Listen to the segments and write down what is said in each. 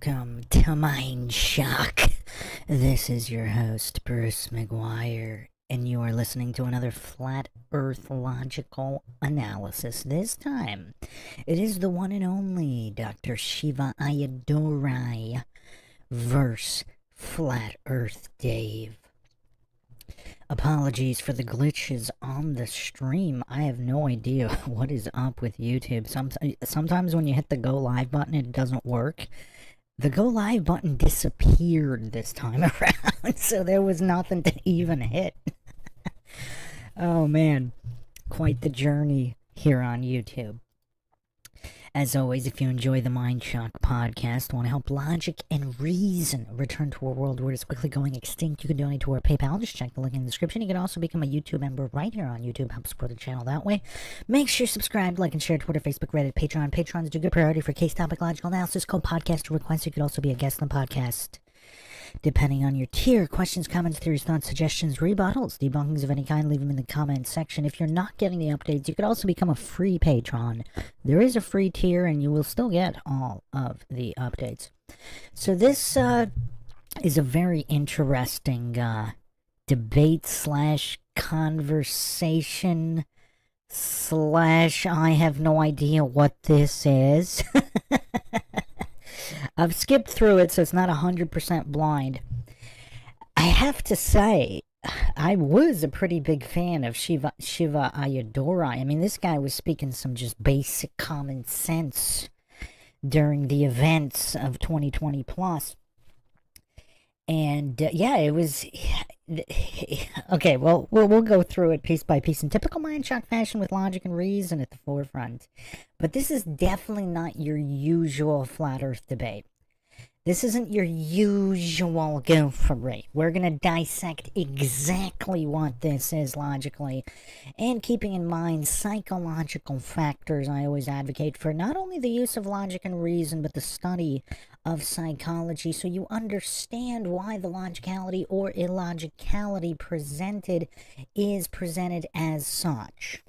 Welcome to Mindshock. This is your host, Bruce McGuire, and you are listening to another flat earth logical analysis. This time, it is the one and only Dr. Shiva Ayyadurai versus Flat Earth Dave. Apologies for the glitches on the stream. I have no idea what is up with YouTube. Sometimes when you hit the go live button, it doesn't work. The go live button disappeared this time around, so there was nothing to even hit. Oh man, quite the journey here on YouTube. As always, if you enjoy the Mindshock podcast, want to help logic and reason return to a world where it's quickly going extinct, you can donate to our PayPal. Just check the link in the description. You can also become a YouTube member right here on YouTube. Help support the channel that way. Make sure you subscribe, like, and share Twitter, Facebook, Reddit, Patreon. Patrons do good priority for case topic logical analysis, called podcast requests. You could also be a guest on the podcast, depending on your tier. Questions, comments, theories, thoughts, suggestions, rebuttals, debunkings of any kind, leave them in the comments section. If you're not getting the updates, you could also become a free patron. There is a free tier, and you will still get all of the updates. So this is a very interesting debate slash conversation slash I have no idea what this is. I've skipped through it, so it's not 100% blind. I have to say, I was a pretty big fan of Shiva Ayyadurai. I mean, this guy was speaking some just basic common sense during the events of 2020 plus. And yeah, it was... Okay, well, we'll go through it piece by piece in typical Mindshock fashion with logic and reason at the forefront. But this is definitely not your usual flat earth debate. This isn't your usual goofery. We're going to dissect exactly what this is logically, and keeping in mind psychological factors. I always advocate for not only the use of logic and reason, but the study of psychology, so you understand why the logicality or illogicality presented is presented as such.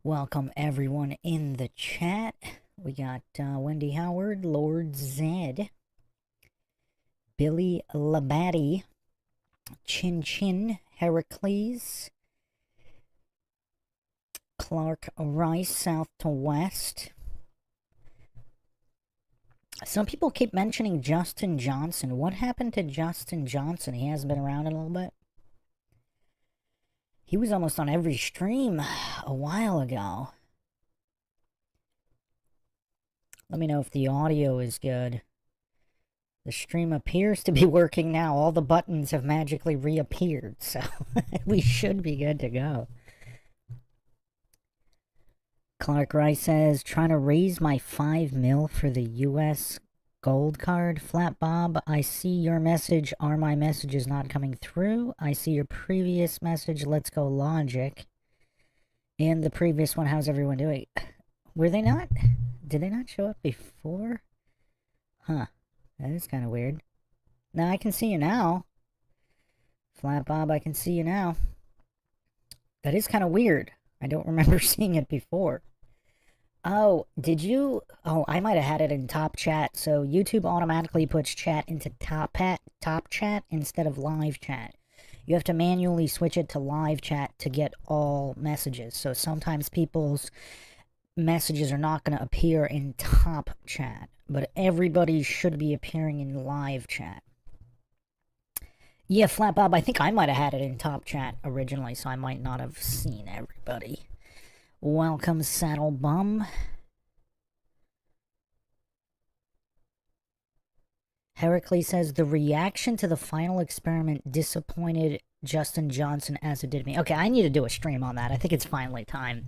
Welcome everyone in the chat. We got Wendy Howard, Lord Zed, Billy Labadie, Chin Chin, Heracles, Clark Rice, South to West. Some people keep mentioning Justin Johnson. What happened to Justin Johnson? He hasn't been around in a little bit. He was almost on every stream a while ago. Let me know if the audio is good. The stream appears to be working now. All the buttons have magically reappeared, so we should be good to go. Clark Rice says, trying to raise my 5 mil for the U.S. gold card. Flat Bob, I see your message. Are my messages not coming through? I see your previous message. Let's go logic. And the previous one, how's everyone doing? Were they not? Did they not show up before? Huh. That is kind of weird. Now I can see you now. Flat Bob, I can see you now. That is kind of weird. I don't remember seeing it before. Oh, did you? Oh, I might have had it in top chat. So YouTube automatically puts chat into top chat instead of live chat. You have to manually switch it to live chat to get all messages. So sometimes people's messages are not going to appear in top chat, but everybody should be appearing in live chat. Yeah, Flat Bob, I think I might have had it in top chat originally, so I might not have seen everybody. Welcome, Saddle Bum. Heracles says, the reaction to the final experiment disappointed Justin Johnson as it did me. Okay, I need to do a stream on that. I think it's finally time.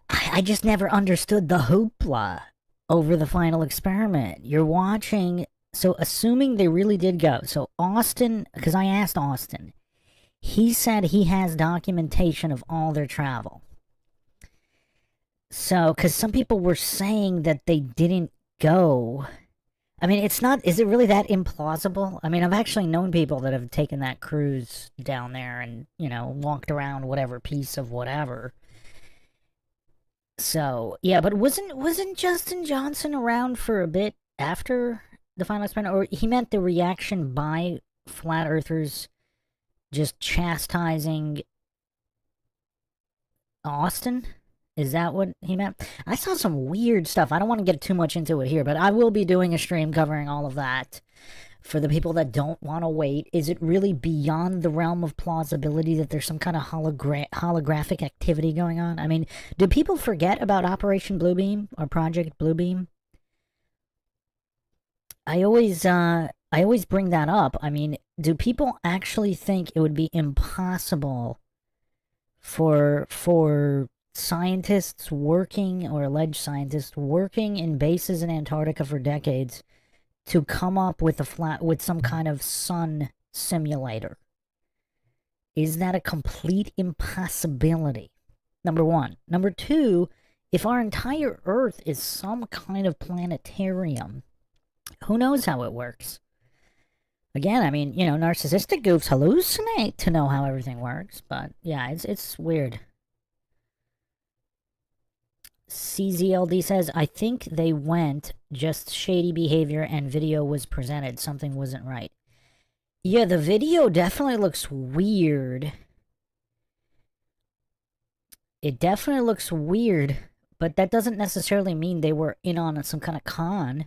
I just never understood the hoopla over the final experiment. You're watching, so assuming they really did go. So Austin, because I asked Austin, he said he has documentation of all their travel. So, because some people were saying that they didn't go. I mean, it's not, is it really that implausible? I mean, I've actually known people that have taken that cruise down there and, you know, walked around whatever piece of whatever. So, yeah, but wasn't Justin Johnson around for a bit after the final experiment, or he meant the reaction by flat earthers just chastising Austin? Is that what he meant? I saw some weird stuff. I don't want to get too much into it here, but I will be doing a stream covering all of that. For the people that don't want to wait, is it really beyond the realm of plausibility that there's some kind of holographic activity going on? I mean, do people forget about Operation Bluebeam or Project Bluebeam? I always bring that up. I mean, do people actually think it would be impossible for scientists working, or alleged scientists working in bases in Antarctica for decades, to come up with some kind of sun simulator? Is that a complete impossibility? Number one. Number two, if our entire Earth is some kind of planetarium, who knows how it works? Again, I mean, you know, narcissistic goofs hallucinate to know how everything works, but yeah, it's weird. CZLD says, I think they went, just shady behavior and video was presented. Something wasn't right. Yeah, the video definitely looks weird. It definitely looks weird, but that doesn't necessarily mean they were in on some kind of con.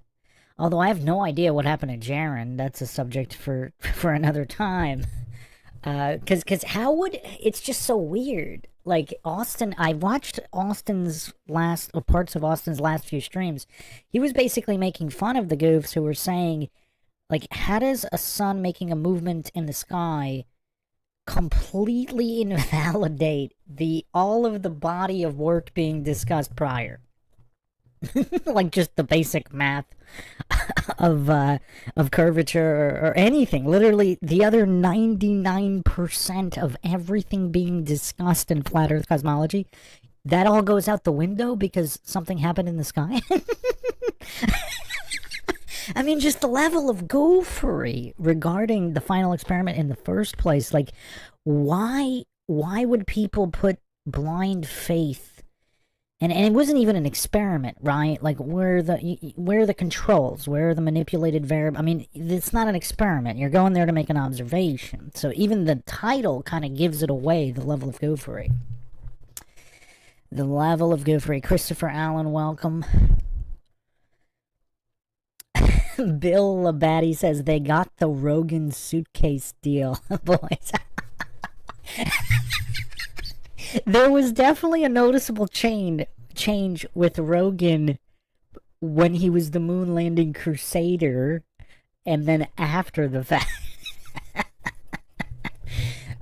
Although I have no idea what happened to Jaren. That's a subject for another time. Because how would... It's just so weird. Like, Austin... I watched Austin's last... or parts of Austin's last few streams. He was basically making fun of the goofs who were saying, like, how does a sun making a movement in the sky completely invalidate all of the body of work being discussed prior? Like, just the basic math of curvature or anything. Literally, the other 99% of everything being discussed in flat Earth cosmology, that all goes out the window because something happened in the sky. I mean, just the level of goofery regarding the final experiment in the first place. Like, why would people put blind faith? And it wasn't even an experiment, right? Like, where are the controls? Where are the manipulated variables? I mean, it's not an experiment. You're going there to make an observation. So even the title kind of gives it away, the level of goofery. The level of goofery. Christopher Allen, welcome. Bill Labadie says, they got the Rogan suitcase deal. Boys. There was definitely a noticeable change with Rogan when he was the moon landing crusader, and then after the fact.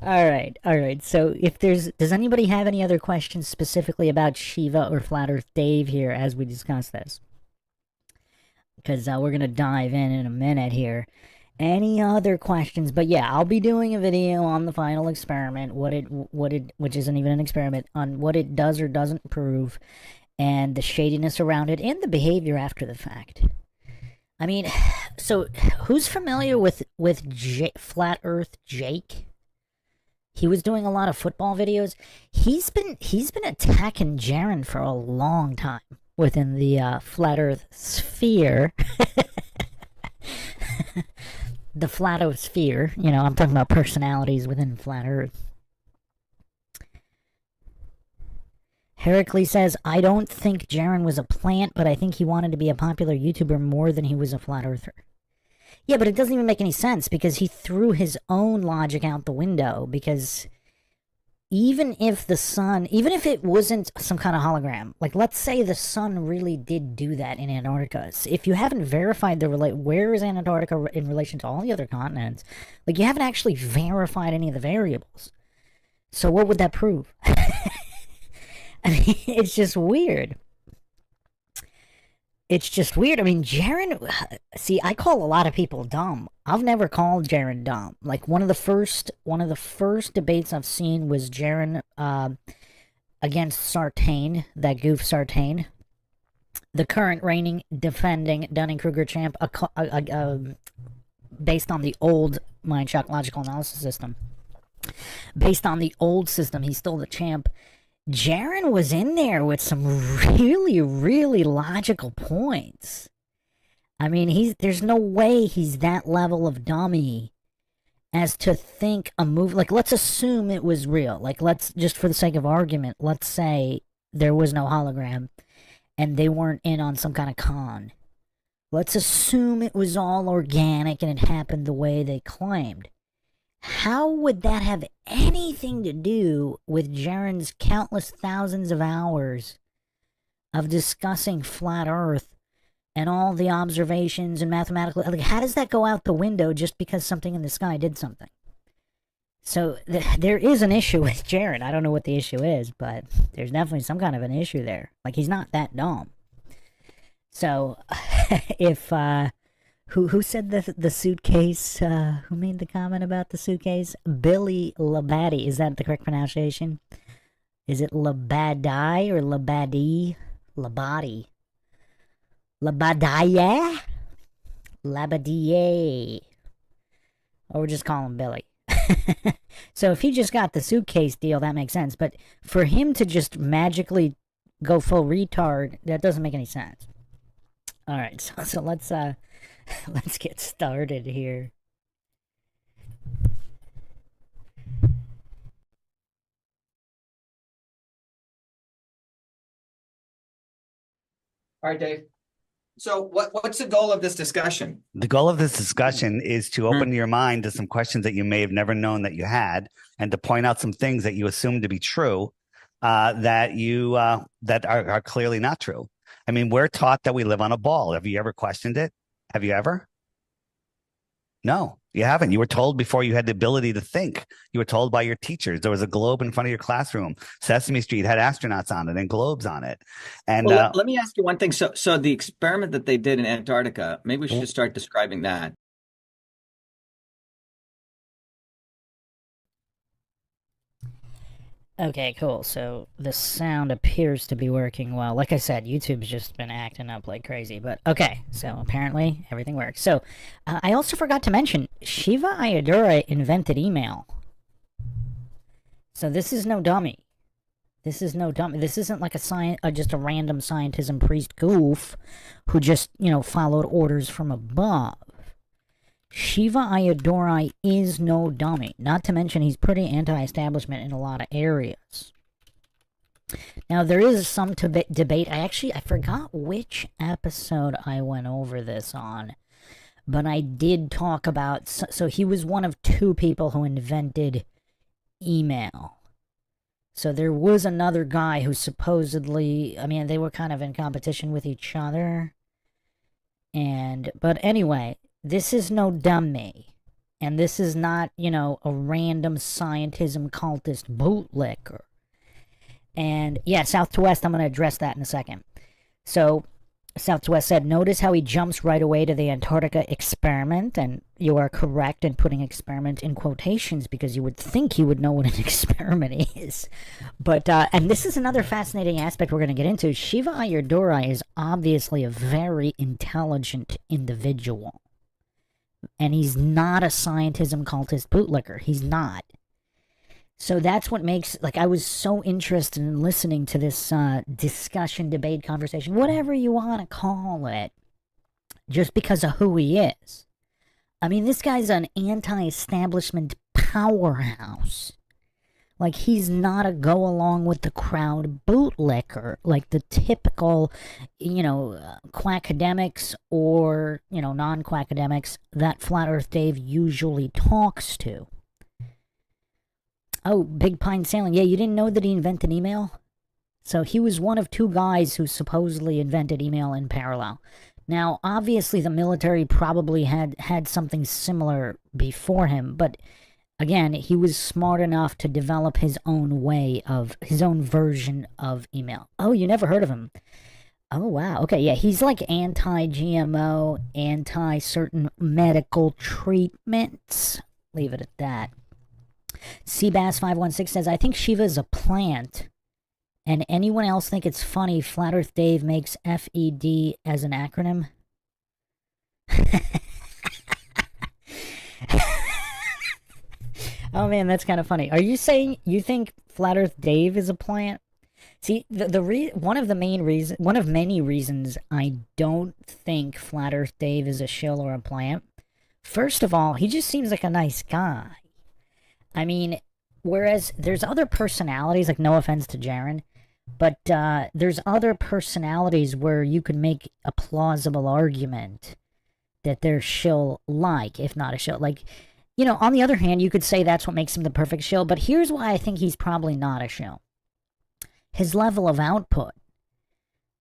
All right. So if does anybody have any other questions specifically about Shiva or Flat Earth Dave here as we discuss this? Because we're gonna dive in a minute here. Any other questions? But yeah, I'll be doing a video on the final experiment, which isn't even an experiment, on what it does or doesn't prove, and the shadiness around it, and the behavior after the fact. I mean, so who's familiar with Flat Earth Jake? He was doing a lot of football videos. He's been attacking Jaren for a long time within the Flat Earth sphere. The flatosphere, you know, I'm talking about personalities within Flat Earth. Heracles says, I don't think Jaren was a plant, but I think he wanted to be a popular YouTuber more than he was a flat earther. Yeah, but it doesn't even make any sense, because he threw his own logic out the window, because even if the sun, even if it wasn't some kind of hologram, like, let's say the sun really did do that in Antarctica. If you haven't verified where is Antarctica in relation to all the other continents, like, you haven't actually verified any of the variables. So what would that prove? I mean, it's just weird. It's just weird. I mean, Jaren, see, I call a lot of people dumb. I've never called Jaren dumb. Like, one of the first debates I've seen was Jaren against Sartain, that goof Sartain, the current reigning defending Dunning-Kruger champ, based on the old Mindshock logical analysis system. Based on the old system, he's still the champ. Jaren was in there with some really, really logical points. I mean, there's no way he's that level of dummy as to think a movie, like, let's assume it was real. Like, let's, just for the sake of argument, let's say there was no hologram and they weren't in on some kind of con. Let's assume it was all organic and it happened the way they claimed. How would that have anything to do with Jaren's countless thousands of hours of discussing flat Earth and all the observations and mathematical... Like, how does that go out the window just because something in the sky did something? So there is an issue with Jaren. I don't know what the issue is, but there's definitely some kind of an issue there. Like, he's not that dumb. So, if, who said the suitcase, who made the comment about the suitcase? Billy Labadie, is that the correct pronunciation? Is it Labadie or Labadie? Labadie. Labadie? Labadie. Or we'll just call him Billy. So if he just got the suitcase deal, that makes sense. But for him to just magically go full retard, that doesn't make any sense. All right, so let's get started here. All right, Dave. So what's the goal of this discussion? The goal of this discussion is to open your mind to some questions that you may have never known that you had, and to point out some things that you assume to be true that are clearly not true. I mean, we're taught that we live on a ball. Have you ever questioned it? Have you ever? No, you haven't. You were told before you had the ability to think. You were told by your teachers. There was a globe in front of your classroom. Sesame Street had astronauts on it and globes on it. And well, let me ask you one thing. So the experiment that they did in Antarctica, maybe we should just start describing that. Okay, cool. So the sound appears to be working well. Like I said, YouTube's just been acting up like crazy. But okay, so apparently everything works. So I also forgot to mention, Shiva Ayyadurai invented email. So this is no dummy. This is no dummy. This isn't like just a random scientism priest goof who just, followed orders from above. Shiva Ayyadurai is no dummy. Not to mention he's pretty anti-establishment in a lot of areas. Now, there is some debate. I forgot which episode I went over this on. But I did talk about... So he was one of two people who invented email. So there was another guy who supposedly... I mean, they were kind of in competition with each other. But anyway... This is no dummy. And this is not, a random scientism cultist bootlicker. And, yeah, South to West, I'm going to address that in a second. So, South to West said, notice how he jumps right away to the Antarctica experiment. And you are correct in putting experiment in quotations because you would think he would know what an experiment is. But, and this is another fascinating aspect we're going to get into. Shiva Ayyadurai is obviously a very intelligent individual. And he's not a scientism cultist bootlicker. He's not. So that's what makes... Like, I was so interested in listening to this discussion, debate, conversation, whatever you want to call it, just because of who he is. I mean, this guy's an anti-establishment powerhouse. Like, he's not a go-along-with-the-crowd bootlicker, like the typical, quackademics or, non-quackademics that Flat Earth Dave usually talks to. Oh, Big Pine Sailing. Yeah, you didn't know that he invented email? So he was one of two guys who supposedly invented email in parallel. Now, obviously, the military probably had something similar before him, but... Again, he was smart enough to develop his own version of email. Oh, you never heard of him? Oh, wow. Okay, yeah, he's like anti-GMO, anti-certain medical treatments. Leave it at that. Seabass516 says, I think Shiva is a plant. And anyone else think it's funny Flat Earth Dave makes FED as an acronym? Oh man, that's kind of funny. Are you saying you think Flat Earth Dave is a plant? See, one of many reasons I don't think Flat Earth Dave is a shill or a plant. First of all, he just seems like a nice guy. I mean, whereas there's other personalities, like no offense to Jaren, but there's other personalities where you could make a plausible argument that they're shill-like, if not a shill. Like, you know, on the other hand, you could say that's what makes him the perfect shill, but here's why I think he's probably not a shill. His level of output.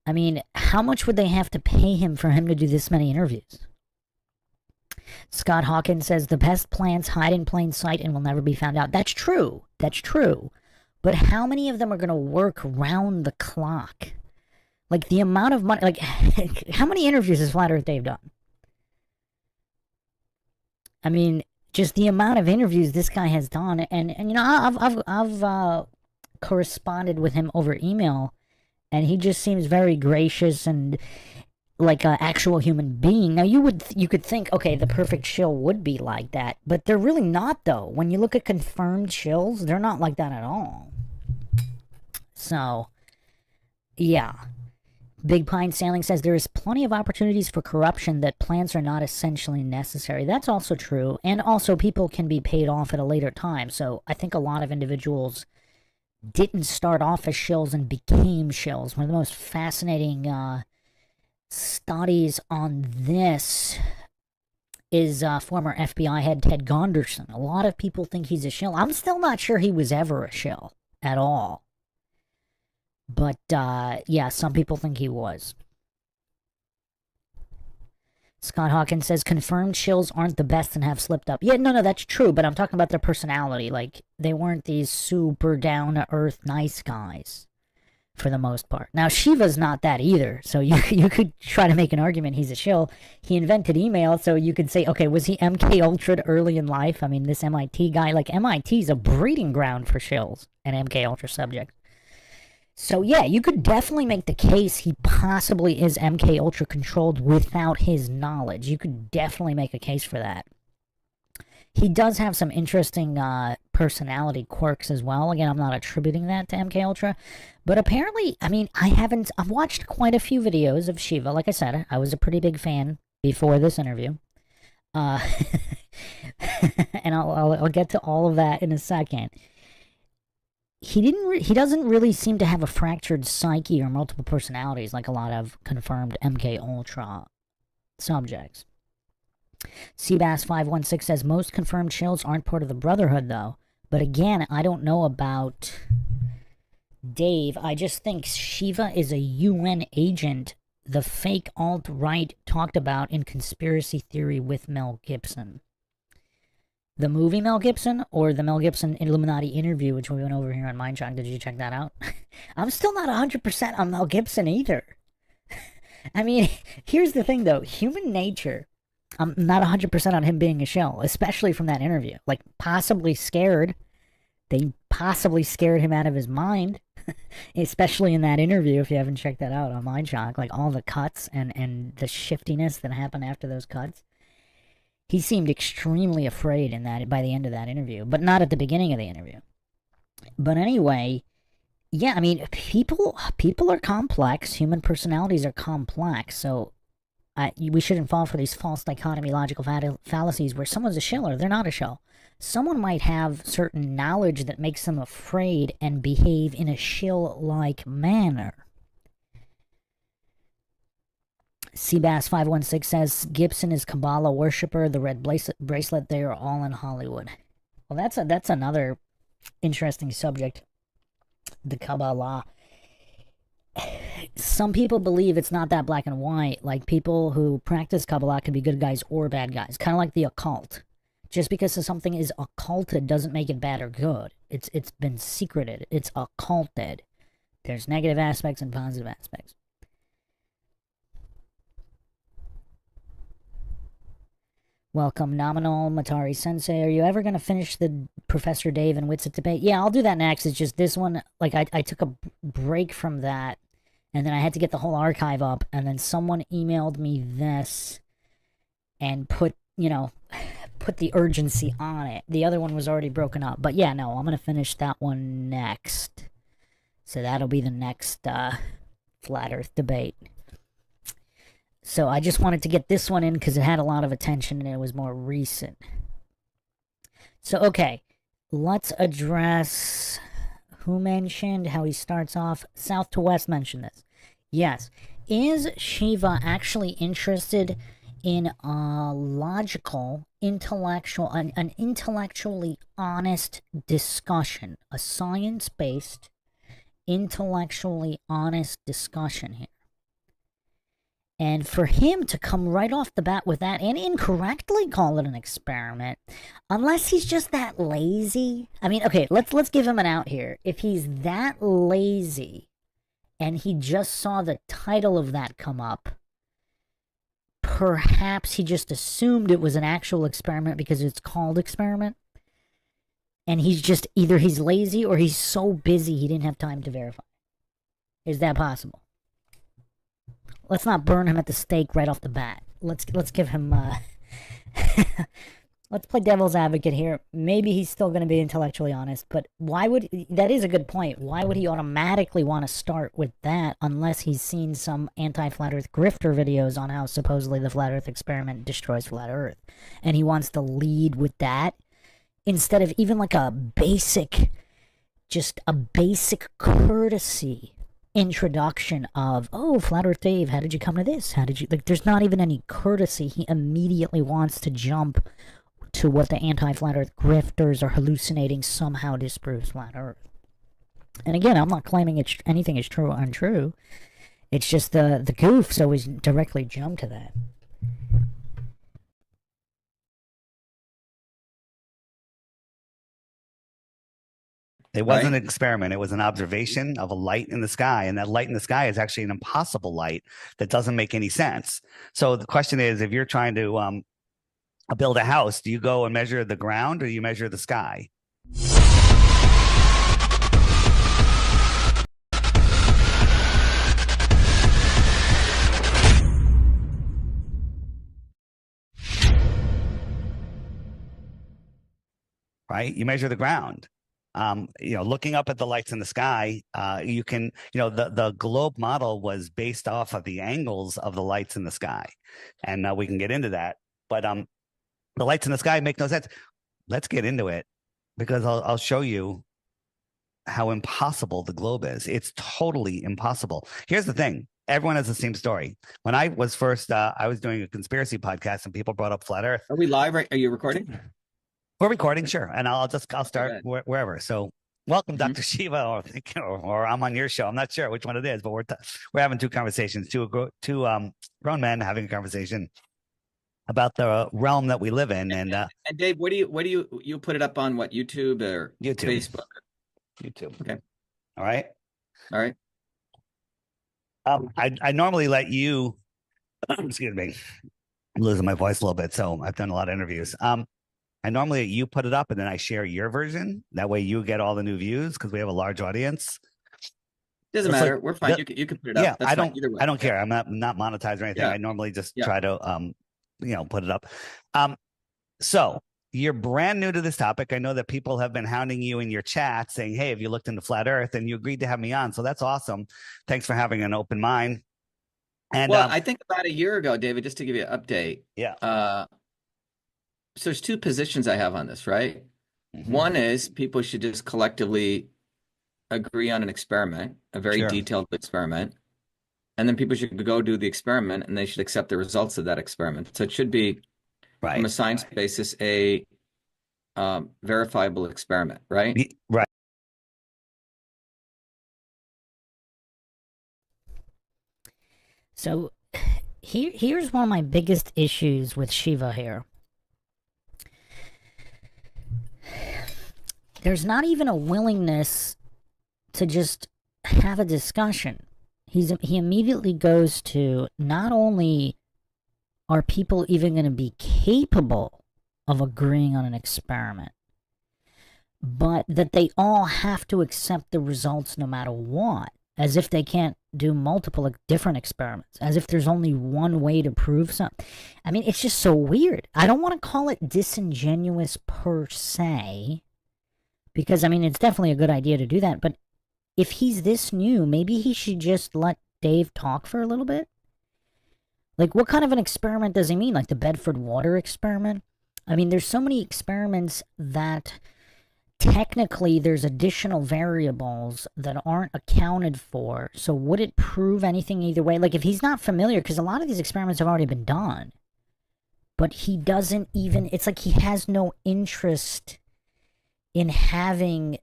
I mean, how much would they have to pay him for him to do this many interviews? Scott Hawkins says the best plants hide in plain sight and will never be found out. That's true. That's true. But how many of them are going to work round the clock? Like the amount of money, like how many interviews has Flat Earth Dave done? I mean, just the amount of interviews this guy has done, and you know, I've corresponded with him over email, and he just seems very gracious and like an actual human being. Now you could think, okay, the perfect shill would be like that, but they're really not though. When you look at confirmed shills, they're not like that at all. So, yeah. Big Pine Sailing says there is plenty of opportunities for corruption that plants are not essentially necessary. That's also true, and also people can be paid off at a later time. So I think a lot of individuals didn't start off as shills and became shills. One of the most fascinating studies on this is former FBI head Ted Gunderson. A lot of people think he's a shill. I'm still not sure he was ever a shill at all. But, yeah, some people think he was. Scott Hawkins says confirmed shills aren't the best and have slipped up. Yeah, no, that's true, but I'm talking about their personality. Like, they weren't these super down-to-earth nice guys, for the most part. Now, Shiva's not that either, so you could try to make an argument he's a shill. He invented email, so you could say, okay, was he MK Ultra'd early in life? I mean, this MIT guy, like, MIT's a breeding ground for shills and MK Ultra subjects. So yeah, you could definitely make the case he possibly is MK Ultra controlled without his knowledge. You could definitely make a case for that. He does have some interesting personality quirks as well. Again, I'm not attributing that to MK Ultra, but apparently, I mean, I've watched quite a few videos of Shiva. Like I said, I was a pretty big fan before this interview. And I'll get to all of that in a second. He doesn't really seem to have a fractured psyche or multiple personalities like a lot of confirmed MK Ultra subjects. Seabass516 says most confirmed shills aren't part of the Brotherhood though. But again, I don't know about Dave. I just think Shiva is a UN agent the fake alt-right talked about in Conspiracy Theory with Mel Gibson. The movie Mel Gibson or the Mel Gibson Illuminati interview, which we went over here on Mindshock. Did you check that out? I'm still not 100% on Mel Gibson either. I mean, here's the thing though. Human nature, I'm not 100% on him being a shell, especially from that interview. Like, possibly scared. They possibly scared him out of his mind. Especially in that interview, if you haven't checked that out on Mindshock. Like, all the cuts and the shiftiness that happened after those cuts. He seemed extremely afraid in that by the end of that interview, but not at the beginning of the interview. But anyway, yeah, I mean, people are complex. Human personalities are complex. So we shouldn't fall for these false dichotomy logical fallacies where someone's a shiller. They're not a shell. Someone might have certain knowledge that makes them afraid and behave in a shill-like manner. Seabass516 says Gibson is Kabbalah worshiper. The red bracelet. They are all in Hollywood. Well, that's another interesting subject. The Kabbalah. Some people believe it's not that black and white. Like, people who practice Kabbalah can be good guys or bad guys. Kind of like the occult. Just because something is occulted doesn't make it bad or good. It's been secreted. It's occulted. There's negative aspects and positive aspects. Welcome, Nominal Matari Sensei. Are you ever going to finish the Professor Dave and Witsit debate? Yeah, I'll do that next. It's just this one, like, I took a break from that, and then I had to get the whole archive up, and then someone emailed me this and put the urgency on it. The other one was already broken up. But yeah, no, I'm going to finish that one next. So that'll be the next flat Earth debate. So I just wanted to get this one in because it had a lot of attention and it was more recent. So, okay, let's address who mentioned how he starts off. South to West mentioned this. Yes. Is Shiva actually interested in a logical, intellectual, an intellectually honest discussion, a science-based, intellectually honest discussion here? And for him to come right off the bat with that and incorrectly call it an experiment, unless he's just that lazy. I mean, okay, let's give him an out here. If he's that lazy and he just saw the title of that come up, perhaps he just assumed it was an actual experiment because it's called experiment. And he's just, either he's lazy or he's so busy he didn't have time to verify. Is that possible? Let's not burn him at the stake right off the bat. Let's give him, let's play devil's advocate here. Maybe he's still going to be intellectually honest, but why would, that is a good point. Why would he automatically want to start with that unless he's seen some anti-flat earth grifter videos on how supposedly the flat earth experiment destroys flat earth? And he wants to lead with that instead of even like a basic, just a basic courtesy introduction of, oh, Flat Earth Dave, how did you come to this? How did you, like, there's not even any courtesy. He immediately wants to jump to what the anti-Flat Earth grifters are hallucinating somehow disproves Flat Earth. And again, I'm not claiming anything is true or untrue. It's just the goofs always directly jump to that. It wasn't an experiment. It was an observation of a light in the sky. And that light in the sky is actually an impossible light that doesn't make any sense. So the question is, if you're trying to build a house, do you go and measure the ground or do you measure the sky? Right? You measure the ground. Looking up at the lights in the sky, you can, the globe model was based off of the angles of the lights in the sky. And we can get into that. But the lights in the sky make no sense. Let's get into it because I'll show you how impossible the globe is. It's totally impossible. Here's the thing. Everyone has the same story. When I was first, I was doing a conspiracy podcast and people brought up flat Earth. Are we live? Right? Are you recording? We're recording, sure, and I'll start wherever. So, welcome, Dr. Shiva, or I'm on your show. I'm not sure which one it is, but we're having two conversations, two grown men having a conversation about the realm that we live in. And Dave, what do you put it up on? What, YouTube or YouTube, Facebook? YouTube. Okay. All right. I normally let you. Excuse me, I'm losing my voice a little bit, so I've done a lot of interviews. I normally you put it up and then I share your version. That way you get all the new views because we have a large audience. Doesn't matter. We're fine. You can put it up. Yeah, That's I don't care. I'm not monetized or anything. I normally just try to put it up. So you're brand new to this topic. I know that people have been hounding you in your chat saying, hey, have you looked into flat Earth? And you agreed to have me on. So that's awesome. Thanks for having an open mind. And well, I think about a year ago, David, just to give you an update. Yeah. So there's two positions I have on this, right? Mm-hmm. One is people should just collectively agree on an experiment, a very detailed experiment. And then people should go do the experiment and they should accept the results of that experiment. So it should be, from a science basis, a verifiable experiment, right? Right. So here's one of my biggest issues with Shiva here. There's not even a willingness to just have a discussion. He immediately goes to, not only are people even going to be capable of agreeing on an experiment, but that they all have to accept the results no matter what, as if they can't do multiple different experiments, as if there's only one way to prove something. I mean, it's just so weird. I don't want to call it disingenuous per se, because, I mean, it's definitely a good idea to do that, but if he's this new, maybe he should just let Dave talk for a little bit. Like, what kind of an experiment does he mean? Like the Bedford water experiment? I mean, there's so many experiments that technically there's additional variables that aren't accounted for. So would it prove anything either way? Like, if he's not familiar, because a lot of these experiments have already been done, but he doesn't even, it's like he has no interest in having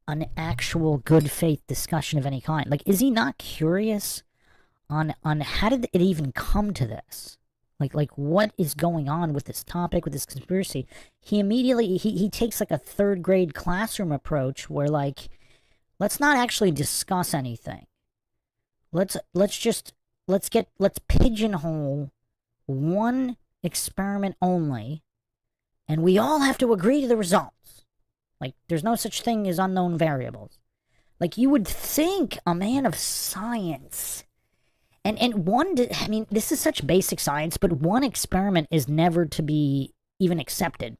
an actual good faith discussion of any kind. Like, is he not curious on how did it even come to this? Like what is going on with this topic, with this conspiracy? He immediately he takes like a third grade classroom approach where, like, let's not actually discuss anything. Let's pigeonhole one experiment only, and we all have to agree to the results. Like, there's no such thing as unknown variables. Like, you would think a man of science. And one, I mean, this is such basic science, but one experiment is never to be even accepted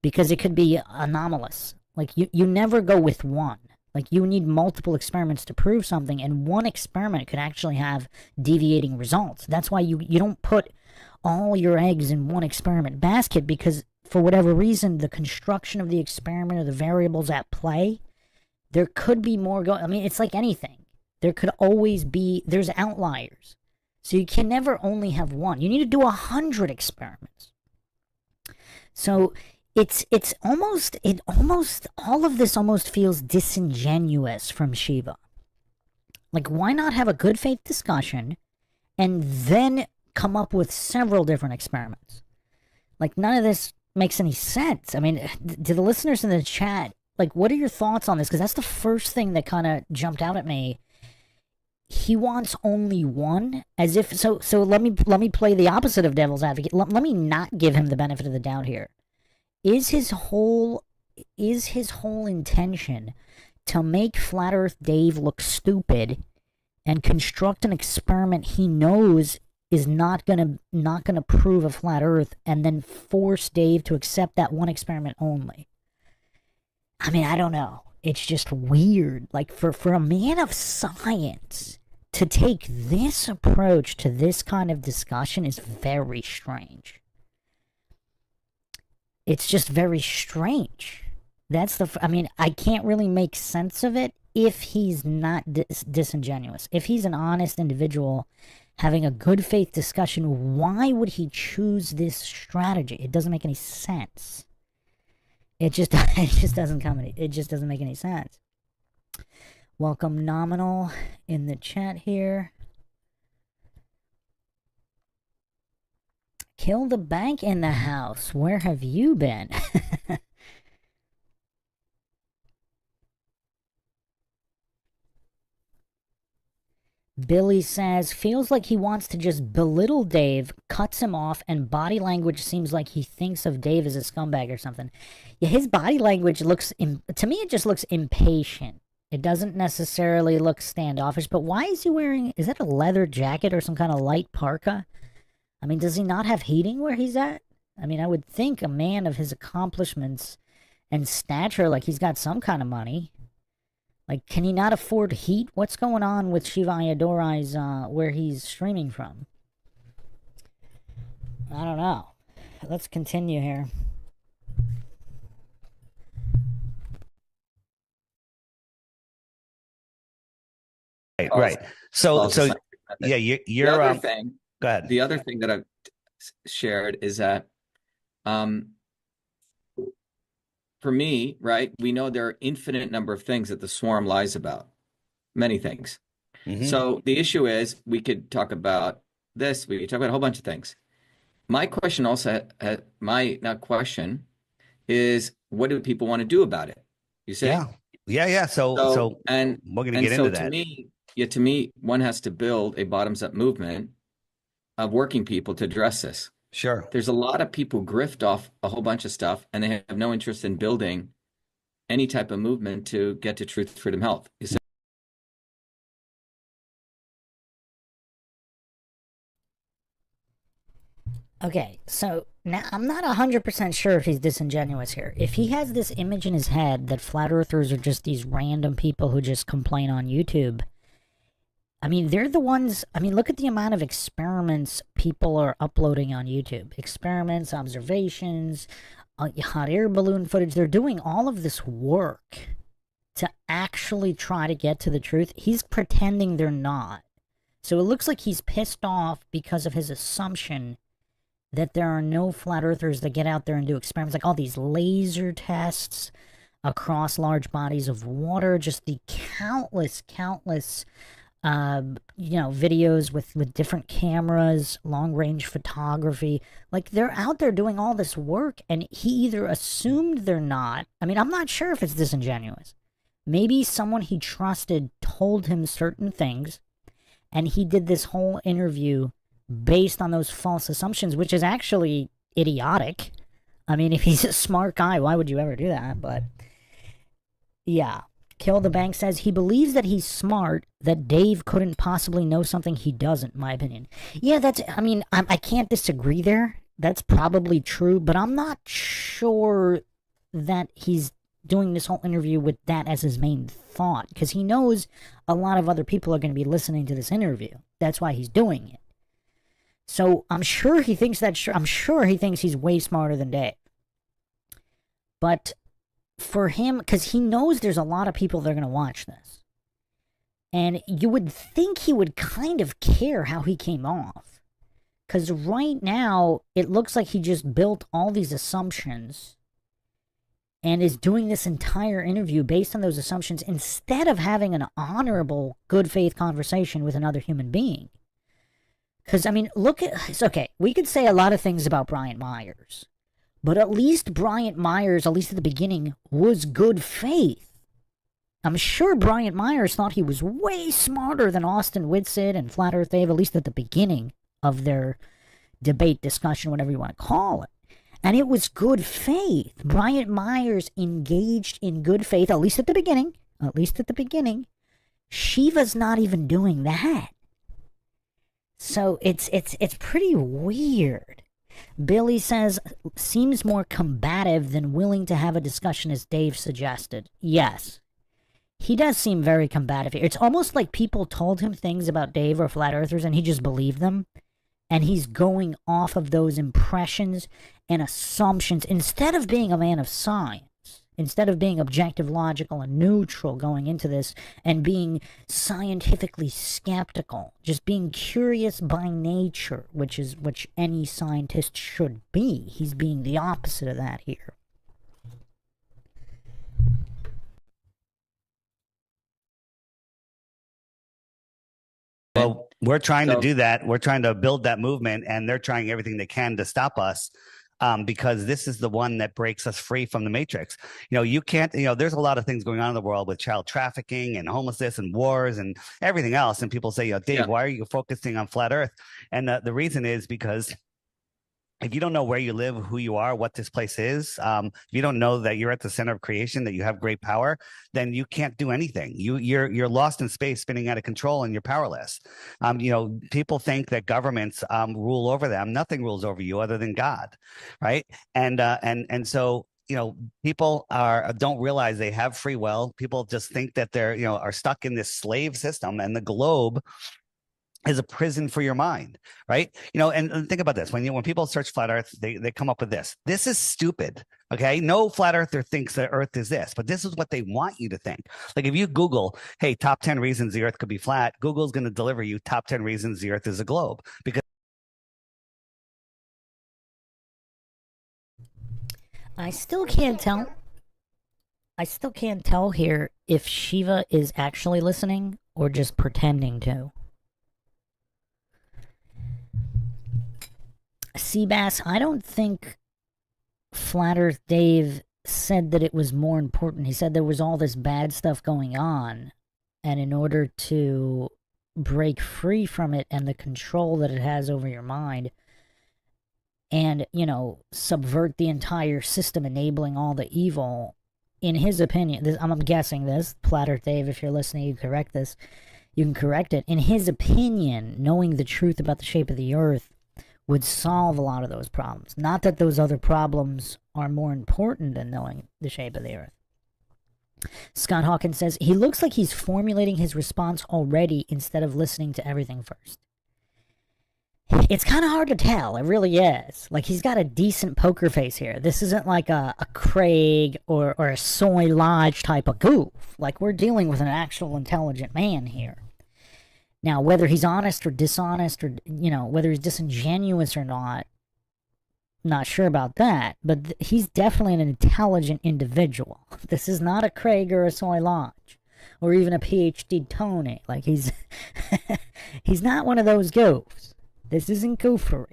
because it could be anomalous. Like, you never go with one. Like, you need multiple experiments to prove something, and one experiment could actually have deviating results. That's why you don't put all your eggs in one experiment basket, because for whatever reason, the construction of the experiment or the variables at play, there could be more I mean, it's like anything. There could always be, there's outliers. So you can never only have one. You need to do 100 experiments. So all of this almost feels disingenuous from Shiva. Like, why not have a good faith discussion and then come up with several different experiments? Like, none of this makes any sense. I mean, to the listeners in the chat, like, what are your thoughts on this? Because that's the first thing that kind of jumped out at me. He wants only one, as if so let me play the opposite of devil's advocate. Let me not give him the benefit of the doubt here. Is his whole intention to make Flat Earth Dave look stupid and construct an experiment he knows is not gonna prove a flat Earth, and then force Dave to accept that one experiment only? I mean, I don't know. It's just weird. Like, for a man of science to take this approach to this kind of discussion is very strange. It's just very strange. I mean, I can't really make sense of it if he's not disingenuous. If he's an honest individual having a good faith discussion, why would he choose this strategy? It doesn't make any sense. It just doesn't make any sense. Welcome Nominal in the chat here. Kill the bank in the house. Where have you been? Billy says, feels like he wants to just belittle Dave, cuts him off, and body language seems like he thinks of Dave as a scumbag or something. Yeah, his body language looks, to me, it just looks impatient. It doesn't necessarily look standoffish, but why is he wearing, is that a leather jacket or some kind of light parka? I mean, does he not have heating where he's at? I mean, I would think a man of his accomplishments and stature, like, he's got some kind of money. Like, can he not afford heat? What's going on with Shiva Ayyaduirai's, where he's streaming from? I don't know. Let's continue here. Right. So yeah, you're the other thing. Go ahead. The other thing that I've shared is that, for me, right, we know there are infinite number of things that the swarm lies about. Many things. Mm-hmm. So the issue is, we could talk about this, we could talk about a whole bunch of things. My question also, is, what do people want to do about it? You see? Yeah. So and we're going to get into that. To me, one has to build a bottoms-up movement of working people to address this. Sure. There's a lot of people grift off a whole bunch of stuff, and they have no interest in building any type of movement to get to truth, freedom, health. You see? Okay, so now I'm not 100% sure if he's disingenuous here. If he has this image in his head that flat earthers are just these random people who just complain on YouTube, I mean, they're the ones. I mean, look at the amount of experiments people are uploading on YouTube. Experiments, observations, hot air balloon footage. They're doing all of this work to actually try to get to the truth. He's pretending they're not. So it looks like he's pissed off because of his assumption that there are no flat earthers that get out there and do experiments, like all these laser tests across large bodies of water, just the countless videos with different cameras, long-range photography. Like, they're out there doing all this work, and he either assumed they're not. I mean, I'm not sure if it's disingenuous. Maybe someone he trusted told him certain things, and he did this whole interview based on those false assumptions, which is actually idiotic. I mean, if he's a smart guy, why would you ever do that? But, yeah. Kill the Bank says he believes that he's smart, that Dave couldn't possibly know something he doesn't, in my opinion. Yeah, I can't disagree there. That's probably true, but I'm not sure that he's doing this whole interview with that as his main thought, because he knows a lot of other people are going to be listening to this interview. That's why he's doing it. So I'm sure he thinks I'm sure he thinks he's way smarter than Dave. But for him, because he knows there's a lot of people that are going to watch this. And you would think he would kind of care how he came off. Because right now, it looks like he just built all these assumptions and is doing this entire interview based on those assumptions instead of having an honorable, good faith conversation with another human being. Because, I mean, it's okay, we could say a lot of things about Bryant Myers. But at least Bryant Myers, at least at the beginning, was good faith. I'm sure Bryant Myers thought he was way smarter than Austin Whitsitt and Flat Earth Dave, at least at the beginning of their debate, discussion, whatever you want to call it. And it was good faith. Bryant Myers engaged in good faith, at least at the beginning. At least at the beginning. Shiva's not even doing that. So it's pretty weird. Billy says, seems more combative than willing to have a discussion as Dave suggested. Yes. He does seem very combative here. It's almost like people told him things about Dave or Flat Earthers and he just believed them. And he's going off of those impressions and assumptions instead of being a man of science. Instead of being objective, logical, and neutral going into this and being scientifically skeptical, just being curious by nature, which any scientist should be. He's being the opposite of that here. Well, we're trying to do that. We're trying to build that movement, and they're trying everything they can to stop us. Because this is the one that breaks us free from the matrix. You can't, there's a lot of things going on in the world with child trafficking and homelessness and wars and everything else. And people say, Dave, why are you focusing on flat Earth? And the reason is because if you don't know where you live, who you are, what this place is, if you don't know that you're at the center of creation, that you have great power, then you can't do anything. You're lost in space, spinning out of control, and you're powerless. People think that governments rule over them. Nothing rules over you other than God, right? And so people don't realize they have free will. People just think that they're are stuck in this slave system, and the globe is a prison for your mind, right? And think about this. When people search flat Earth, they come up with this. This is stupid, okay? No flat earther thinks that Earth is this, but this is what they want you to think. Like if you Google, hey, top 10 reasons the Earth could be flat, Google's going to deliver you top 10 reasons the Earth is a globe. Because I still can't tell here if Shiva is actually listening or just pretending to. Seabass, I don't think Flat Earth Dave said that it was more important. He said there was all this bad stuff going on, and in order to break free from it and the control that it has over your mind, and, subvert the entire system, enabling all the evil, in his opinion, I'm guessing this, Flat Earth Dave, if you're listening, you correct this, you can correct it. In his opinion, knowing the truth about the shape of the Earth would solve a lot of those problems. Not that those other problems are more important than knowing the shape of the Earth. Scott Hawkins says, he looks like he's formulating his response already instead of listening to everything first. It's kind of hard to tell. It really is. Like, he's got a decent poker face here. This isn't like a Craig or a Soy Lodge type of goof. Like, we're dealing with an actual intelligent man here. Now, whether he's honest or dishonest or, you know, whether he's disingenuous or not sure about that. But he's definitely an intelligent individual. This is not a Craig or a Soy Lodge or even a PhD Tony. Like, he's he's not one of those goofs. This isn't goofery.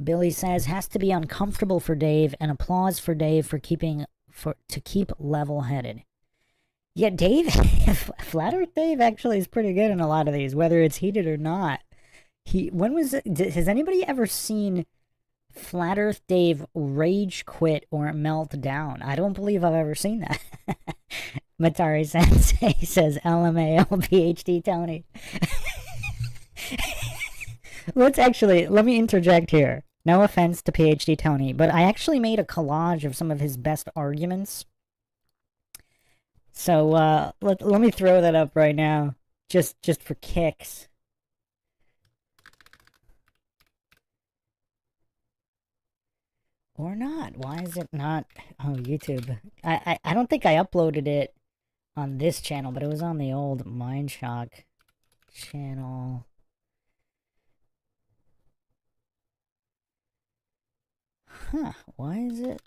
Billy says, has to be uncomfortable for Dave, and applause for Dave for to keep level-headed. Yeah, Dave, Flat Earth Dave actually is pretty good in a lot of these, whether it's heated or not. Has anybody ever seen Flat Earth Dave rage quit or melt down? I don't believe I've ever seen that. Matari Sensei says, LMAO PhD Tony. Let me interject here. No offense to PhD Tony, but I actually made a collage of some of his best arguments. So let me throw that up right now, just for kicks. Or not. Why is it not? Oh, YouTube. I don't think I uploaded it on this channel, but it was on the old Mindshock channel. Huh, why is it?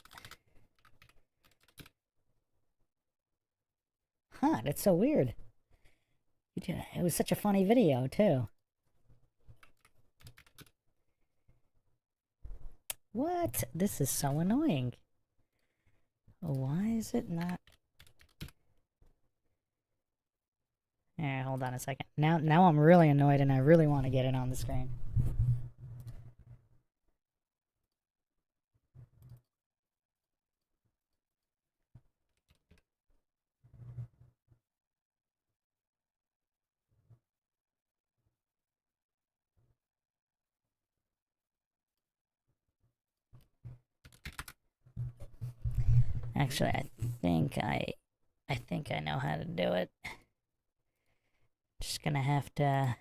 Huh, that's so weird. It was such a funny video, too. What? This is so annoying. Why is it not? Hold on a second. Now I'm really annoyed and I really want to get it on the screen. Actually, I think I know how to do it. Just gonna have to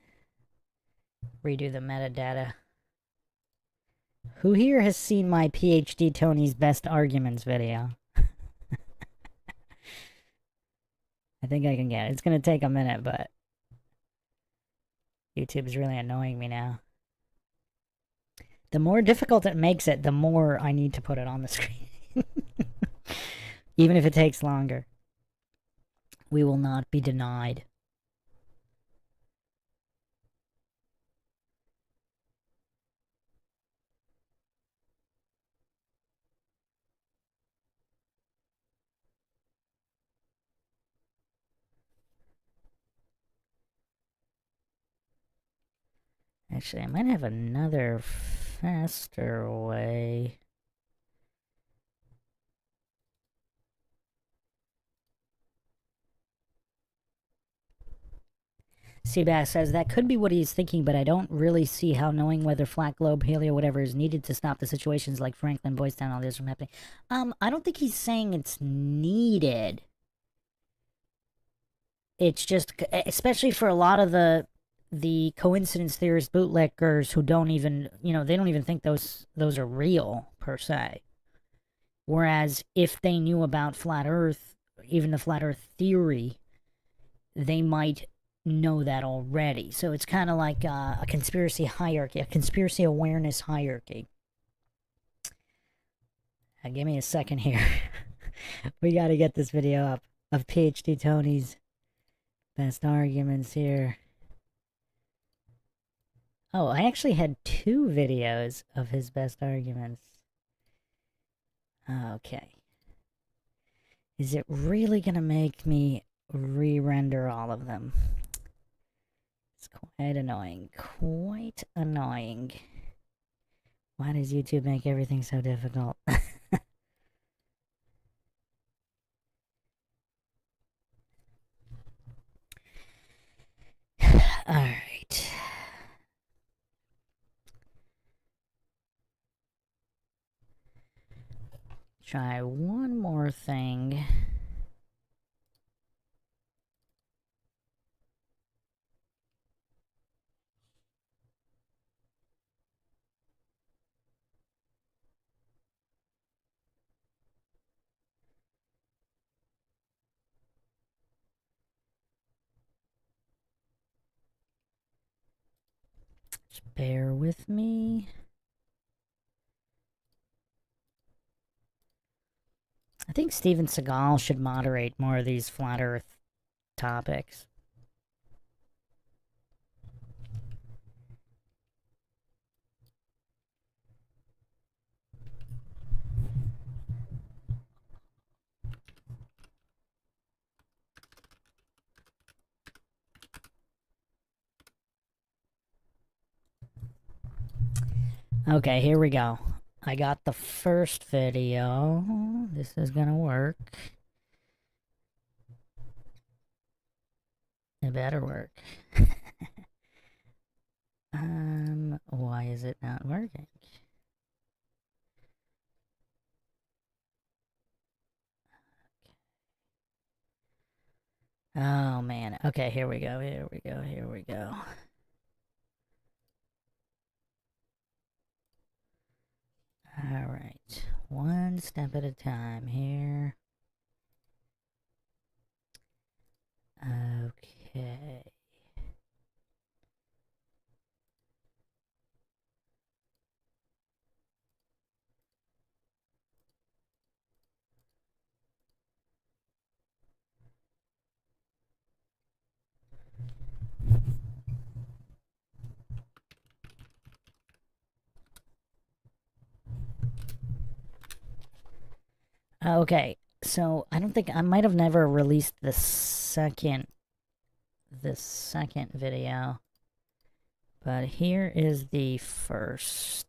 redo the metadata. Who here has seen my PhD Tony's best arguments video? I think I can get it. It's gonna take a minute, but YouTube is really annoying me now. The more difficult it makes it, the more I need to put it on the screen. Even if it takes longer. We will not be denied. Actually, I might have another faster way. Seabass says, that could be what he's thinking, but I don't really see how knowing whether flat globe, paleo, whatever is needed to stop the situations like Franklin, Boys Town, all this from happening. I don't think he's saying it's needed. It's just, especially for a lot of the coincidence theorist bootlickers who don't even, they don't even think those are real, per se. Whereas, if they knew about flat Earth, even the flat Earth theory, they might know that already. So it's kind of like a conspiracy hierarchy, a conspiracy awareness hierarchy. Give me a second here. We got to get this video up of PhD Tony's best arguments here. Oh, I actually had 2 videos of his best arguments. Okay. Is it really gonna make me re-render all of them? It's quite annoying. Quite annoying. Why does YouTube make everything so difficult? try one more thing. Just bear with me. I think Steven Seagal should moderate more of these flat Earth topics. Okay, here we go. I got the first video. This is gonna work. It better work. Why is it not working? Oh man. Okay, here we go. Here we go. Here we go. All right. One step at a time here. Okay. Okay, so I don't think I might have never released the second video, but here is the first.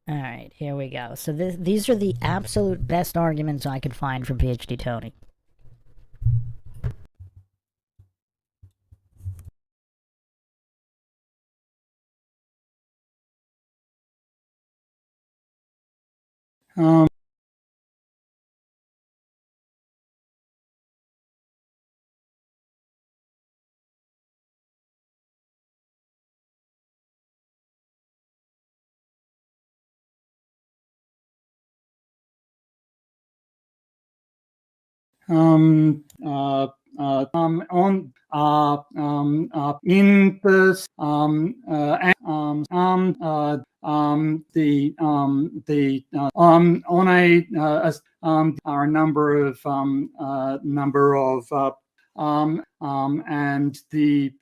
Alright, here we go. So these are the absolute best arguments I could find from PhD Tony. in this on are a number of and the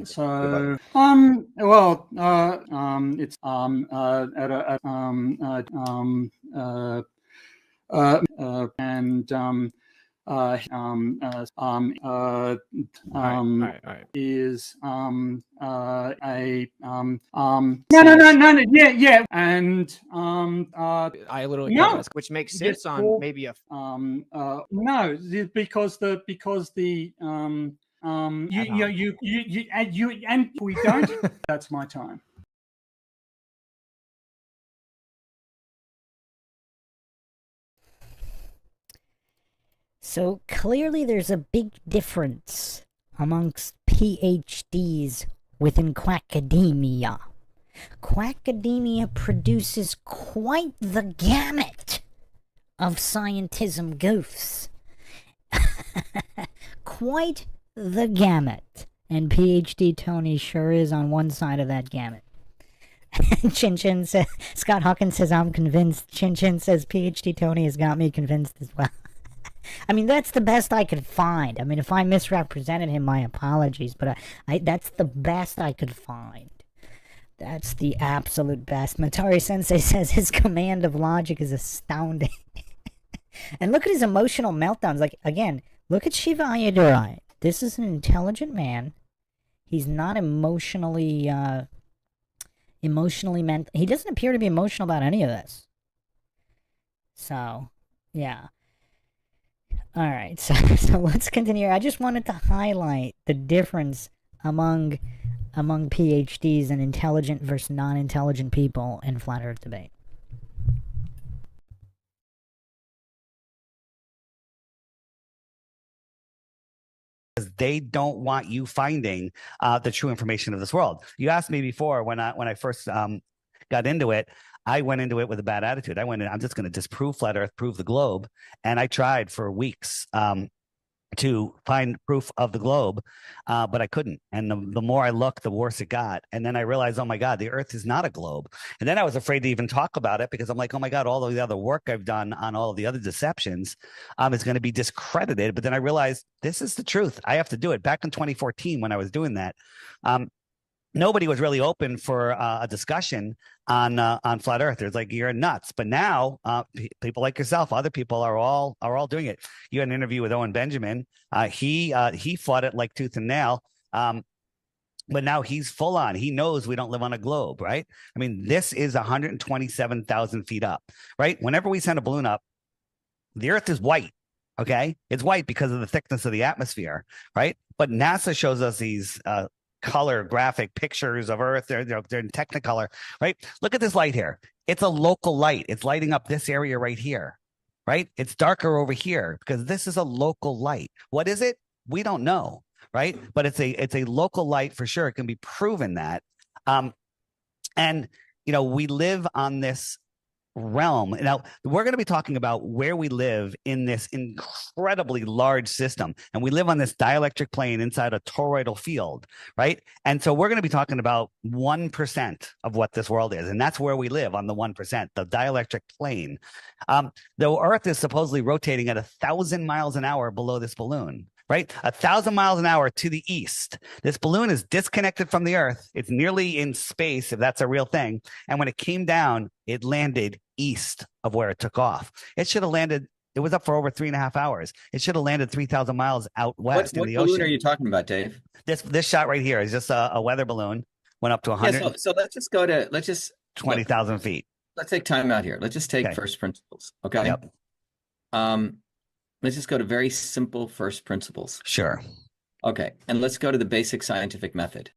so well it's at a and is a no yeah and I literally no, which makes sense on maybe a no because the you and we don't that's my time. So clearly there's a big difference amongst PhDs within Quackademia. Quackademia produces quite the gamut of scientism goofs. Quite the gamut. And PhD Tony sure is on one side of that gamut. Chin Chin says, Scott Hawkins says, I'm convinced. Chin Chin says, PhD Tony has got me convinced as well. I mean, that's the best I could find. I mean, if I misrepresented him, my apologies, but that's the best I could find. That's the absolute best. Matari Sensei says his command of logic is astounding. And look at his emotional meltdowns. Like, again, look at Shiva Ayyadurai. This is an intelligent man. He's not emotionally, he doesn't appear to be emotional about any of this. So, yeah. All right, so let's continue. I just wanted to highlight the difference among PhDs and intelligent versus non-intelligent people in flat Earth debate. Because they don't want you finding the true information of this world. You asked me before when I first got into it. I went into it with a bad attitude. I went in, I'm just going to disprove flat Earth, prove the globe, and I tried for weeks to find proof of the globe, but I couldn't. And the more I looked, the worse it got. And then I realized, oh my God, the Earth is not a globe. And then I was afraid to even talk about it because I'm like, oh my God, all of the other work I've done on all of the other deceptions is going to be discredited. But then I realized this is the truth. I have to do it. Back in 2014, when I was doing that, nobody was really open for a discussion on flat Earth. There's like, you're nuts. But now people like yourself, other people are all doing it. You had an interview with Owen Benjamin. He fought it like tooth and nail. But now he's full on. He knows we don't live on a globe, right? I mean, this is 127,000 feet up, right? Whenever we send a balloon up, the Earth is white. Okay, it's white because of the thickness of the atmosphere, right? But NASA shows us these color graphic pictures of Earth. They're in Technicolor, right? Look at this light here. It's a local light. It's lighting up this area right here, right? It's darker over here because this is a local light. What is it? We don't know, right? But it's a local light for sure. It can be proven that. And we live on this realm. Now, we're going to be talking about where we live in this incredibly large system. And we live on this dielectric plane inside a toroidal field, right? And so we're going to be talking about 1% of what this world is. And that's where we live, on the 1%, the dielectric plane. The Earth is supposedly rotating at 1,000 miles an hour below this balloon, right? 1,000 miles an hour to the east. This balloon is disconnected from the Earth. It's nearly in space, if that's a real thing. And when it came down, it landed east of where it took off. It should have landed. It was up for over 3.5 hours. It should have landed 3,000 miles out west in the ocean. What balloon are you talking about, Dave? This shot right here is just a weather balloon. Went up to 100. Yeah, so let's just go to 20,000 feet. Let's take time out here. Let's just take first principles. Okay. Yep. Let's just go to very simple first principles. Sure. Okay. And let's go to the basic scientific method.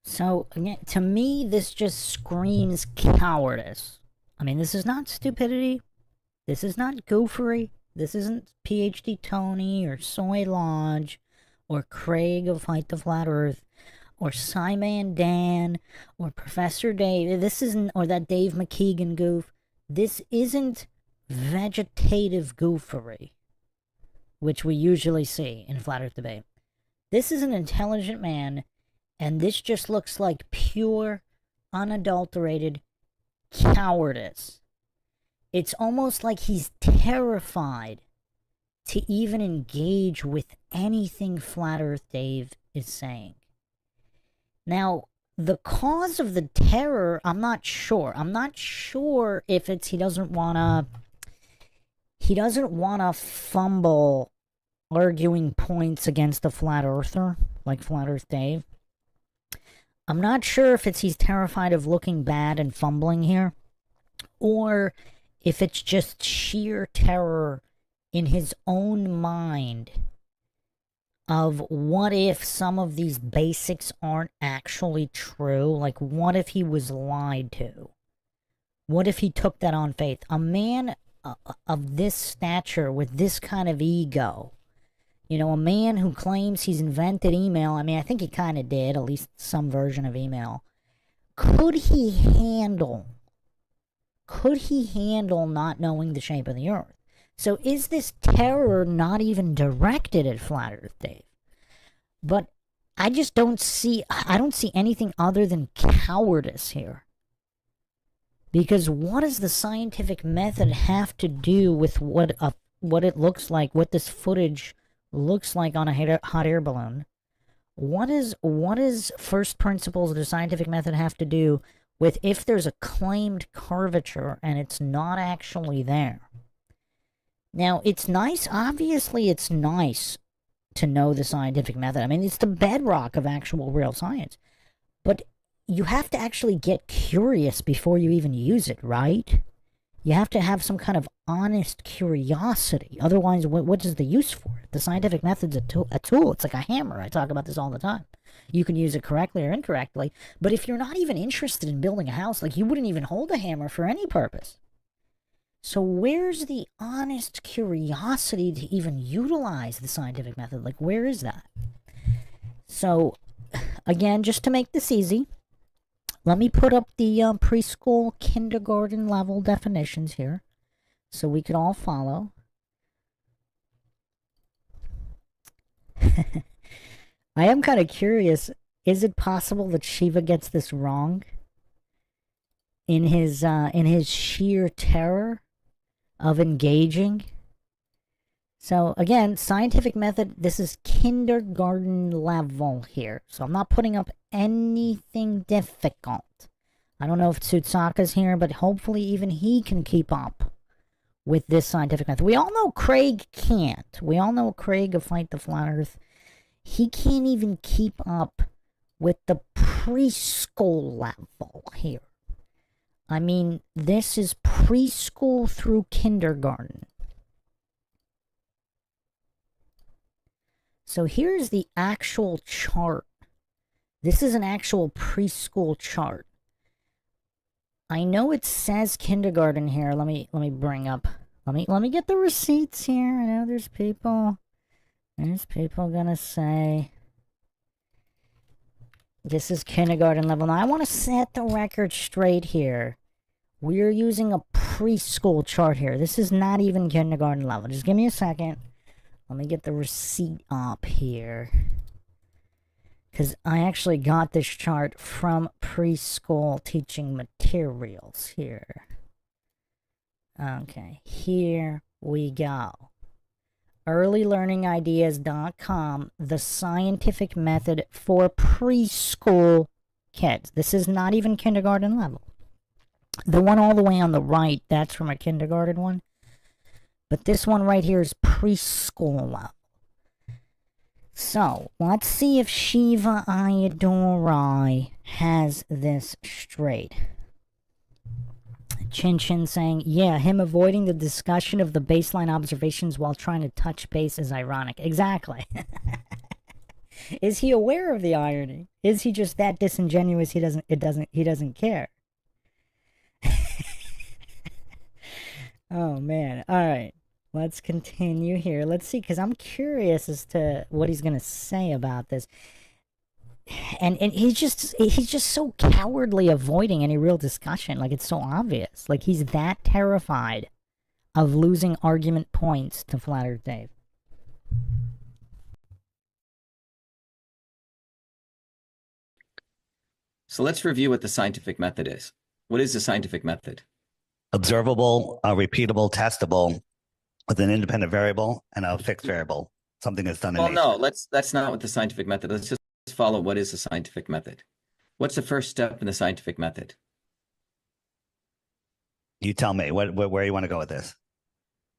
So, again, to me, this just screams cowardice. I mean, this is not stupidity. This is not goofery. This isn't PhD Tony or Soy Lodge or Craig of Fight the Flat Earth or Simon Dan or Professor Dave. This isn't, or that Dave McKeegan goof. This isn't vegetative goofery, which we usually see in Flat Earth debate. This is an intelligent man. And this just looks like pure, unadulterated cowardice. It's almost like he's terrified to even engage with anything Flat Earth Dave is saying. Now, the cause of the terror, I'm not sure. I'm not sure if it's he doesn't want to fumble arguing points against a Flat Earther, like Flat Earth Dave. I'm not sure if it's he's terrified of looking bad and fumbling here, or if it's just sheer terror in his own mind of what if some of these basics aren't actually true? Like, what if he was lied to? What if he took that on faith? A man of this stature with this kind of ego, a man who claims he's invented email, I mean, I think he kind of did, at least some version of email. Could he handle not knowing the shape of the Earth? So is this terror not even directed at Flat Earth Dave? But I don't see anything other than cowardice here. Because what does the scientific method have to do with what it looks like, what this footage looks like on a hot air balloon? What is first principles of the scientific method have to do with if there's a claimed curvature and it's not actually there? Now, it's nice, obviously it's nice to know the scientific method. I mean, it's the bedrock of actual real science. But you have to actually get curious before you even use it, right? You have to have some kind of honest curiosity. Otherwise, what is the use for it? The scientific method's a tool. It's like a hammer. I talk about this all the time. You can use it correctly or incorrectly. But if you're not even interested in building a house, like you wouldn't even hold a hammer for any purpose. So where's the honest curiosity to even utilize the scientific method? Like, where is that? So, again, just to make this easy, let me put up the preschool, kindergarten level definitions here so we could all follow. I am kind of curious, is it possible that Shiva gets this wrong in his sheer terror of engaging? So again, scientific method, this is kindergarten level here. So I'm not putting up anything difficult. I don't know if Tsutsaka's here, but hopefully even he can keep up with this scientific method. We all know Craig can't. We all know Craig of Fight the Flat Earth. He can't even keep up with the preschool level here. I mean, this is preschool through kindergarten. So here's the actual chart. This is an actual preschool chart. I know it says kindergarten here. Let me bring up. Let me get the receipts here. I know there's people gonna say this is kindergarten level. Now I want to set the record straight here. We're using a preschool chart here. This is not even kindergarten level. Just give me a second. Let me get the receipt up here. Because I actually got this chart from preschool teaching materials here. Okay, here we go. earlylearningideas.com, the scientific method for preschool kids. This is not even kindergarten level. The one all the way on the right, that's from a kindergarten one. But this one right here is preschool level. So, let's see if Shiva Ayyadurai has this straight. Chin Chin saying, yeah, him avoiding the discussion of the baseline observations while trying to touch base is ironic. Exactly. Is he aware of the irony? Is he just that disingenuous he doesn't care? Oh man. All right. Let's continue here. Let's see, because I'm curious as to what he's gonna say about this. And he's just so cowardly avoiding any real discussion. Like, it's so obvious. Like, he's that terrified of losing argument points to Flat Earth Dave. So let's review what the scientific method is. What is the scientific method? Observable, repeatable, testable, with an independent variable and a fixed variable. Something that's done in nature. No, that's not what the scientific method. Let's just follow what is the scientific method. What's the first step in the scientific method? You tell me where you want to go with this.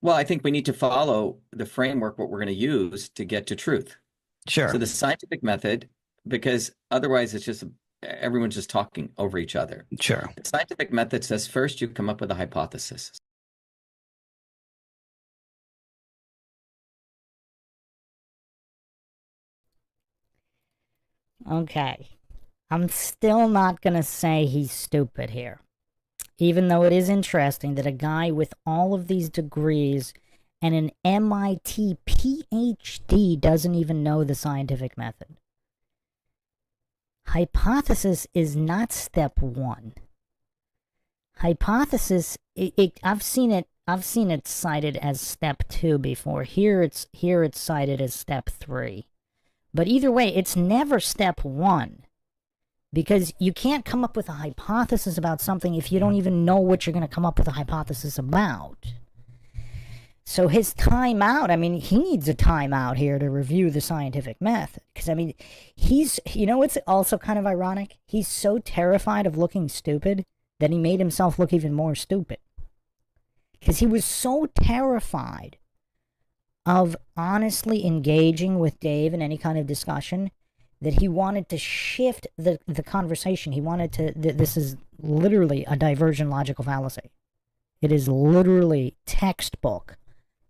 Well, I think we need to follow the framework, what we're going to use to get to truth. Sure. So the scientific method, because otherwise it's just everyone's just talking over each other. Sure. The scientific method says first you come up with a hypothesis. Okay. I'm still not going to say he's stupid here. Even though it is interesting that a guy with all of these degrees and an MIT PhD doesn't even know the scientific method. Hypothesis is not step one. Hypothesis, I've seen it cited as step 2 before. Here it's cited as step 3. But either way, it's never step 1. Because you can't come up with a hypothesis about something if you don't even know what you're going to come up with a hypothesis about. So his timeout, I mean, he needs a timeout here to review the scientific method. Because, I mean, what's also kind of ironic? He's so terrified of looking stupid that he made himself look even more stupid. Because he was so terrified of honestly engaging with Dave in any kind of discussion that he wanted to shift the conversation. He wanted to, this is literally a diversion logical fallacy. It is literally textbook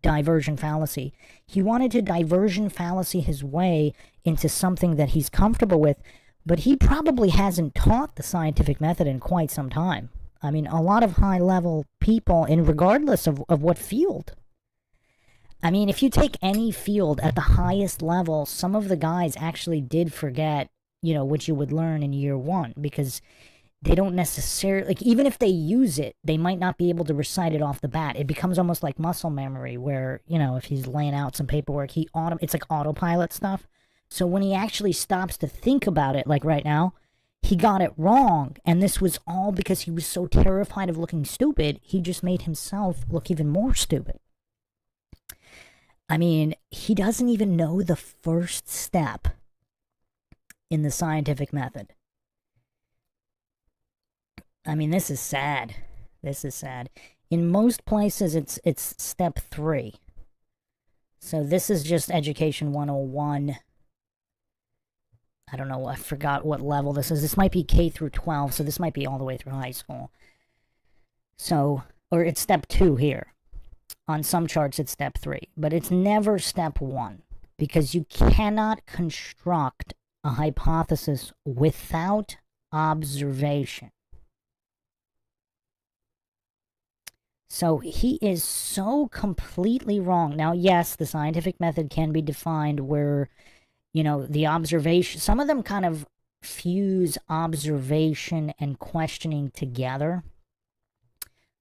diversion fallacy. He wanted to diversion fallacy his way into something that he's comfortable with, but he probably hasn't taught the scientific method in quite some time. I mean, a lot of high-level people, and regardless of what field. I mean, if you take any field at the highest level, some of the guys actually did forget, what you would learn in year one, because they don't necessarily, like, even if they use it, they might not be able to recite it off the bat. It becomes almost like muscle memory, where, if he's laying out some paperwork, it's like autopilot stuff. So when he actually stops to think about it, like right now, he got it wrong, and this was all because he was so terrified of looking stupid, he just made himself look even more stupid. I mean, he doesn't even know the first step in the scientific method. I mean, this is sad. This is sad. In most places, it's step 3. So this is just Education 101. I don't know, I forgot what level this is. This might be K through 12, so this might be all the way through high school. So, or it's step 2 here. On some charts, it's step 3. But it's never step 1, because you cannot construct a hypothesis without observation. So he is so completely wrong. Now, yes, the scientific method can be defined where, the observation, some of them kind of fuse observation and questioning together.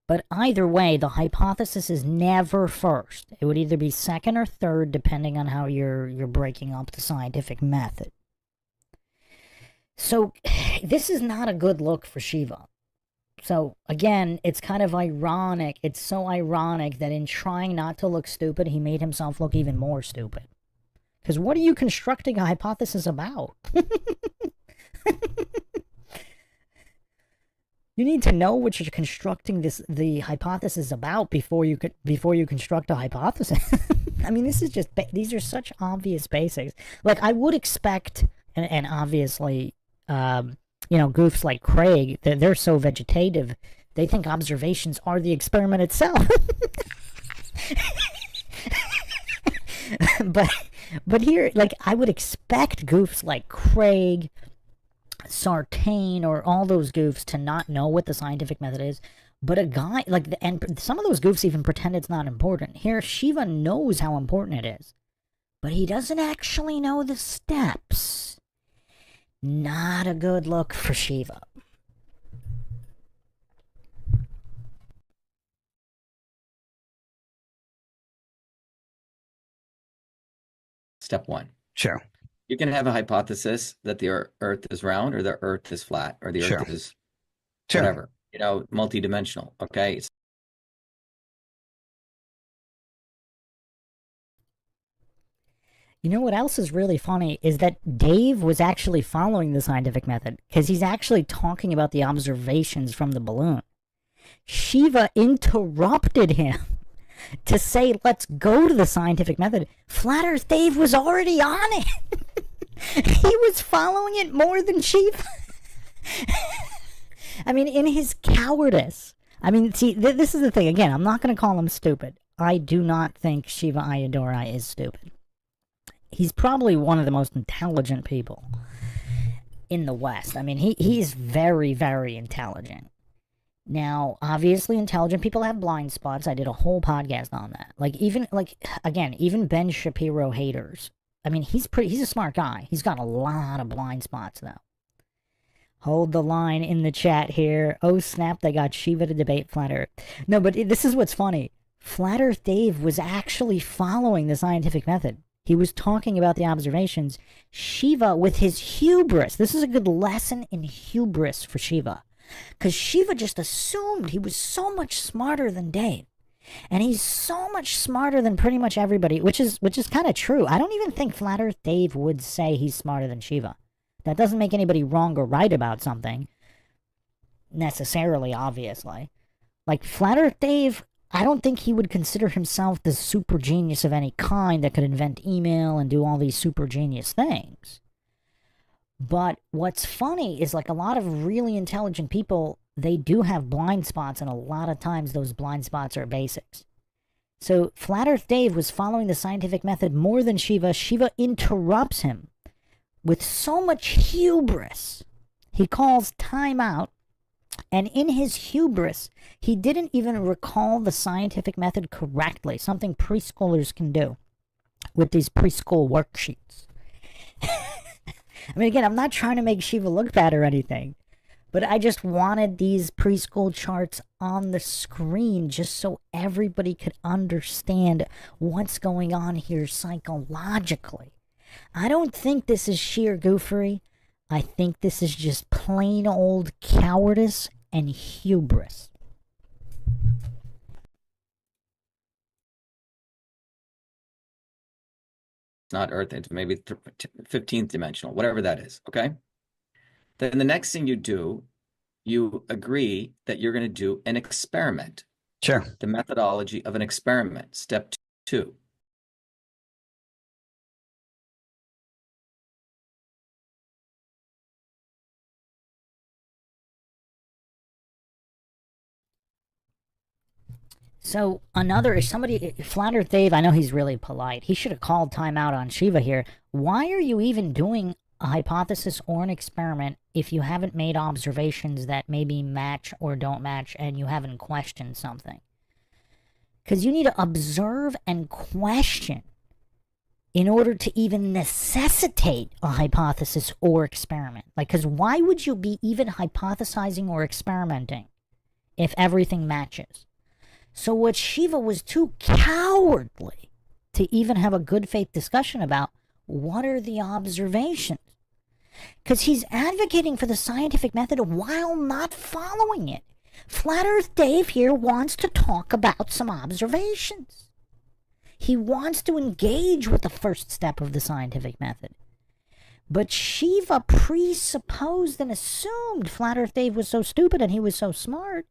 But either way, the hypothesis is never first. It would either be second or third, depending on how you're breaking up the scientific method. So this is not a good look for Shiva. So again, it's kind of ironic. It's so ironic that in trying not to look stupid, he made himself look even more stupid. Because what are you constructing a hypothesis about? You need to know what you're constructing the hypothesis about before you construct a hypothesis. I mean, this is just these are such obvious basics. Like, I would expect, and obviously, goofs like Craig, they're so vegetative, they think observations are the experiment itself. But here, like, I would expect goofs like Craig, Sartain, or all those goofs to not know what the scientific method is. But a guy, and some of those goofs even pretend it's not important. Here, Shiva knows how important it is, but he doesn't actually know the steps. Not a good look for Shiva. Step 1. Sure. You can have a hypothesis that the Earth is round, or the Earth is flat, or the Earth is whatever, multidimensional. Okay. You know what else is really funny is that Dave was actually following the scientific method, because he's actually talking about the observations from the balloon. Shiva interrupted him to say, let's go to the scientific method. Flat Earth Dave was already on it. He was following it more than Shiva. I mean, in his cowardice. I mean, see, this is the thing. Again, I'm not going to call him stupid. I do not think Shiva Ayyadurai is stupid. He's probably one of the most intelligent people in the West. I mean, he's very, very intelligent. Now, obviously, intelligent people have blind spots. I did a whole podcast on that. Even Ben Shapiro haters. I mean, he's a smart guy. He's got a lot of blind spots, though. Hold the line in the chat here. Oh, snap, they got Shiva to debate Flat Earth. No, but this is what's funny. Flat Earth Dave was actually following the scientific method. He was talking about the observations. Shiva, with his hubris, this is a good lesson in hubris for Shiva. Because Shiva just assumed he was so much smarter than Dave. And he's so much smarter than pretty much everybody, which is kind of true. I don't even think Flat Earth Dave would say he's smarter than Shiva. That doesn't make anybody wrong or right about something, necessarily, obviously. Like, Flat Earth Dave, I don't think he would consider himself the super genius of any kind that could invent email and do all these super genius things. But what's funny is, like, a lot of really intelligent people, they do have blind spots, and a lot of times those blind spots are basics. So Flat Earth Dave was following the scientific method more than Shiva. Shiva interrupts him with so much hubris. He calls time out, and in his hubris, he didn't even recall the scientific method correctly, something preschoolers can do with these preschool worksheets. I mean, again, I'm not trying to make Shiva look bad or anything, but I just wanted these preschool charts on the screen just so everybody could understand what's going on here psychologically. I don't think this is sheer goofery. I think this is just plain old cowardice and hubris. Not Earth, it's maybe 15th dimensional, whatever that is, okay? Then the next thing you do, you agree that you're going to do an experiment. Sure. The methodology of an experiment, step 2. So another, if somebody, Flat Earth Dave, I know he's really polite. He should have called time out on Shiva here. Why are you even doing a hypothesis or an experiment if you haven't made observations that maybe match or don't match and you haven't questioned something? Because you need to observe and question in order to even necessitate a hypothesis or experiment. Like, because why would you be even hypothesizing or experimenting if everything matches? So what Shiva was too cowardly to even have a good faith discussion about, what are the observations? Because he's advocating for the scientific method while not following it. Flat Earth Dave here wants to talk about some observations. He wants to engage with the first step of the scientific method. But Shiva presupposed and assumed Flat Earth Dave was so stupid and he was so smart.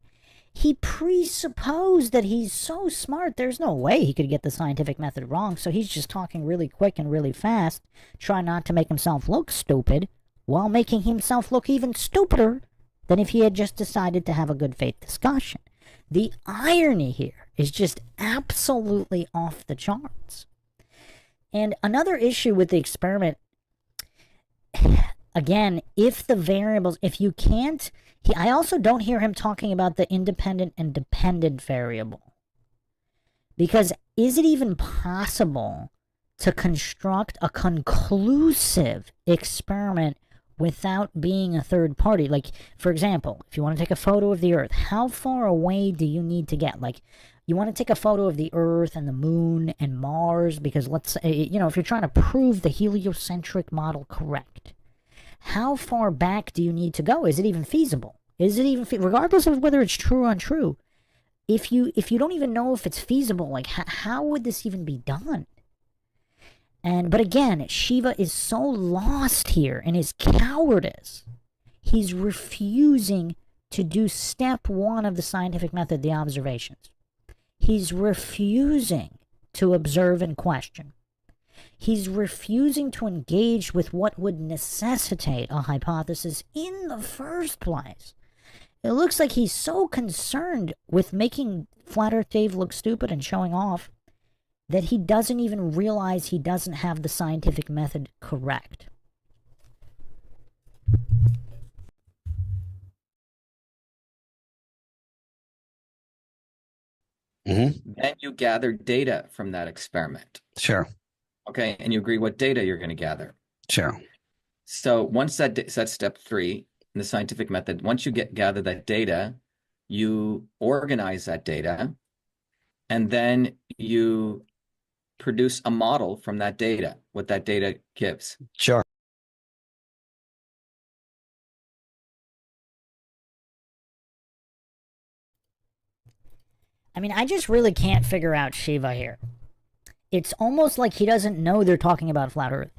He presupposed that he's so smart, there's no way he could get the scientific method wrong, so he's just talking really quick and really fast, trying not to make himself look stupid, while making himself look even stupider than if he had just decided to have a good faith discussion. The irony here is just absolutely off the charts. And another issue with the experiment, again, if the variables, if you can't, I also don't hear him talking about the independent and dependent variable. Because is it even possible to construct a conclusive experiment without being a third party? Like, for example, if you want to take a photo of the Earth, how far away do you need to get? Like, you want to take a photo of the Earth and the Moon and Mars, because let's say, you know, if you're trying to prove the heliocentric model correct, how far back do you need to go? Is it even feasible? Is it even regardless of whether it's true or untrue? If you don't even know if it's feasible, like how would this even be done? But again, Shiva is so lost here in his cowardice. He's refusing to do step 1 of the scientific method, the observations. He's refusing to observe and question. He's refusing to engage with what would necessitate a hypothesis in the first place. It looks like he's so concerned with making Flat Earth Dave look stupid and showing off that he doesn't even realize he doesn't have the scientific method correct. Then you gather data from that experiment. Sure. Okay, and you agree what data you're going to gather. Sure. So once that's step 3 in the scientific method, once you gather that data, you organize that data, and then you produce a model from that data, what that data gives. Sure. I mean, I just really can't figure out Shiva here. It's almost like he doesn't know they're talking about flat Earth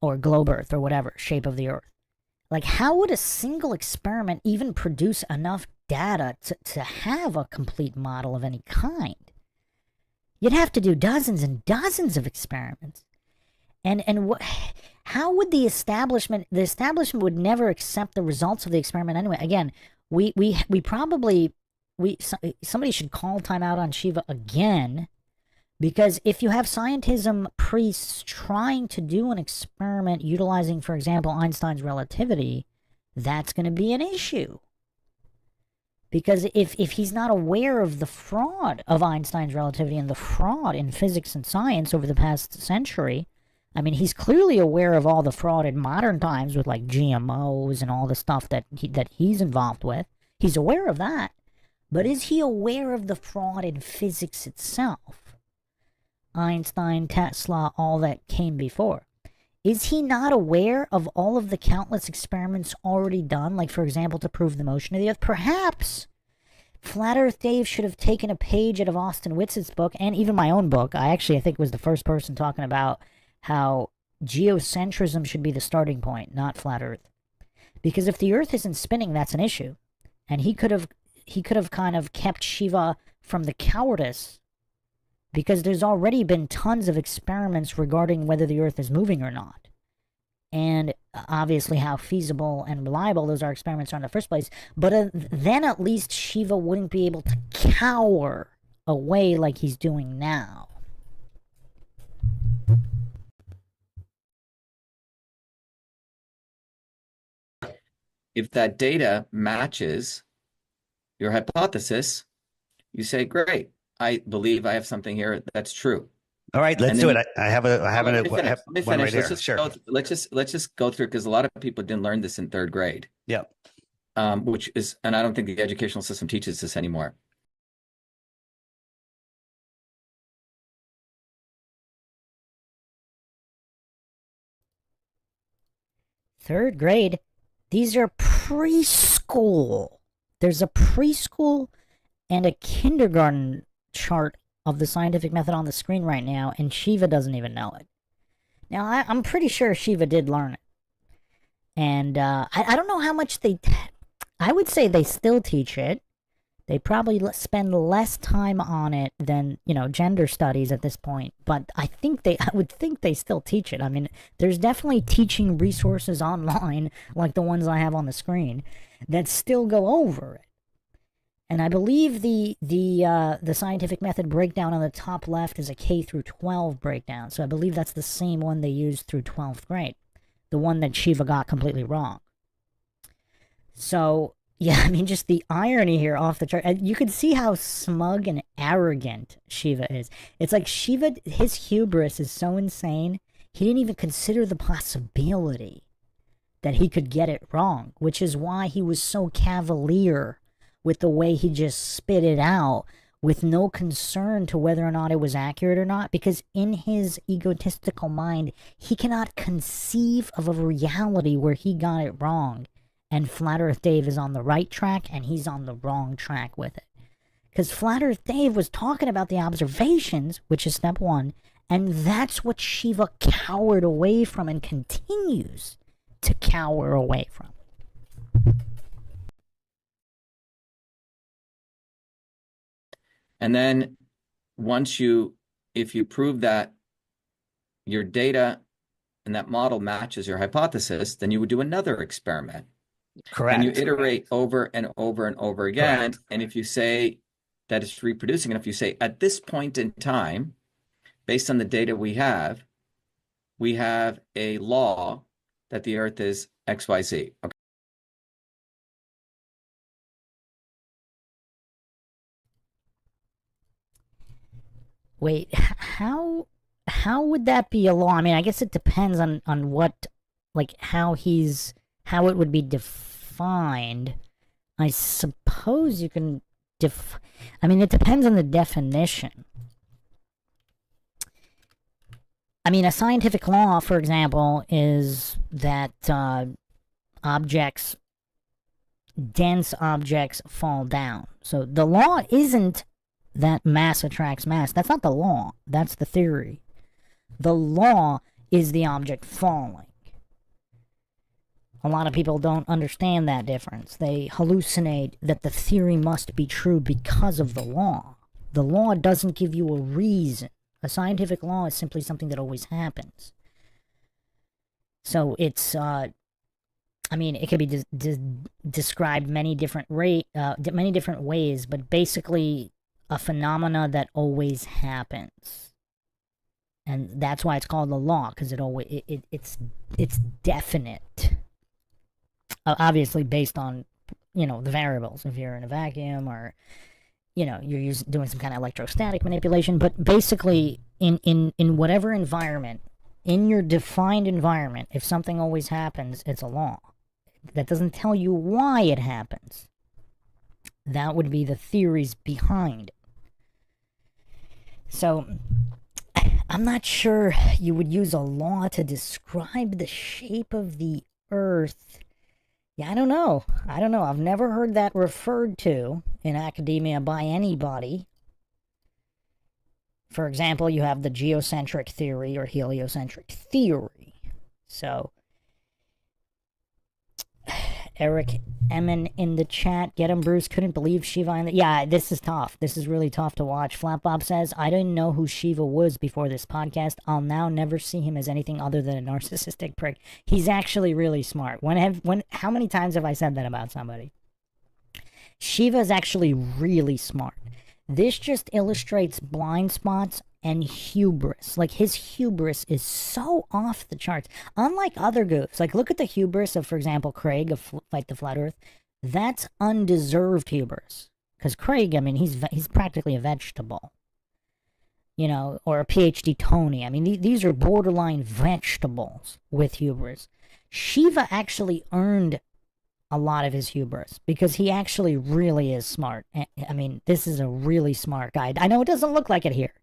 or globe Earth or whatever, shape of the Earth. Like, how would a single experiment even produce enough data to have a complete model of any kind. You'd have to do dozens and dozens of experiments. And what? How would the establishment would never accept the results of the experiment anyway. Again, we probably somebody should call timeout on Shiva again, because if you have scientism priests trying to do an experiment utilizing, for example, Einstein's relativity, that's going to be an issue. Because if he's not aware of the fraud of Einstein's relativity and the fraud in physics and science over the past century, I mean, he's clearly aware of all the fraud in modern times with like GMOs and all the stuff that he's involved with. He's aware of that. But is he aware of the fraud in physics itself? Einstein, Tesla, all that came before. Is he not aware of all of the countless experiments already done, like, for example, to prove the motion of the Earth? Perhaps Flat Earth Dave should have taken a page out of Austin Witz's book, and even my own book. I think was the first person talking about how geocentrism should be the starting point, not flat Earth. Because if the Earth isn't spinning, that's an issue. And he could have kind of kept Shiva from the cowardice, because there's already been tons of experiments regarding whether the Earth is moving or not. And obviously how feasible and reliable those experiments are in the first place. But then at least Shiva wouldn't be able to cower away like he's doing now. If that data matches your hypothesis, you say, great, I believe I have something here that's true. All right, let's do it. I have one right here. Sure. Let's just go through, because a lot of people didn't learn this in third grade. Yeah. And I don't think the educational system teaches this anymore. Third grade? These are preschool. There's a preschool and a kindergarten chart of the scientific method on the screen right now, and Shiva doesn't even know it. Now, I'm pretty sure Shiva did learn it. And I don't know how much I would say they still teach it. They probably spend less time on it than, gender studies at this point. But I would think they still teach it. I mean, there's definitely teaching resources online, like the ones I have on the screen, that still go over it. And I believe the scientific method breakdown on the top left is a K through 12 breakdown. So I believe that's the same one they used through 12th grade. The one that Shiva got completely wrong. So, yeah, I mean, just the irony here off the chart. And you can see how smug and arrogant Shiva is. It's like Shiva, his hubris is so insane, he didn't even consider the possibility that he could get it wrong, which is why he was so cavalier with the way he just spit it out, with no concern to whether or not it was accurate or not, because in his egotistical mind, he cannot conceive of a reality where he got it wrong, and Flat Earth Dave is on the right track, and he's on the wrong track with it. Because Flat Earth Dave was talking about the observations, which is step one, and that's what Shiva cowered away from and continues to cower away from. And then if you prove that your data and that model matches your hypothesis, then you would do another experiment. Correct. And you iterate over and over and over again. Correct. And if you say that it's reproducing, and if you say at this point in time, based on the data we have a law that the Earth is XYZ. Okay. Wait, how would that be a law? I mean, I guess it depends on what, like, how it would be defined. I suppose you can I mean, it depends on the definition. I mean, a scientific law, for example, is that dense objects fall down. So the law isn't that mass attracts mass. That's not the law. That's the theory. The law is the object falling. A lot of people don't understand that difference. They hallucinate that the theory must be true because of the law. The law doesn't give you a reason. A scientific law is simply something that always happens. So it's, I mean, it can be described many different ways, but basically a phenomena that always happens. And that's why it's called the law, because it's definite. Obviously based on, you know, the variables. If you're in a vacuum or, you know, you're doing some kind of electrostatic manipulation. But basically, in whatever environment, in your defined environment, if something always happens, it's a law. That doesn't tell you why it happens. That would be the theories behind it. So, I'm not sure you would use a law to describe the shape of the Earth. Yeah, I don't know. I've never heard that referred to in academia by anybody. For example, you have the geocentric theory or heliocentric theory. So, Eric Emin in the chat. Get him, Bruce. Couldn't believe Shiva in the... Yeah, this is tough. This is really tough to watch. Flatbob says, I didn't know who Shiva was before this podcast. I'll now never see him as anything other than a narcissistic prick. He's actually really smart. How many times have I said that about somebody? Shiva is actually really smart. This just illustrates blind spots and hubris. Like, his hubris is so off the charts. Unlike other goofs, like, look at the hubris of, for example, Craig of Fight the Flat Earth. That's undeserved hubris. Because Craig, I mean, he's practically a vegetable. You know, or a PhD Tony. I mean, these are borderline vegetables with hubris. Shiva actually earned a lot of his hubris because he actually really is smart. I mean, this is a really smart guy. I know it doesn't look like it here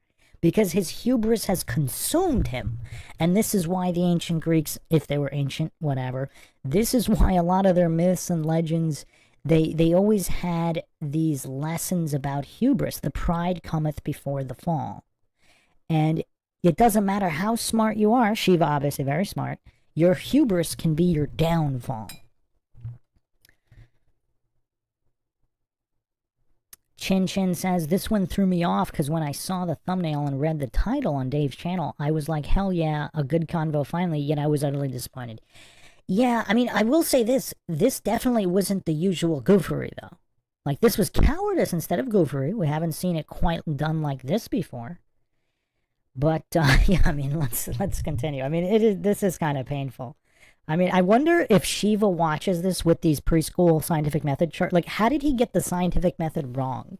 because his hubris has consumed him. And this is why the ancient Greeks, if they were ancient, whatever, this is why a lot of their myths and legends, they always had these lessons about hubris. The pride cometh before the fall. And it doesn't matter how smart you are, Shiva obviously very smart, your hubris can be your downfall. Chin Chin says, this one threw me off because when I saw the thumbnail and read the title on Dave's channel, I was like, hell yeah, a good convo finally, yet I was utterly disappointed. Yeah, I mean, I will say this definitely wasn't the usual goofery, though. Like, this was cowardice instead of goofery. We haven't seen it quite done like this before. But, yeah, I mean, let's continue. I mean, this is kind of painful. I mean, I wonder if Shiva watches this with these preschool scientific method charts. Like, how did he get the scientific method wrong?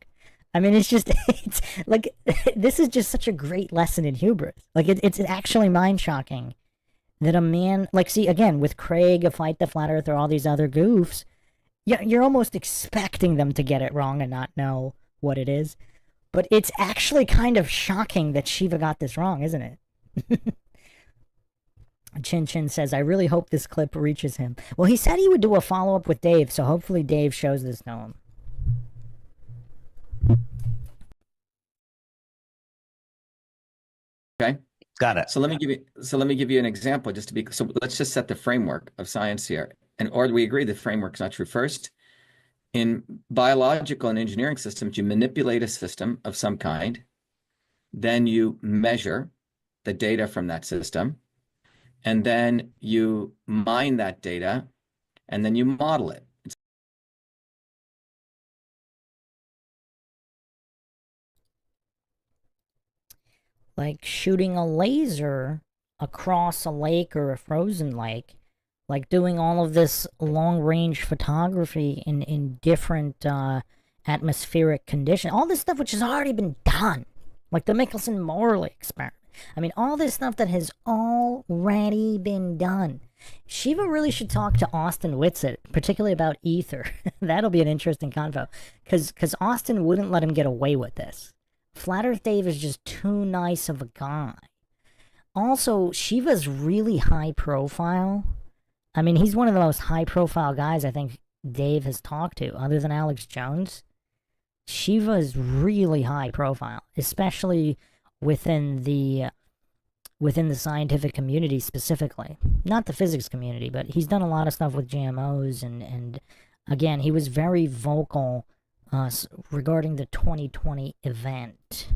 I mean, it's like, this is just such a great lesson in hubris. Like, it's actually mind-shocking that a man, like, see, again, with Craig, a Fight the Flat Earth, or all these other goofs, you're almost expecting them to get it wrong and not know what it is. But it's actually kind of shocking that Shiva got this wrong, isn't it? Chin Chin says, I really hope this clip reaches him. Well, he said he would do a follow-up with Dave, so hopefully Dave shows this to him. Okay. Got it. So let me give you an example so let's just set the framework of science here. Or we agree the framework's not true. First, in biological and engineering systems, you manipulate a system of some kind, then you measure the data from that system, and then you mine that data, and then you model it. Like shooting a laser across a lake or a frozen lake, like doing all of this long-range photography in different atmospheric conditions. All this stuff which has already been done, like the Michelson-Morley experiment. I mean, all this stuff that has already been done. Shiva really should talk to Austin Whitsitt, particularly about ether. That'll be an interesting convo, because Austin wouldn't let him get away with this. Flat Earth Dave is just too nice of a guy. Also, Shiva's really high profile. I mean, he's one of the most high-profile guys I think Dave has talked to, other than Alex Jones. Shiva is really high profile, especially within the within the scientific community specifically. Not the physics community, but he's done a lot of stuff with GMOs, and again, he was very vocal regarding the 2020 event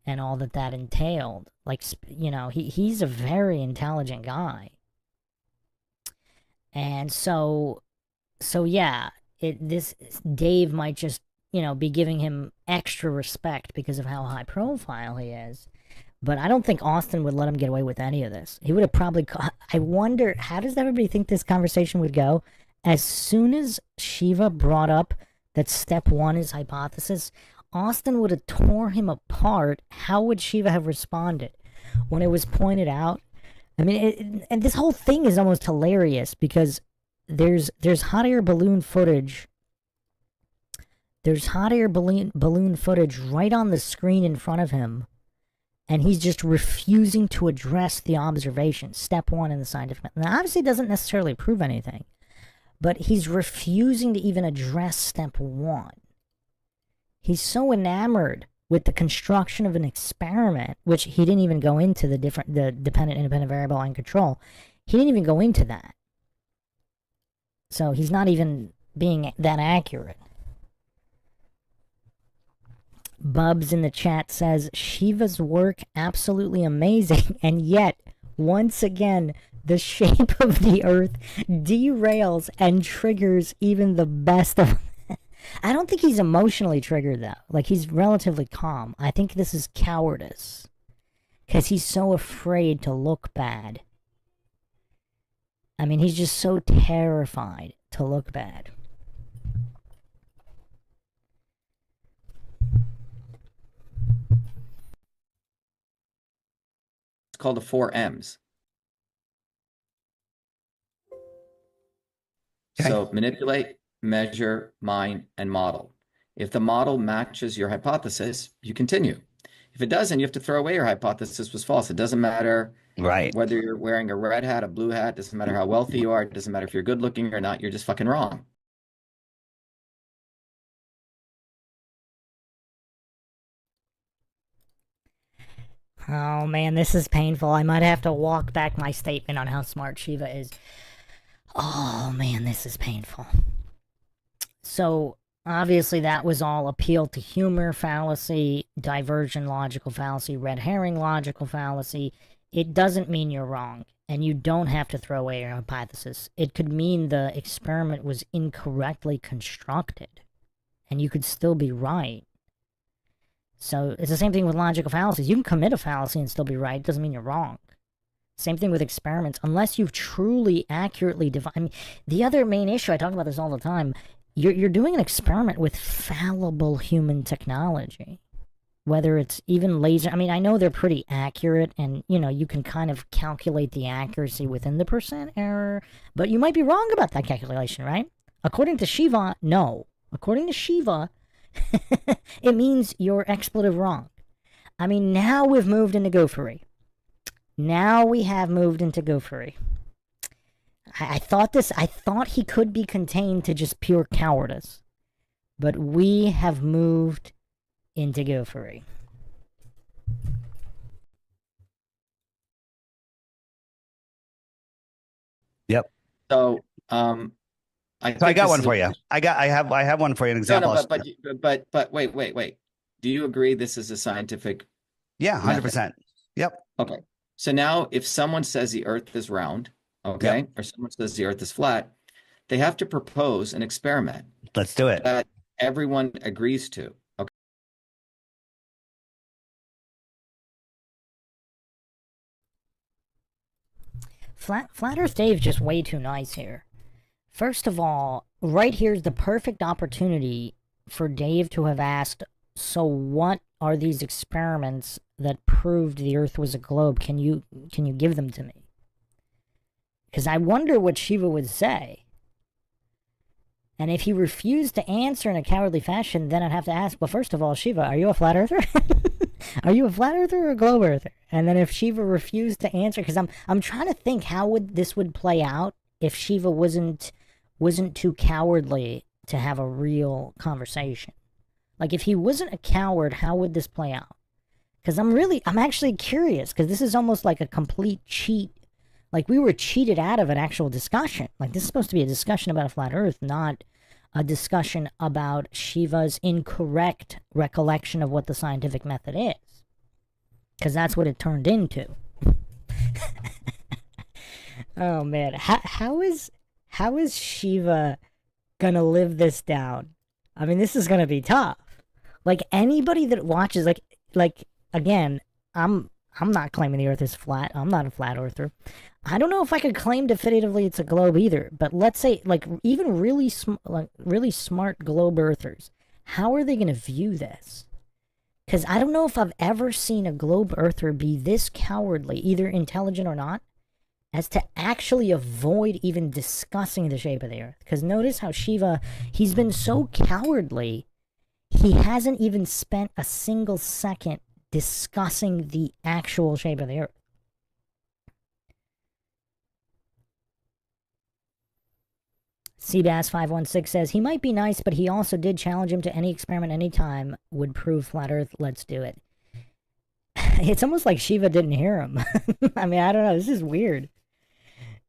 and all that entailed. Like, you know, he's a very intelligent guy. And so yeah, this Dave might just, you know, be giving him extra respect because of how high profile he is. But I don't think Austin would let him get away with any of this. He would have probably... I wonder, how does everybody think this conversation would go? As soon as Shiva brought up that step one is hypothesis, Austin would have tore him apart. How would Shiva have responded when it was pointed out? I mean, and this whole thing is almost hilarious because there's hot air balloon footage. There's hot air balloon footage right on the screen in front of him, and he's just refusing to address the observation. Step one in the scientific method. Now, obviously, it doesn't necessarily prove anything, but he's refusing to even address step one. He's so enamored with the construction of an experiment, which he didn't even go into the dependent, independent variable, and control. He didn't even go into that. So he's not even being that accurate. Bubs in the chat says, Shiva's work absolutely amazing, and yet, once again, the shape of the Earth derails and triggers even the best of... I don't think he's emotionally triggered, though. Like, he's relatively calm. I think this is cowardice. Because he's so afraid to look bad. I mean, he's just so terrified to look bad. It's called the 4 M's. Okay. So manipulate, measure, mine, and model. If the model matches your hypothesis, you continue. If it doesn't, you have to throw away your hypothesis was false. It doesn't matter whether you're wearing a red hat, a blue hat, doesn't matter how wealthy you are, it doesn't matter if you're good looking or not, you're just fucking wrong. Oh man, this is painful. I might have to walk back my statement on how smart Shiva is. Oh man, this is painful. So, obviously that was all appeal to humor fallacy, diversion logical fallacy, red herring logical fallacy. It doesn't mean you're wrong, and you don't have to throw away your hypothesis. It could mean the experiment was incorrectly constructed, and you could still be right. So, it's the same thing with logical fallacies. You can commit a fallacy and still be right. It doesn't mean you're wrong. Same thing with experiments. Unless you've truly accurately defined... I mean, the other main issue, I talk about this all the time, you're doing an experiment with fallible human technology. Whether it's even laser... I mean, I know they're pretty accurate, and, you know, you can kind of calculate the accuracy within the percent error, but you might be wrong about that calculation, right? According to Shiva, no. According to Shiva, it means you're expletive wrong. I mean, now we've moved into goofery. Now we have moved into goofery. I thought he could be contained to just pure cowardice. But we have moved into goofery. Yep. So, I got one for you. I have one for you. An example. No, but wait. Do you agree this is a scientific? Yeah, 100%. Yep. Okay. So now if someone says the Earth is round, okay, yep, or someone says the Earth is flat, they have to propose an experiment. Let's do it. That everyone agrees to. Okay. Flat Earth Dave's just way too nice here. First of all, right here's the perfect opportunity for Dave to have asked, so what are these experiments that proved the Earth was a globe? Can you give them to me? Because I wonder what Shiva would say. And if he refused to answer in a cowardly fashion, then I'd have to ask, well, first of all, Shiva, are you a flat earther? Are you a flat earther or a globe earther? And then if Shiva refused to answer, because I'm trying to think how this would play out if Shiva wasn't too cowardly to have a real conversation. Like, if he wasn't a coward, how would this play out? Because I'm actually curious, because this is almost like a complete cheat. Like, we were cheated out of an actual discussion. Like, this is supposed to be a discussion about a flat earth, not a discussion about Shiva's incorrect recollection of what the scientific method is. Because that's what it turned into. Oh, man. How is Shiva gonna live this down? I mean, this is gonna be tough. Like, anybody that watches, like again, I'm not claiming the earth is flat. I'm not a flat earther. I don't know if I could claim definitively it's a globe either, but let's say, like, even really smart globe earthers, how are they going to view this? Because I don't know if I've ever seen a globe earther be this cowardly, either intelligent or not, as to actually avoid even discussing the shape of the earth. Because notice how Shiva, he's been so cowardly, he hasn't even spent a single second discussing the actual shape of the earth. Seabass516 says, he might be nice, but he also did challenge him to any experiment anytime would prove flat earth. Let's do it. It's almost like Shiva didn't hear him. I mean, I don't know. This is weird.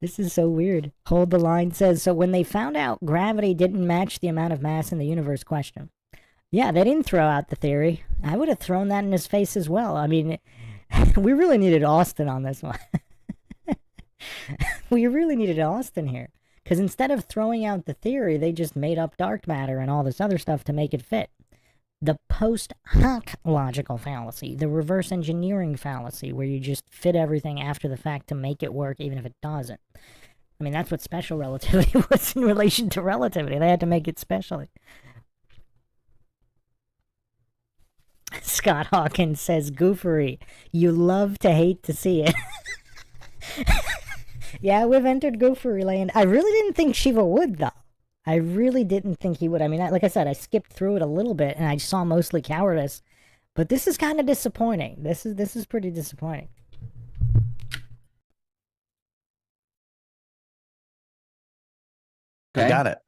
This is so weird. Hold the Line says, so when they found out gravity didn't match the amount of mass in the universe question. Yeah, they didn't throw out the theory. I would have thrown that in his face as well. I mean, we really needed Austin on this one. We really needed Austin here. Because instead of throwing out the theory, they just made up dark matter and all this other stuff to make it fit. The post hoc logical fallacy, the reverse engineering fallacy, where you just fit everything after the fact to make it work even if it doesn't. I mean, that's what special relativity was in relation to relativity. They had to make it special. Scott Hawkins says, goofery. You love to hate to see it. Yeah, we've entered goofery land. I really didn't think Shiva would, though. I really didn't think he would. I mean, like I said, I skipped through it a little bit, and I saw mostly cowardice. But this is kind of disappointing. This is pretty disappointing. Okay. I got it.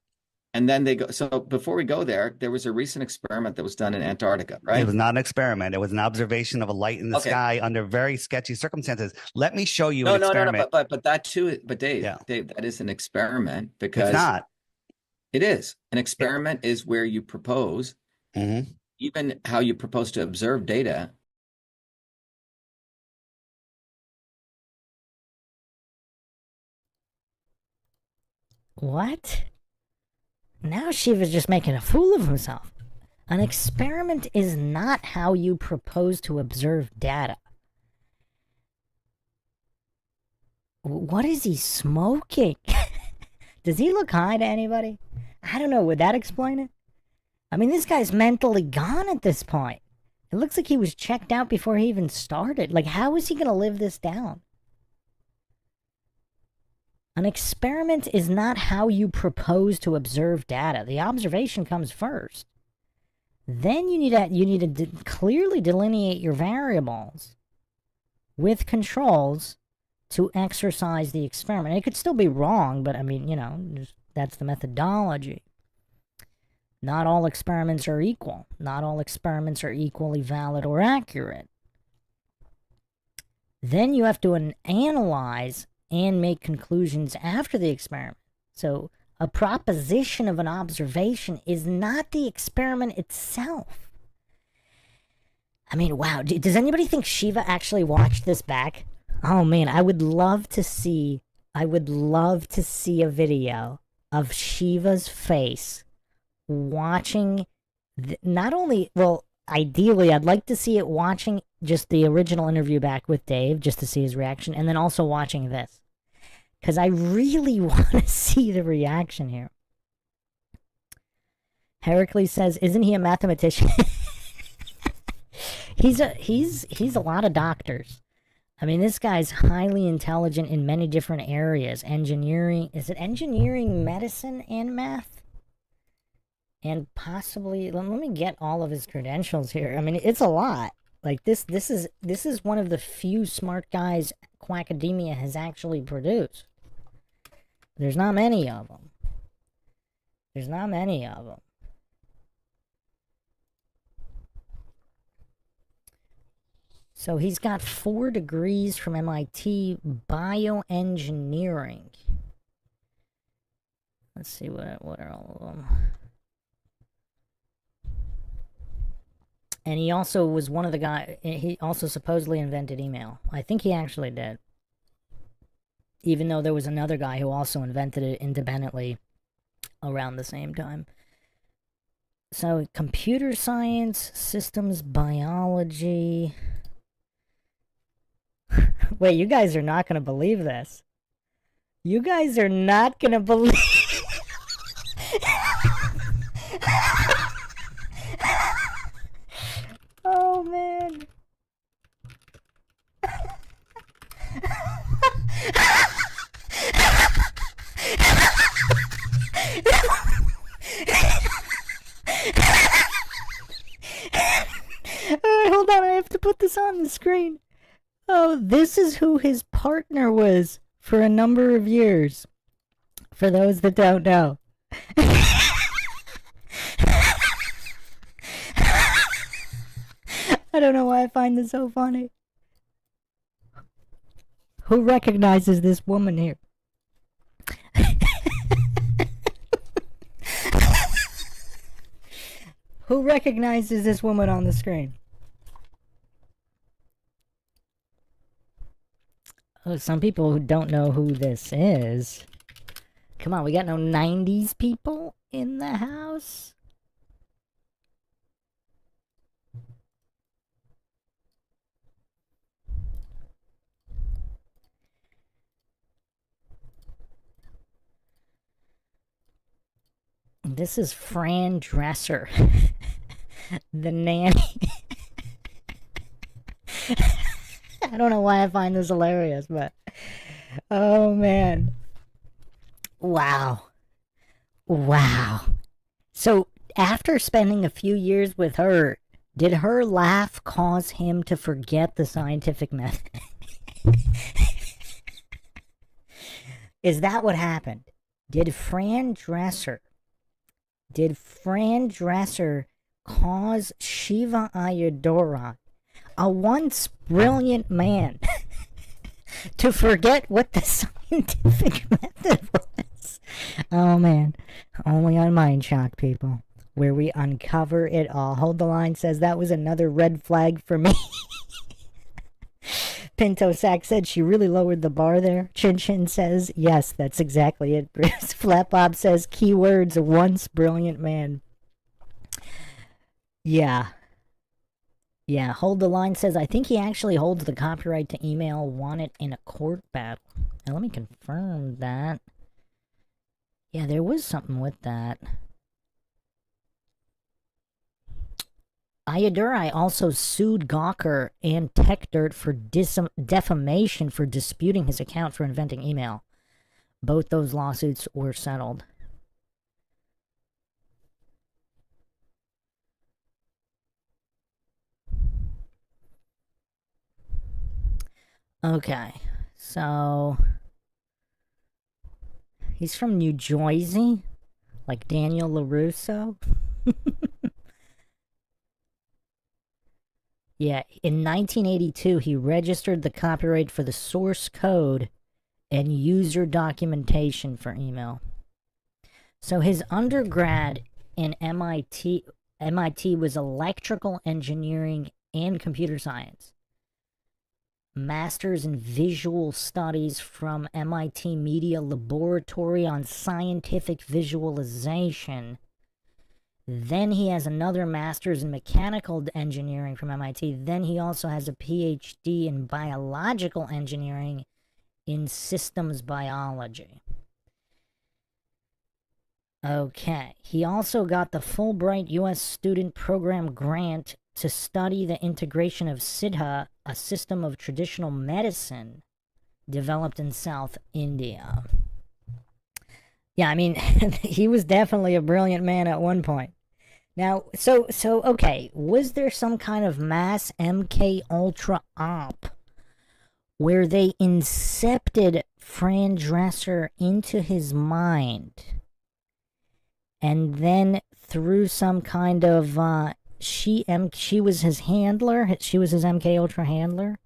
And then they go. So before we go there was a recent experiment that was done in Antarctica, right? It was not an experiment. It was an observation of a light in the sky under very sketchy circumstances. Let me show you an experiment. No, but that too. But Dave, that is an experiment because it's not. It is. An experiment is where you propose, even how you propose to observe data. What? Now Shiva's just making a fool of himself. An experiment is not how you propose to observe data. What is he smoking? Does he look high to anybody? I don't know. Would that explain it? I mean, this guy's mentally gone at this point. It looks like he was checked out before he even started. Like, how is he going to live this down? An experiment is not how you propose to observe data. The observation comes first. Then you need to clearly delineate your variables with controls to exercise the experiment. It could still be wrong, but I mean, you know, that's the methodology. Not all experiments are equal. Not all experiments are equally valid or accurate. Then you have to analyze and make conclusions after the experiment. So a proposition of an observation is not the experiment itself. I mean, wow. Does anybody think Shiva actually watched this back? Oh man, I would love to see a video of Shiva's face watching not only, well, ideally I'd like to see it watching just the original interview back with Dave, just to see his reaction, and then also watching this. Because I really want to see the reaction here. Heracles says, isn't he a mathematician? He's a lot of doctors. I mean, this guy's highly intelligent in many different areas. Engineering, is it engineering, medicine, and math? And possibly, let me get all of his credentials here. I mean, it's a lot. Like, this is one of the few smart guys Quackademia has actually produced. There's not many of them. There's not many of them. So he's got 4 degrees from MIT, bioengineering. Let's see, what are all of them? And he also was one of the guys, he also supposedly invented email. I think he actually did. Even though there was another guy who also invented it independently around the same time. So, computer science, systems biology. Wait, you guys are not going to believe this. You guys are not going to believe... Oh, man. Alright, hold on, I have to put this on the screen. Oh, this is who his partner was for a number of years. For those that don't know. I don't know why I find this so funny. Who recognizes this woman here? Who recognizes this woman on the screen? Oh, some people who don't know who this is. Come on, we got no 90s people in the house? This is Fran Dresser, the nanny. I don't know why I find this hilarious, but oh man. Wow. Wow. So after spending a few years with her, did her laugh cause him to forget the scientific method? Is that what happened? Did Fran Dresser cause Shiva Ayyadurai, a once brilliant man, to forget what the scientific method was? Oh man, only on Mindshock, people, where we uncover it all. Hold the Line says that was another red flag for me. Pinto Sack said she really lowered the bar there. Chin Chin says, yes, that's exactly it, Bruce. Flat Bob says, keywords, once brilliant man. Yeah. Yeah, Hold the Line says, I think he actually holds the copyright to email, won it in a court battle. Now, let me confirm that. Yeah, there was something with that. Ayyadurai also sued Gawker and TechDirt for defamation for disputing his account for inventing email. Both those lawsuits were settled. Okay, so he's from New Jersey, like Daniel LaRusso. Yeah, in 1982, he registered the copyright for the source code and user documentation for email. So his undergrad in MIT was electrical engineering and computer science. Masters in visual studies from MIT Media Laboratory on scientific visualization. Then he has another master's in mechanical engineering from MIT. Then he also has a PhD in biological engineering in systems biology. Okay. He also got the Fulbright U.S. Student Program grant to study the integration of Siddha, a system of traditional medicine developed in South India. Yeah, I mean, he was definitely a brilliant man at one point. Now, so okay, was there some kind of mass MK Ultra op where they incepted Fran Dresser into his mind and then through some kind of she was his handler. She was his MK Ultra handler.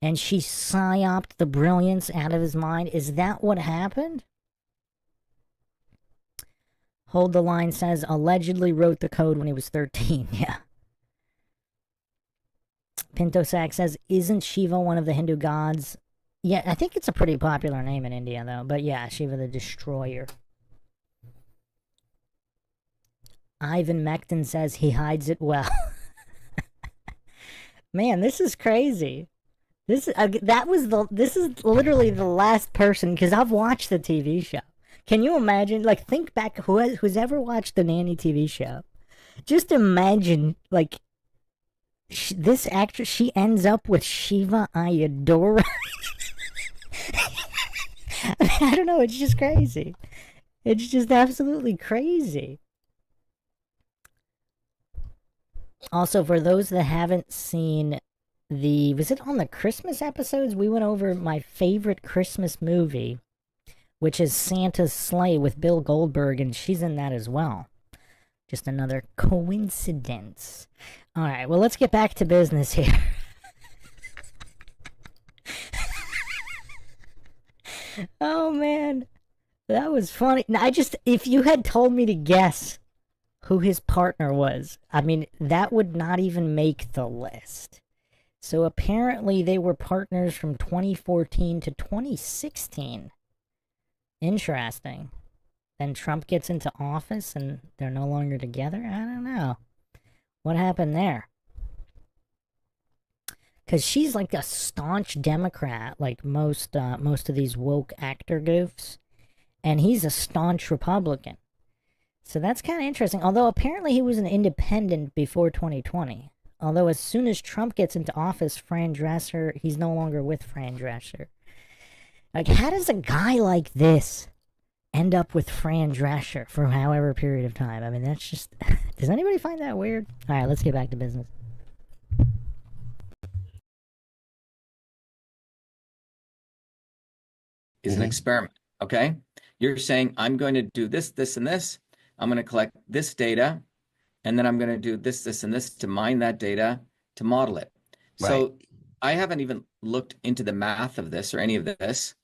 And she psyoped the brilliance out of his mind. Is that what happened? Hold the Line says, allegedly wrote the code when he was 13. Yeah. Pinto Sack says, isn't Shiva one of the Hindu gods? Yeah, I think it's a pretty popular name in India, though. But yeah, Shiva the Destroyer. Ivan Mecton says he hides it well. Man, this is crazy. This is literally the last person, because I've watched the TV show. Can you imagine? Like, think back, who's ever watched the Nanny TV show? Just imagine, like, this actress, she ends up with Shiva Ayyadurai. I mean, I don't know, it's just crazy. It's just absolutely crazy. Also, for those that haven't seen was it on the Christmas episodes? We went over my favorite Christmas movie, which is Santa's Sleigh with Bill Goldberg, and she's in that as well. Just another coincidence. All right, well, let's get back to business here. Oh, man. That was funny. Now, if you had told me to guess who his partner was, I mean, that would not even make the list. So apparently they were partners from 2014 to 2016. Interesting. Then Trump gets into office and they're no longer together? I don't know. What happened there? Because she's like a staunch Democrat, like most of these woke actor goofs. And he's a staunch Republican. So that's kind of interesting. Although apparently he was an independent before 2020. Although as soon as Trump gets into office, Fran Drescher, he's no longer with Fran Drescher. Like, how does a guy like this end up with Fran Drescher for however period of time? I mean, that's just... Does anybody find that weird? All right, let's get back to business. Is an experiment, okay? You're saying, I'm going to do this, this, and this. I'm going to collect this data, and then I'm going to do this, this, and this to mine that data to model it. Right. So I haven't even looked into the math of this or any of this.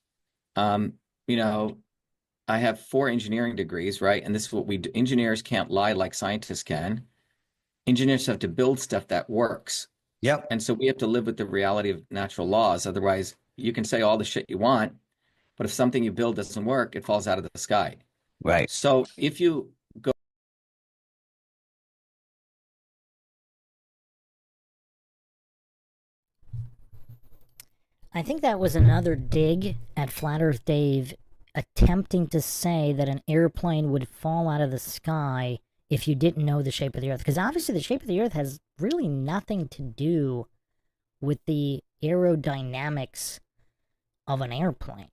You know, I have 4 engineering degrees, right? And this is what we do. Engineers can't lie like scientists can. Engineers have to build stuff that works. Yep. And so we have to live with the reality of natural laws. Otherwise, you can say all the shit you want, but if something you build doesn't work, it falls out of the sky. Right. So if you go... I think that was another dig at Flat Earth Dave attempting to say that an airplane would fall out of the sky if you didn't know the shape of the Earth. Because obviously the shape of the Earth has really nothing to do with the aerodynamics of an airplane.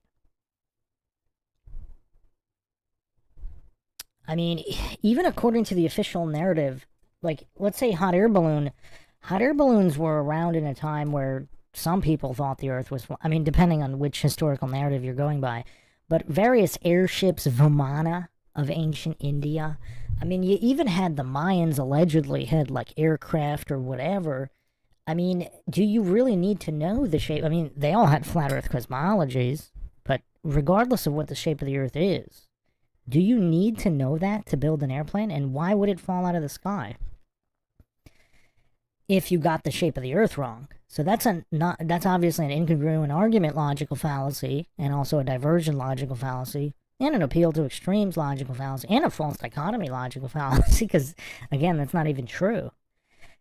I mean, even according to the official narrative, like, let's say hot air balloons were around in a time where some people thought the Earth was, I mean, depending on which historical narrative you're going by, but various airships, Vimana of ancient India, I mean, you even had the Mayans allegedly had, like, aircraft or whatever. I mean, do you really need to know the shape? I mean, they all had flat Earth cosmologies, but regardless of what the shape of the Earth is, do you need to know that to build an airplane? And why would it fall out of the sky if you got the shape of the Earth wrong? So that's obviously an incongruent argument logical fallacy, and also a diversion logical fallacy, and an appeal to extremes logical fallacy, and a false dichotomy logical fallacy, because, again, that's not even true.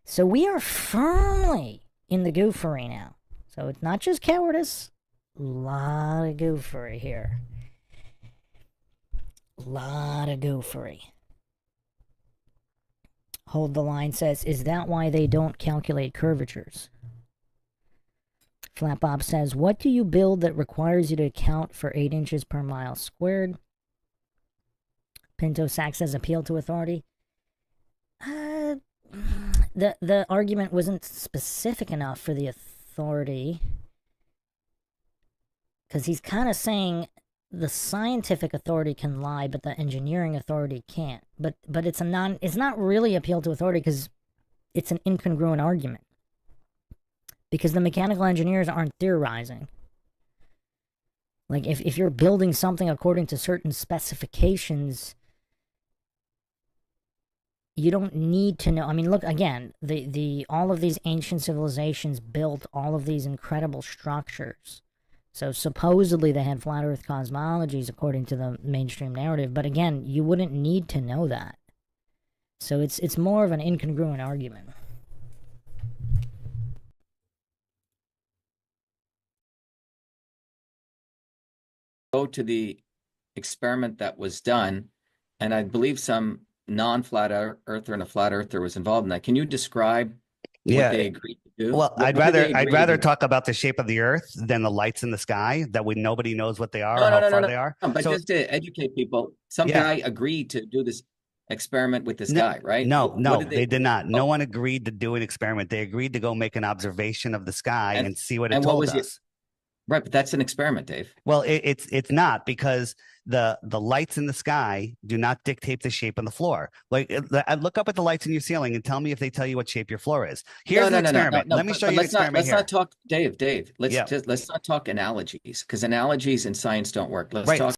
So we are firmly in the goofery now. So it's not just cowardice, a lot of goofery here. Lot of goofery. Hold the Line says, is that why they don't calculate curvatures? Flat Bob says, what do you build that requires you to account for 8 inches per mile squared? Pinto Sack says, appeal to authority. The argument wasn't specific enough for the authority, because he's kind of saying the scientific authority can lie, but the engineering authority can't. But it's not really appeal to authority because it's an incongruent argument. Because the mechanical engineers aren't theorizing. Like if you're building something according to certain specifications, you don't need to know. I mean, look again, all of these ancient civilizations built all of these incredible structures. So supposedly they had flat earth cosmologies according to the mainstream narrative, but again, you wouldn't need to know that. So it's more of an incongruent argument. Go to the experiment that was done, and I believe some non-flat earther and a flat earther was involved in that. Can you describe what they agreed to do? Well, I'd rather talk about the shape of the Earth than the lights in the sky that nobody knows what they are or how far they are. No, but so, just to educate people, some guy agreed to do this experiment with this guy, right? No, they did not. No one agreed to do an experiment. They agreed to go make an observation of the sky and see what it told us. Right, but that's an experiment, Dave. Well, it's not, because the lights in the sky do not dictate the shape of the floor. Like, look up at the lights in your ceiling and tell me if they tell you what shape your floor is. Here's an experiment. Let me show you an experiment. Let's not talk, Dave. Let's not talk analogies, because analogies in science don't work. Let's talk.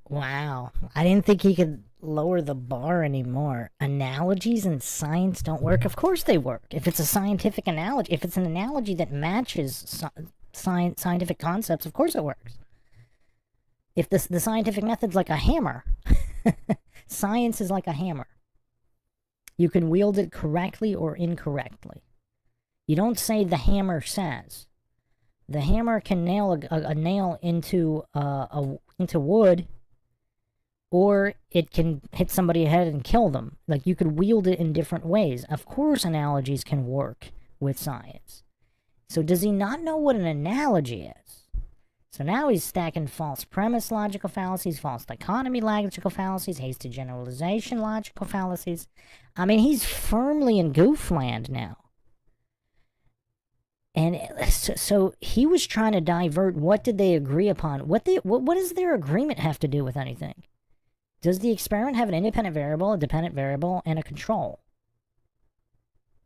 Wow, I didn't think he could lower the bar anymore. Analogies in science don't work. Of course they work. If it's a scientific analogy, if it's an analogy that matches scientific concepts, of course it works. If the scientific method's like a hammer, science is like a hammer. You can wield it correctly or incorrectly. You don't say the hammer says. The hammer can nail a nail into wood, or it can hit somebody head and kill them. Like, you could wield it in different ways. Of course analogies can work with science. So does he not know what an analogy is? So now he's stacking false premise logical fallacies, false dichotomy logical fallacies, hasty generalization logical fallacies. I mean, he's firmly in goofland now. And so he was trying to divert. What did they agree upon? What does their agreement have to do with anything? Does the experiment have an independent variable, a dependent variable, and a control?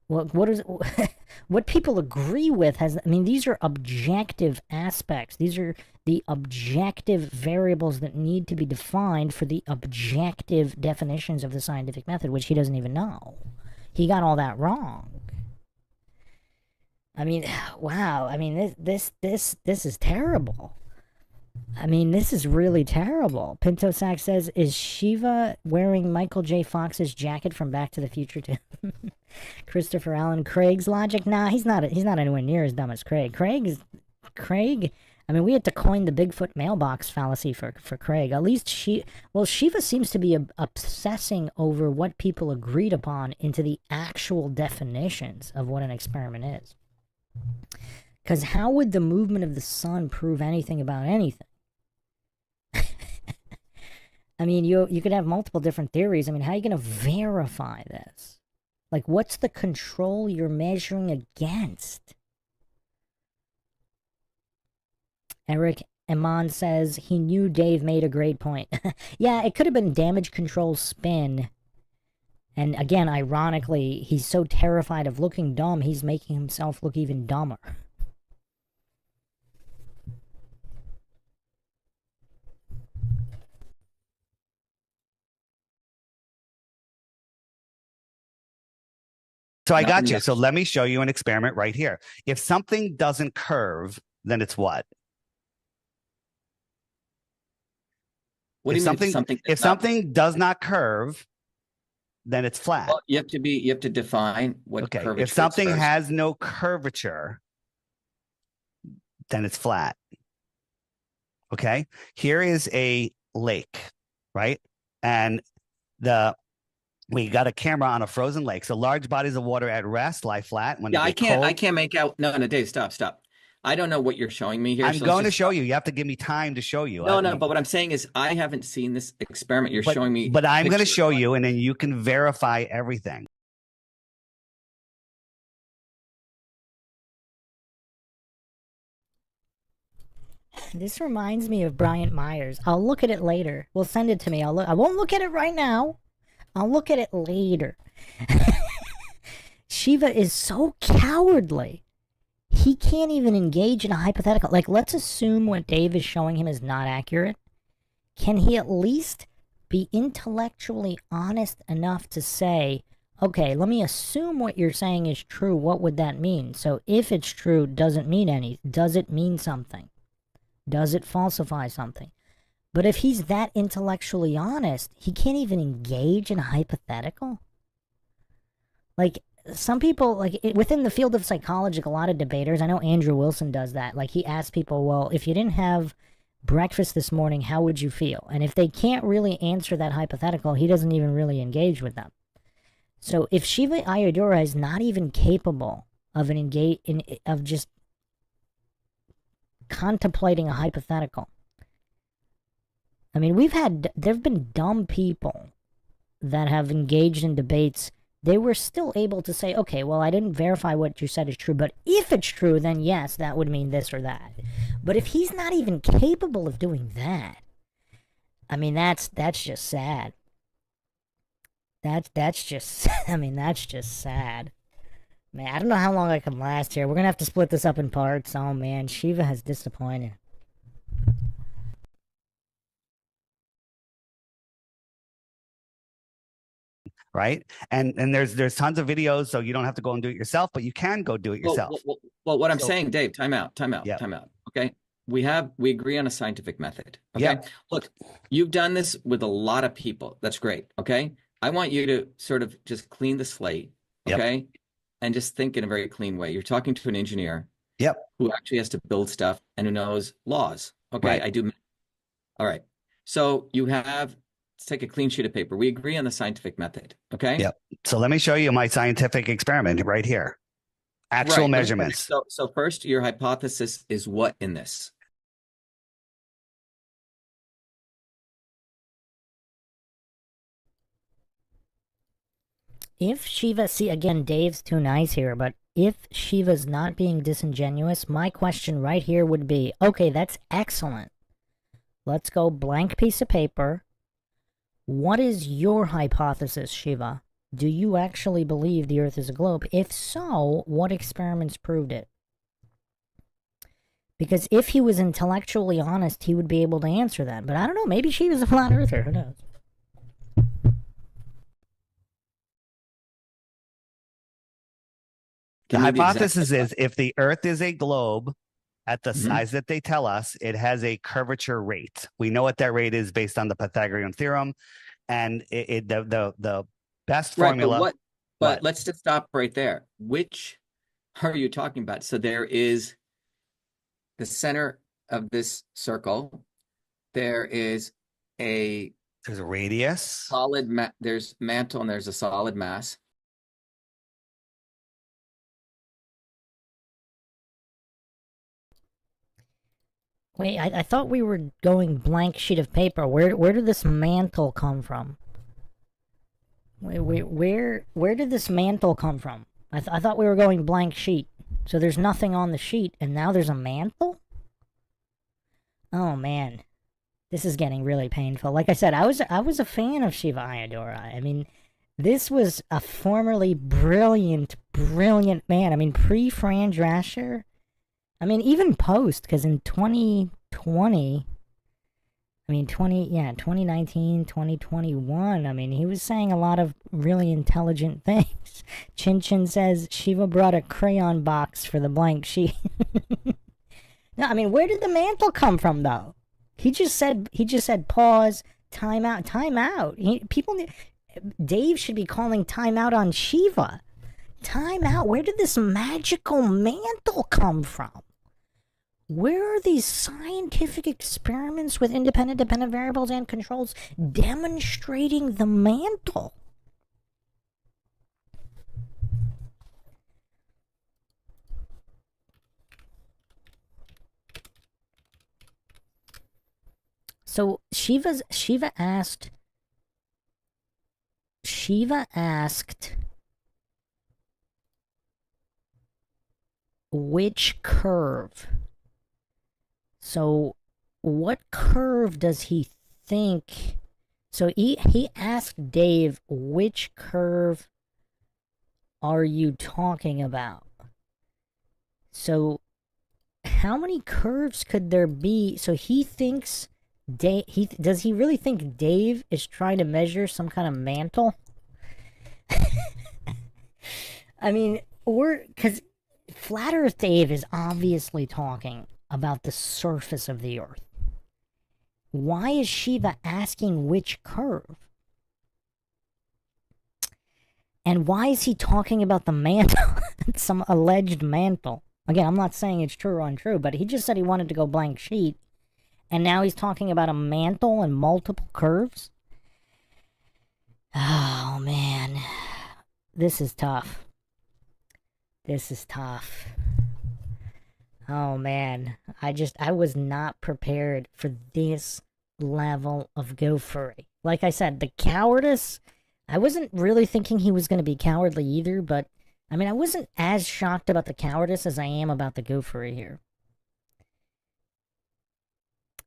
What people agree with these are objective aspects. These are the objective variables that need to be defined for the objective definitions of the scientific method, which he doesn't even know. He got all that wrong. I mean, wow. I mean, this is terrible. I mean, this is really terrible. Pinto Sack says, is Shiva wearing Michael J. Fox's jacket from Back to the Future too? Christopher Allen, Craig's logic? Nah, he's not anywhere near as dumb as Craig. Craig, I mean, we had to coin the Bigfoot mailbox fallacy for Craig. At least Shiva seems to be obsessing over what people agreed upon into the actual definitions of what an experiment is. Because how would the movement of the sun prove anything about anything? I mean, you could have multiple different theories. I mean, how are you going to verify this? Like, what's the control you're measuring against? Eric Eman says, he knew Dave made a great point. Yeah, it could have been damage control spin. And again, ironically, he's so terrified of looking dumb, he's making himself look even dumber. So I got you. So let me show you an experiment right here. If something doesn't curve, then it's what? What do you mean? If something does not curve, then it's flat. Well, you have to define what curvature. If something has no curvature, then it's flat. Okay. Here is a lake, right? And we got a camera on a frozen lake. So large bodies of water at rest lie flat. When I can't make out. No, Dave, stop. I don't know what you're showing me here. I'm going to show you. You have to give me time to show you. No, but what I'm saying is I haven't seen this experiment you're showing me. But I'm going to show you, and then you can verify everything. This reminds me of Bryant Myers. I'll look at it later. Well, send it to me. I won't look at it right now. I'll look at it later. Shiva is so cowardly. He can't even engage in a hypothetical. Like, let's assume what Dave is showing him is not accurate. Can he at least be intellectually honest enough to say, okay, let me assume what you're saying is true. What would that mean? So if it's true, does it mean anything? Does it mean something? Does it falsify something? But if he's that intellectually honest, he can't even engage in a hypothetical? Like, some people, like, within the field of psychology, a lot of debaters, I know Andrew Wilson does that. Like, he asks people, well, if you didn't have breakfast this morning, how would you feel? And if they can't really answer that hypothetical, he doesn't even really engage with them. So if Shiva Ayyadurai is not even capable of of just contemplating a hypothetical, I mean, there've been dumb people that have engaged in debates. They were still able to say, okay, well, I didn't verify what you said is true, but if it's true, then yes, that would mean this or that. But if he's not even capable of doing that, I mean, that's just sad. That's just, I mean, that's just sad. Man, I don't know how long I can last here. We're gonna have to split this up in parts. Oh man, Shiva has disappointed. Right? And there's tons of videos, so you don't have to go and do it yourself, but you can go do it yourself. Well, what I'm saying, Dave, time out. Yeah. Okay. We agree on a scientific method. Okay. Yeah. Look, you've done this with a lot of people. That's great. Okay. I want you to sort of just clean the slate. Okay. Yep. And just think in a very clean way. You're talking to an engineer. Yep. Who actually has to build stuff and who knows laws. Okay. Right. I do. All right. So let's take a clean sheet of paper. We agree on the scientific method. Okay. Yep. So let me show you my scientific experiment right here. Actual measurements. So first, your hypothesis is what in this? If Shiva, see again, Dave's too nice here, but if Shiva's not being disingenuous, my question right here would be, okay, that's excellent. Let's go blank piece of paper. What is your hypothesis, Shiva? Do you actually believe the Earth is a globe? If so, what experiments proved it? Because if he was intellectually honest, he would be able to answer that. But I don't know, maybe Shiva's a flat earther, who knows? The hypothesis is if the Earth is a globe at the size that they tell us, it has a curvature rate. We know what that rate is based on the Pythagorean theorem, and the best formula. But let's just stop right there. Which are you talking about? So there is the center of this circle. There's a radius. Solid. There's mantle and there's a solid mass. Wait, I thought we were going blank sheet of paper. Where did this mantle come from? Where did this mantle come from? I thought we were going blank sheet. So there's nothing on the sheet, and now there's a mantle? Oh man, this is getting really painful. Like I said, I was a fan of Shiva Ayyadurai. I mean, this was a formerly brilliant man. I mean, pre-Fran Drescher. I mean, even post, because in 2020, I mean, 2019, 2021, I mean, he was saying a lot of really intelligent things. Chin Chin says, Shiva brought a crayon box for the blank sheet. No, I mean, where did the mantle come from, though? He just said, pause, time out. Dave should be calling time out on Shiva. Time out. Where did this magical mantle come from? Where are these scientific experiments with independent, dependent variables and controls demonstrating the mantle? So Shiva asked which curve? So what curve does he think? So he asked Dave, which curve are you talking about? So how many curves could there be? So he thinks does he really think Dave is trying to measure some kind of mantle? I mean, or because Flat Earth Dave is obviously talking about the surface of the Earth. Why is Shiva asking which curve? And why is he talking about the mantle? Some alleged mantle. Again, I'm not saying it's true or untrue, but he just said he wanted to go blank sheet. And now he's talking about a mantle and multiple curves? Oh, man. This is tough. This is tough. Oh, man. I was not prepared for this level of gophery. Like I said, the cowardice, I wasn't really thinking he was going to be cowardly either, but, I mean, I wasn't as shocked about the cowardice as I am about the gophery here.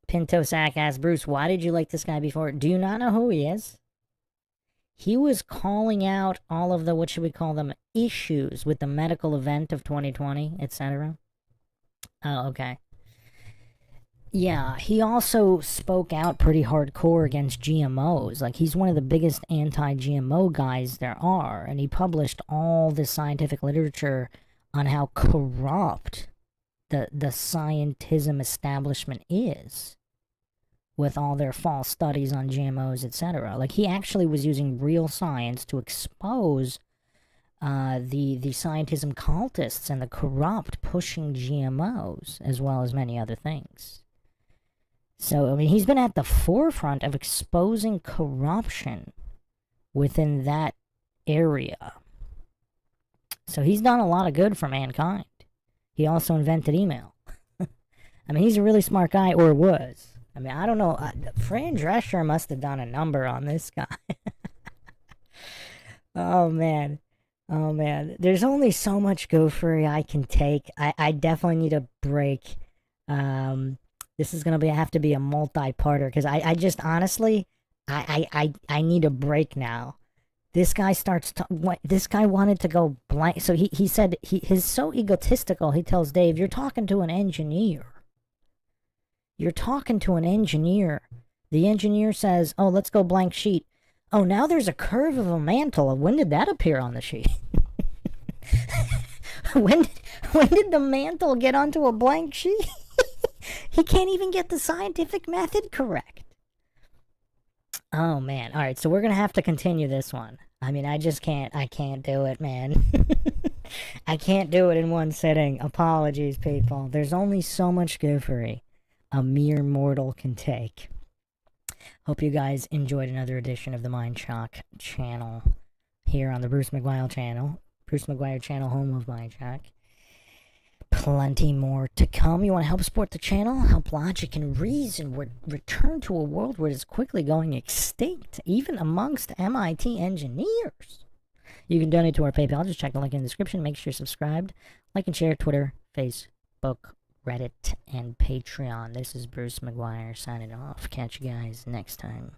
Pinto Sack asks, Bruce, why did you like this guy before? Do you not know who he is? He was calling out all of the, what should we call them, issues with the medical event of 2020, etc. Oh, okay. Yeah, he also spoke out pretty hardcore against GMOs. Like, he's one of the biggest anti-GMO guys there are, and he published all this scientific literature on how corrupt the scientism establishment is, with all their false studies on GMOs, etc. Like, he actually was using real science to expose the scientism cultists and the corrupt pushing GMOs, as well as many other things. So, I mean, he's been at the forefront of exposing corruption within that area. So he's done a lot of good for mankind. He also invented email. I mean, he's a really smart guy, or was. I mean, I don't know. Fran Drescher must have done a number on this guy. Oh, man. Oh, man. There's only so much gophery I can take. I definitely need a break. This is going to have to be a multi-parter, because I just, honestly, I need a break now. This guy this guy wanted to go blank. So he said, he's so egotistical, he tells Dave, you're talking to an engineer. You're talking to an engineer. The engineer says, oh, let's go blank sheet. Oh, now there's a curve of a mantle. When did that appear on the sheet? when did the mantle get onto a blank sheet? He can't even get the scientific method correct. Oh, man. All right, so we're going to have to continue this one. I mean, I can't do it, man. I can't do it in one sitting. Apologies, people. There's only so much gophery a mere mortal can take. Hope you guys enjoyed another edition of the Mindshock channel here on the Bruce McGuire channel. Bruce McGuire channel, home of Mindshock. Plenty more to come. You want to help support the channel? Help logic and reason return to a world where it is quickly going extinct, even amongst MIT engineers. You can donate to our PayPal. Just check the link in the description. Make sure you're subscribed. Like and share Twitter, Facebook, Reddit, and Patreon. This is Bruce McGuire signing off. Catch you guys next time.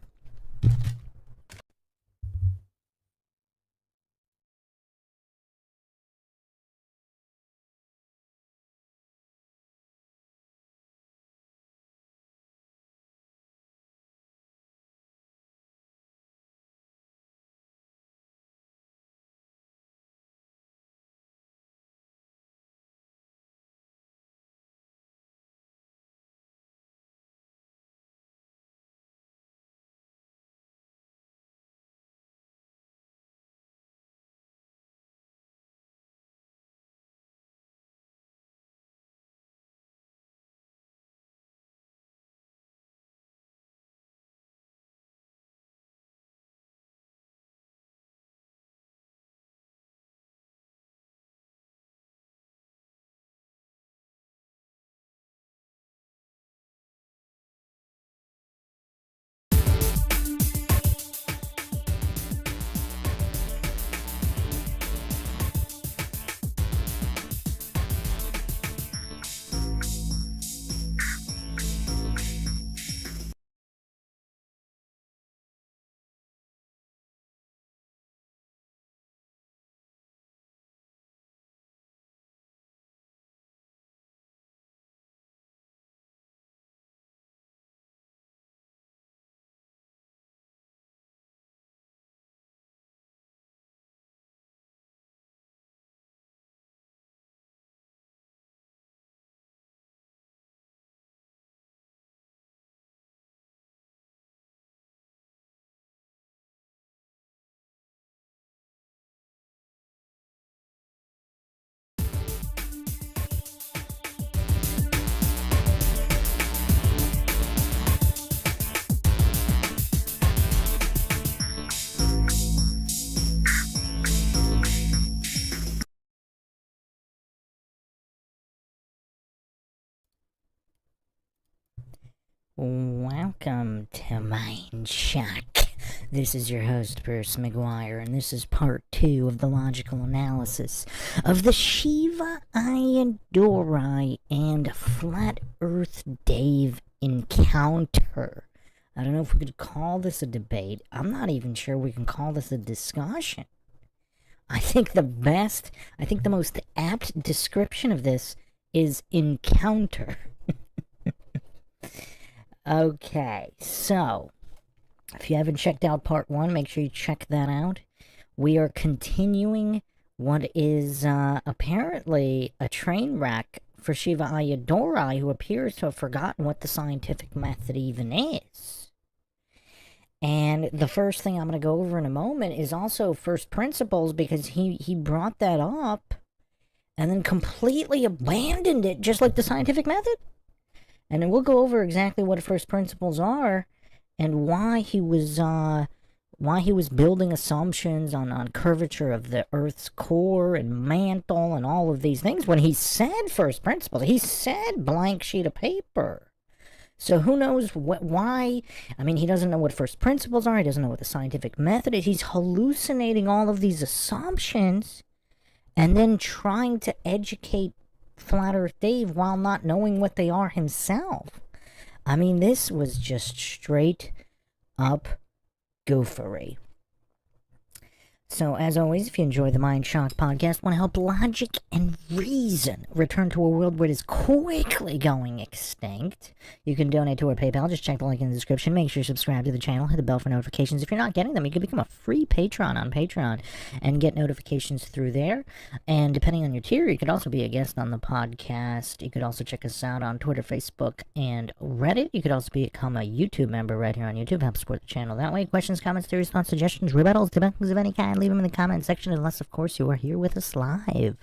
Welcome to Mindshock. This is your host, Bruce McGuire, and this is part 2 of the logical analysis of the Shiva, Ayyadurai, and Flat Earth Dave encounter. I don't know if we could call this a debate. I'm not even sure we can call this a discussion. I think the most apt description of this is encounter. Okay, so if you haven't checked out part 1, make sure you check that out. We are continuing what is apparently a train wreck for Shiva Ayyadurai, who appears to have forgotten what the scientific method even is. And the first thing I'm going to go over in a moment is also first principles, because he brought that up and then completely abandoned it, just like the scientific method. And then we'll go over exactly what first principles are and why he was building assumptions on curvature of the Earth's core and mantle and all of these things when he said first principles. He said blank sheet of paper. So who knows why? I mean, he doesn't know what first principles are. He doesn't know what the scientific method is. He's hallucinating all of these assumptions and then trying to educate Flat Earth Dave while not knowing what they are himself. I mean, this was just straight up goofery. So, as always, if you enjoy the Mindshock podcast, want to help logic and reason return to a world where it is quickly going extinct, you can donate to our PayPal. Just check the link in the description. Make sure you subscribe to the channel. Hit the bell for notifications. If you're not getting them, you can become a free patron on Patreon and get notifications through there. And depending on your tier, you could also be a guest on the podcast. You could also check us out on Twitter, Facebook, and Reddit. You could also become a YouTube member right here on YouTube. Help support the channel that way. Questions, comments, theories, thoughts, suggestions, rebuttals, debunkings of any kind, leave them in the comment section, unless, of course, you are here with us live.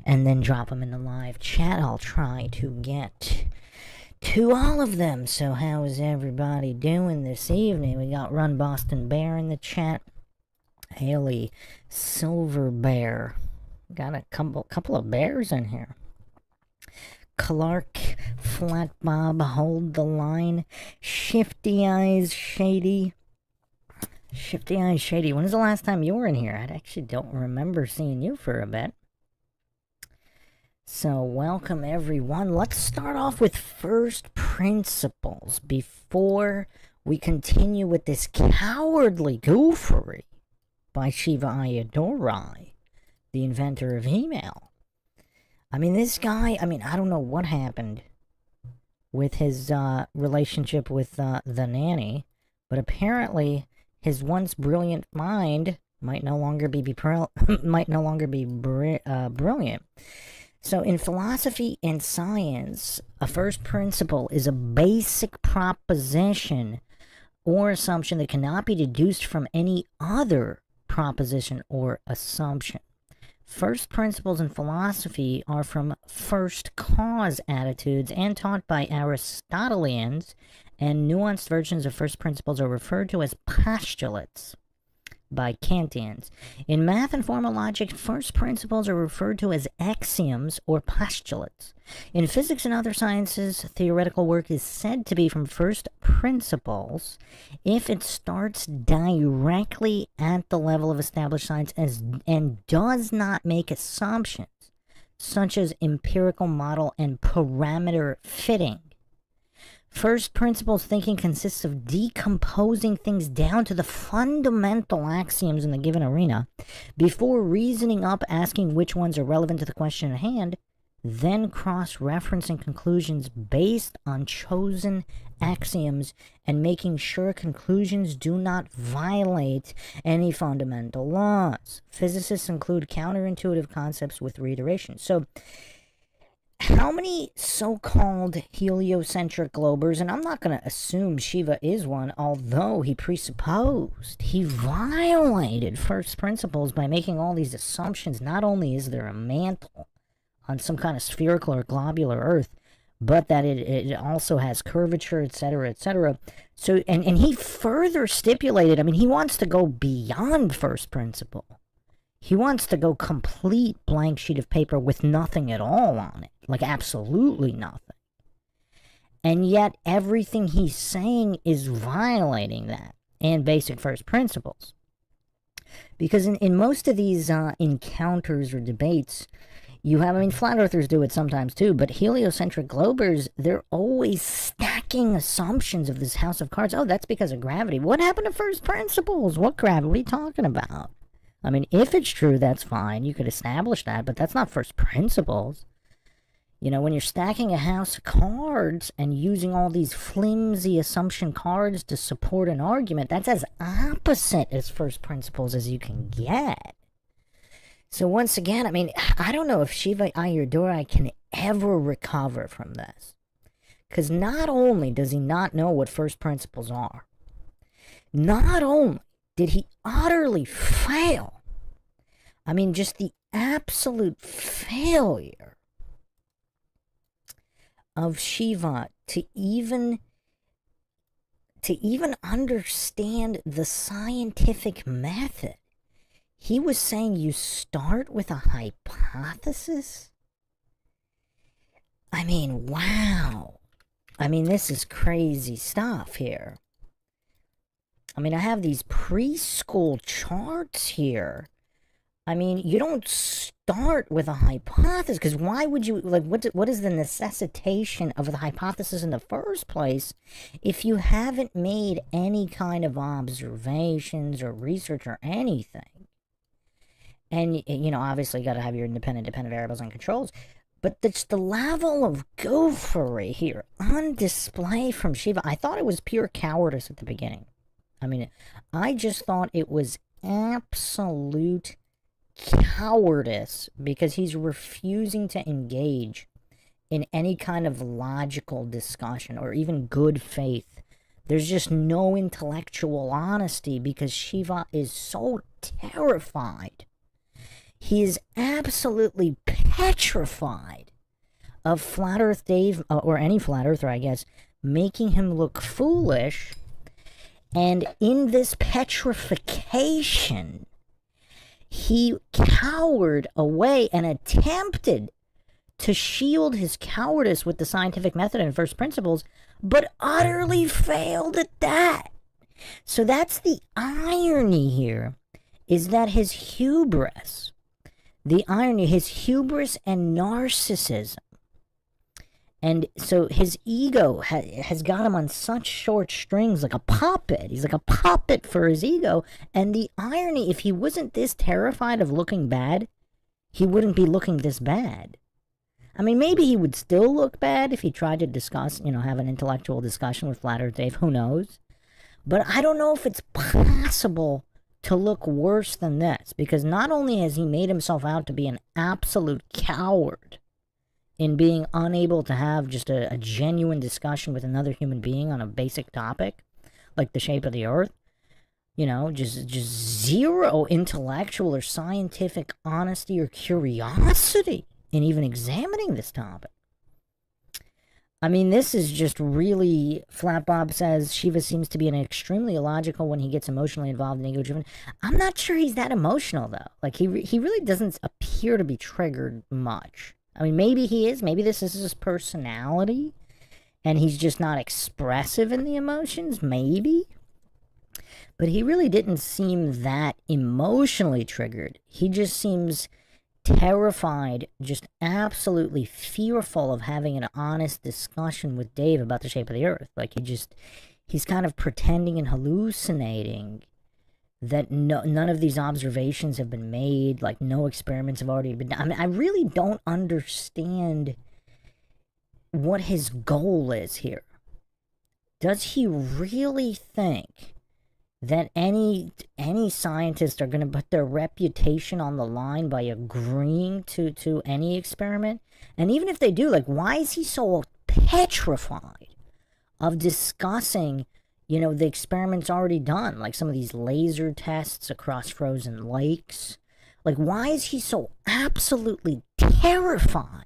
And then drop them in the live chat. I'll try to get to all of them. So how is everybody doing this evening? We got Run Boston Bear in the chat. Haley Silver Bear. Got a couple of bears in here. Clark, Flat Bob, Hold the Line, Shifty Eyes Shady. Shifty Eyes Shady, when was the last time you were in here? I actually don't remember seeing you for a bit. So, welcome everyone. Let's start off with first principles before we continue with this cowardly goofery by Shiva Ayyadurai, the inventor of email. I mean, this guy, I don't know what happened with his relationship with the nanny, but apparently his once brilliant mind might no longer be brilliant. So in philosophy and science, a first principle is a basic proposition or assumption that cannot be deduced from any other proposition or assumption. First principles in philosophy are from first cause attitudes and taught by Aristotelians, and nuanced versions of first principles are referred to as postulates by Kantians. In math and formal logic, first principles are referred to as axioms or postulates. In physics and other sciences, theoretical work is said to be from first principles if it starts directly at the level of established science and does not make assumptions such as empirical model and parameter fitting. First principles thinking consists of decomposing things down to the fundamental axioms in the given arena before reasoning up, asking which ones are relevant to the question at hand, then cross-referencing conclusions based on chosen axioms and making sure conclusions do not violate any fundamental laws. Physicists include counterintuitive concepts with reiteration. So, how many so-called heliocentric globers, and I'm not going to assume Shiva is one, although he presupposed, he violated first principles by making all these assumptions. Not only is there a mantle on some kind of spherical or globular Earth, but that it also has curvature, etc., etc. So, and he further stipulated, he wants to go beyond first principle. He wants to go complete blank sheet of paper with nothing at all on it. Like absolutely nothing. And yet everything he's saying is violating that and basic first principles. Because in most of these encounters or debates, you have, I mean, flat earthers do it sometimes too, but heliocentric globers, they're always stacking assumptions of this house of cards. Oh, that's because of gravity. What happened to first principles? What gravity? What are you talking about? I mean, if it's true, that's fine. You could establish that, but that's not first principles. You know, when you're stacking a house of cards and using all these flimsy assumption cards to support an argument, that's as opposite as first principles as you can get. So once again, I mean, I don't know if Shiva Ayyadurai can ever recover from this. Because not only does he not know what first principles are, not only did he utterly fail, I mean, just the absolute failure of Shiva to even understand the scientific method. He was saying you start with a hypothesis? I mean, wow. I mean, this is crazy stuff here. I mean, I have these preschool charts here. I mean, you don't start with a hypothesis, because why would you, like, what is the necessitation of the hypothesis in the first place if you haven't made any kind of observations or research or anything? And, you know, obviously you got to have your independent, dependent variables and controls. But it's the level of gophery here on display from Shiva. I thought it was pure cowardice at the beginning. I mean, I just thought it was absolute cowardice because he's refusing to engage in any kind of logical discussion or even good faith. There's just no intellectual honesty because Shiva is so terrified. He is absolutely petrified of Flat Earth Dave, or any Flat Earther, I guess, making him look foolish. And in this petrification, he cowered away and attempted to shield his cowardice with the scientific method and first principles, but utterly failed at that. So that's the irony here, is that his hubris, his hubris and narcissism, and so his ego has got him on such short strings, like a puppet. He's like a puppet for his ego. And the irony, if he wasn't this terrified of looking bad, he wouldn't be looking this bad. I mean, maybe he would still look bad if he tried to discuss, you know, have an intellectual discussion with Flat Earth Dave. Who knows? But I don't know if it's possible to look worse than this, because not only has he made himself out to be an absolute coward in being unable to have just a genuine discussion with another human being on a basic topic, like the shape of the earth, you know, just zero intellectual or scientific honesty or curiosity in even examining this topic. I mean, this is just really, Flat Bob says, Shiva seems to be an extremely illogical when he gets emotionally involved and ego-driven. I'm not sure he's that emotional, though. Like, he really doesn't appear to be triggered much. I mean, maybe he is. Maybe this is his personality, and he's just not expressive in the emotions. Maybe. But he really didn't seem that emotionally triggered. He just seems terrified, just absolutely fearful of having an honest discussion with Dave about the shape of the earth. Like, he's kind of pretending and hallucinating that none of these observations have been made, like no experiments have already been done. I mean, I really don't understand what his goal is here. Does he really think that any scientists are going to put their reputation on the line by agreeing to any experiment? And even if they do, like, why is he so petrified of discussing, you know, the experiments already done, like some of these laser tests across frozen lakes? Like, why is he so absolutely terrified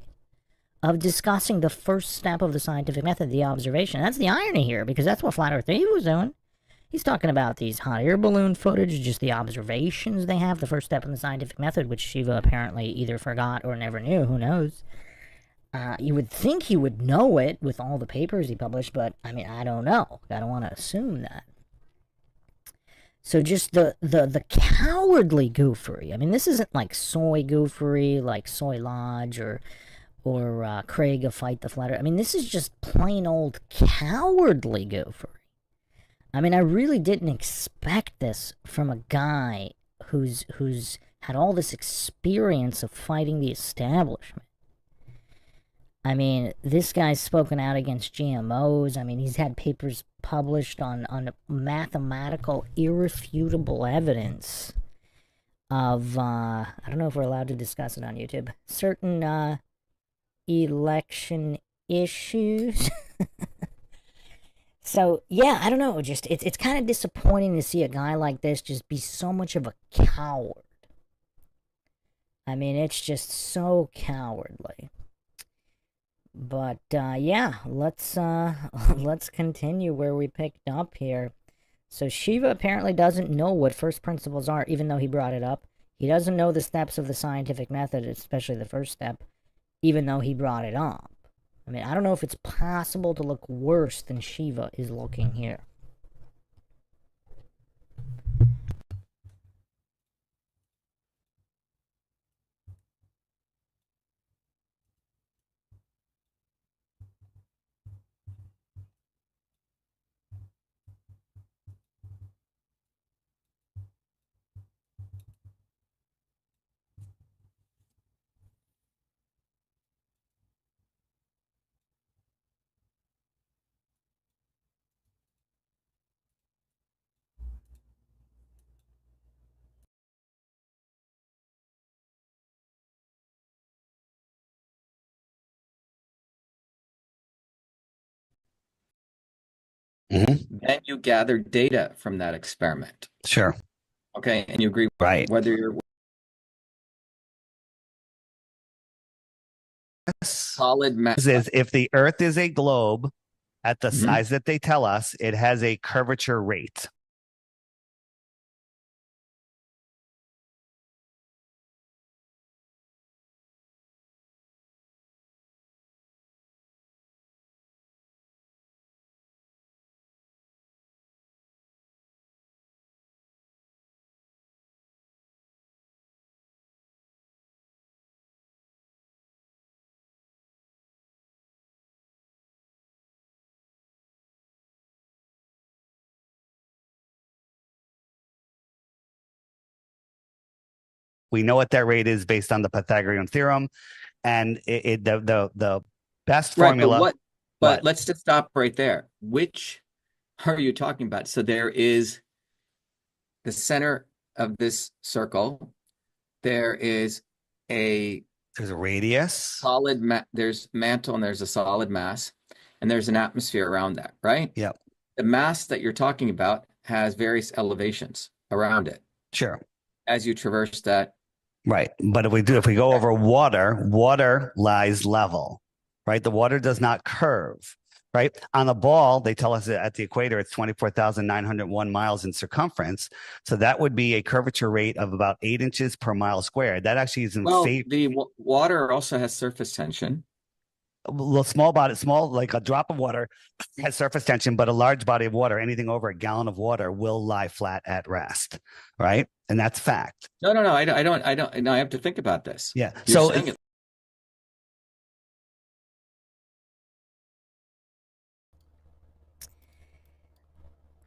of discussing the first step of the scientific method, the observation? That's the irony here, because that's what Flat Earth Dave was doing. He's talking about these hot air balloon footage, just the observations they have, the first step in the scientific method, which Shiva apparently either forgot or never knew, who knows. You would think he would know it with all the papers he published, but I mean, I don't know. I don't want to assume that. So just the cowardly goofery. I mean, this isn't like soy goofery, like Soy Lodge or Craig of Fight the Flat Earth. I mean, this is just plain old cowardly goofery. I mean, I really didn't expect this from a guy who's had all this experience of fighting the establishment. I mean, this guy's spoken out against GMOs. I mean, he's had papers published on mathematical, irrefutable evidence of, I don't know if we're allowed to discuss it on YouTube, certain election issues. So, yeah, I don't know, just, it's kind of disappointing to see a guy like this just be so much of a coward. I mean, it's just so cowardly. But, yeah, let's continue where we picked up here. So Shiva apparently doesn't know what first principles are, even though he brought it up. He doesn't know the steps of the scientific method, especially the first step, even though he brought it up. I mean, I don't know if it's possible to look worse than Shiva is looking here. Then you gather data from that experiment. Sure. Okay, and you agree Right. whether you're solid mass. Is if the Earth is a globe at the size that they tell us, it has a curvature rate. We know what that rate is based on the Pythagorean theorem, and the best formula. Right, but let's just stop right there. Which are you talking about? So there is the center of this circle. There's a radius. Solid there's mantle and there's a solid mass, and there's an atmosphere around that, right? Yep. The mass that you're talking about has various elevations around it. Sure. As you traverse that. Right. But if we go over water lies level, right? The water does not curve, right? On a ball, they tell us that at the equator, it's 24,901 miles in circumference. So that would be a curvature rate of about 8 inches per mile squared. That actually is the water also has surface tension. Well, small, like a drop of water has surface tension, but a large body of water, anything over a gallon of water, will lie flat at rest, right? And that's fact. No, I don't. No, I have to think about this. Yeah. You're so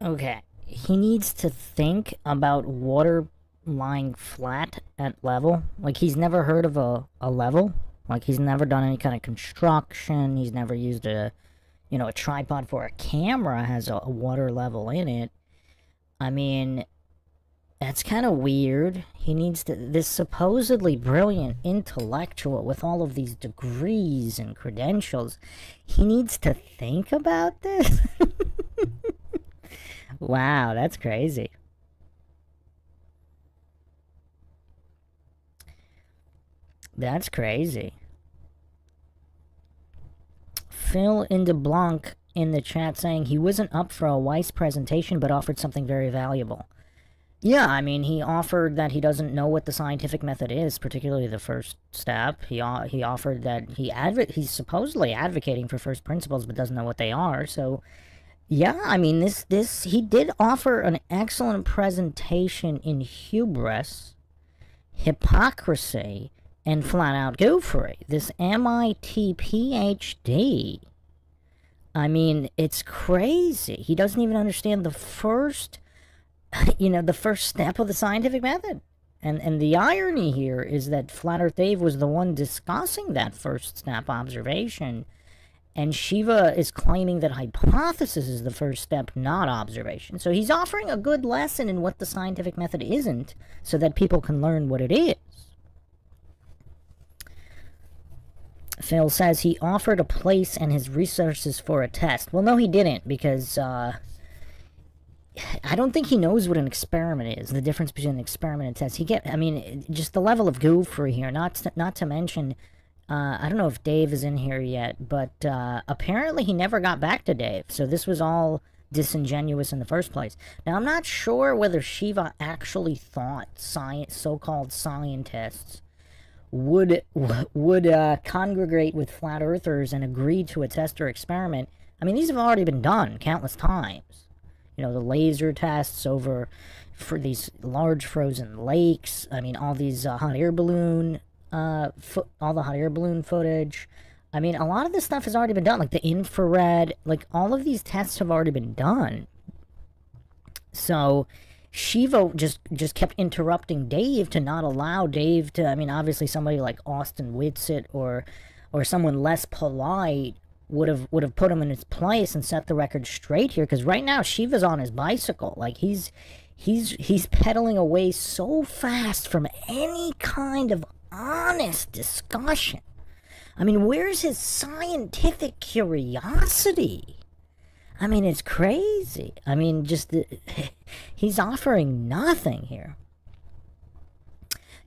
Okay, he needs to think about water lying flat at level. Like, he's never heard of a level. Like, he's never done any kind of construction. He's never used a tripod for a camera has a water level in it. I mean, that's kind of weird. He needs to, this supposedly brilliant intellectual with all of these degrees and credentials, he needs to think about this? Wow, that's crazy. That's crazy. Phil in the chat saying he wasn't up for a Weiss presentation but offered something very valuable. Yeah, I mean, he offered that he doesn't know what the scientific method is, particularly the first step. He offered that he's supposedly advocating for first principles, but doesn't know what they are. So, yeah, I mean, he did offer an excellent presentation in hubris, hypocrisy, and flat-out goofery. This MIT PhD. I mean, it's crazy. He doesn't even understand the first step of the scientific method. And the irony here is that Flat Earth Dave was the one discussing that first step observation, and Shiva is claiming that hypothesis is the first step, not observation. So he's offering a good lesson in what the scientific method isn't, so that people can learn what it is. Phil says he offered a place and his resources for a test. Well, no, he didn't, because I don't think he knows what an experiment is, the difference between an experiment and test. Just the level of goofery here, not to mention, I don't know if Dave is in here yet, but apparently he never got back to Dave, so this was all disingenuous in the first place. Now, I'm not sure whether Shiva actually thought so-called scientists would congregate with flat earthers and agree to a test or experiment. I mean, these have already been done countless times. You know, the laser tests for these large frozen lakes. I mean, all these hot air balloon, all the hot air balloon footage. I mean, a lot of this stuff has already been done, like the infrared. Like, all of these tests have already been done. So Shiva just kept interrupting Dave to not allow Dave to. I mean, obviously somebody like Austin Whitsitt or someone less polite would have put him in his place and set the record straight here, because right now Shiva's on his bicycle. Like, he's pedaling away so fast from any kind of honest discussion. I mean, where's his scientific curiosity? I mean, it's crazy. I mean, he's offering nothing here.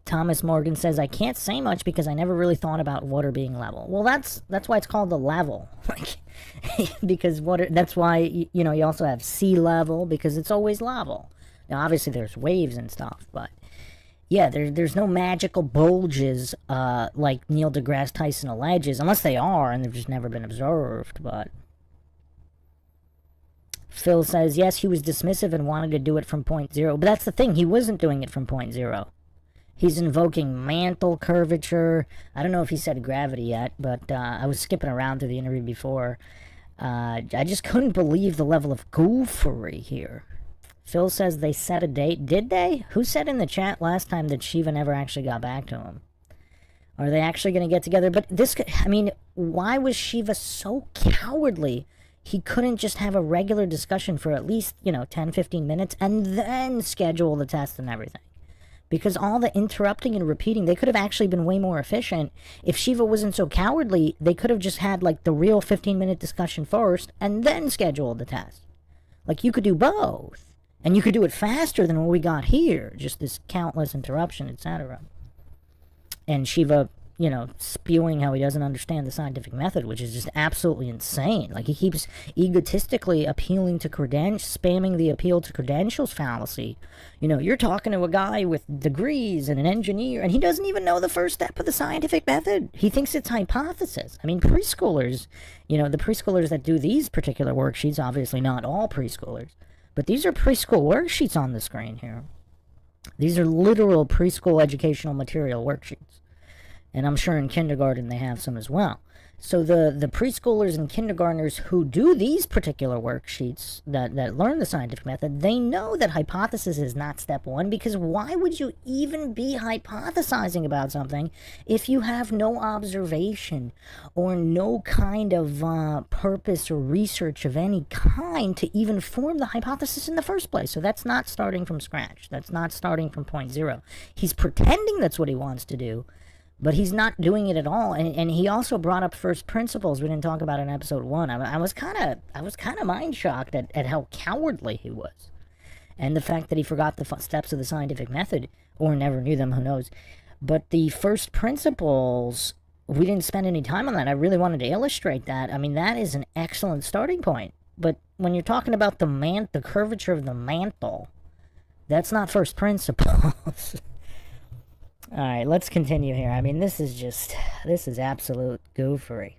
Thomas Morgan says, I can't say much because I never really thought about water being level. Well, that's why it's called the level. Like, because water, that's why, you also have sea level, because it's always level. Now, obviously, there's waves and stuff, but yeah, there's no magical bulges like Neil deGrasse Tyson alleges, unless they are, and they've just never been observed, but Phil says, yes, he was dismissive and wanted to do it from point zero. But that's the thing, he wasn't doing it from point zero. He's invoking mantle curvature. I don't know if he said gravity yet, but I was skipping around through the interview before. I just couldn't believe the level of goofery here. Phil says they set a date. Did they? Who said in the chat last time that Shiva never actually got back to him? Are they actually going to get together? But why was Shiva so cowardly? He couldn't just have a regular discussion for at least, 10, 15 minutes and then schedule the test and everything. Because all the interrupting and repeating, they could have actually been way more efficient. If Shiva wasn't so cowardly, they could have just had, like, the real 15-minute discussion first and then scheduled the test. Like, you could do both. And you could do it faster than what we got here. Just this countless interruption, etc. And Shiva, spewing how he doesn't understand the scientific method, which is just absolutely insane. Like, he keeps egotistically appealing to spamming the appeal to credentials fallacy. You're talking to a guy with degrees and an engineer, and he doesn't even know the first step of the scientific method. He thinks it's hypothesis. I mean, preschoolers, the preschoolers that do these particular worksheets, obviously not all preschoolers, but these are preschool worksheets on the screen here. These are literal preschool educational material worksheets. And I'm sure in kindergarten they have some as well. So the preschoolers and kindergartners who do these particular worksheets that learn the scientific method, they know that hypothesis is not step one, because why would you even be hypothesizing about something if you have no observation or no kind of purpose or research of any kind to even form the hypothesis in the first place? So that's not starting from scratch. That's not starting from point zero. He's pretending that's what he wants to do, but he's not doing it at all. And he also brought up first principles. We didn't talk about it in episode 1. I was kind of mind shocked at how cowardly he was, and the fact that he forgot the steps of the scientific method, or never knew them. Who knows? But the first principles, we didn't spend any time on that. I really wanted to illustrate that. I mean, that is an excellent starting point. But when you're talking about the curvature of the mantle, That's not first principles. All right, let's continue here. I mean, this is absolute goofery.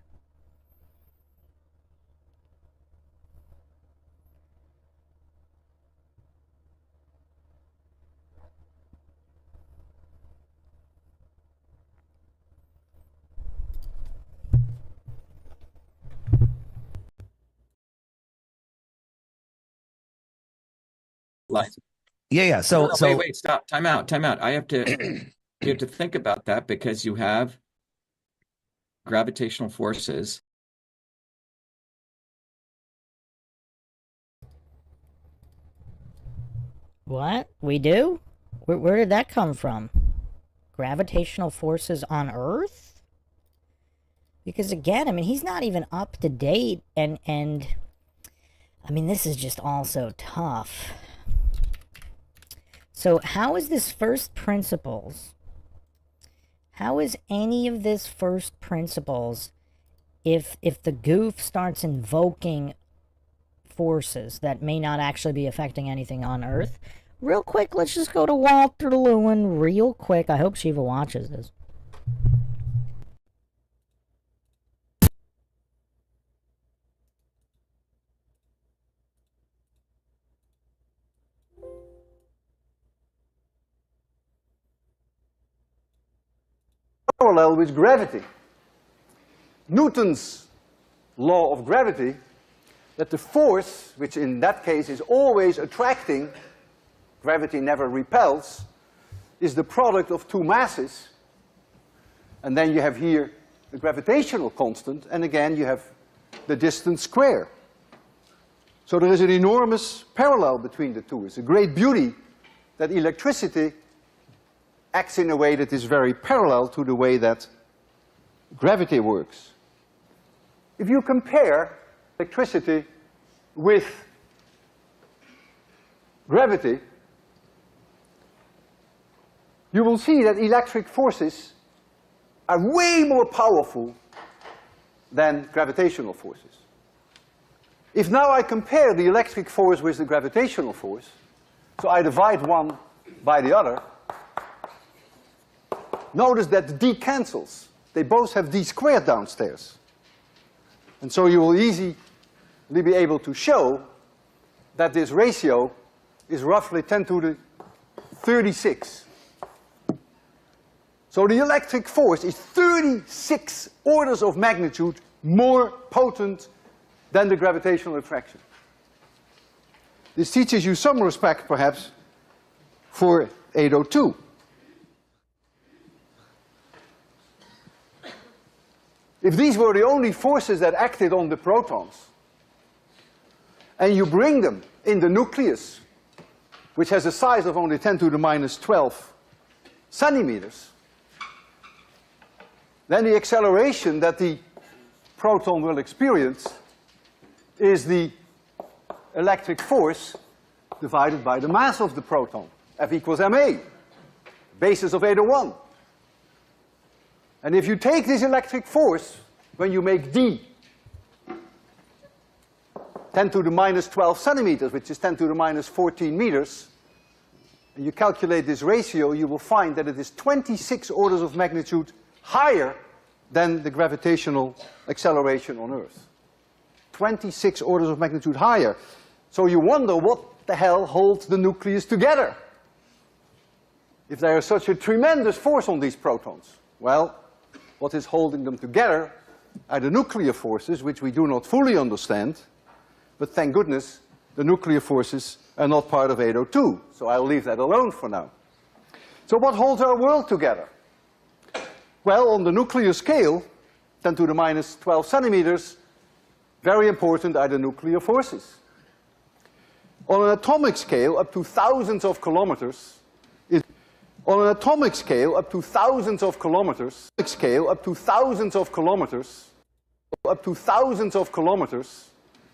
Yeah. So wait, stop. Time out. I have to you have to think about that because you have gravitational forces. What? We do? Where did that come from? Gravitational forces on Earth? Because again, I mean, he's not even up to date, and I mean, this is just all so tough. So how is this first principles? How is any of this first principles if the goof starts invoking forces that may not actually be affecting anything on Earth? Real quick, let's just go to Walter Lewin real quick. I hope Shiva watches this. Parallel with gravity. Newton's law of gravity, that the force, which in that case is always attracting, gravity never repels, is the product of two masses. And then you have here the gravitational constant, and again you have the distance square. So there is an enormous parallel between the two. It's a great beauty that electricity acts in a way that is very parallel to the way that gravity works. If you compare electricity with gravity, you will see that electric forces are way more powerful than gravitational forces. If now I compare the electric force with the gravitational force, so I divide one by the other, notice that the d cancels. They both have d squared downstairs. And so you will easily be able to show that this ratio is roughly 10 to the 36. So the electric force is 36 orders of magnitude more potent than the gravitational attraction. This teaches you some respect, perhaps, for 802. If these were the only forces that acted on the protons, and you bring them in the nucleus, which has a size of only 10 to the minus 12 centimeters, then the acceleration that the proton will experience is the electric force divided by the mass of the proton, F equals ma, basis of 801. And if you take this electric force, when you make d 10 to the minus 12 centimeters, which is 10 to the minus 14 meters, and you calculate this ratio, you will find that it is 26 orders of magnitude higher than the gravitational acceleration on Earth. 26 orders of magnitude higher. So you wonder what the hell holds the nucleus together, if there is such a tremendous force on these protons. Well, what is holding them together are the nuclear forces, which we do not fully understand, but thank goodness the nuclear forces are not part of 802, so I'll leave that alone for now. So what holds our world together? Well, on the nuclear scale, 10 to the minus 12 centimeters, very important are the nuclear forces. On an atomic scale, up to thousands of kilometers, on an atomic scale, up to thousands of kilometers,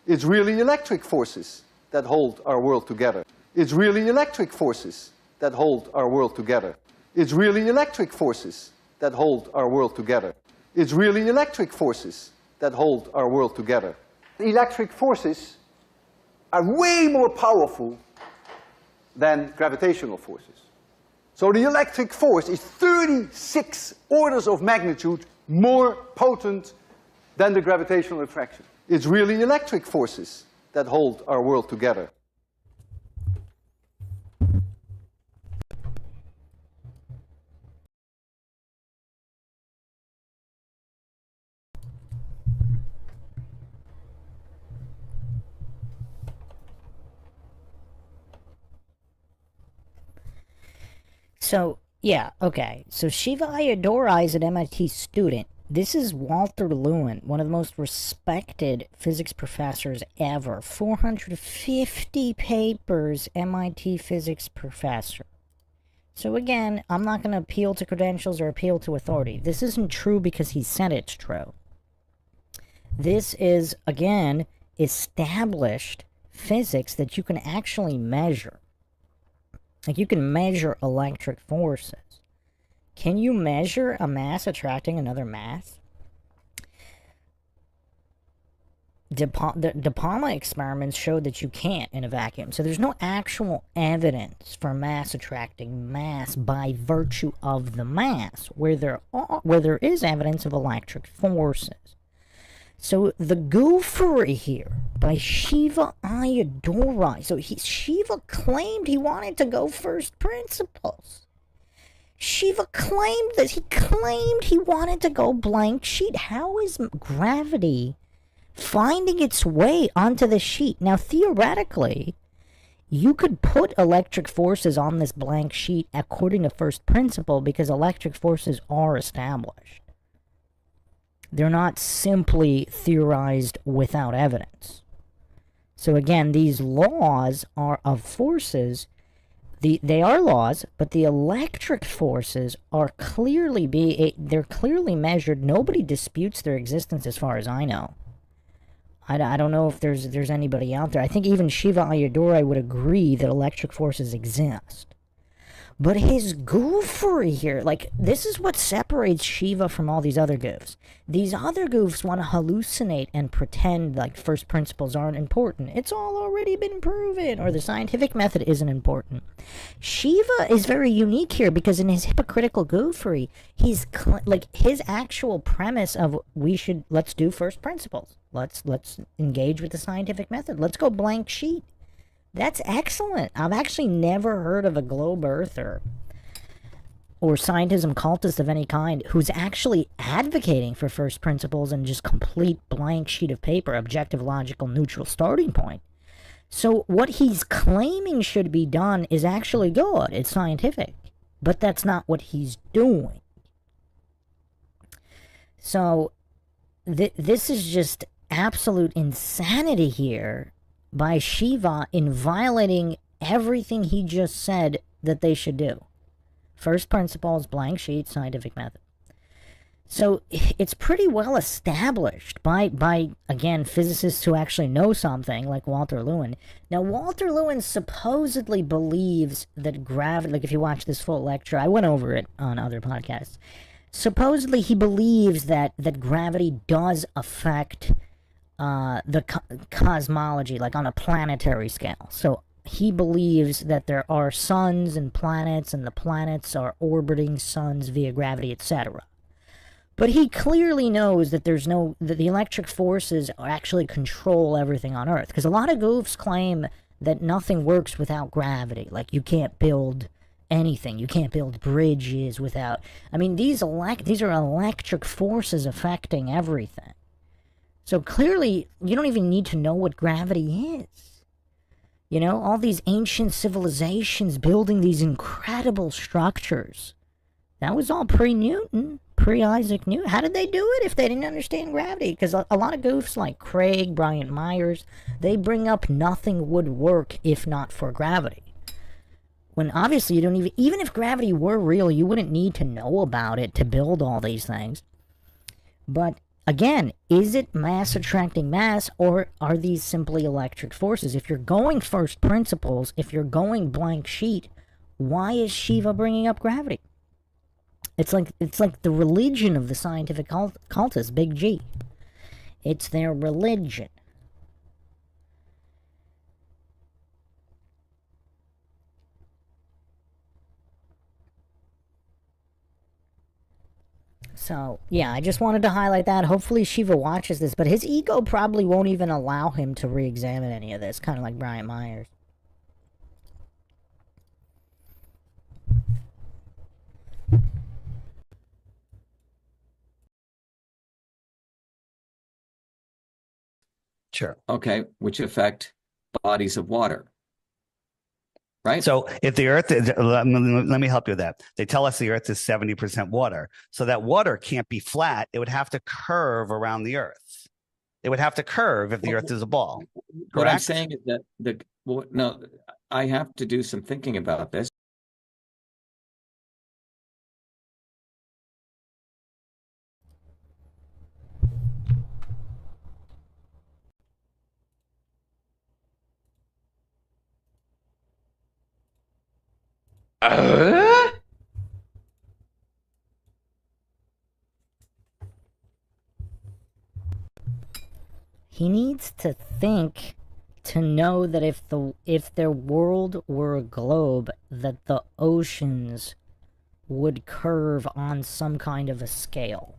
it's really electric forces that hold our world together. It's really electric forces that hold our world together. It's really electric forces that hold our world together. It's really electric forces that hold our world together. Electric forces are way more powerful than gravitational forces. So the electric force is 36 orders of magnitude more potent than the gravitational attraction. It's really electric forces that hold our world together. So, yeah, okay. So Shiva Ayyadurai is an MIT student. This is Walter Lewin, one of the most respected physics professors ever. 450 papers, MIT physics professor. So again, I'm not going to appeal to credentials or appeal to authority. This isn't true because he said it's true. This is, again, established physics that you can actually measure. Like, you can measure electric forces. Can you measure a mass attracting another mass? The De Palma experiments showed that you can't in a vacuum. So there's no actual evidence for mass attracting mass by virtue of the mass, where there is evidence of electric forces. So the goofery here by Shiva Ayyadurai. So Shiva claimed he wanted to go first principles. Shiva claimed that he wanted to go blank sheet. How is gravity finding its way onto the sheet? Now, theoretically, you could put electric forces on this blank sheet according to first principle because electric forces are established. They're not simply theorized without evidence. So again, these laws are of forces. They are laws, but the electric forces are they're clearly measured. Nobody disputes their existence as far as I know. I don't know if there's anybody out there. I think even Shiva Ayyadurai would agree that electric forces exist. But his goofery here, like, this is what separates Shiva from all these other goofs. These other goofs want to hallucinate and pretend like first principles aren't important. It's all already been proven, or the scientific method isn't important. Shiva is very unique here because in his hypocritical goofery, he's like, his actual premise of let's do first principles. Let's engage with the scientific method. Let's go blank sheet. That's excellent. I've actually never heard of a globe earther or scientism cultist of any kind who's actually advocating for first principles and just complete blank sheet of paper, objective, logical, neutral starting point. So what he's claiming should be done is actually good. It's scientific. But that's not what he's doing. So this is just absolute insanity here by Shiva in violating everything he just said that they should do. First principles, blank sheet, scientific method. So it's pretty well established by again, physicists who actually know something, like Walter Lewin. Now, Walter Lewin supposedly believes that gravity, like if you watch this full lecture, I went over it on other podcasts. Supposedly he believes that gravity does affect the cosmology, like on a planetary scale. So he believes that there are suns and the planets are orbiting suns via gravity, etc. But he clearly knows that that the electric forces actually control everything on Earth. Because a lot of goofs claim that nothing works without gravity. Like, you can't build anything. You can't build bridges without... I mean, these are electric forces affecting everything. So clearly, you don't even need to know what gravity is. You know, all these ancient civilizations building these incredible structures. That was all pre-Newton, pre-Isaac Newton. How did they do it if they didn't understand gravity? Because a lot of goofs like Craig, Bryant Myers, they bring up nothing would work if not for gravity. When obviously you don't even if gravity were real, you wouldn't need to know about it to build all these things. But again, is it mass attracting mass, or are these simply electric forces? If you're going first principles, if you're going blank sheet, why is Shiva bringing up gravity? It's like the religion of the scientific cultists, big G. It's their religion. So, yeah, I just wanted to highlight that. Hopefully Shiva watches this, but his ego probably won't even allow him to re-examine any of this, kind of like Brian Myers. Sure. Okay, which affect bodies of water. Right? So if the Earth, let me help you with that. They tell us the Earth is 70% water. So that water can't be flat. It would have to curve around the Earth. It would have to curve if the Earth is a ball. What I'm Correct? saying is that no, I have to do some thinking about this. He needs to think to know that if their world were a globe, that the oceans would curve on some kind of a scale.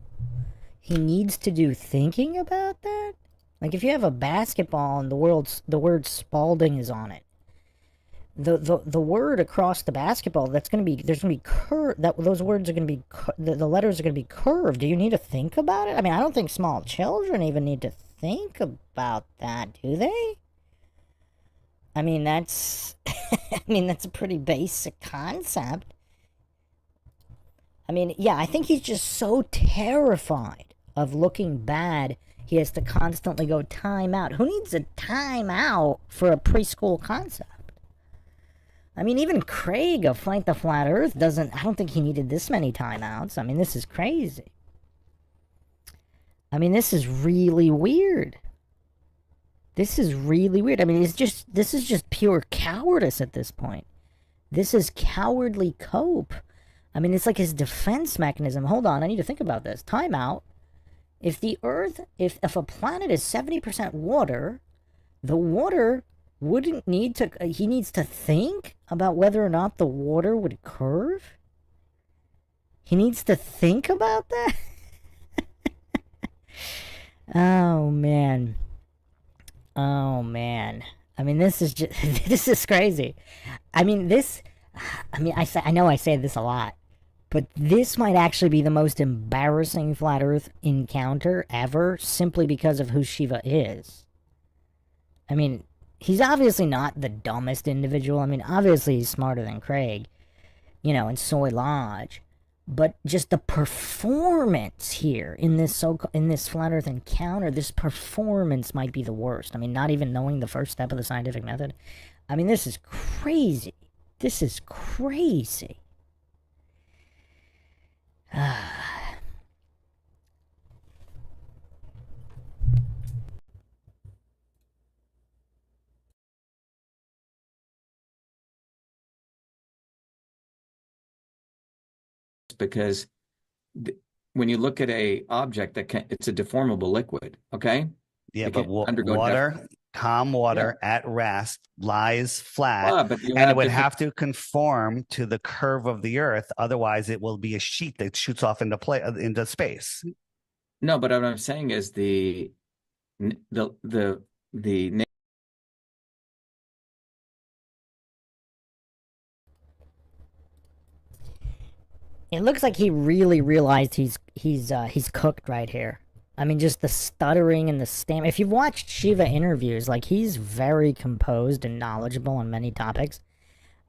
He needs to do thinking about that. Like if you have a basketball and the word Spalding is on it, the word across the basketball there's gonna be curved. Those words are gonna be the letters are gonna be curved. Do you need to think about it? I mean, I don't think small children even need to think about that, do they? I mean, that's that's a pretty basic concept. I mean, yeah, I think he's just so terrified of looking bad, he has to constantly go time out. Who needs a time out for a preschool concept? I mean, even Craig of Flank the Flat Earth I don't think he needed this many timeouts. I mean, this is crazy. I mean, this is really weird. This is really weird. I mean, this is just pure cowardice at this point. This is cowardly cope. I mean, it's like his defense mechanism. Hold on, I need to think about this. Timeout. If the Earth, if a planet is 70% water, the water wouldn't need to, he needs to think about whether or not the water would curve? He needs to think about that? Oh, man. Oh, man. I mean, this is just, this is crazy. I mean, I know I say this a lot, but this might actually be the most embarrassing Flat Earth encounter ever, simply because of who Shiva is. I mean, he's obviously not the dumbest individual. I mean, obviously he's smarter than Craig, and Soy Lodge. But just the performance here in this Flat Earth encounter, this performance might be the worst. I mean, not even knowing the first step of the scientific method. I mean, this is crazy. This is crazy. Because when you look at a object it's a deformable liquid, okay? Yeah, but water, calm water at rest lies flat, and it would have to conform to the curve of the Earth. Otherwise, it will be a sheet that shoots off into space. No, but what I'm saying is the It looks like he really realized he's cooked right here. I mean, just the stuttering and the stammer. If you've watched Shiva interviews, like, he's very composed and knowledgeable on many topics.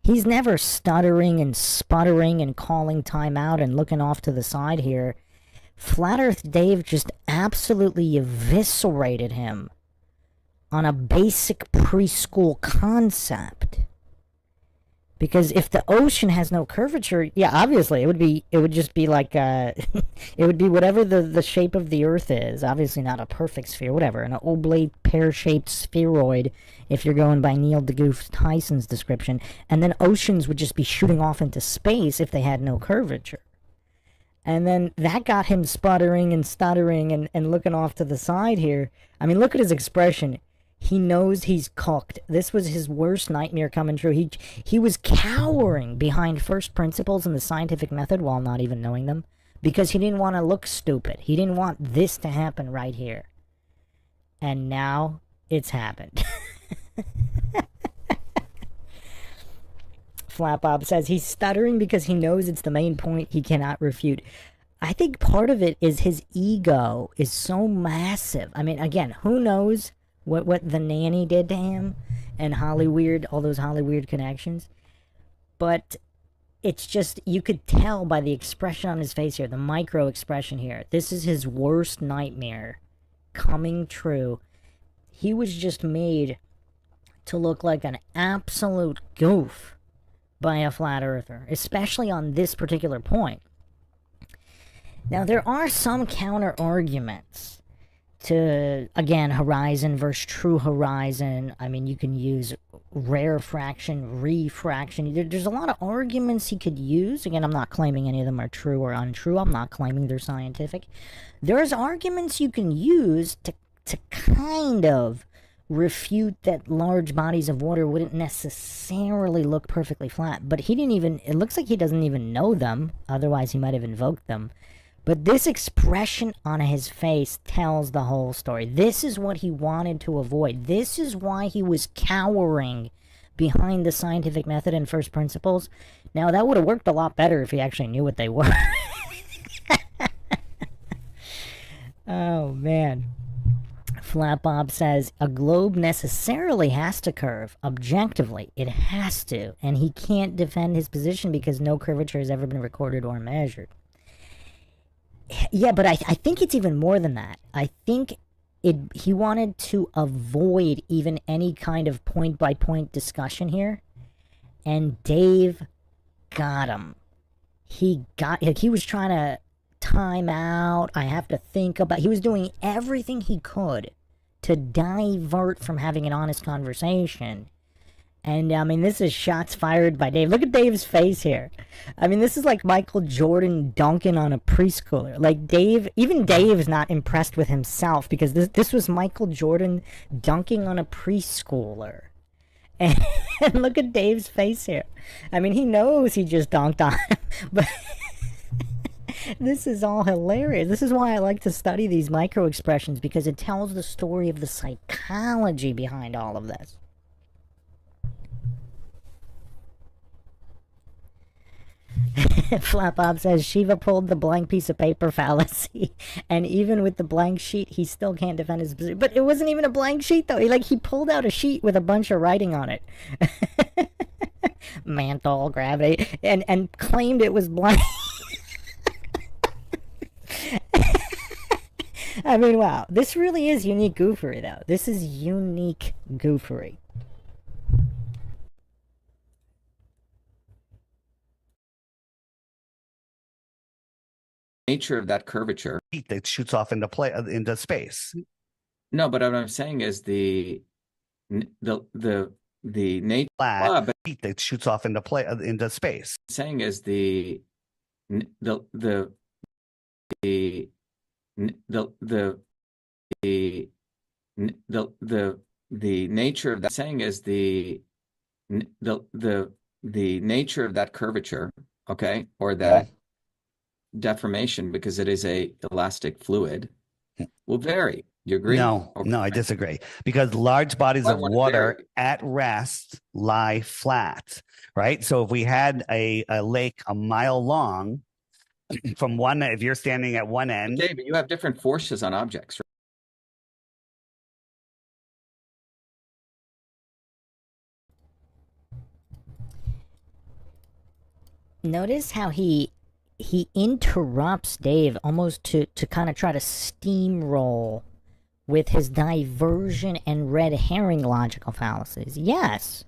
He's never stuttering and sputtering and calling time out and looking off to the side here. Flat Earth Dave just absolutely eviscerated him on a basic preschool concept. Because if the ocean has no curvature, yeah, obviously it would just be like it would be whatever the shape of the Earth is. Obviously not a perfect sphere, whatever, an oblate pear-shaped spheroid, if you're going by Neil deGrasse Tyson's description, and then oceans would just be shooting off into space if they had no curvature. And then that got him sputtering and stuttering and looking off to the side here. I mean, look at his expression. He knows he's cooked. This was his worst nightmare coming true. He was cowering behind first principles and the scientific method while not even knowing them. because he didn't want to look stupid. He didn't want this to happen right here. And now it's happened. Flat Bob says he's stuttering because he knows it's the main point he cannot refute. I think part of it is his ego is so massive. I mean, again, who knows what the nanny did to him and Hollyweird, all those Hollyweird connections. But it's just, you could tell by the expression on his face here, the micro expression here. This is his worst nightmare coming true. He was just made to look like an absolute goof by a flat earther, especially on this particular point. Now, there are some counter arguments to, again, horizon versus true horizon. I mean, you can use rarefaction, refraction. There's a lot of arguments he could use. Again, I'm not claiming any of them are true or untrue. I'm not claiming they're scientific. There's arguments you can use to kind of refute that large bodies of water wouldn't necessarily look perfectly flat. But he didn't even, it looks like he doesn't even know them. Otherwise, he might have invoked them. But this expression on his face tells the whole story. This is what he wanted to avoid. This is why he was cowering behind the scientific method and first principles. Now, that would have worked a lot better if he actually knew what they were. Oh, man. Flat Bob says, a globe necessarily has to curve. Objectively, it has to. And he can't defend his position because no curvature has ever been recorded or measured. Yeah, but I think it's even more than that. I think he wanted to avoid even any kind of point-by-point discussion here. And Dave got him. He was trying to time out. I have to think about... He was doing everything he could to divert from having an honest conversation. And, I mean, this is shots fired by Dave. Look at Dave's face here. I mean, this is like Michael Jordan dunking on a preschooler. Like, Dave, even Dave's not impressed with himself because this was Michael Jordan dunking on a preschooler. And look at Dave's face here. I mean, he knows he just dunked on him, but... This is all hilarious. This is why I like to study these micro expressions, because it tells the story of the psychology behind all of this. Flat Bob says Shiva pulled the blank piece of paper fallacy, and even with the blank sheet, he still can't defend his position. But it wasn't even a blank sheet, though. He pulled out a sheet with a bunch of writing on it. Mantle, gravity, and claimed it was blank. I mean, wow. This really is unique goofery, though. This is unique goofery. Nature of that curvature that shoots off into space. No, but what I'm saying is the nature that shoots off into space. Saying is the nature of that saying is the nature of that curvature, okay, or that deformation, because it is a elastic fluid, will vary. You agree? No, I disagree. Because large bodies of water at rest lie flat, right? So if we had a lake a mile long, from one, if you're standing at one end, okay, but you have different forces on objects, right? Notice how he interrupts Dave almost to kind of try to steamroll with his diversion and red herring logical fallacies. Yes,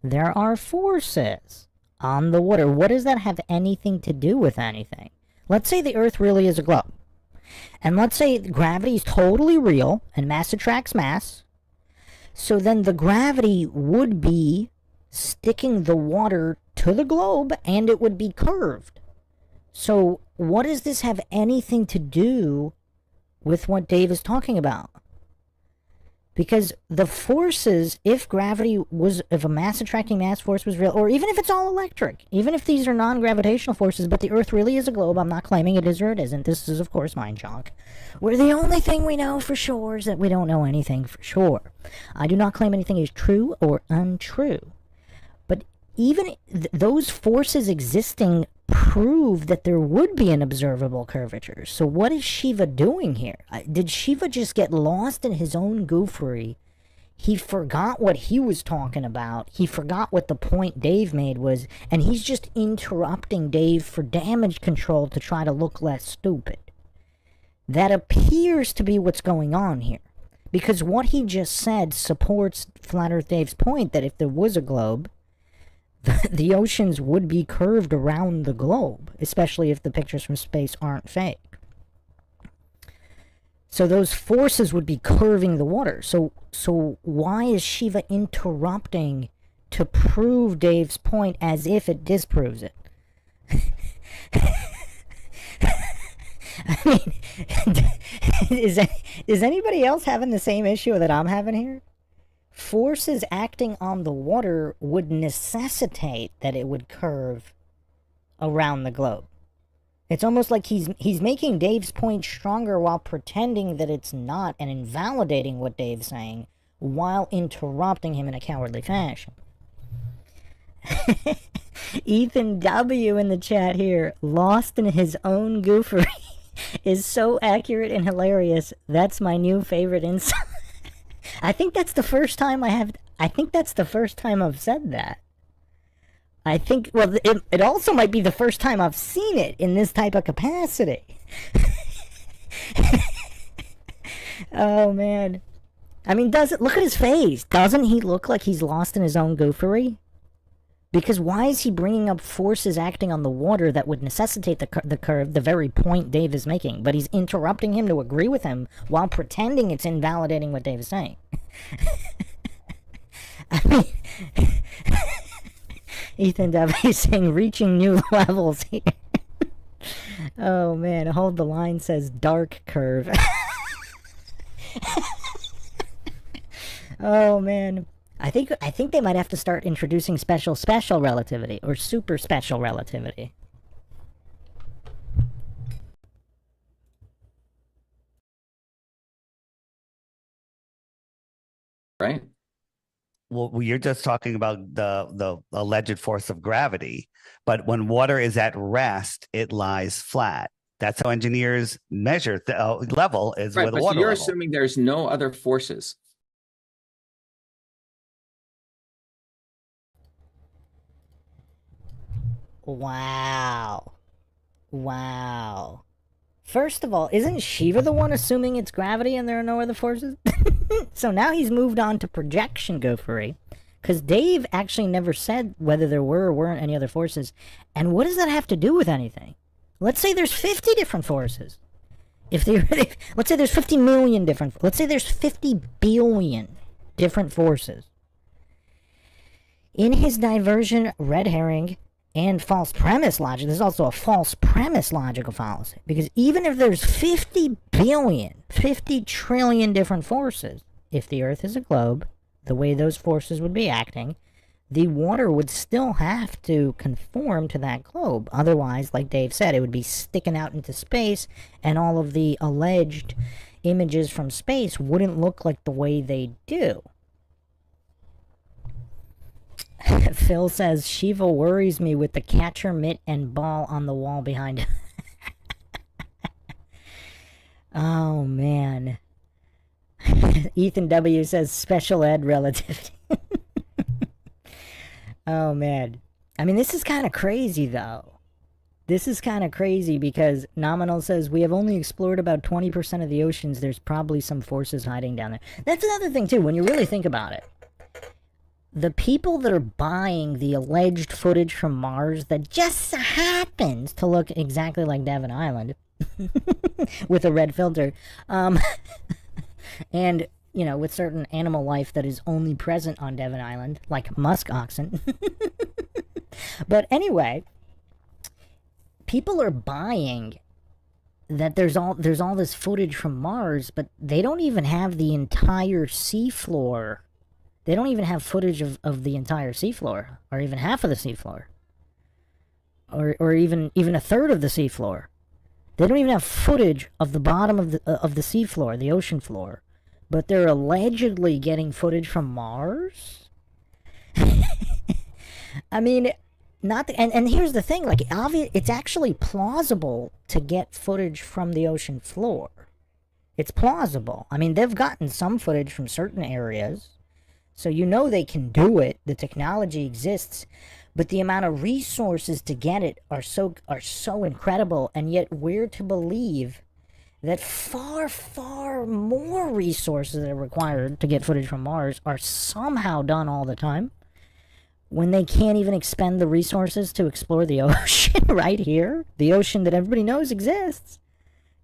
there are forces on the water. What does that have anything to do with anything? Let's say the Earth really is a globe. And let's say gravity is totally real and mass attracts mass. So then the gravity would be sticking the water to the globe and it would be curved. So what does this have anything to do with what Dave is talking about? Because the forces, if a mass attracting mass force was real, or even if it's all electric, even if these are non-gravitational forces, but the Earth really is a globe, I'm not claiming it is or it isn't, this is of course Mindshock, where the only thing we know for sure is that we don't know anything for sure. I do not claim anything is true or untrue. But even those forces existing prove that there would be an observable curvature. So what is Shiva doing here? Did Shiva just get lost in his own goofery? He forgot what he was talking about. He forgot what the point Dave made was, and he's just interrupting Dave for damage control to try to look less stupid. That appears to be what's going on here. Because what he just said supports Flat Earth Dave's point that if there was a globe, the oceans would be curved around the globe, especially if the pictures from space aren't fake. So those forces would be curving the water. So why is Shiva interrupting to prove Dave's point as if it disproves it? I mean, is anybody else having the same issue that I'm having here? Forces acting on the water would necessitate that it would curve around the globe. It's almost like he's making Dave's point stronger while pretending that it's not and invalidating what Dave's saying while interrupting him in a cowardly fashion. Ethan W. in the chat here, lost in his own goofery, is so accurate and hilarious. That's my new favorite insight. I think that's the first time I've said that. I think, well, it also might be the first time I've seen it in this type of capacity. Oh, man. I mean, look at his face. Doesn't he look like he's lost in his own goofery? Because why is he bringing up forces acting on the water that would necessitate the curve, the very point Dave is making? But he's interrupting him to agree with him while pretending it's invalidating what Dave is saying. I mean, Ethan W. saying reaching new levels here. Oh man, Hold the Line says dark curve. Oh man. I think they might have to start introducing special relativity or super special relativity. Right? Well, you're just talking about the alleged force of gravity, but when water is at rest, it lies flat. That's how engineers measure the level is Right, with but water so you're level. assuming there's no other forces. Wow. Wow. First of all, isn't Shiva the one assuming it's gravity and there are no other forces? So now he's moved on to projection goofery. Because Dave actually never said whether there were or weren't any other forces. And what does that have to do with anything? Let's say there's 50 different forces. Let's say there's 50 million different... Let's say there's 50 billion different forces. In his diversion, red herring, and false premise logic, there's also a false premise logical fallacy. Because even if there's 50 billion, 50 trillion different forces, if the Earth is a globe, the way those forces would be acting, the water would still have to conform to that globe. Otherwise, like Dave said, it would be sticking out into space, and all of the alleged images from space wouldn't look like the way they do. Phil says, Shiva worries me with the catcher mitt and ball on the wall behind him. Oh, man. Ethan W. says, special ed relativity. Oh, man. I mean, this is kind of crazy, though. This is kind of crazy because Nominal says, we have only explored about 20% of the oceans. There's probably some forces hiding down there. That's another thing, too, when you really think about it. The people that are buying the alleged footage from Mars that just happens to look exactly like Devon Island with a red filter, and, you know, with certain animal life that is only present on Devon Island, like musk oxen. But anyway, people are buying that there's all this footage from Mars, but they don't even have the entire seafloor. They don't even have footage of the entire seafloor, or even half of the seafloor, or even a third of the seafloor. They don't even have footage of the bottom of the seafloor, the ocean floor, but they're allegedly getting footage from Mars. I mean, and here's the thing, like, it's actually plausible to get footage from the ocean floor. It's plausible. I mean, they've gotten some footage from certain areas, so you know they can do it. The technology exists, but the amount of resources to get it are so incredible, and yet we're to believe that far more resources that are required to get footage from Mars are somehow done all the time, when they can't even expend the resources to explore the ocean right here. The ocean that everybody knows exists.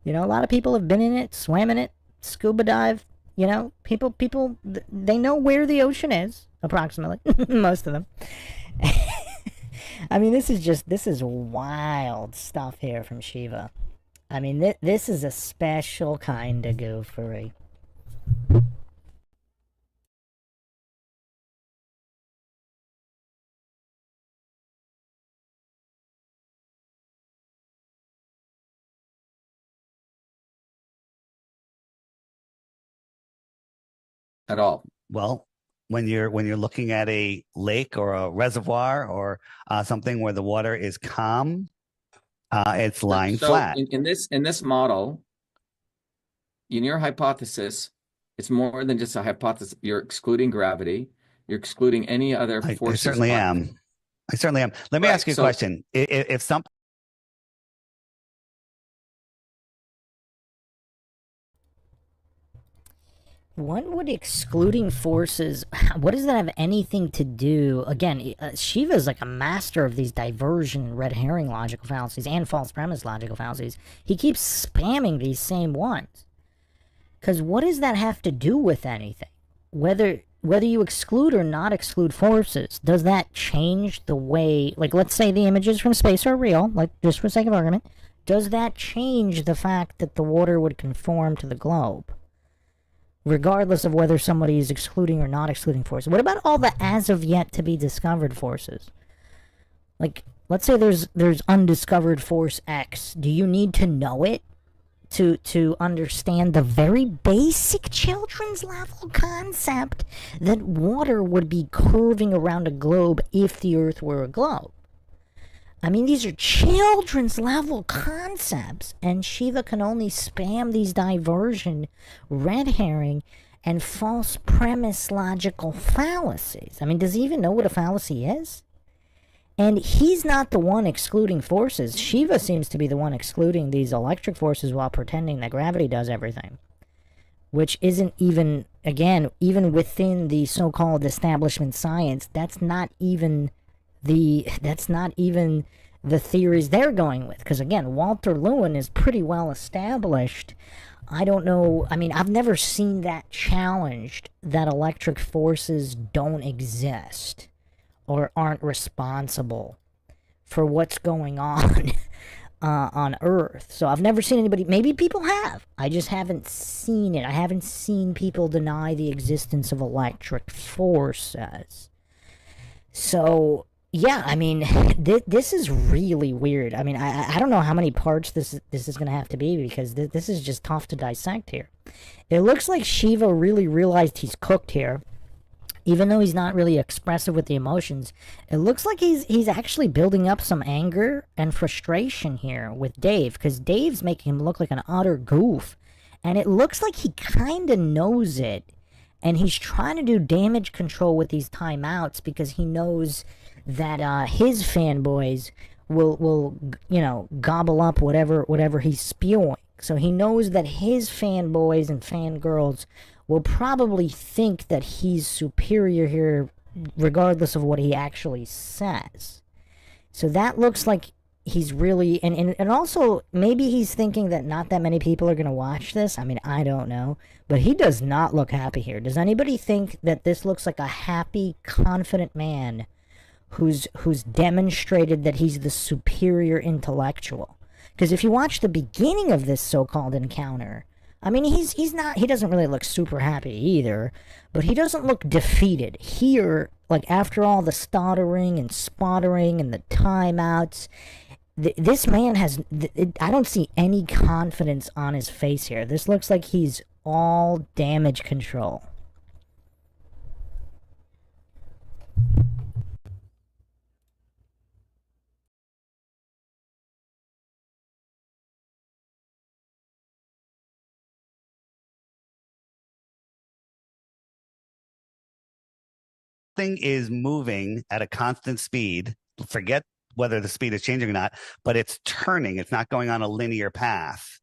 You know, a lot of people have been in it, swam in it, scuba dive. You know, people, they know where the ocean is, approximately. Most of them. I mean, this is wild stuff here from Shiva. I mean, this is a special kind of goofery. At all. Well, when you're looking at a lake or a reservoir or something where the water is calm, it's lying flat. In this model, in your hypothesis, it's more than just a hypothesis. You're excluding gravity. You're excluding any other forces. I certainly am. Let me ask you a question. If something What would excluding forces, what does that have anything to do? Again, Shiva is like a master of these diversion, red herring logical fallacies and false premise logical fallacies. He keeps spamming these same ones. Because what does that have to do with anything? Whether you exclude or not exclude forces, does that change the way, like, let's say the images from space are real, like, just for sake of argument, does that change the fact that the water would conform to the globe? Regardless of whether somebody is excluding or not excluding forces. What about all the as of yet to be discovered forces? Like, let's say there's undiscovered force X. Do you need to know it to understand the very basic children's level concept that water would be curving around a globe if the Earth were a globe? I mean, these are children's level concepts, and Shiva can only spam these diversion, red herring, and false premise logical fallacies. I mean, does he even know what a fallacy is? And he's not the one excluding forces. Shiva seems to be the one excluding these electric forces while pretending that gravity does everything. Which isn't even, again, even within the so-called establishment science, that's not even the theories they're going with. Because again, Walter Lewin is pretty well established. I don't know, I mean, I've never seen that challenged, that electric forces don't exist or aren't responsible for what's going on on Earth. So I've never seen anybody, maybe people have, I just haven't seen it. I haven't seen people deny the existence of electric forces. So yeah, I mean, this is really weird. I mean, I don't know how many parts this is going to have to be, because this is just tough to dissect here. It looks like Shiva really realized he's cooked here, even though he's not really expressive with the emotions. It looks like he's actually building up some anger and frustration here with Dave, because Dave's making him look like an utter goof. And it looks like he kind of knows it, and he's trying to do damage control with these timeouts, because he knows that his fanboys will you know, gobble up whatever he's spewing. So he knows that his fanboys and fangirls will probably think that he's superior here, regardless of what he actually says. So that looks like he's really, and also maybe he's thinking that not that many people are going to watch this. I mean, I don't know, but he does not look happy here. Does anybody think that this looks like a happy, confident man who's demonstrated that he's the superior intellectual? Because if you watch the beginning of this so-called encounter, I mean, he doesn't really look super happy either, but he doesn't look defeated. Here, like, after all the stuttering and sputtering and the timeouts, this man I don't see any confidence on his face here. This looks like he's all damage control. Thing is moving at a constant speed. Forget whether the speed is changing or not, but it's turning. It's not going on a linear path.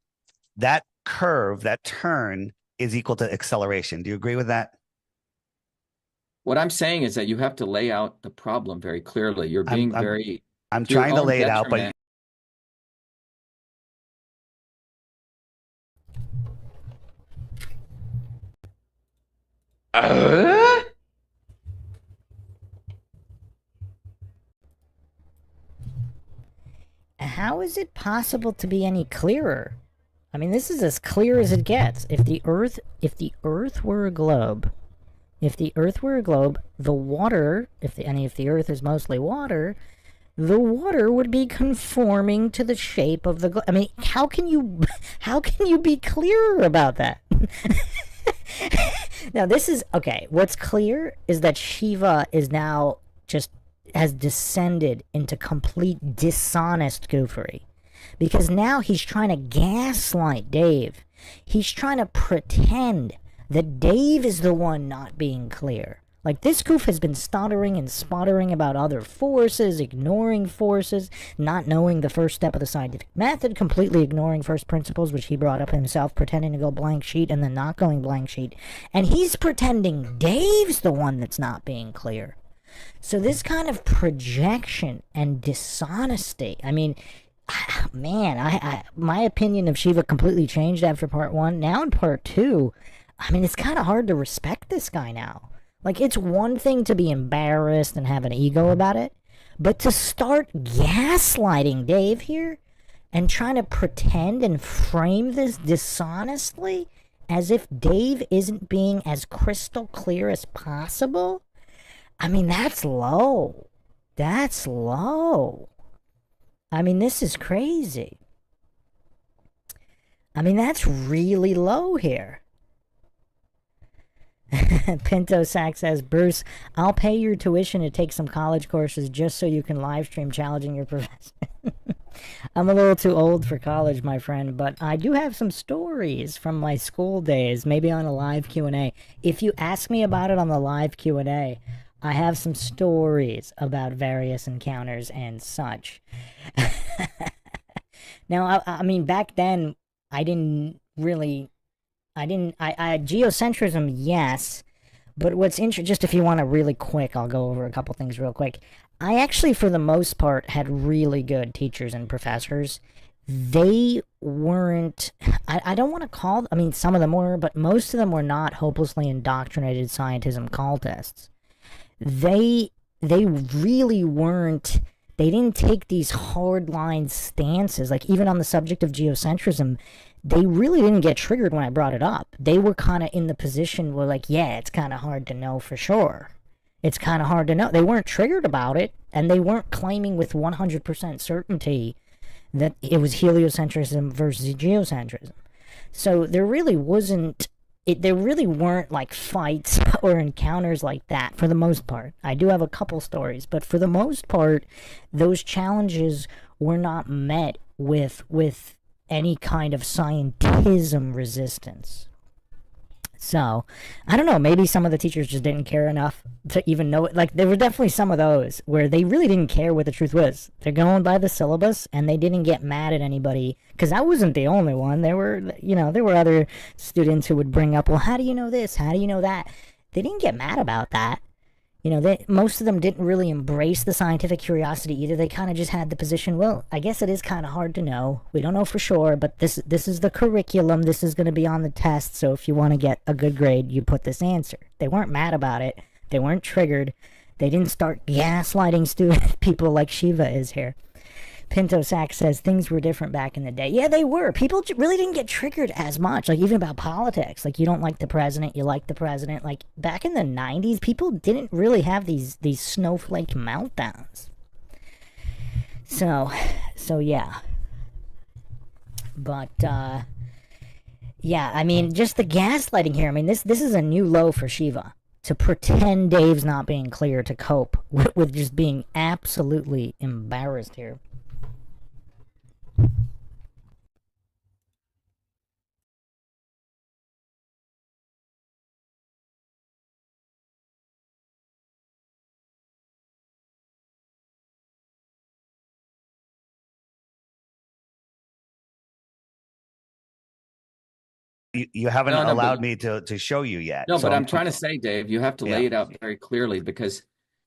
That curve, that turn is equal to acceleration. Do you agree with that? What I'm saying is that you have to lay out the problem very clearly. You're being I'm trying to lay it out, but how is it possible to be any clearer? I mean, this is as clear as it gets. If the Earth were a globe, the water, if the Earth is mostly water, the water would be conforming to the shape of the globe. I mean, how can you be clearer about that? Now, this is okay. What's clear is that Shiva is now has descended into complete dishonest goofery. Because now he's trying to gaslight Dave. He's trying to pretend that Dave is the one not being clear. Like, this goof has been stuttering and sputtering about other forces, ignoring forces, not knowing the first step of the scientific method, completely ignoring first principles, which he brought up himself, pretending to go blank sheet and then not going blank sheet. And he's pretending Dave's the one that's not being clear. So this kind of projection and dishonesty, I mean, man, my opinion of Shiva completely changed after part 1. Now in part 2, I mean, it's kind of hard to respect this guy now. Like, it's one thing to be embarrassed and have an ego about it, but to start gaslighting Dave here and trying to pretend and frame this dishonestly as if Dave isn't being as crystal clear as possible, I mean, that's low. That's low. I mean, this is crazy. I mean, that's really low here. Pinto Sack says, Bruce, I'll pay your tuition to take some college courses just so you can live stream challenging your professor. I'm a little too old for college, my friend, but I do have some stories from my school days, maybe on a live Q&A. If you ask me about it on the live Q&A, I have some stories about various encounters and such. Now, I mean, back then, geocentrism, yes, but what's interesting, just if you want to really quick, I'll go over a couple things real quick. I actually, for the most part, had really good teachers and professors. They weren't, I don't want to call, I mean, some of them were, but most of them were not hopelessly indoctrinated scientism cultists. They really weren't, they didn't take these hardline stances, like even on the subject of geocentrism, they really didn't get triggered when I brought it up. They were kind of in the position where, like, yeah, it's kind of hard to know for sure. It's kind of hard to know. They weren't triggered about it, and they weren't claiming with 100% certainty that it was heliocentrism versus geocentrism. So there really wasn't, there really weren't, like, fights or encounters like that for the most part. I do have a couple stories, but for the most part, those challenges were not met with any kind of scientism resistance. So, I don't know, maybe some of the teachers just didn't care enough to even know it. Like, there were definitely some of those where they really didn't care what the truth was. They're going by the syllabus, and they didn't get mad at anybody, because I wasn't the only one. There were, there were other students who would bring up, well, how do you know this? How do you know that? They didn't get mad about that. Most of them didn't really embrace the scientific curiosity either. They kind of just had the position, well, I guess it is kind of hard to know. We don't know for sure, but this is the curriculum. This is going to be on the test, so if you want to get a good grade, you put this answer. They weren't mad about it. They weren't triggered. They didn't start gaslighting people like Shiva is here. Pinto Sack says things were different back in the day. Yeah, they were. People really didn't get triggered as much, like even about politics. Like, you don't like the president, you like the president. Like, back in the 90s, people didn't really have these snowflake meltdowns. So yeah. But, yeah, I mean, just the gaslighting here. I mean, this is a new low for Shiva. To pretend Dave's not being clear, to cope with just being absolutely embarrassed here. You haven't allowed me to show you yet. No, so but I'm trying to say, Dave, you have to lay it out very clearly, because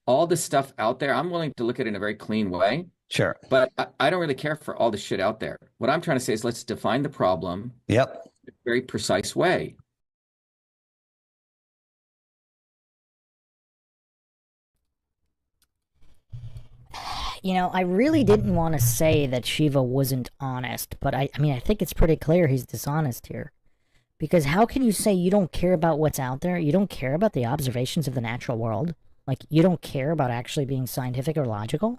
all the stuff out there, I'm willing to look at it in a very clean way. Sure. But I don't really care for all the shit out there. What I'm trying to say is, let's define the problem. Yep. In a very precise way. You know, I really didn't want to say that Shiva wasn't honest, but I mean, I think it's pretty clear he's dishonest here. Because how can you say you don't care about what's out there? You don't care about the observations of the natural world? Like, you don't care about actually being scientific or logical?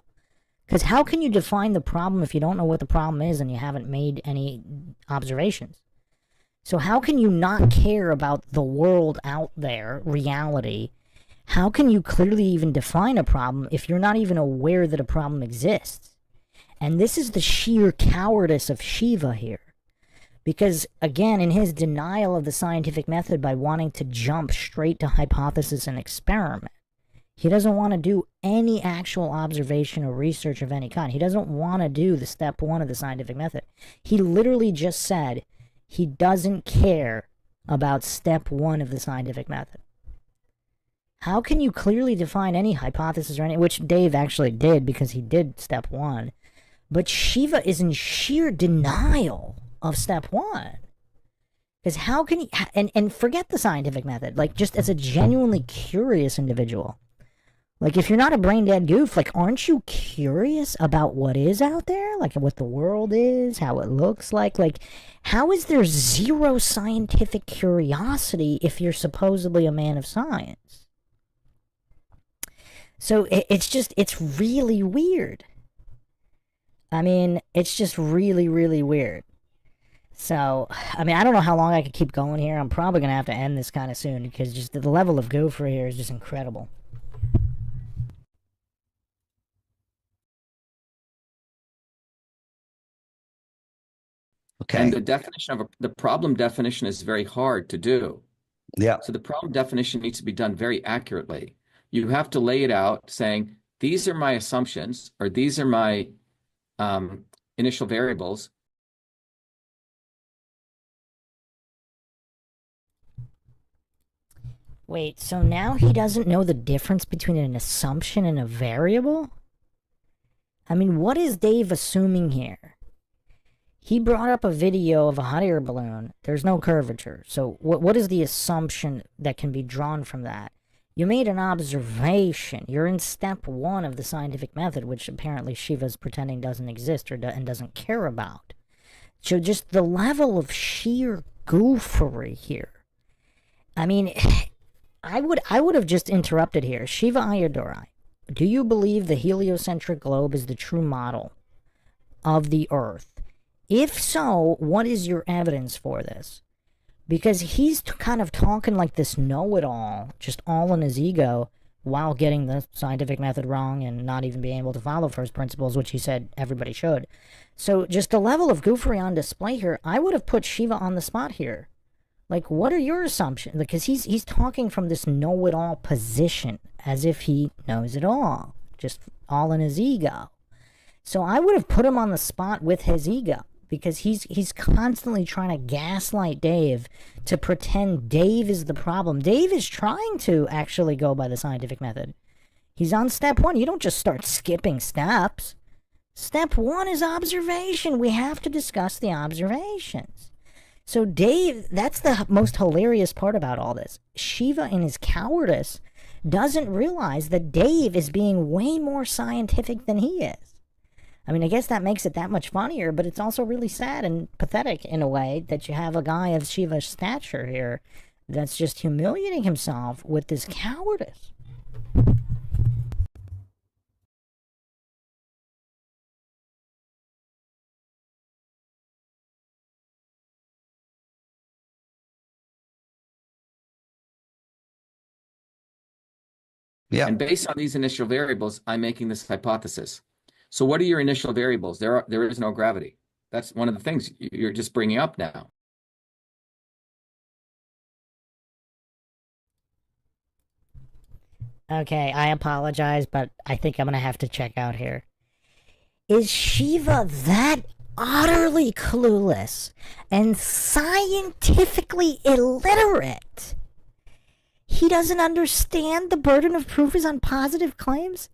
Because how can you define the problem if you don't know what the problem is and you haven't made any observations? So how can you not care about the world out there, reality? How can you clearly even define a problem if you're not even aware that a problem exists? And this is the sheer cowardice of Shiva here. Because, again, in his denial of the scientific method by wanting to jump straight to hypothesis and experiment, he doesn't want to do any actual observation or research of any kind. He doesn't want to do the step one of the scientific method. He literally just said he doesn't care about step one of the scientific method. How can you clearly define any hypothesis or any, which Dave actually did because he did step one, but Shiva is in sheer denial of step one. Because how can he, and forget the scientific method, like, just as a genuinely curious individual. Like, if you're not a brain dead goof, like, aren't you curious about what is out there? Like, what the world is, how it looks like? Like, how is there zero scientific curiosity if you're supposedly a man of science? So it's really weird. I mean, it's just really, really weird. So, I mean, I don't know how long I could keep going here. I'm probably going to have to end this kind of soon, because just the level of goof here is just incredible. Okay. And the definition of the problem definition is very hard to do. Yeah. So the problem definition needs to be done very accurately. You have to lay it out saying, these are my assumptions, or these are my initial variables. Wait, so now he doesn't know the difference between an assumption and a variable? I mean, what is Dave assuming here? He brought up a video of a hot air balloon. There's no curvature. So what is the assumption that can be drawn from that? You made an observation. You're in step one of the scientific method, which apparently Shiva's pretending doesn't exist and doesn't care about. So just the level of sheer goofery here. I mean, I would have just interrupted here. Shiva Ayyadurai, do you believe the heliocentric globe is the true model of the Earth? If so, what is your evidence for this? Because he's kind of talking like this know-it-all, just all in his ego, while getting the scientific method wrong and not even being able to follow first principles, which he said everybody should. So just the level of goofery on display here, I would have put Shiva on the spot here. Like, what are your assumptions? Because he's talking from this know-it-all position, as if he knows it all, just all in his ego. So I would have put him on the spot with his ego, because he's constantly trying to gaslight Dave to pretend Dave is the problem. Dave is trying to actually go by the scientific method. He's on step one. You don't just start skipping steps. Step one is observation. We have to discuss the observations. So Dave, that's the most hilarious part about all this. Shiva, in his cowardice, doesn't realize that Dave is being way more scientific than he is. I mean, I guess that makes it that much funnier, but it's also really sad and pathetic in a way that you have a guy of Shiva's stature here that's just humiliating himself with this cowardice. Yeah. And based on these initial variables, I'm making this hypothesis. So what are your initial variables? There is no gravity. That's one of the things you're just bringing up now. Okay, I apologize, but I think I'm gonna have to check out here. Is Shiva that utterly clueless and scientifically illiterate? He doesn't understand the burden of proof is on positive claims?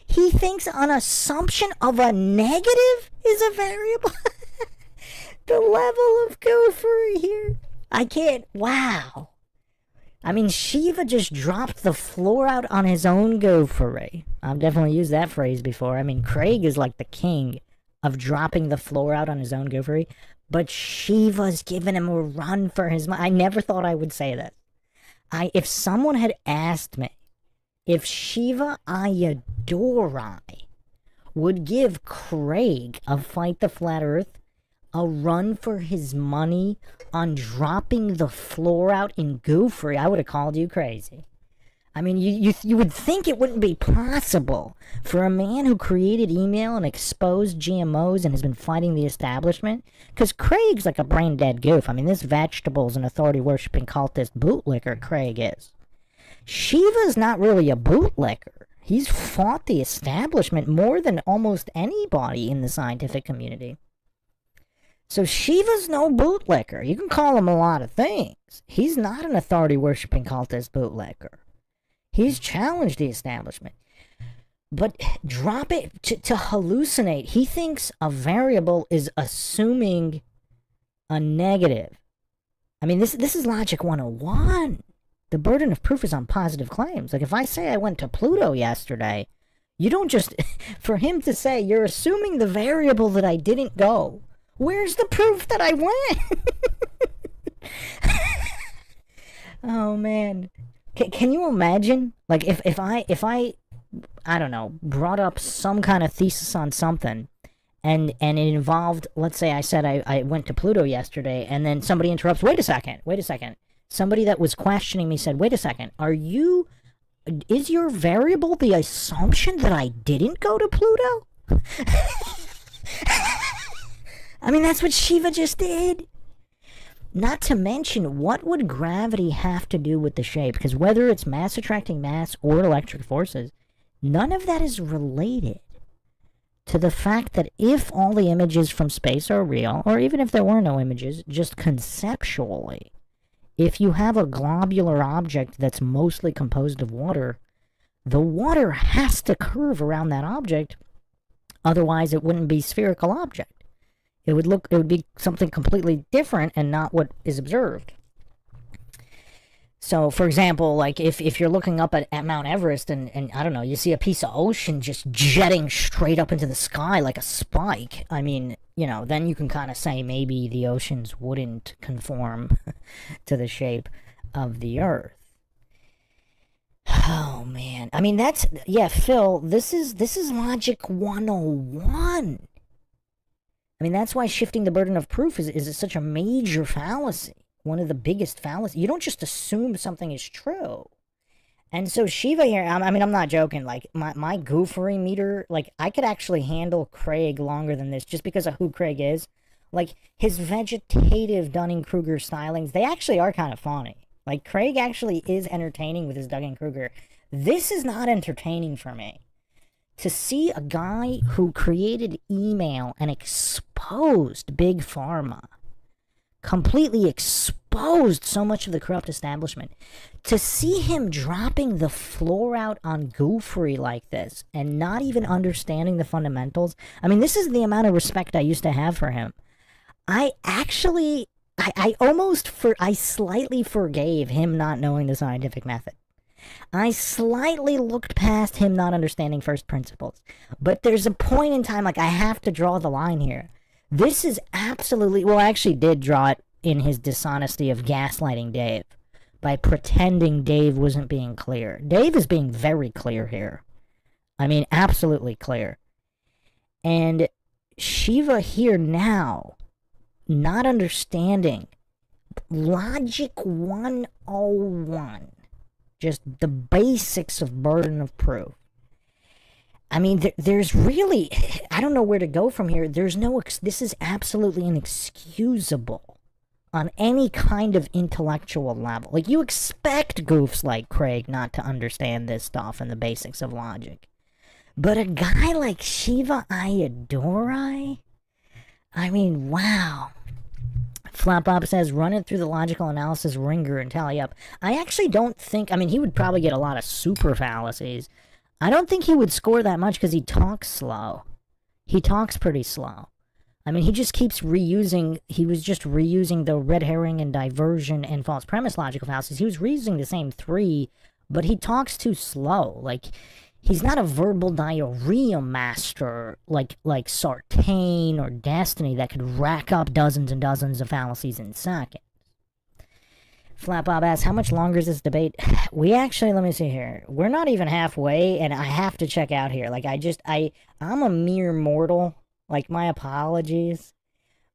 He thinks an assumption of a negative is a variable? The level of gophery here. I can't. Wow. I mean, Shiva just dropped the floor out on his own gophery. I've definitely used that phrase before. I mean, Craig is like the king of dropping the floor out on his own gophery, but Shiva's giving him a run for his money. I never thought I would say this. If someone had asked me if Shiva Ayyadurai would give Craig of Fight the Flat Earth a run for his money on dropping the floor out in gophery, I would have called you crazy. I mean, you would think it wouldn't be possible for a man who created email and exposed GMOs and has been fighting the establishment, because Craig's like a brain-dead goof. I mean, this vegetable's an authority-worshipping cultist bootlicker, Craig is. Shiva's not really a bootlicker. He's fought the establishment more than almost anybody in the scientific community. So Shiva's no bootlicker. You can call him a lot of things. He's not an authority-worshipping cultist bootlicker. He's challenged the establishment. But drop it to hallucinate. He thinks a variable is assuming a negative. I mean, this is logic 101. The burden of proof is on positive claims. Like, if I say I went to Pluto yesterday, you don't just... For him to say, you're assuming the variable that I didn't go. Where's the proof that I went? Oh, man. Can you imagine? Like, if I don't know, brought up some kind of thesis on something, and it involved, let's say I said I went to Pluto yesterday, and then somebody interrupts, wait a second. Somebody that was questioning me said, wait a second, is your variable the assumption that I didn't go to Pluto? I mean, that's what Shiva just did. Not to mention, what would gravity have to do with the shape? Because whether it's mass attracting mass or electric forces, none of that is related to the fact that if all the images from space are real, or even if there were no images, just conceptually, if you have a globular object that's mostly composed of water, the water has to curve around that object, otherwise it wouldn't be a spherical object. It would be something completely different and not what is observed. So, for example, like if you're looking up at Mount Everest and I don't know, you see a piece of ocean just jetting straight up into the sky like a spike, I mean, you know, then you can kind of say maybe the oceans wouldn't conform to the shape of the Earth. Oh, man. I mean, Phil, this is logic 101. I mean, that's why shifting the burden of proof is such a major fallacy. One of the biggest fallacies. You don't just assume something is true. And so Shiva here, I mean, I'm not joking. Like, my goofery meter, like, I could actually handle Craig longer than this just because of who Craig is. Like, his vegetative Dunning-Kruger stylings, they actually are kind of funny. Like, Craig actually is entertaining with his Dunning-Kruger. This is not entertaining for me. To see a guy who created email and exposed Big Pharma, completely exposed so much of the corrupt establishment, to see him dropping the floor out on goofery like this and not even understanding the fundamentals, I mean, this is the amount of respect I used to have for him. I slightly forgave him not knowing the scientific method. I slightly looked past him not understanding first principles. But there's a point in time, like, I have to draw the line here. This is absolutely, well, I actually did draw it in his dishonesty of gaslighting Dave by pretending Dave wasn't being clear. Dave is being very clear here. I mean, absolutely clear. And Shiva here now, not understanding Logic 101, just the basics of burden of proof. I mean, there's really, I don't know where to go from here. There's no, this is absolutely inexcusable on any kind of intellectual level. Like, you expect goofs like Craig not to understand this stuff and the basics of logic. But a guy like Shiva Ayyadurai? I mean, wow. Flapbob says, run it through the logical analysis ringer and tally up. I actually don't think, I mean, he would probably get a lot of super fallacies. I don't think he would score that much because he talks slow. He talks pretty slow. I mean, he just keeps reusing, he was just reusing the red herring and diversion and false premise logical fallacies. He was reusing the same three, but he talks too slow. Like, he's not a verbal diarrhea master like Sartain or Destiny that could rack up dozens and dozens of fallacies in seconds. Flapbob asks, how much longer is this debate? We actually, let me see here. We're not even halfway, and I have to check out here. Like, I'm a mere mortal. Like, my apologies.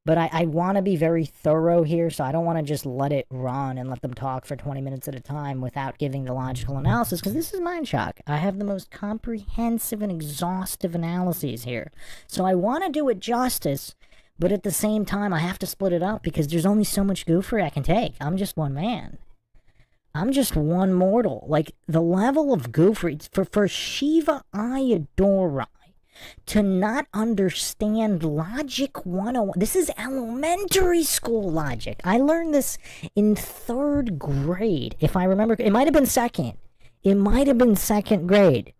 But I want to be very thorough here, so I don't want to just let it run and let them talk for 20 minutes at a time without giving the logical analysis, because this is Mindshock. I have the most comprehensive and exhaustive analyses here. So I want to do it justice, but at the same time, I have to split it up because there's only so much goofery I can take. I'm just one man. I'm just one mortal. Like, the level of goofery, for Shiva Ayyadurai to not understand Logic 101. This is elementary school logic. I learned this in 3rd grade, if I remember. It might have been second. It might have been 2nd grade.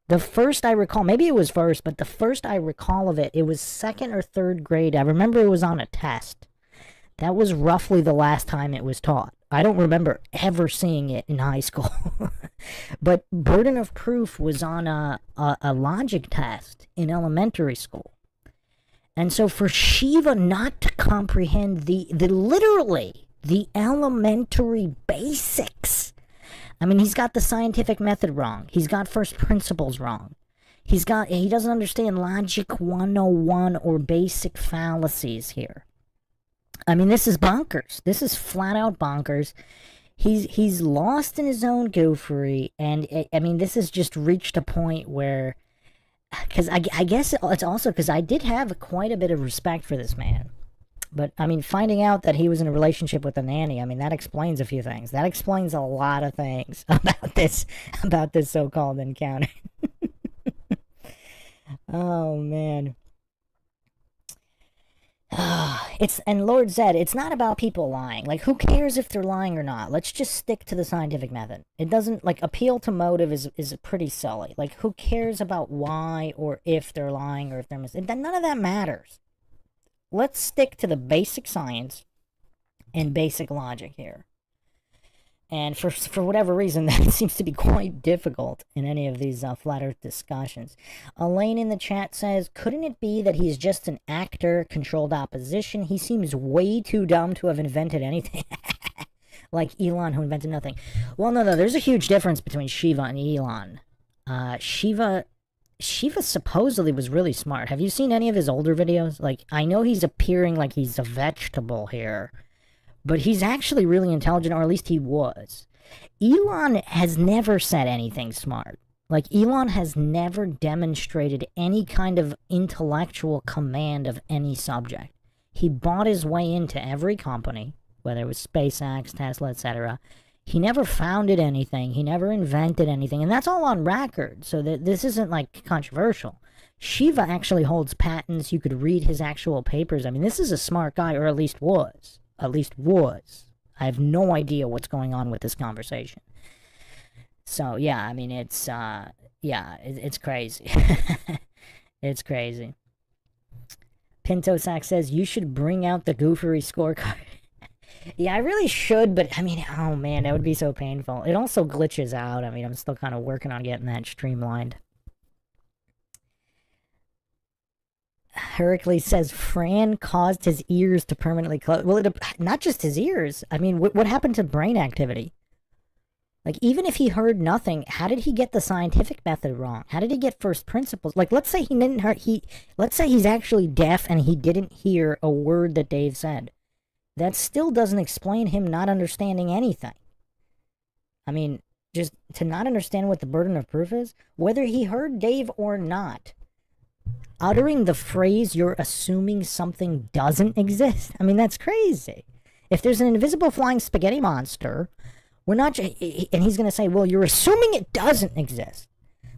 The first I recall, maybe it was first, but the first I recall of it, it was 2nd or 3rd grade. I remember it was on a test. That was roughly the last time it was taught. I don't remember ever seeing it in high school. But burden of proof was on a logic test in elementary school. And so for Shiva not to comprehend the literally the elementary basics. I mean, he's got the scientific method wrong. He's got first principles wrong. He doesn't understand Logic 101 or basic fallacies here. I mean, this is bonkers. This is flat out bonkers. He's lost in his own goofery, and I mean, this has just reached a point where, because I guess it's also because I did have quite a bit of respect for this man. But, I mean, finding out that he was in a relationship with a nanny, I mean, that explains a few things. That explains a lot of things about this so-called encounter. Oh, man. And Lord Zed, it's not about people lying. Like, who cares if they're lying or not? Let's just stick to the scientific method. It doesn't, like, appeal to motive is pretty silly. Like, who cares about why or if they're lying or if they're none of that matters. Let's stick to the basic science and basic logic here. And for whatever reason, that seems to be quite difficult in any of these flat earth discussions. Elaine in the chat says, couldn't it be that he's just an actor, controlled opposition? He seems way too dumb to have invented anything. Like Elon, who invented nothing. Well, no, there's a huge difference between Shiva and Elon. Shiva supposedly was really smart. Have you seen any of his older videos? Like, I know he's appearing like he's a vegetable here, but he's actually really intelligent, or at least he was. Elon has never said anything smart. Like, Elon has never demonstrated any kind of intellectual command of any subject. He bought his way into every company, whether it was SpaceX, Tesla, etc. He never founded anything. He never invented anything. And that's all on record, so that this isn't, like, controversial. Shiva actually holds patents. You could read his actual papers. I mean, this is a smart guy, or at least was. I have no idea what's going on with this conversation. So, yeah, I mean, it's crazy. It's crazy. Pinto Sack says, you should bring out the goofery scorecard. Yeah, I really should, but I mean, oh man, that would be so painful. It also glitches out. I mean, I'm still kind of working on getting that streamlined. Heracles says Fran caused his ears to permanently close. Well, not just his ears. I mean, what happened to brain activity? Like, even if he heard nothing, how did he get the scientific method wrong? How did he get first principles? Like, let's say he didn't hear, let's say he's actually deaf and he didn't hear a word that Dave said. That still doesn't explain him not understanding anything. I mean, just to not understand what the burden of proof is, whether he heard Dave or not, uttering the phrase, you're assuming something doesn't exist. I mean, that's crazy. If there's an invisible flying spaghetti monster, we're not, and he's going to say, well, you're assuming it doesn't exist.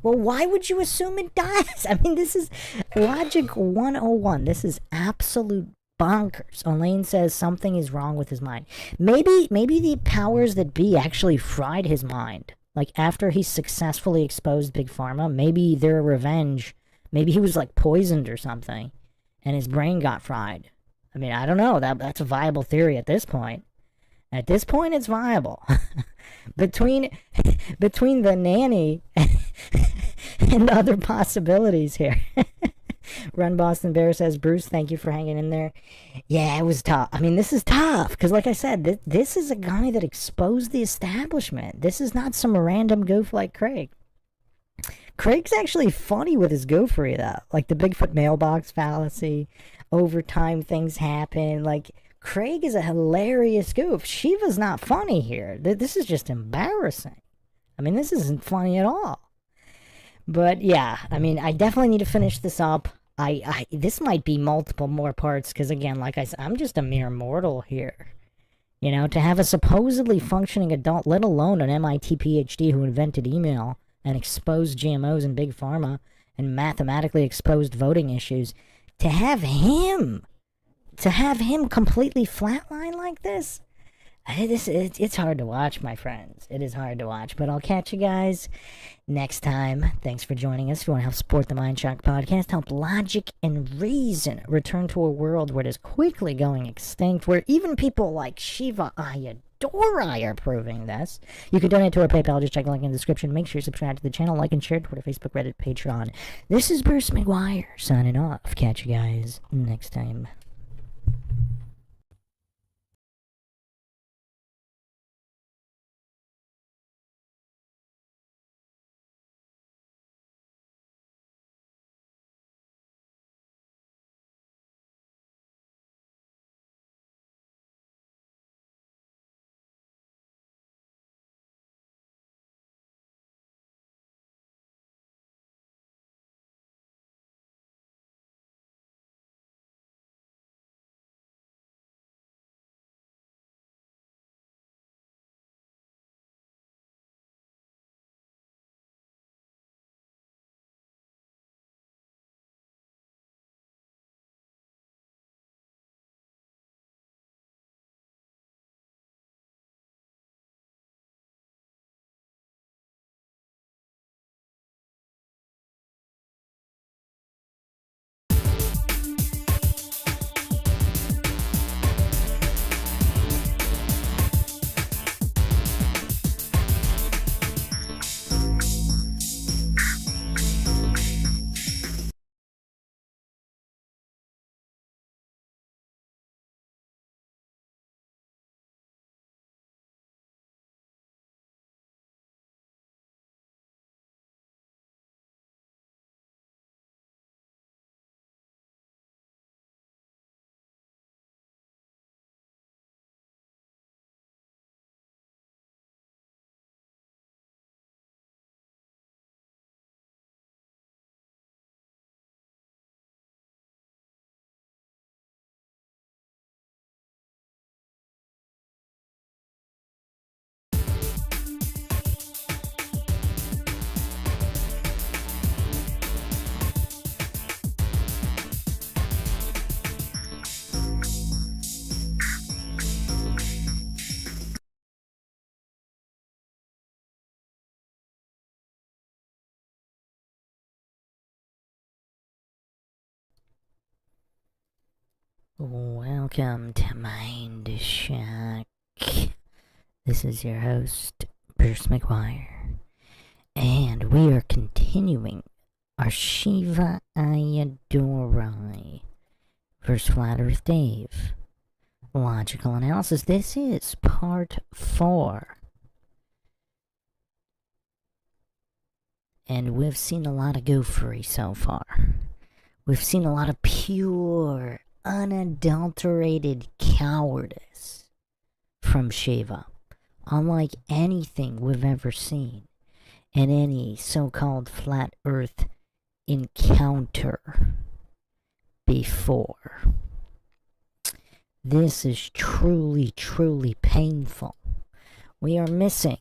Well, why would you assume it does? I mean, this is logic 101. This is absolute bonkers. Elaine says something is wrong with his mind. Maybe the powers that be actually fried his mind. Like, after he successfully exposed Big Pharma, maybe their revenge, maybe he was, like, poisoned or something, and his brain got fried. I mean, I don't know. That's a viable theory at this point. At this point, it's viable. between the nanny and other possibilities here. Run Boston Bear says, Bruce, thank you for hanging in there. Yeah, it was tough. I mean, this is tough, because like I said, this is a guy that exposed the establishment. This is not some random goof like Craig. Craig's actually funny with his goofery, though. Like the Bigfoot mailbox fallacy, over time things happen, like... Craig is a hilarious goof. Shiva's not funny here. This is just embarrassing. I mean, this isn't funny at all. But yeah, I mean, I definitely need to finish this up. This might be multiple more parts, because again, like I said, I'm just a mere mortal here. You know, to have a supposedly functioning adult, let alone an MIT PhD who invented email and exposed GMOs and Big Pharma and mathematically exposed voting issues, to have him completely flatline like this, it's hard to watch, my friends. It is hard to watch, but I'll catch you guys next time. Thanks for joining us. If you want to help support the Mindshock podcast, help logic and reason return to a world where it is quickly going extinct, where even people like Shiva Ayyadurai are proving this. You can donate to our PayPal. Just check the link in the description. Make sure you subscribe to the channel, like and share, Twitter, Facebook, Reddit, Patreon. This is Bruce McGuire signing off. Catch you guys next time. Well, Welcome to Mindshock. This is your host, Bruce McGuire, and we are continuing our Shiva Ayyaduirai versus Flat Earth Dave logical analysis. This is part 4. And we've seen a lot of goofery so far. We've seen a lot of pure, unadulterated cowardice from Shiva, unlike anything we've ever seen in any so-called flat earth encounter before. This is truly, truly painful. We are missing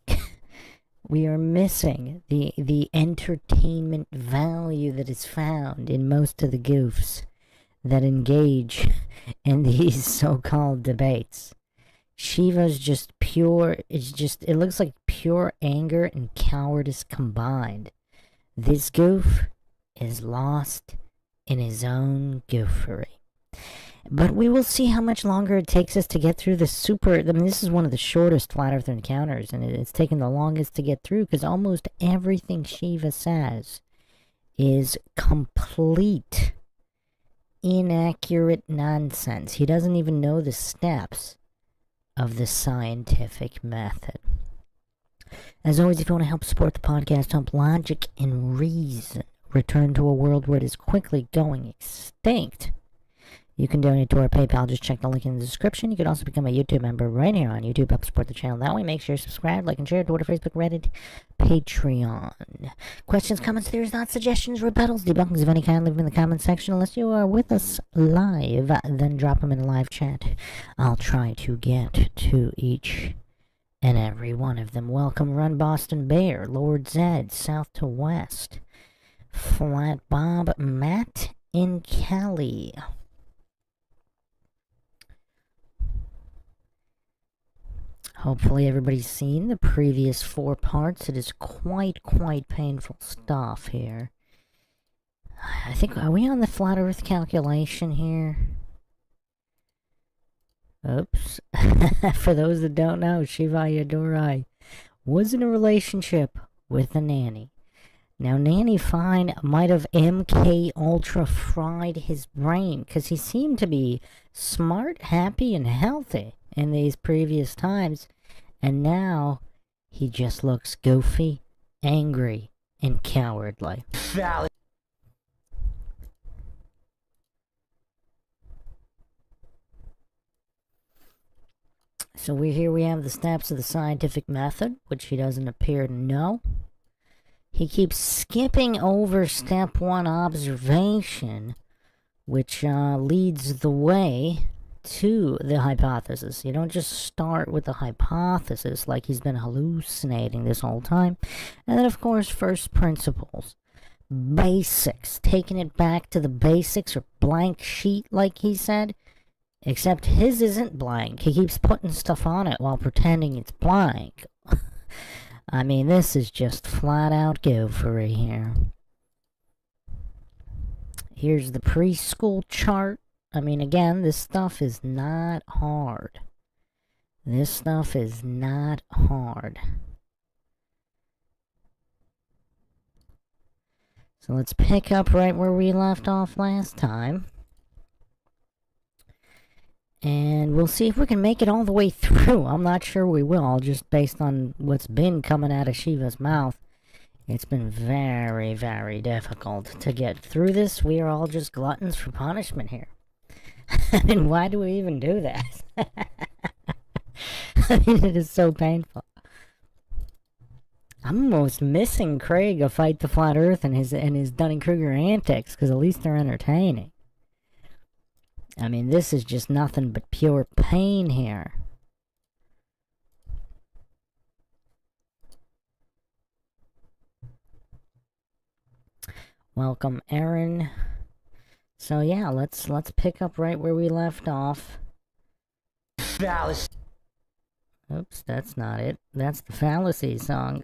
the entertainment value that is found in most of the goofs that engage in these so-called debates. Shiva's just pure, it looks like pure anger and cowardice combined. This goof is lost in his own goofery. But we will see how much longer it takes us to get through the this is one of the shortest Flat Earth encounters, and it's taken the longest to get through, because almost everything Shiva says is complete inaccurate nonsense. He doesn't even know the steps of the scientific method. As always, if you want to help support the podcast, help logic and reason return to a world where it is quickly going extinct, you can donate to our PayPal. Just check the link in the description. You can also become a YouTube member right here on YouTube. Help support the channel that way. Make sure you subscribe, like, and share. Twitter, Facebook, Reddit, Patreon. Questions, comments, theories, thoughts, suggestions, rebuttals, debunkings of any kind, leave them in the comment section. Unless you are with us live, then drop them in live chat. I'll try to get to each and every one of them. Welcome, Run Boston Bear, Lord Zed, South to West, Flat Bob, Matt, and Kelly. Hopefully everybody's seen the previous 4 parts. It is quite painful stuff here. I think, are we on the flat earth calculation here? Oops. For those that don't know, Shiva Ayyadurai was in a relationship with a nanny. Now, Nanny Fine might have MK Ultra fried his brain, because he seemed to be smart, happy, and healthy in these previous times, and now he just looks goofy, angry, and cowardly. Valid. So we have the steps of the scientific method, which he doesn't appear to know. He keeps skipping over step 1 observation, which leads the way to the hypothesis. You don't just start with the hypothesis like he's been hallucinating this whole time. And then, of course, first principles. Basics. Taking it back to the basics, or blank sheet, like he said. Except his isn't blank. He keeps putting stuff on it while pretending it's blank. I mean, this is just flat out goofery here. Here's the preschool chart. I mean, again, this stuff is not hard. This stuff is not hard. So let's pick up right where we left off last time. And we'll see if we can make it all the way through. I'm not sure we will, just based on what's been coming out of Shiva's mouth. It's been very, very difficult to get through this. We are all just gluttons for punishment here. I mean, why do we even do that? I mean, it is so painful. I'm almost missing Craig of Fight the Flat Earth and his Dunning-Kruger antics, because at least they're entertaining. I mean, this is just nothing but pure pain here. Welcome, Aaron. So yeah, let's pick up right where we left off. Fallacy. Oops, that's not it. That's the fallacy song.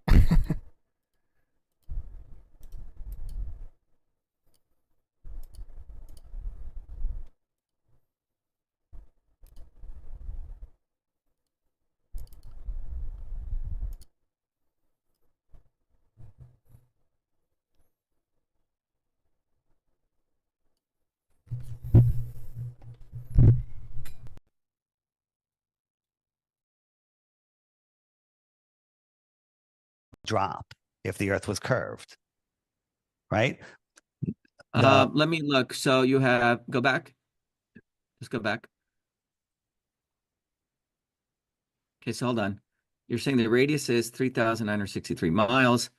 drop if the Earth was curved, right? Let me look. So you have, go back. Just go back. Okay, so hold on. You're saying the radius is 3,963 miles.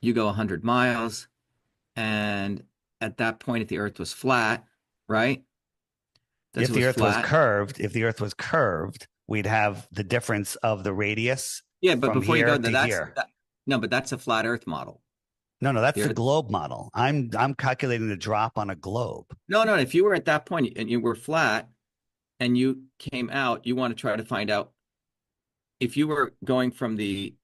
You go 100 miles. And at that point, if the Earth was flat, right? If the Earth was curved, we'd have the difference of the radius. Yeah, but from before you here go, to here. no, but that's a flat Earth model. No, that's the globe model. I'm calculating the drop on a globe. No. If you were at that point and you were flat and you came out, you want to try to find out if you were going from the.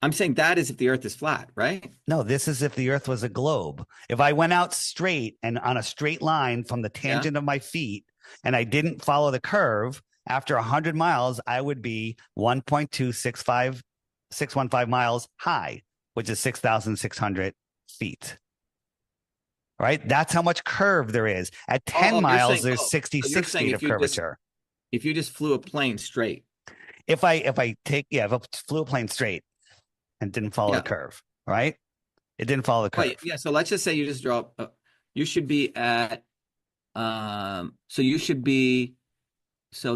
I'm saying that is if the Earth is flat, right? No, this is if the Earth was a globe. If I went out straight and on a straight line from the tangent of my feet and I didn't follow the curve, after 100 miles, I would be 1.2615 miles high, which is 6,600 feet. Right? That's how much curve there is. At 10 miles, there's 66 feet of curvature. If you just flew a plane straight. If I flew a plane straight and didn't follow the curve, right? It didn't follow the curve. Right, yeah, so let's just say you just draw, you should be at, so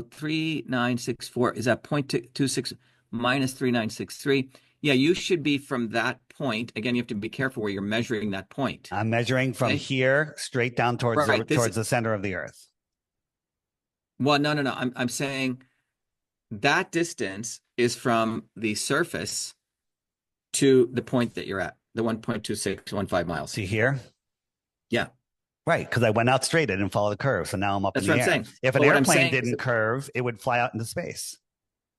3964, is that 0.26 minus 3963? Yeah, you should be from that point. Again, you have to be careful where you're measuring that point. I'm measuring from here straight down towards the center of the Earth. Well, no. I'm saying that distance is from the surface to the point that you're at, the 1.2615 miles. See here? Yeah. Right, because I went out straight. I didn't follow the curve, so now I'm up in the air. That's what I'm saying. If an airplane didn't curve, it would fly out into space.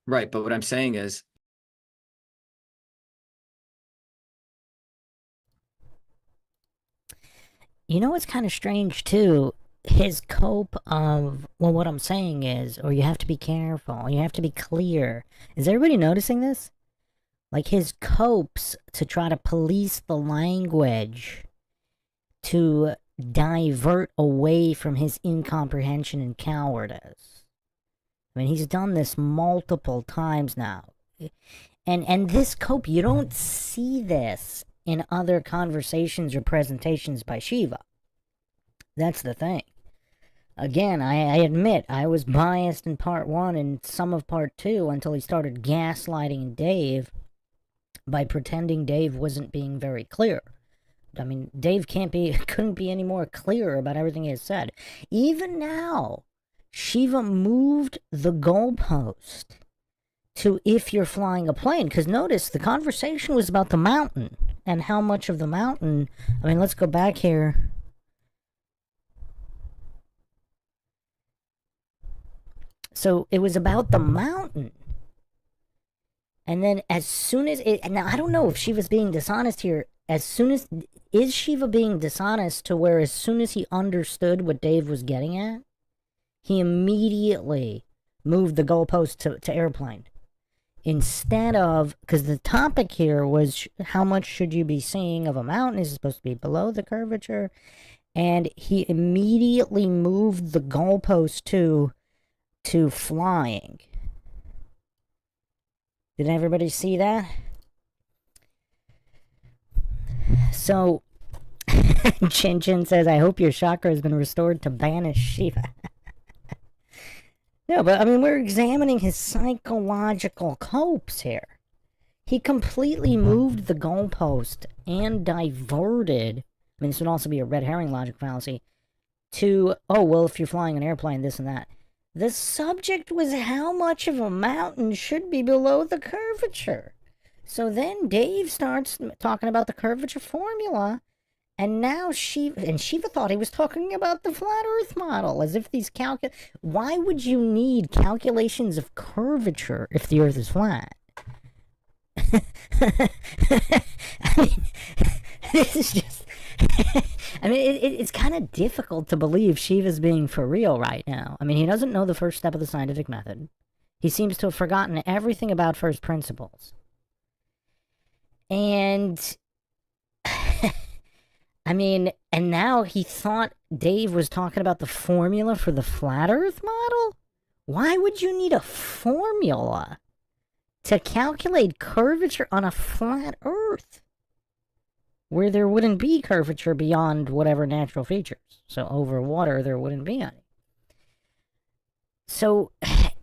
Right, but what I'm saying is, you know what's kind of strange too? His cope of, well, what I'm saying is, or you have to be careful, you have to be clear. Is everybody noticing this? Like his copes to try to police the language, to divert away from his incomprehension and cowardice. I mean, he's done this multiple times now. And this cope, you don't see this in other conversations or presentations by Shiva. That's the thing. Again, I admit I was biased in part 1 and some of part 2 until he started gaslighting Dave by pretending Dave wasn't being very clear. I mean, Dave couldn't be any more clear about everything he has said. Even now, Shiva moved the goalpost to if you're flying a plane. Because notice, the conversation was about the mountain and how much of the mountain. I mean, let's go back here. So it was about the mountain. And then as soon as it, now I don't know if Shiva's being dishonest here. Is Shiva being dishonest to where as soon as he understood what Dave was getting at, he immediately moved the goalpost to airplane? Instead of, because the topic here was how much should you be seeing of a mountain? Is it supposed to be below the curvature? And he immediately moved the goalpost to flying. Did everybody see that? So, Chin Chin says, I hope your chakra has been restored to banish Shiva. No, but I mean, we're examining his psychological copes here. He completely moved the goalpost and diverted, I mean, this would also be a red herring logic fallacy, to, oh, well, if you're flying an airplane, this and that. The subject was how much of a mountain should be below the curvature. So then Dave starts talking about the curvature formula, and now Shiva thought he was talking about the flat Earth model, as if these why would you need calculations of curvature if the Earth is flat? I mean, this is just... I mean, it's kind of difficult to believe Shiva's being for real right now. I mean, he doesn't know the first step of the scientific method. He seems to have forgotten everything about first principles. And, I mean, and now he thought Dave was talking about the formula for the flat Earth model? Why would you need a formula to calculate curvature on a flat Earth, where there wouldn't be curvature beyond whatever natural features. So over water, there wouldn't be any. So, I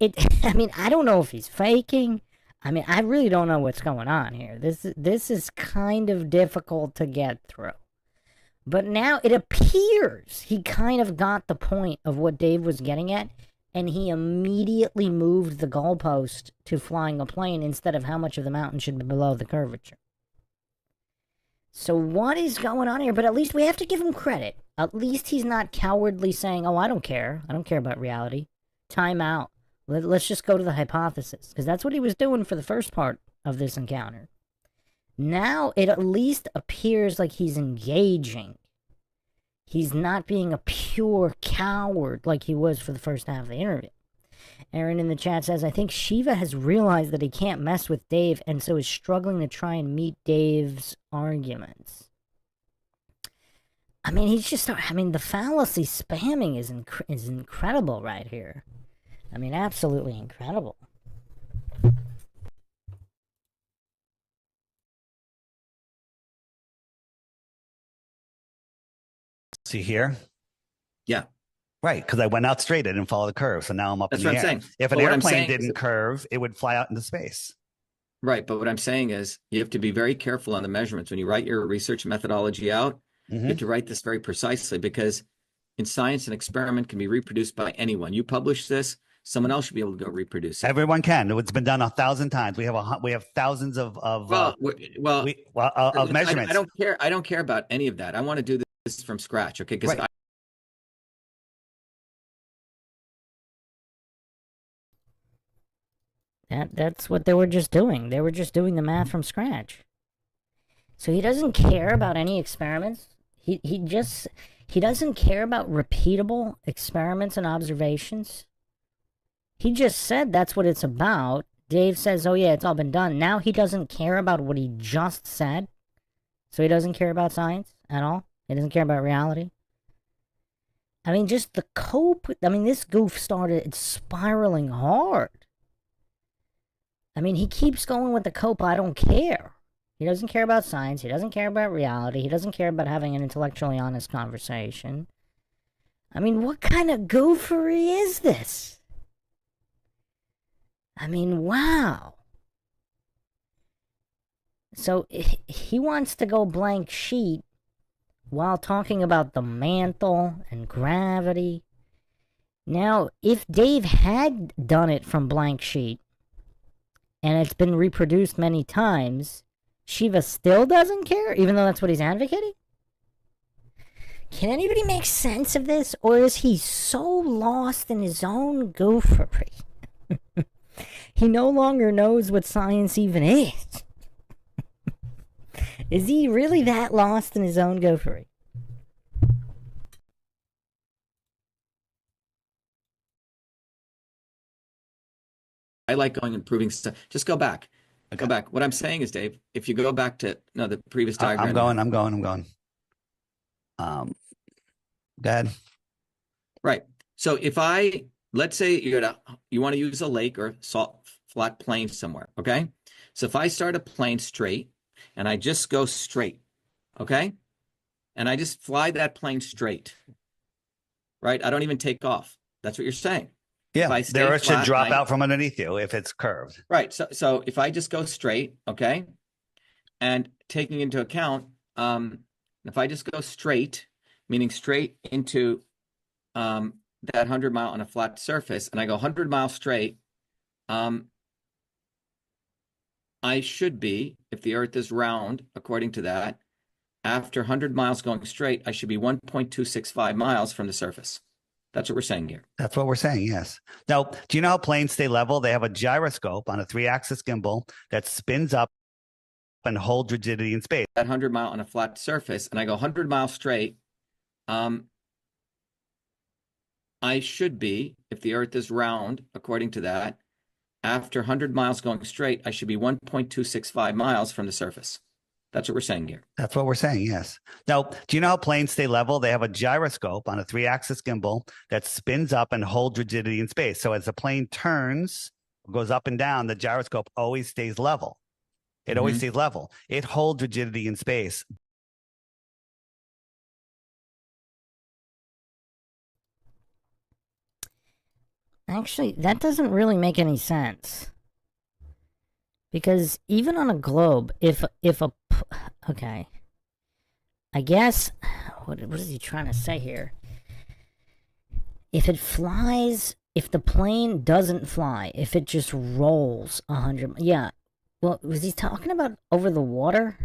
mean, I don't know if he's faking. I mean, I really don't know what's going on here. This is kind of difficult to get through. But now it appears he kind of got the point of what Dave was getting at, and he immediately moved the goalpost to flying a plane instead of how much of the mountain should be below the curvature. So what is going on here? But at least we have to give him credit. At least he's not cowardly saying, oh, I don't care. I don't care about reality. Time out. Let's just go to the hypothesis. Because that's what he was doing for the first part of this encounter. Now it at least appears like he's engaging. He's not being a pure coward like he was for the first half of the interview. Aaron in the chat says, I think Shiva has realized that he can't mess with Dave and so is struggling to try and meet Dave's arguments. I mean, the fallacy spamming is incredible right here. I mean, absolutely incredible. See here? Yeah. Right, because I went out straight. I didn't follow the curve, so now I'm up in the air. That's what I'm saying. If an airplane didn't curve, it would fly out into space. Right, but what I'm saying is you have to be very careful on the measurements. When you write your research methodology out, you have to write this very precisely, because in science, an experiment can be reproduced by anyone. You publish this, someone else should be able to go reproduce it. Everyone can. It's been done 1,000 times. We have thousands of measurements. I don't care about any of that. I want to do this from scratch, okay? Because that's what they were just doing. They were just doing the math from scratch. So he doesn't care about any experiments. He doesn't care about repeatable experiments and observations. He just said that's what it's about. Dave says, oh yeah, it's all been done. Now he doesn't care about what he just said. So he doesn't care about science at all. He doesn't care about reality. I mean, just the cope. I mean, this goof started spiraling hard. I mean, he keeps going with the cope, I don't care. He doesn't care about science. He doesn't care about reality. He doesn't care about having an intellectually honest conversation. I mean, what kind of goofery is this? I mean, wow. So he wants to go blank sheet while talking about the mantle and gravity. Now, if Dave had done it from blank sheet, and it's been reproduced many times, Shiva still doesn't care, even though that's what he's advocating? Can anybody make sense of this? Or is he so lost in his own goofery? He no longer knows what science even is. Is he really that lost in his own goofery? I like going and proving stuff. Just go back. Okay. Go back. What I'm saying is, Dave, if you go back to the previous diagram. I'm going. Go ahead. Right. So if let's say you want to use a lake or flat plain somewhere, okay? So if I start a plane straight and I just go straight, okay? And I just fly that plane straight, right? I don't even take off. That's what you're saying. Yeah, the earth should drop out from underneath you if it's curved. Right. So if I just go straight, okay, and taking into account, if I just go straight, meaning straight into that 100 mile on a flat surface, and I go 100 miles straight, I should be, if the earth is round, according to that, after 100 miles going straight, I should be 1.265 miles from the surface. That's what we're saying here. That's what we're saying, yes. Now, do you know how planes stay level? They have a gyroscope on a 3-axis gimbal that spins up and holds rigidity in space. That 100 mile on a flat surface, and I go 100 miles straight, I should be, if the earth is round, according to that, after 100 miles going straight, I should be 1.265 miles from the surface. That's what we're saying here. That's what we're saying, yes. Now, do you know how planes stay level? They have a gyroscope on a 3-axis gimbal that spins up and holds rigidity in space. So as the plane turns goes up and down, the gyroscope always stays level. It always stays level. It holds rigidity in space. Actually, that doesn't really make any sense. Because even on a globe, okay. I guess, what is he trying to say here? If it flies, if the plane doesn't fly, if it just rolls 100, yeah. Well, was he talking about over the water?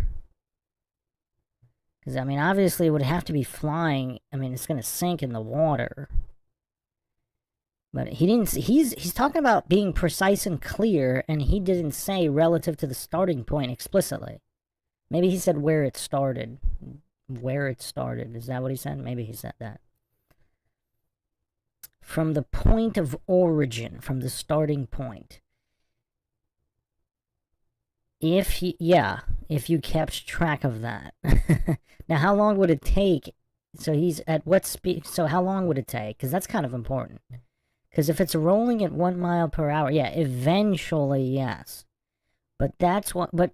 Because, I mean, obviously it would have to be flying. I mean, it's going to sink in the water. But he didn't, he's talking about being precise and clear, and he didn't say relative to the starting point explicitly. Maybe he said where it started. Where it started. Is that what he said? Maybe he said that. From the point of origin, from the starting point. If you kept track of that. Now, how long would it take? So he's at what speed? So how long would it take? Because that's kind of important. Because if it's rolling at 1 mile per hour, yeah, eventually, yes. But that's what, but,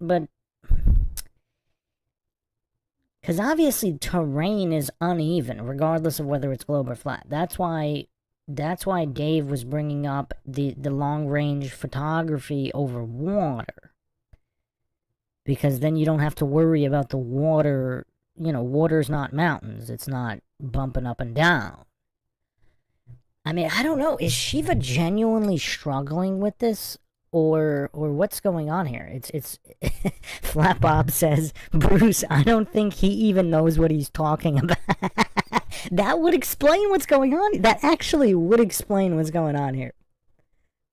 because obviously terrain is uneven, regardless of whether it's globe or flat. That's why Dave was bringing up the long-range photography over water. Because then you don't have to worry about the water, you know, water's not mountains. It's not bumping up and down. I mean, I don't know. Is Shiva genuinely struggling with this? Or what's going on here? It's Flat Bob says, Bruce, I don't think he even knows what he's talking about. That would explain what's going on. That actually would explain what's going on here.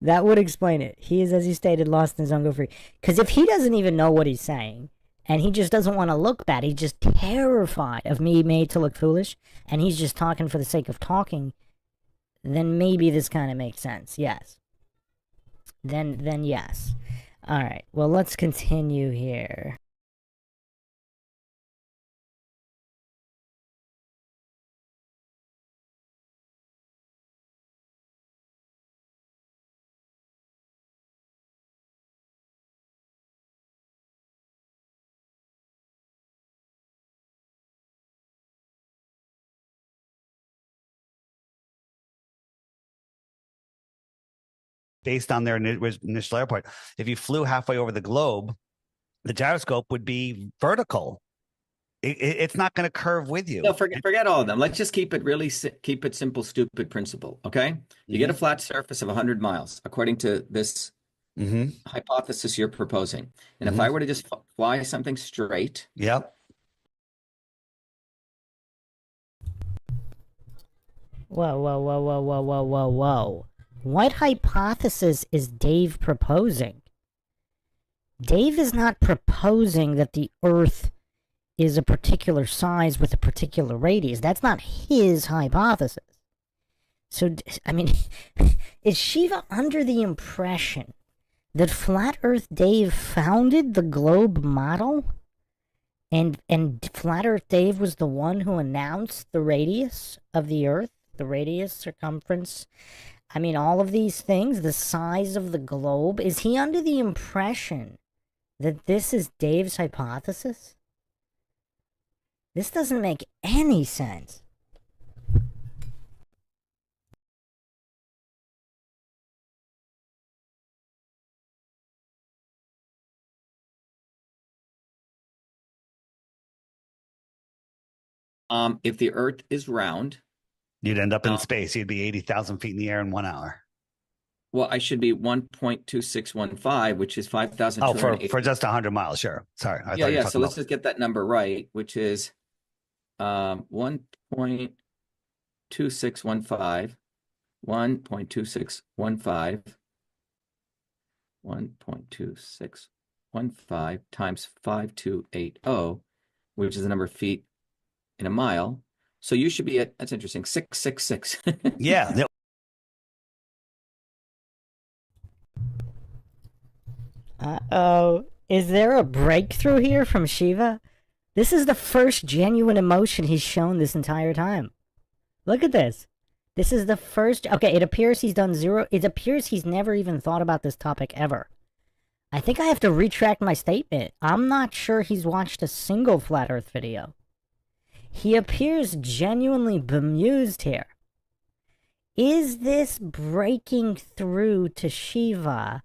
That would explain it. He is, as he stated, lost in his own go free. Because if he doesn't even know what he's saying, and he just doesn't want to look bad, he's just terrified of me made to look foolish, and he's just talking for the sake of talking, then maybe this kind of makes sense. Yes. Then yes. Alright, well, let's continue here. Based on their initial airport, if you flew halfway over the globe, the gyroscope would be vertical. It's not going to curve with you. No, forget all of them. Let's just keep it simple, stupid principle. Okay, you get a flat surface of 100 miles, according to this hypothesis you're proposing. And if I were to just fly something straight, yep. Whoa. What hypothesis is Dave proposing? Dave is not proposing that the Earth is a particular size with a particular radius. That's not his hypothesis. So, I mean, is Shiva under the impression that Flat Earth Dave founded the globe model? And Flat Earth Dave was the one who announced the radius of the Earth, the radius, circumference, I mean, all of these things, the size of the globe. Is he under the impression that this is Dave's hypothesis? This doesn't make any sense. If the Earth is round, you'd end up in space. You'd be 80,000 feet in the air in 1 hour. Well, I should be 1.2615, which is 5,000. Oh, for just 100 miles, sure. Sorry. Yeah. So let's just get that number right, which is 1.2615, 1.2615 times 5280, which is the number of feet in a mile. So you should be at, that's interesting, 666. Yeah. Uh-oh. Is there a breakthrough here from Shiva? This is the first genuine emotion he's shown this entire time. Look at this. This is the first... Okay, it appears he's done zero... It appears he's never even thought about this topic ever. I think I have to retract my statement. I'm not sure he's watched a single Flat Earth video. He appears genuinely bemused here. Is this breaking through to Shiva?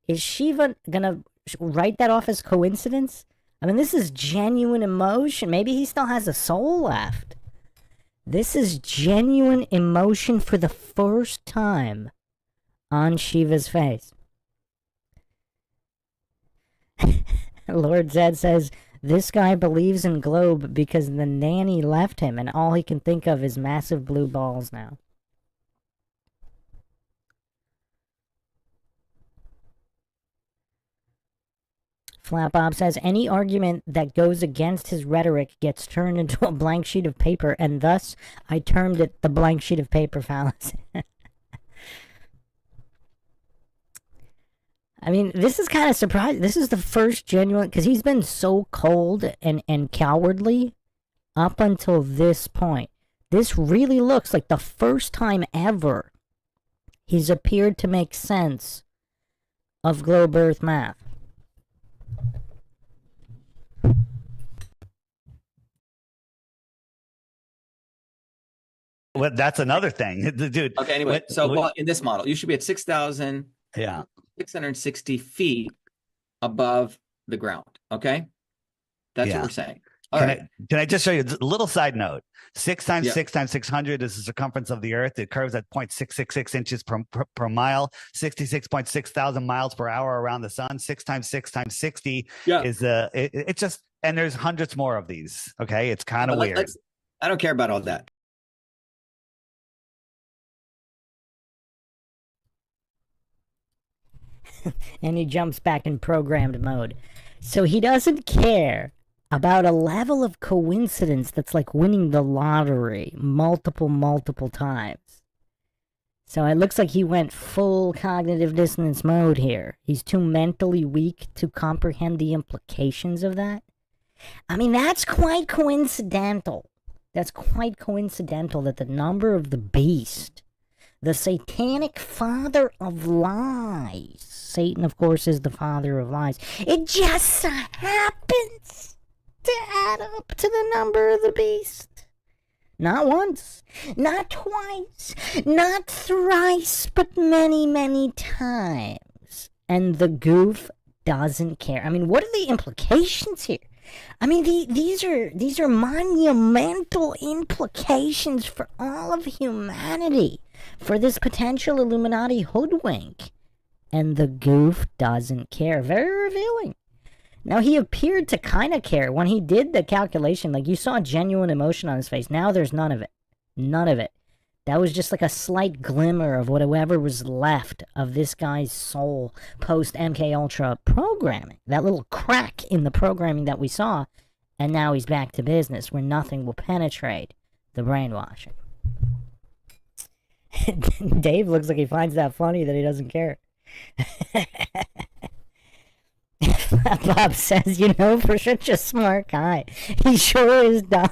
Is Shiva gonna write that off as coincidence? I mean, this is genuine emotion. Maybe he still has a soul left. This is genuine emotion for the first time on Shiva's face. Lord Zed says, this guy believes in Globe because the nanny left him and all he can think of is massive blue balls now. Flat Bob says, any argument that goes against his rhetoric gets turned into a blank sheet of paper, and thus I termed it the blank sheet of paper fallacy. I mean, this is kind of surprising. This is the first genuine, because he's been so cold and cowardly up until this point. This really looks like the first time ever he's appeared to make sense of globe Earth math. Well, that's another thing, dude. Okay, anyway, well, in this model, you should be at 6,660 feet above the ground. Okay, that's what we're saying. Can I just show you a little side note? 6 times 6 times 600 is the circumference of the Earth. It curves at 0.666 inches per mile, 66.6 thousand miles per hour around the sun. 6 times 6 times 60 is it's just, and there's hundreds more of these. Okay, it's kind of weird. I don't care about all that. And he jumps back in programmed mode. So he doesn't care about a level of coincidence that's like winning the lottery multiple times. So it looks like he went full cognitive dissonance mode here. He's too mentally weak to comprehend the implications of that. I mean, that's quite coincidental. That's quite coincidental that the number of the beast, the satanic father of lies. Satan, of course, is the father of lies. It just so happens to add up to the number of the beast. Not once, not twice, not thrice, but many times. And the goof doesn't care. I mean, what are the implications here? I mean, these are monumental implications for all of humanity, for this potential Illuminati hoodwink. And the goof doesn't care. Very revealing. Now, he appeared to kind of care when he did the calculation. Like, you saw genuine emotion on his face. Now there's none of it. None of it. That was just like a slight glimmer of whatever was left of this guy's soul post MK Ultra programming. That little crack in the programming that we saw. And now he's back to business where nothing will penetrate the brainwashing. Dave looks like he finds that funny that he doesn't care. Bob says, you know, for such a smart guy, he sure is dumb.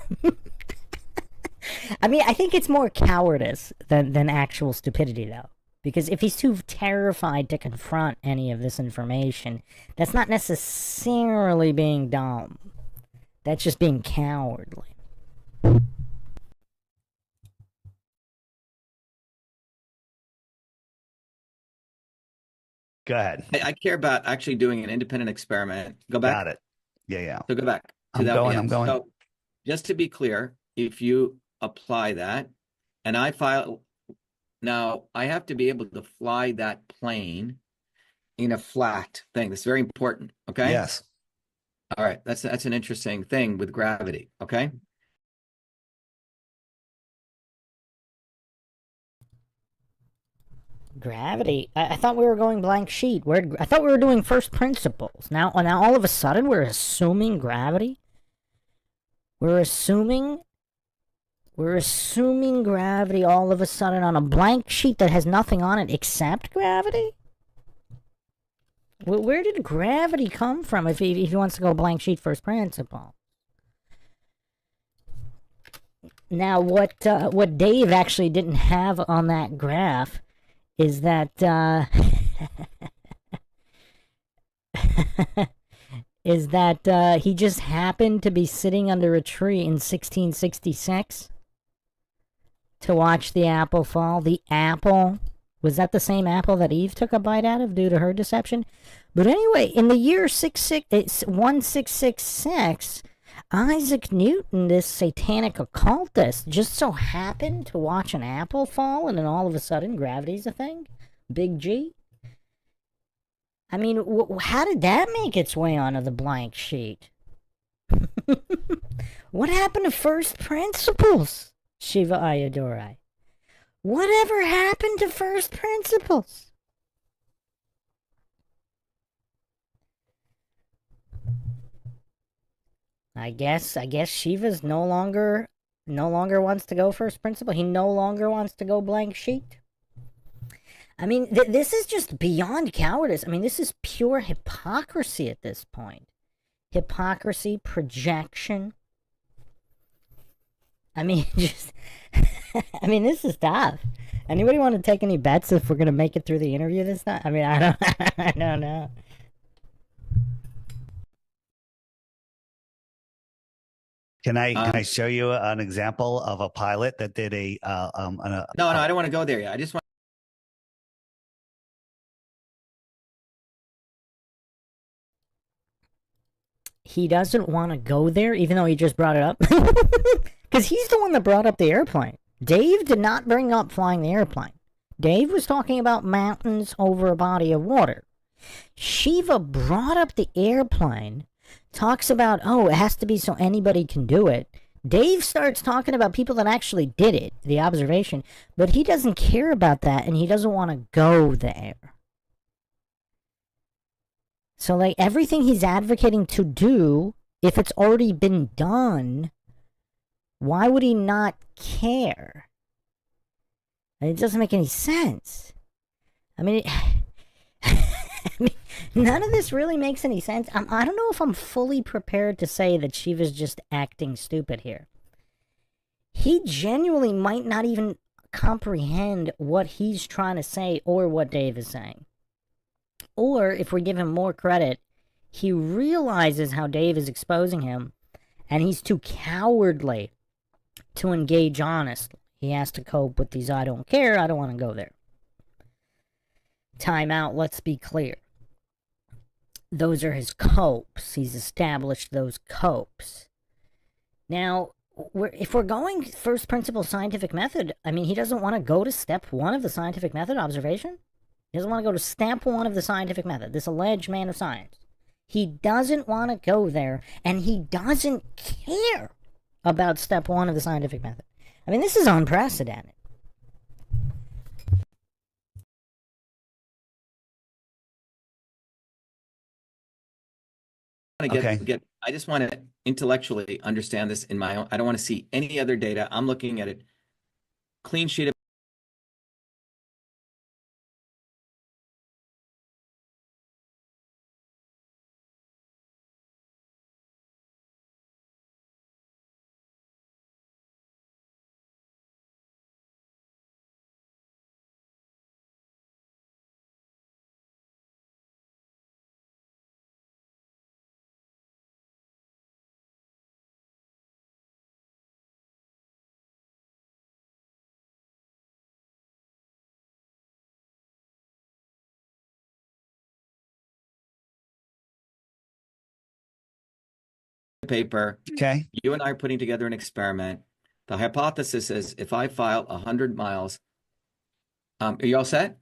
I mean, I think it's more cowardice than actual stupidity, though. Because if he's too terrified to confront any of this information, that's not necessarily being dumb. That's just being cowardly. Go ahead. I care about actually doing an independent experiment. Go back. Got it. Yeah. So go back. I'm going. So just to be clear, if you apply that, and I file, now I have to be able to fly that plane in a flat thing. That's very important. Okay. Yes. All right. That's an interesting thing with gravity. Okay. Gravity? I thought we were going blank sheet. I thought we were doing first principles. Now all of a sudden we're assuming gravity? We're assuming gravity all of a sudden on a blank sheet that has nothing on it except gravity? Where did gravity come from if he wants to go blank sheet first principle? Now, what Dave actually didn't have on that graph is that he just happened to be sitting under a tree in 1666 to watch the apple fall. The apple, was that the same apple that Eve took a bite out of due to her deception? But anyway, in the year 1666, Isaac Newton, this satanic occultist, just so happened to watch an apple fall, and then all of a sudden gravity's a thing? Big G? I mean, how did that make its way onto the blank sheet? What happened to first principles, Shiva Ayyadurai? Whatever happened to first principles? I guess Shiva's no longer wants to go first principle. He no longer wants to go blank sheet. I mean, this is just beyond cowardice. I mean, this is pure hypocrisy at this point. Hypocrisy, projection. I mean, just, I mean, this is tough. Anybody want to take any bets if we're going to make it through the interview this time? I mean, I don't know. Can I show you an example of a pilot that did a no, I don't want to go there yet. I just want. He doesn't want to go there, even though he just brought it up. Because he's the one that brought up the airplane. Dave did not bring up flying the airplane. Dave was talking about mountains over a body of water. Shiva brought up the airplane, talks about, oh, it has to be so anybody can do it. Dave starts talking about people that actually did it, the observation, but he doesn't care about that, and he doesn't want to go there. So, like, everything he's advocating to do, if it's already been done, why would he not care? It doesn't make any sense. I mean, none of this really makes any sense. I don't know if I'm fully prepared to say that Shiva's just acting stupid here. He genuinely might not even comprehend what he's trying to say or what Dave is saying. Or, if we give him more credit, he realizes how Dave is exposing him, and he's too cowardly to engage honestly. He has to cope with these, I don't care, I don't want to go there. Time out, let's be clear. Those are his copes. He's established those copes. Now, if we're going first principle scientific method, I mean, he doesn't want to go to step 1 of the scientific method, observation. He doesn't want to go to step 1 of the scientific method, this alleged man of science. He doesn't want to go there, and he doesn't care about step 1 of the scientific method. I mean, this is unprecedented. I just want to intellectually understand this in my own. I don't want to see any other data. I'm looking at it. Clean sheet of paper. Okay. You and I are putting together an experiment. The hypothesis is if I file 100 miles, are you all set?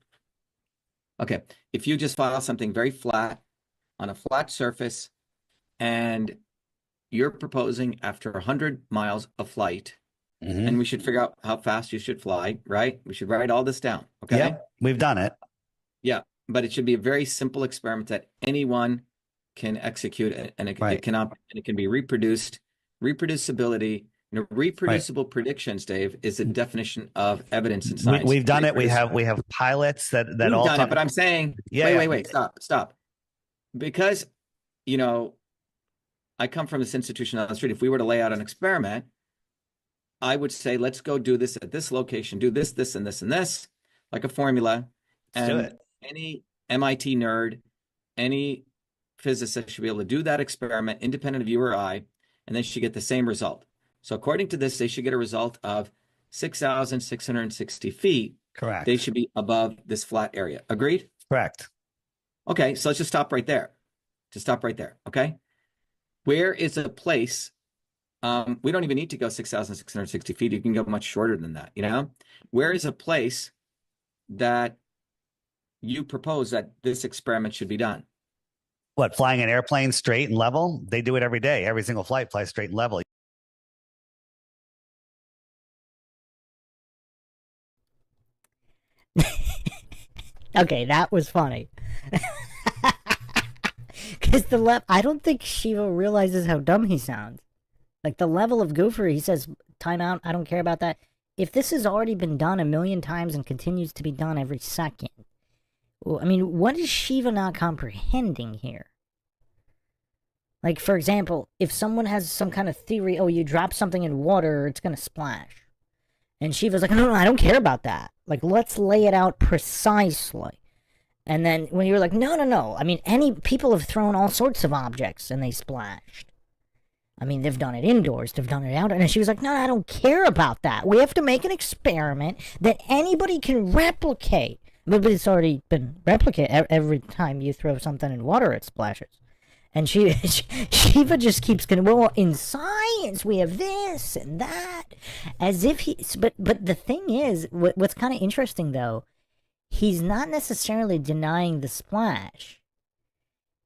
Okay. If you just file something very flat on a flat surface, and you're proposing after 100 miles of flight, and we should figure out how fast you should fly, right? We should write all this down. Okay. Yeah, we've done it. Yeah. But it should be a very simple experiment that anyone can execute, and it can be reproduced. Reproducibility, reproducible predictions, Dave, is the definition of evidence in science. We've done it. We have pilots that all done it, but I'm saying, wait, stop. Because, I come from this institution on the street. If we were to lay out an experiment, I would say, let's go do this at this location, do this, this, and this, and this, like a formula. Let's do And it. any MIT nerd, any physicist should be able to do that experiment independent of you or I, and they should get the same result. So according to this, they should get a result of 6,660 feet. Correct. They should be above this flat area. Agreed? Correct. Okay, so let's just stop right there. Just stop right there, okay? Where is a place, we don't even need to go 6,660 feet. You can go much shorter than that, you know? Where is a place that you propose that this experiment should be done? What, flying an airplane straight and level? They do it every day. Every single flight flies straight and level. Okay, that was funny. Because I don't think Shiva realizes how dumb he sounds. Like, the level of goofery, he says, time out, I don't care about that. If this has already been done a million times and continues to be done every second, well, I mean, what is Shiva not comprehending here? Like, for example, if someone has some kind of theory, oh, you drop something in water, it's going to splash. And Shiva's like, no, I don't care about that. Like, let's lay it out precisely. And then when you're like, no. I mean, people have thrown all sorts of objects and they splashed. I mean, they've done it indoors, they've done it out. And she was like, no, I don't care about that. We have to make an experiment that anybody can replicate. But it's already been replicated. Every time you throw something in water, it splashes. And Shiva just keeps going, well, in science, we have this and that. As if but the thing is, what's kind of interesting, though, he's not necessarily denying the splash.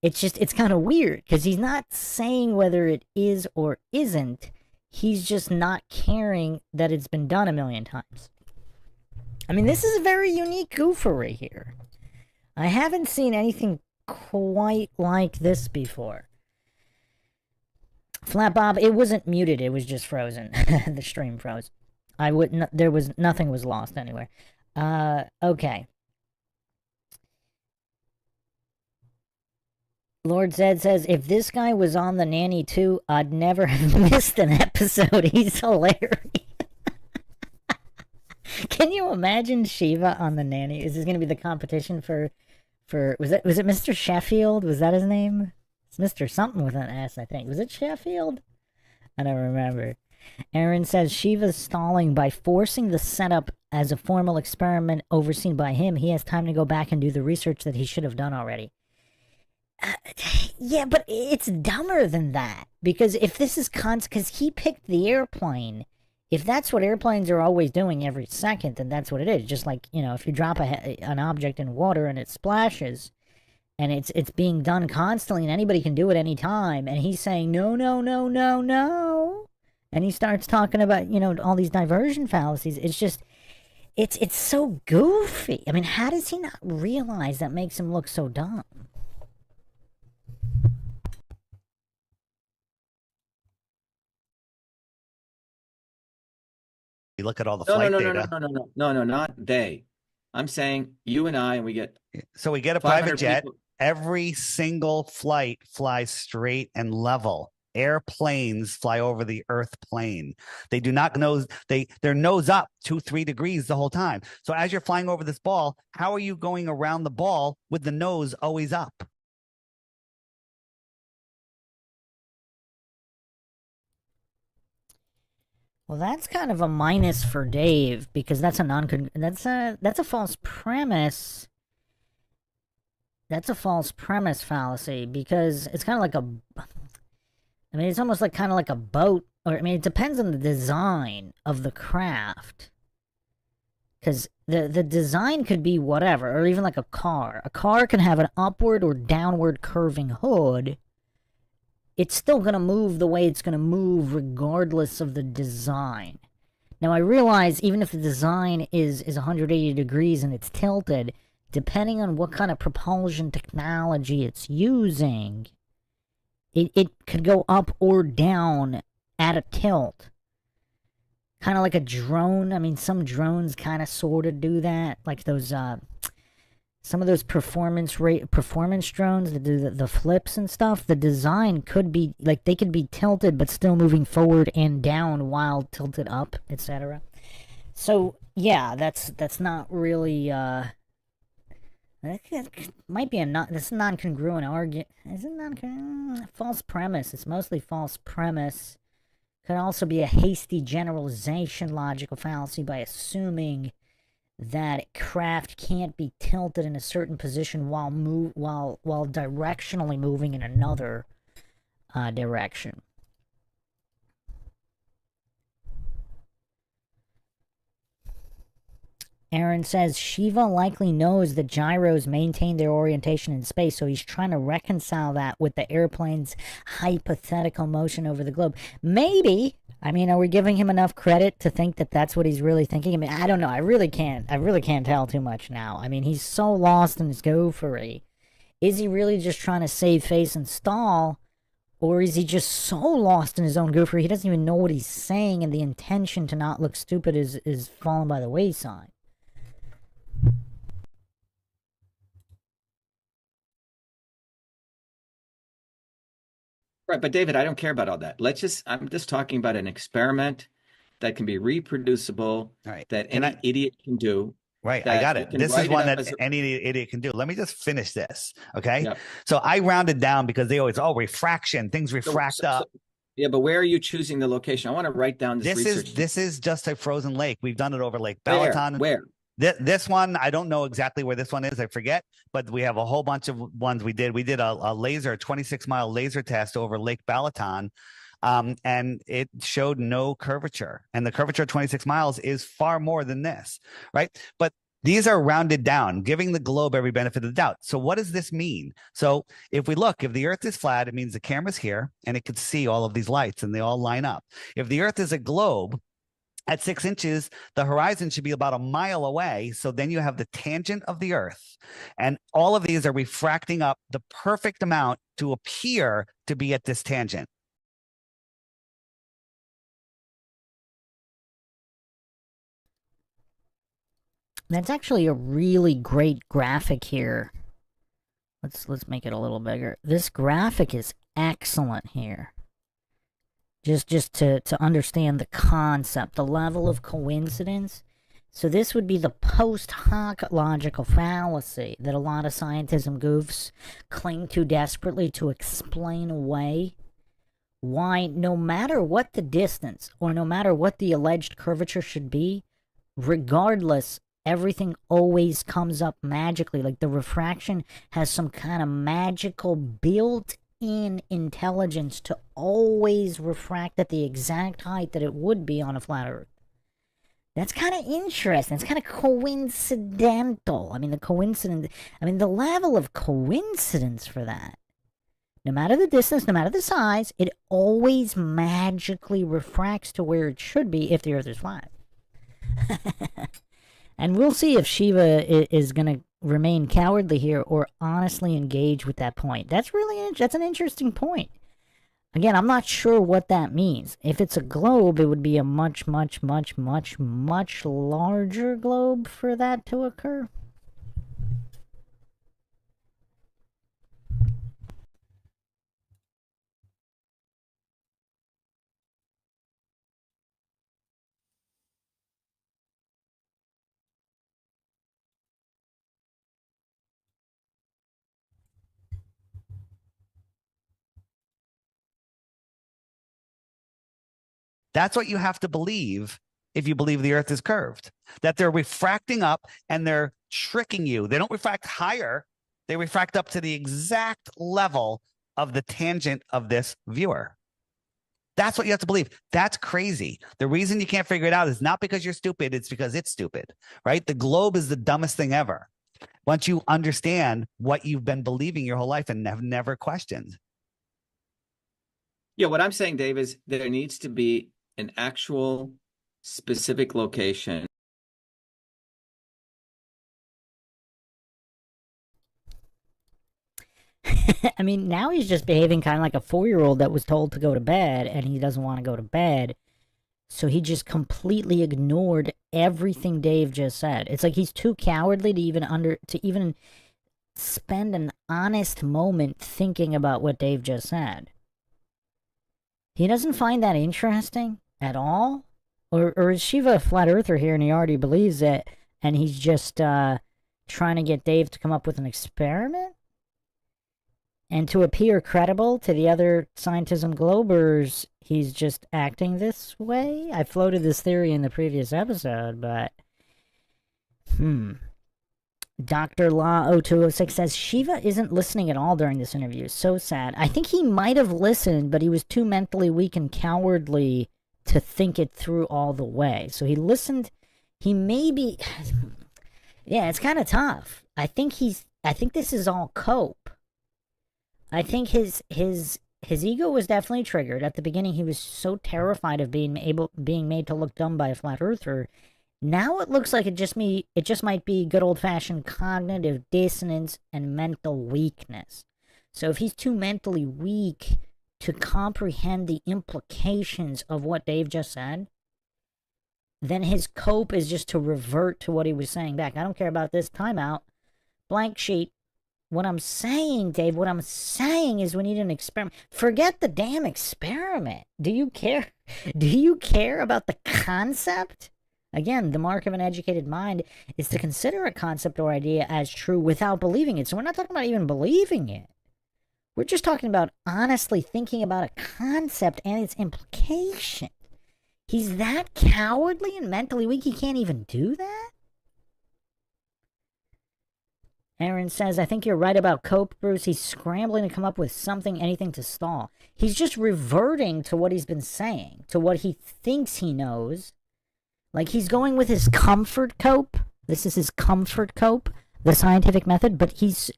It's kind of weird, because he's not saying whether it is or isn't. He's just not caring that it's been done a million times. I mean, this is a very unique goofery here. I haven't seen anything quite like this before. Flat Bob, it wasn't muted, it was just frozen. The stream froze. Nothing was lost anywhere. Okay. Lord Zed says, if this guy was on the nanny too, I'd never have missed an episode. He's hilarious. Can you imagine Shiva on the nanny? Is this going to be the competition for was it Mr. Sheffield? Was that his name? It's Mr. something with an S, I think. Was it Sheffield? I don't remember. Aaron says Shiva's stalling by forcing the setup as a formal experiment overseen by him. He has time to go back and do the research that he should have done already. Yeah, but it's dumber than that. Because if this is because he picked the airplane. If that's what airplanes are always doing every second, then that's what it is. Just like, you know, if you drop an object in water and it splashes, and it's being done constantly, and anybody can do it anytime, and he's saying, no. And he starts talking about, you know, all these diversion fallacies. It's just, it's so goofy. I mean, how does he not realize that makes him look so dumb? You look at all the flight data. No, not they. I'm saying you and I, and we get. So we get a private jet. People. Every single flight flies straight and level. Airplanes fly over the Earth plane. They do not nose. Their nose up 2-3 degrees the whole time. So as you're flying over this ball, how are you going around the ball with the nose always up? Well, that's kind of a minus for Dave, because that's a false premise. That's a false premise fallacy, because it's kind of like I mean, it's almost like kind of like a boat, or I mean, it depends on the design of the craft. Because the design could be whatever, or even like a car. A car can have an upward or downward curving hood. It's still going to move the way it's going to move regardless of the design. Now, I realize even if the design is 180 degrees and it's tilted, depending on what kind of propulsion technology it's using, it could go up or down at a tilt. Kind of like a drone. I mean, some drones kind of sort of do that. Like those some of those performance drones that do the flips and stuff, the design could be like they could be tilted but still moving forward and down while tilted up, etc. So yeah, that's not really that might be this non-congruent argument. Is it non-congruent? False premise. It's mostly false premise. Could also be a hasty generalization logical fallacy by assuming that craft can't be tilted in a certain position while directionally moving in another direction. Aaron says Shiva likely knows that gyros maintain their orientation in space, so he's trying to reconcile that with the airplane's hypothetical motion over the globe. Maybe. I mean, are we giving him enough credit to think that that's what he's really thinking? I mean, I don't know. I really can't tell too much now. I mean, he's so lost in his gophery. Is he really just trying to save face and stall? Or is he just so lost in his own gophery he doesn't even know what he's saying, and the intention to not look stupid is fallen by the wayside? Right, but David, I don't care about all that. I'm just talking about an experiment that can be reproducible, that any idiot can do. Right, I got it. This is one that any idiot can do. Let me just finish this, okay? Yep. So I rounded down because they always, refraction, things refract up. Yeah, but where are you choosing the location? I want to write down this research. This is just a frozen lake. We've done it over Lake Balaton. Where? This one, I don't know exactly where this one is. I forget, but we have a whole bunch of ones we did. We did a 26-mile laser test over Lake Balaton, and it showed no curvature. And the curvature of 26 miles is far more than this, right? But these are rounded down, giving the globe every benefit of the doubt. So what does this mean? So if the Earth is flat, it means the camera's here, and it could see all of these lights, and they all line up. If the Earth is a globe, at 6 inches, the horizon should be about a mile away. So then you have the tangent of the Earth. And all of these are refracting up the perfect amount to appear to be at this tangent. That's actually a really great graphic here. Let's make it a little bigger. This graphic is excellent here. Just to understand the concept, the level of coincidence. So this would be the post hoc logical fallacy that a lot of scientism goofs cling to desperately to explain away why no matter what the distance or no matter what the alleged curvature should be, regardless, everything always comes up magically. Like the refraction has some kind of magical built-in intelligence to always refract at the exact height that it would be on a flat Earth. That's kind of interesting. It's kind of coincidental. I mean, the level of coincidence for that. No matter the distance, no matter the size, it always magically refracts to where it should be if the Earth is flat. And we'll see if Shiva is going to remain cowardly here or honestly engage with that point. That's an interesting point. Again, I'm not sure what that means. If it's a globe, it would be a much, much, much, much, much larger globe for that to occur. That's what you have to believe if you believe the Earth is curved, that they're refracting up and they're tricking you. They don't refract higher. They refract up to the exact level of the tangent of this viewer. That's what you have to believe. That's crazy. The reason you can't figure it out is not because you're stupid. It's because it's stupid, right? The globe is the dumbest thing ever. Once you understand what you've been believing your whole life and have never questioned. Yeah, what I'm saying, Dave, is there needs to be an actual specific location. I mean, now he's just behaving kind of like a 4-year-old that was told to go to bed and he doesn't want to go to bed. So he just completely ignored everything Dave just said. It's like he's too cowardly to even spend an honest moment thinking about what Dave just said. He doesn't find that interesting at all? Or is Shiva a flat earther here and he already believes it and he's just trying to get Dave to come up with an experiment? And to appear credible to the other scientism globers, he's just acting this way? I floated this theory in the previous episode, but... Dr. Law 0206 says, Shiva isn't listening at all during this interview. So sad. I think he might have listened, but he was too mentally weak and cowardly to think it through all the way. So he listened. He maybe... Yeah, it's kind of tough. I think this is all cope. I think his ego was definitely triggered. At the beginning, he was so terrified of being made to look dumb by a flat earther. Now it looks like it just might be good old-fashioned cognitive dissonance and mental weakness. So if he's too mentally weak to comprehend the implications of what Dave just said, then his cope is just to revert to what he was saying back. I don't care about this. Timeout. Blank sheet. What I'm saying, Dave, what I'm saying is we need an experiment. Forget the damn experiment. Do you care? Do you care about the concept? Again, the mark of an educated mind is to consider a concept or idea as true without believing it. So we're not talking about even believing it. We're just talking about honestly thinking about a concept and its implication. He's that cowardly and mentally weak he can't even do that? Aaron says, I think you're right about Cope, Bruce. He's scrambling to come up with something, anything to stall. He's just reverting to what he's been saying, to what he thinks he knows. Like, he's going with his comfort cope. This is his comfort cope, the scientific method, but his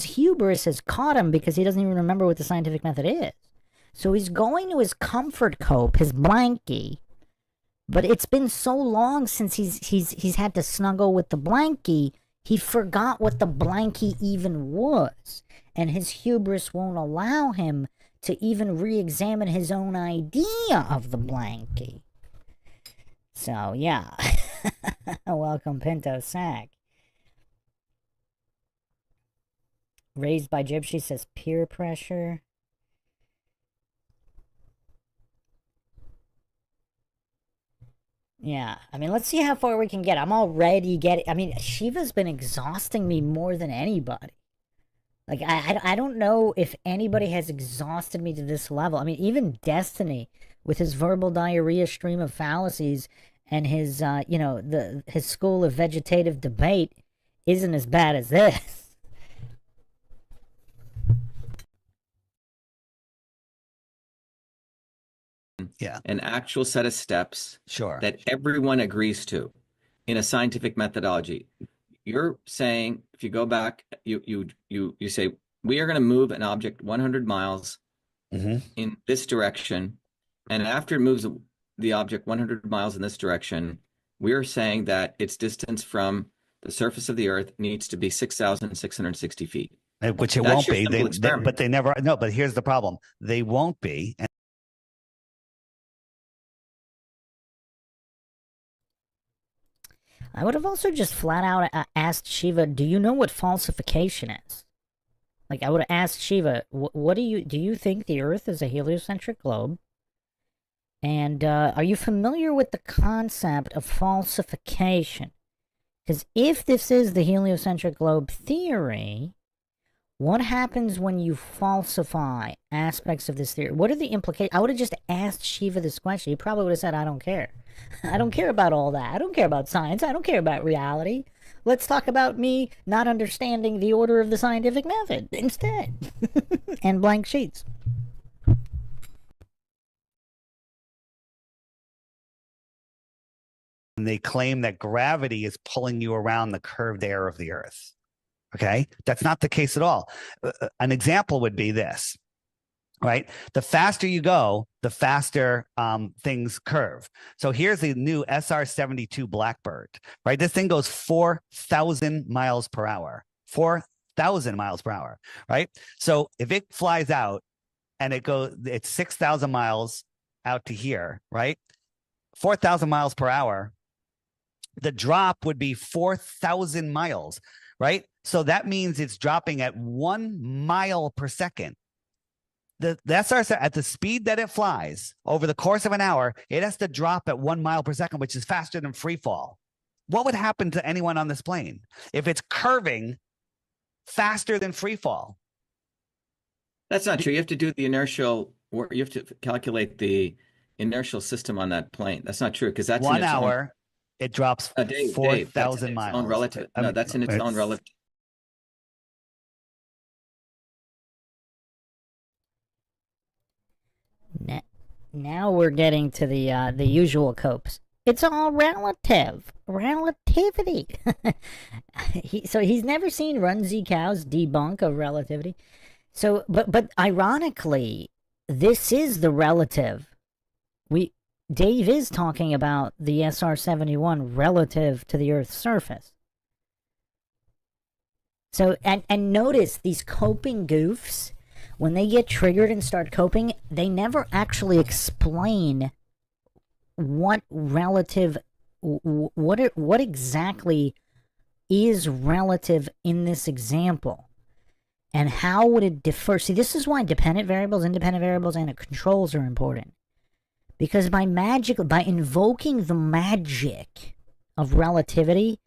hubris has caught him because he doesn't even remember what the scientific method is. So he's going to his comfort cope, his blankie, but it's been so long since he's had to snuggle with the blankie, he forgot what the blankie even was, and his hubris won't allow him to even re-examine his own idea of the blankie. So, yeah. Welcome, Pinto Sack. Raised by Gypsy says peer pressure. Yeah, I mean, let's see how far we can get. I'm already getting... I mean, Shiva's been exhausting me more than anybody. Like, I don't know if anybody has exhausted me to this level. I mean, even Destiny, with his verbal diarrhea stream of fallacies and his, his school of vegetative debate isn't as bad as this. Yeah. An actual set of steps Sure. that everyone agrees to in a scientific methodology. You're saying, if you go back, you say, we are going to move an object 100 miles in this direction. And after it moves the object 100 miles in this direction, we are saying that its distance from the surface of the Earth needs to be 6,660 feet. Which it That's won't your be. simple experiment. But they never, no, but here's the problem. They won't be. And I would have also just flat out asked Shiva, do you know what falsification is? Like, I would have asked Shiva, what do you think the Earth is a heliocentric globe? And are you familiar with the concept of falsification? Because if this is the heliocentric globe theory, what happens when you falsify aspects of this theory? What are the implications? I would have just asked Shiva this question. He probably would have said, I don't care. I don't care about all that. I don't care about science. I don't care about reality. Let's talk about me not understanding the order of the scientific method instead. And blank sheets. And they claim that gravity is pulling you around the curved air of the Earth. Okay? That's not the case at all. An example would be this, right? The faster you go, the faster things curve. So here's the new SR-72 Blackbird, right? This thing goes 4,000 miles per hour. 4,000 miles per hour, right? So if it flies out and it's 6,000 miles out to here, right? 4,000 miles per hour, the drop would be 4,000 miles, right? So that means it's dropping at 1 mile per second. The SR at the speed that it flies over the course of an hour, it has to drop at 1 mile per second, which is faster than free fall. What would happen to anyone on this plane if it's curving faster than free fall? That's not true. You have to do the inertial, or you have to calculate the inertial system on that plane. That's not true, because that's 1 hour, it drops 4,000 miles. Own relative. No, that's in its own relative. Now we're getting to the usual copes. It's all relative. Relativity. So he's never seen Run Z Cow's debunk of relativity. So, but ironically, this is the relative. Dave is talking about the SR-71 relative to the Earth's surface. So, and notice these coping goofs, when they get triggered and start coping, they never actually explain what relative, what exactly is relative in this example. And how would it differ? See, this is why dependent variables, independent variables, and controls are important. Because by invoking the magic of relativity,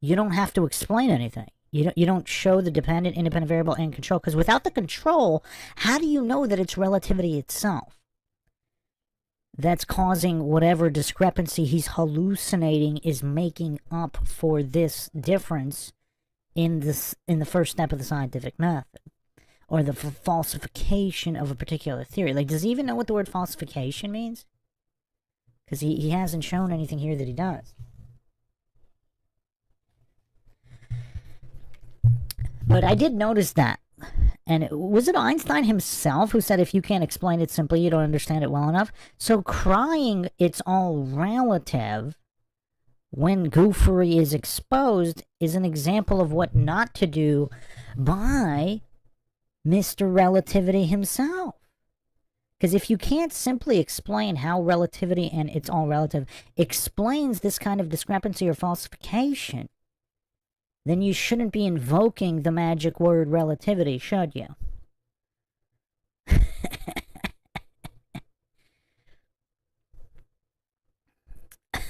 you don't have to explain anything. You don't show the dependent, independent variable, and control. Because without the control, how do you know that it's relativity itself that's causing whatever discrepancy he's hallucinating is making up for this difference in the first step of the scientific method, or the falsification of a particular theory? Like, does he even know what the word falsification means? Because he hasn't shown anything here that he does. But I did notice that. And was it Einstein himself who said if you can't explain it simply, you don't understand it well enough? So crying it's all relative when goofery is exposed is an example of what not to do by Mr. Relativity himself. Because if you can't simply explain how relativity and it's all relative explains this kind of discrepancy or falsification, then you shouldn't be invoking the magic word relativity, should you?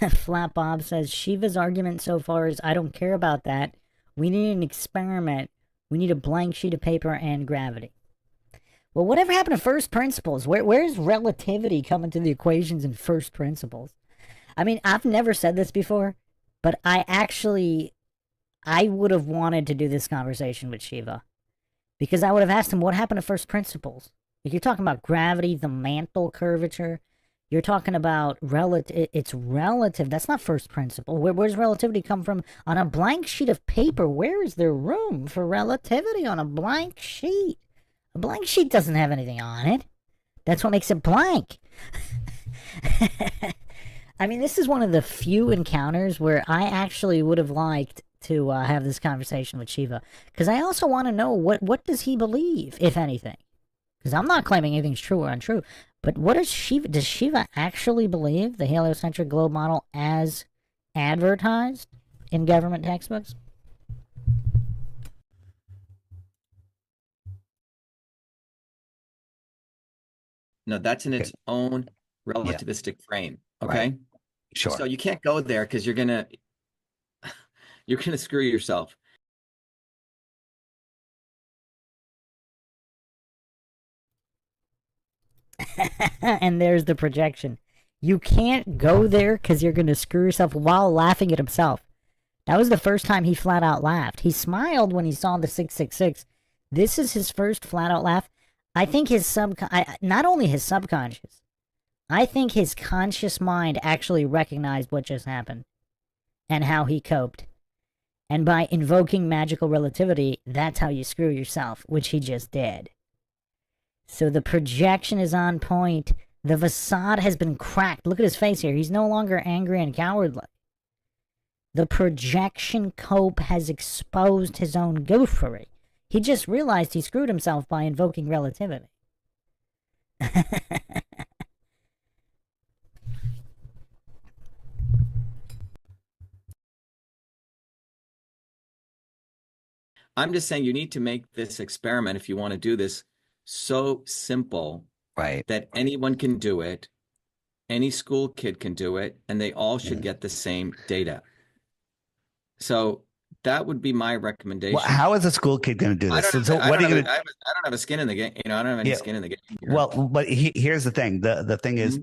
Flat Bob says, Shiva's argument so far is, I don't care about that. We need an experiment. We need a blank sheet of paper and gravity. Well, whatever happened to first principles? Where's relativity coming to the equations in first principles? I mean, I've never said this before, but I would have wanted to do this conversation with Shiva. Because I would have asked him, what happened to first principles? If you're talking about gravity, the mantle curvature, you're talking about it's relative. That's not first principle. Where's relativity come from? On a blank sheet of paper, where is there room for relativity on a blank sheet? A blank sheet doesn't have anything on it. That's what makes it blank. I mean, this is one of the few encounters where I actually would have liked to have this conversation with Shiva. Because I also want to know, what does he believe, if anything? Because I'm not claiming anything's true or untrue. But what does Shiva actually believe the heliocentric globe model as advertised in government textbooks? No, that's in its own relativistic frame. Okay. Right. Sure. So you can't go there because you're gonna screw yourself. And there's the projection. You can't go there because you're going to screw yourself, while laughing at himself. That was the first time he flat out laughed. He smiled when he saw the 666. This is his first flat out laugh. I think not only his subconscious, I think his conscious mind actually recognized what just happened and how he coped. And by invoking magical relativity, that's how you screw yourself, which he just did. So the projection is on point. The facade has been cracked. Look at his face here. He's no longer angry and cowardly. The projection cope has exposed his own goofery. He just realized he screwed himself by invoking relativity. I'm just saying you need to make this experiment, if you want to do this, so simple that anyone can do it, any school kid can do it, and they all should get the same data. So that would be my recommendation. Well, how is a school kid going to do this? I don't have a skin in the game. I don't have any skin in the game here. Well, but here's the thing. The thing is,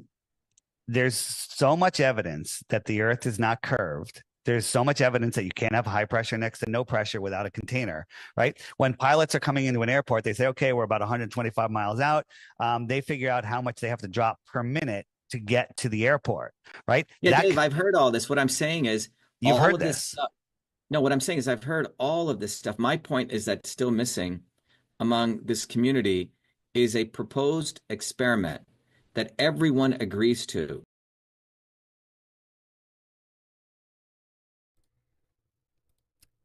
there's so much evidence that the Earth is not curved. There's so much evidence that you can't have high pressure next to no pressure without a container, right? When pilots are coming into an airport, they say, okay, we're about 125 miles out. They figure out how much they have to drop per minute to get to the airport, right? Yeah, Dave, I've heard all this. What I'm saying is, you've heard this stuff. No, what I'm saying is I've heard all of this stuff. My point is that still missing among this community is a proposed experiment that everyone agrees to.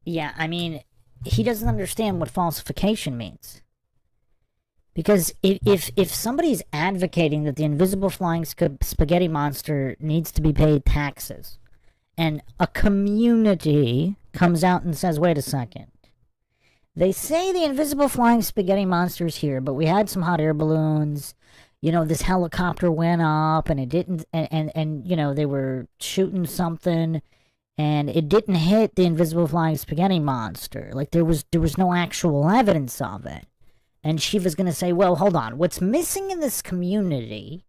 Yeah, I mean, he doesn't understand what falsification means. Because if somebody's advocating that the invisible flying spaghetti monster needs to be paid taxes, and a community comes out and says, wait a second, they say the invisible flying spaghetti monster is here, but we had some hot air balloons, you know, this helicopter went up, and it didn't, and you know, they were shooting something, and it didn't hit the invisible flying spaghetti monster. Like, there was no actual evidence of it. And Shiva's going to say, well, hold on. What's missing in this community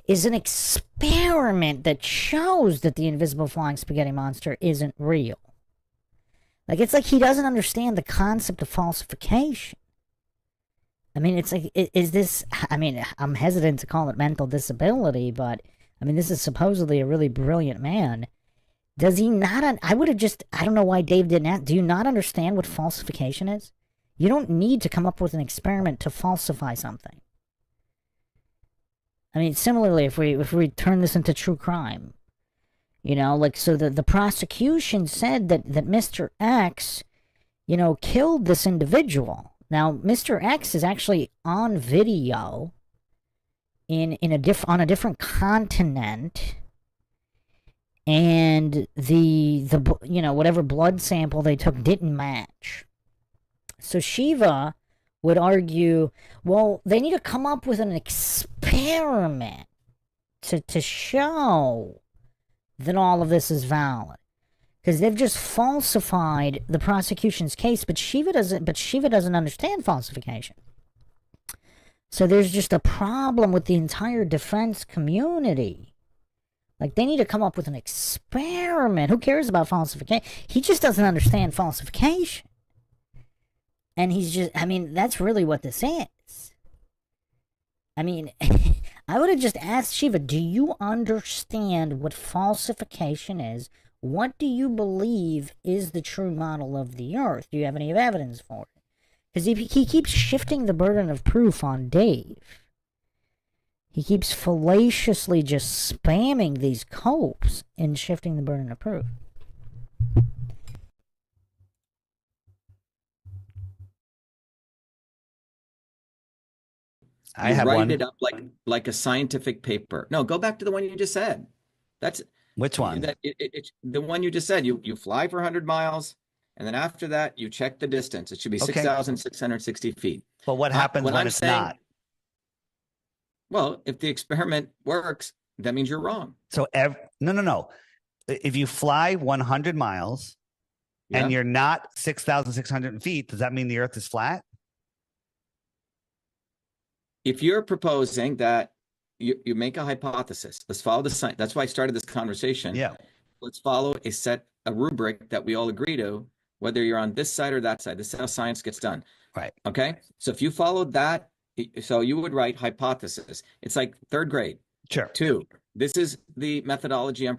is an experiment that shows that the invisible flying spaghetti monster isn't real. Like, it's like he doesn't understand the concept of falsification. I mean, it's like, is this, I mean, I'm hesitant to call it mental disability, but, I mean, this is supposedly a really brilliant man. Does he not, I would have just, I don't know why Dave didn't ask, do you not understand what falsification is? You don't need to come up with an experiment to falsify something. I mean, similarly, if we turn this into true crime, you know, like, so the prosecution said that Mr. X, you know, killed this individual. Now, Mr. X is actually on video on a different continent, and the you know, whatever blood sample they took didn't match. So Shiva would argue, well, they need to come up with an experiment to show that all of this is valid, because they've just falsified the prosecution's case. But Shiva doesn't understand falsification. So there's just a problem with the entire defense community. Like, they need to come up with an experiment. Who cares about falsification? He just doesn't understand falsification. And he's just, I mean, that's really what this is. I mean, I would have just asked Shiva, do you understand what falsification is? What do you believe is the true model of the Earth? Do you have any evidence for it? Because he keeps shifting the burden of proof on Dave. He keeps fallaciously just spamming these copes and shifting the burden of proof. I have write one. it up like a scientific paper. No, go back to the one you just said. That's which one? The one you just said. You fly for 100 miles, and then after that, you check the distance. It should be 6,660 feet. But what happens when it's not? Well, if the experiment works, that means you're wrong. So no. If you fly 100 miles and you're not 6,600 feet, does that mean the Earth is flat? If you're proposing that you make a hypothesis, let's follow the science. That's why I started this conversation. Yeah. Let's follow a rubric that we all agree to, whether you're on this side or that side. This is how science gets done. Right. Okay. So if you followed that, so you would write hypothesis. It's like third grade. Sure. 2. This is the methodology I'm.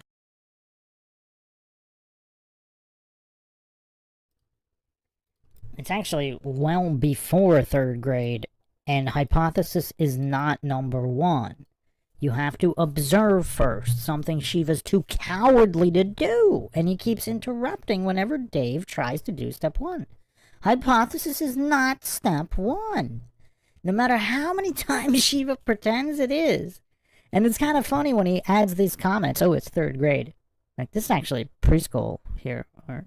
It's actually well before third grade. And hypothesis is not number 1. You have to observe first, something Shiva's too cowardly to do. And he keeps interrupting whenever Dave tries to do step 1. Hypothesis is not step 1. No matter how many times Shiva pretends it is. And it's kind of funny when he adds these comments. Oh, it's third grade. Like, this is actually preschool here. Or,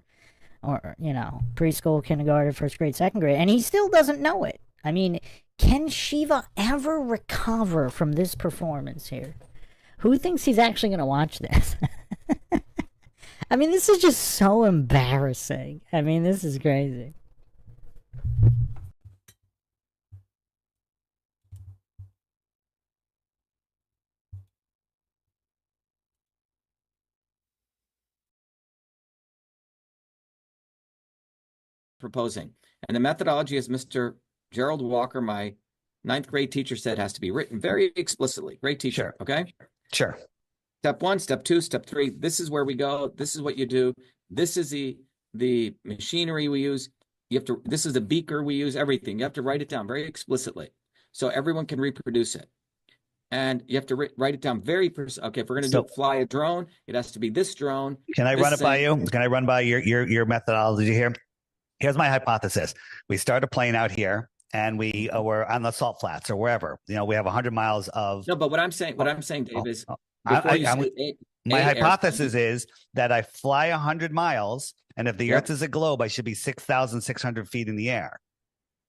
or, you know, preschool, kindergarten, first grade, second grade, and he still doesn't know it. I mean, can Shiva ever recover from this performance here? Who thinks he's actually going to watch this? I mean, this is just so embarrassing. I mean, this is crazy. Proposing. And the methodology, as Mr. Gerald Walker, my 9th grade teacher, said, has to be written very explicitly. Great teacher. Sure. Okay. Sure. Step 1, step 2, step 3. This is where we go. This is what you do. This is the machinery we use. You have to. This is the beaker we use. Everything. You have to write it down very explicitly, so everyone can reproduce it. And you have to write it down very. Okay, if we're going to fly a drone, it has to be this drone. Can I run it by you? Can I run by your methodology here? Here's my hypothesis. We start a plane out here, and we're on the salt flats or wherever. You know, we have 100 miles of. No, but what I'm saying, Dave, is my hypothesis is that I fly 100 miles, and if the Earth is a globe, I should be 6,600 feet in the air.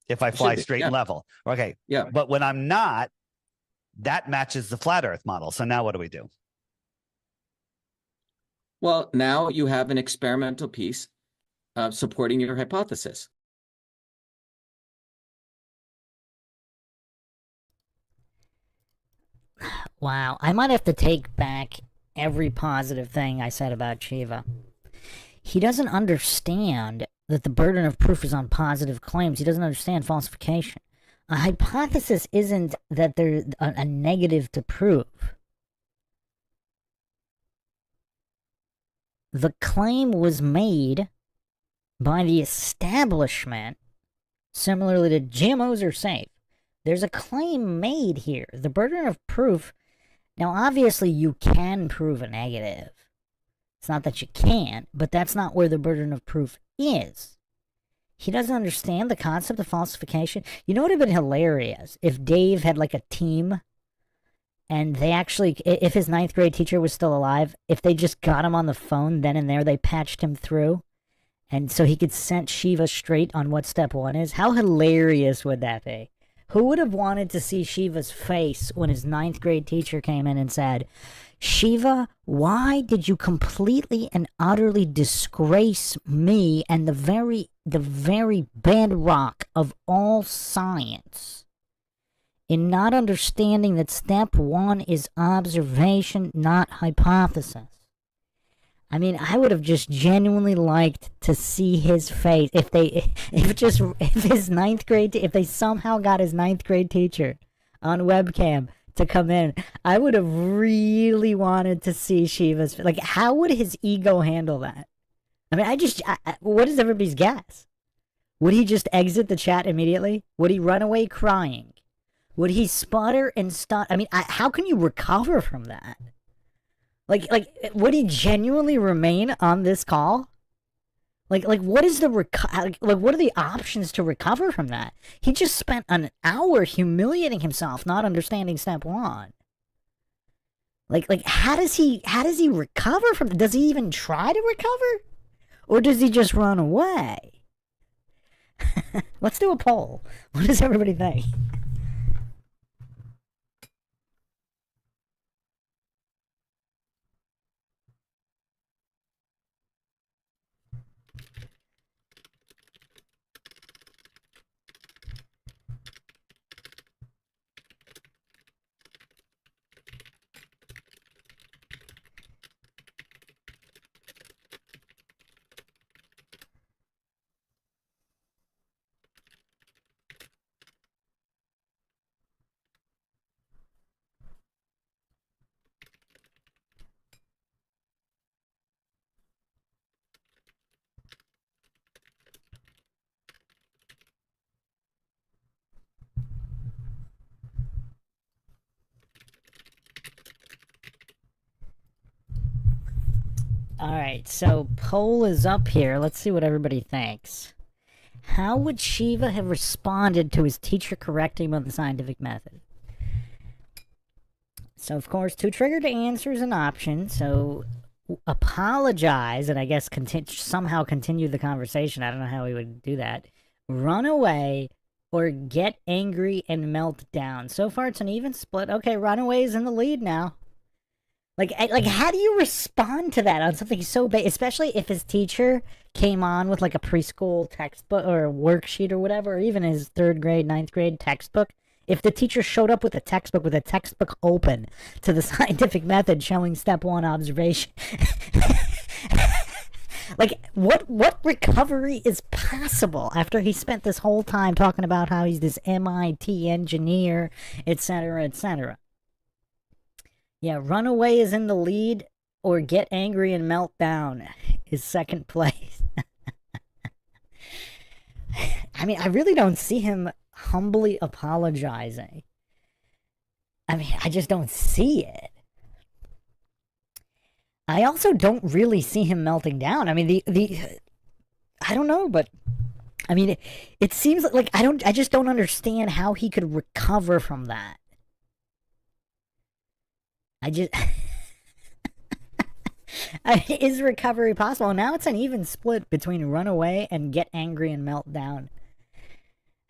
If I fly straight and level, okay. Yeah. But when I'm not, that matches the flat Earth model. So now what do we do? Well, now you have an experimental piece supporting your hypothesis. Wow, I might have to take back every positive thing I said about Shiva. He doesn't understand that the burden of proof is on positive claims. He doesn't understand falsification. A hypothesis isn't that there's a negative to prove. The claim was made by the establishment, similarly to GMOs are safe. There's a claim made here. The burden of proof, now obviously you can prove a negative. It's not that you can't, but that's not where the burden of proof is. He doesn't understand the concept of falsification. You know what would have been hilarious? If Dave had like a team and they actually, if his 9th grade teacher was still alive, if they just got him on the phone then and there, they patched him through. And so he could send Shiva straight on what step 1 is. How hilarious would that be? Who would have wanted to see Shiva's face when his 9th grade teacher came in and said, Shiva, why did you completely and utterly disgrace me and the very bedrock of all science in not understanding that step 1 is observation, not hypothesis? I mean, I would have just genuinely liked to see his face if his 9th grade, if they somehow got his 9th grade teacher on webcam to come in. I would have really wanted to see Shiva's, like, how would his ego handle that? I mean, what is everybody's guess? Would he just exit the chat immediately? Would he run away crying? Would he sputter and stutter? I mean, how can you recover from that? Like, would he genuinely remain on this call? Like, what is what are the options to recover from that? He just spent an hour humiliating himself, not understanding step 1. Like, how does he recover from it? Does he even try to recover? Or does he just run away? Let's do a poll. What does everybody think? Alright, so poll is up here. Let's see what everybody thinks. How would Shiva have responded to his teacher correcting him on the scientific method? So, of course, 2 triggered answers an option. So, apologize and I guess somehow continue the conversation. I don't know how he would do that. Run away or get angry and melt down. So far, it's an even split. Okay, Runaway is in the lead now. Like, how do you respond to that on something so big, especially if his teacher came on with like a preschool textbook or a worksheet or whatever, or even his 3rd grade, 9th grade textbook? If the teacher showed up with a textbook open to the scientific method showing step 1 observation, like, what recovery is possible after he spent this whole time talking about how he's this MIT engineer, etc., etc.? Yeah, Runaway is in the lead, or Get Angry and Melt Down is 2nd place. I mean, I really don't see him humbly apologizing. I mean, I just don't see it. I also don't really see him melting down. I mean, I don't know, but I mean, it seems like I just don't understand how he could recover from that. Is recovery possible? Now it's an even split between Runaway and Get Angry and Melt Down.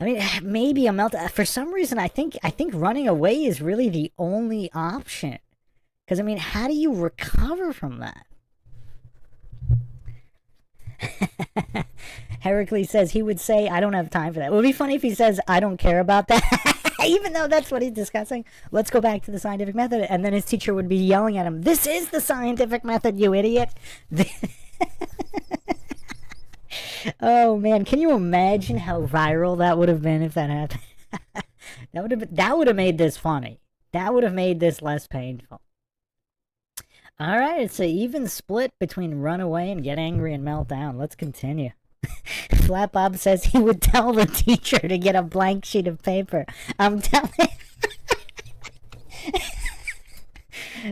I mean, maybe a melt. For some reason, I think running away is really the only option. Because I mean, how do you recover from that? Heracles says he would say, "I don't have time for that." It would be funny if he says, "I don't care about that," even though that's what he's discussing. Let's go back to the scientific method, and then his teacher would be yelling at him, "This is the scientific method, you idiot!" Oh man, can you imagine how viral that would have been if that happened? That would have made this funny. That would have made this less painful. All right, it's an even split between Runaway and Get Angry and Melt Down. Let's continue. Flat Bob says he would tell the teacher to get a blank sheet of paper. I'm telling.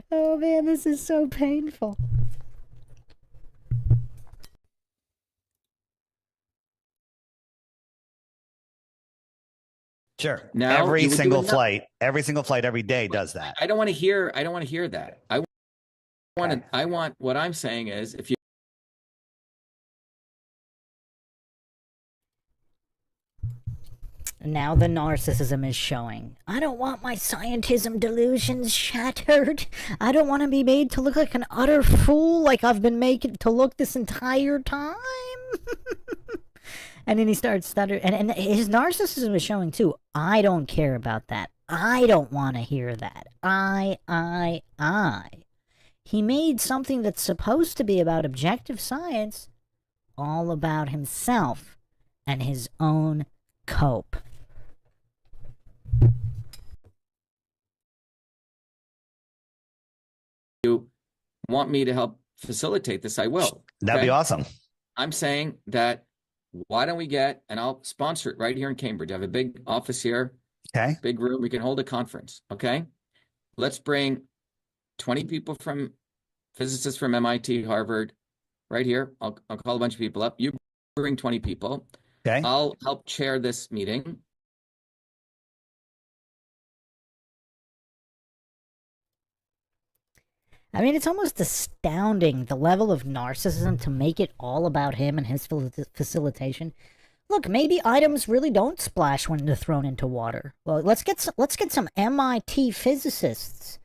Oh man, this is so painful. Sure. Now, every single flight every day does that. I don't want to hear that. I want what I'm saying is, if you Now the narcissism is showing. I don't want my scientism delusions shattered. I don't want to be made to look like an utter fool like I've been making to look this entire time. And then he starts stuttering. And his narcissism is showing too. I don't care about that. I don't want to hear that. I. He made something that's supposed to be about objective science all about himself and his own cope. You want me to help facilitate this, I will. That'd be awesome. I'm saying that, why don't we get, and I'll sponsor it right here in Cambridge. I have a big office here. Okay. Big room. We can hold a conference. Okay. Let's bring 20 people physicists from MIT, Harvard, right here. I'll call a bunch of people up. You bring 20 people. Okay. I'll help chair this meeting. I mean, it's almost astounding, the level of narcissism to make it all about him and his facilitation. Look, maybe items really don't splash when they're thrown into water. Well, let's get some MIT physicists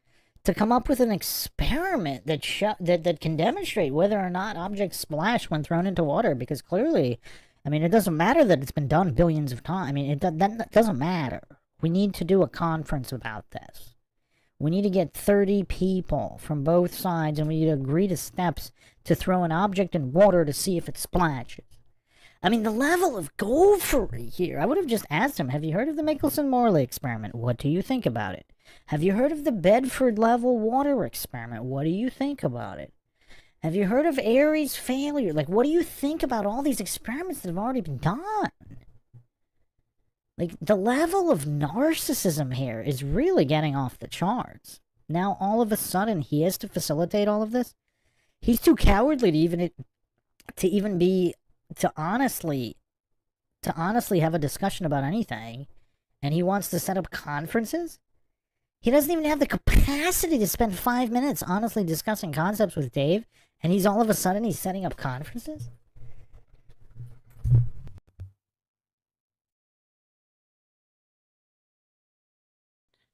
to come up with an experiment that can demonstrate whether or not objects splash when thrown into water. Because clearly, I mean, it doesn't matter that it's been done billions of times. I mean, that doesn't matter. We need to do a conference about this. We need to get 30 people from both sides, and we need to agree to steps to throw an object in water to see if it splashes. I mean, the level of gophery here. I would have just asked him, have you heard of the Michelson-Morley experiment? What do you think about it? Have you heard of the Bedford level water experiment? What do you think about it? Have you heard of Airy's failure? Like, what do you think about all these experiments that have already been done? Like, the level of narcissism here is really getting off the charts. Now, all of a sudden, he has to facilitate all of this? He's too cowardly to honestly have a discussion about anything, and he wants to set up conferences? He doesn't even have the capacity to spend 5 minutes honestly discussing concepts with Dave And he's all of a sudden he's setting up conferences?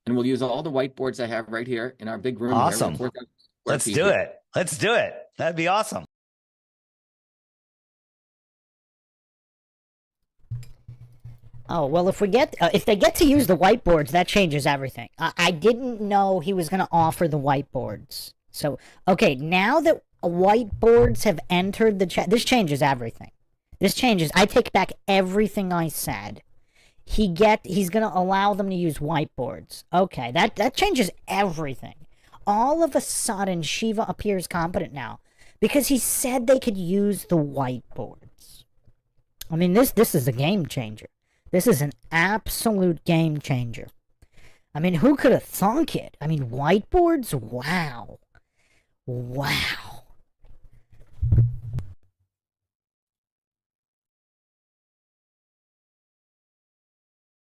And we'll use all the whiteboards I have right here in our big room. Awesome. Here. Let's do it. Let's do it. That'd be awesome. Oh, well, if they get to use the whiteboards, that changes everything. I didn't know he was going to offer the whiteboards. So, okay, now that whiteboards have entered the chat, this changes everything. I take back everything I said. He's going to allow them to use whiteboards. Okay, that changes everything. All of a sudden, Shiva appears competent now because he said they could use the whiteboards. I mean, this is a game changer. This is an absolute game changer. I mean, who could have thunk it? I mean, whiteboards? Wow. Wow.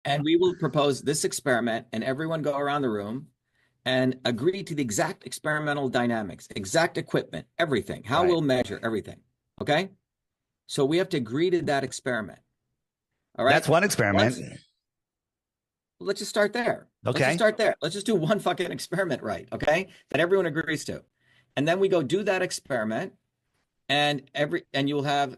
And we will propose this experiment, and everyone go around the room and agree to the exact experimental dynamics, exact equipment, everything, how we'll measure everything. Okay? So we have to agree to that experiment. All right. That's one experiment. Let's just start there. Okay. Let's just do one fucking experiment, right? Okay. That everyone agrees to. And then we go do that experiment, and you'll have,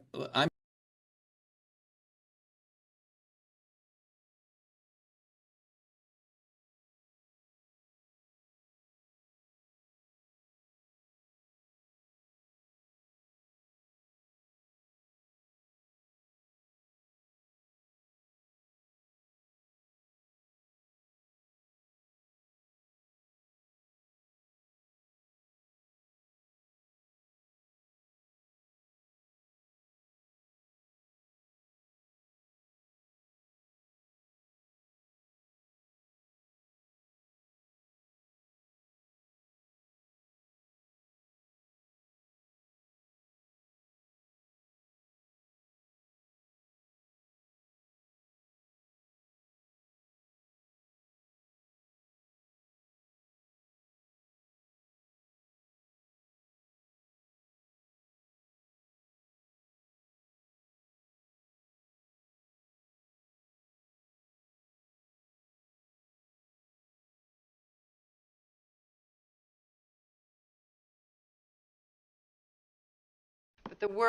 But the world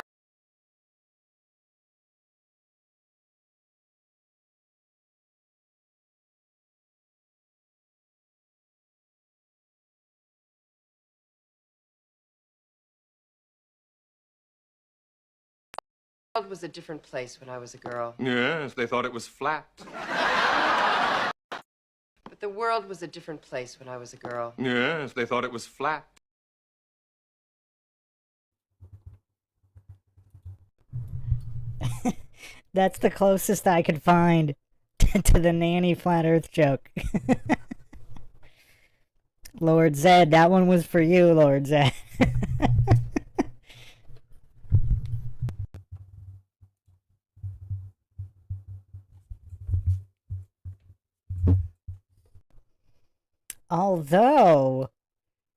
was a different place when I was a girl. Yes, they thought it was flat. But the world was a different place when I was a girl. Yes, they thought it was flat. That's the closest I could find to the nanny flat earth joke. Lord Zed, that one was for you, Lord Zed. Although,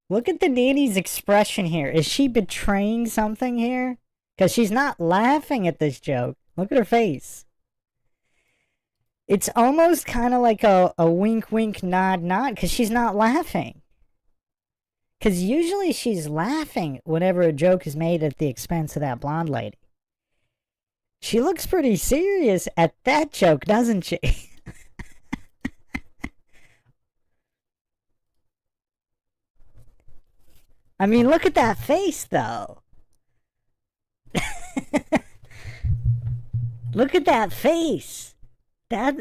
look at the nanny's expression here. Is she betraying something here? Because she's not laughing at this joke. Look at her face. It's almost kind of like a wink, wink, nod, nod, because she's not laughing. Because usually she's laughing whenever a joke is made at the expense of that blonde lady. She looks pretty serious at that joke, doesn't she? I mean, look at that face, though. Look at that face. That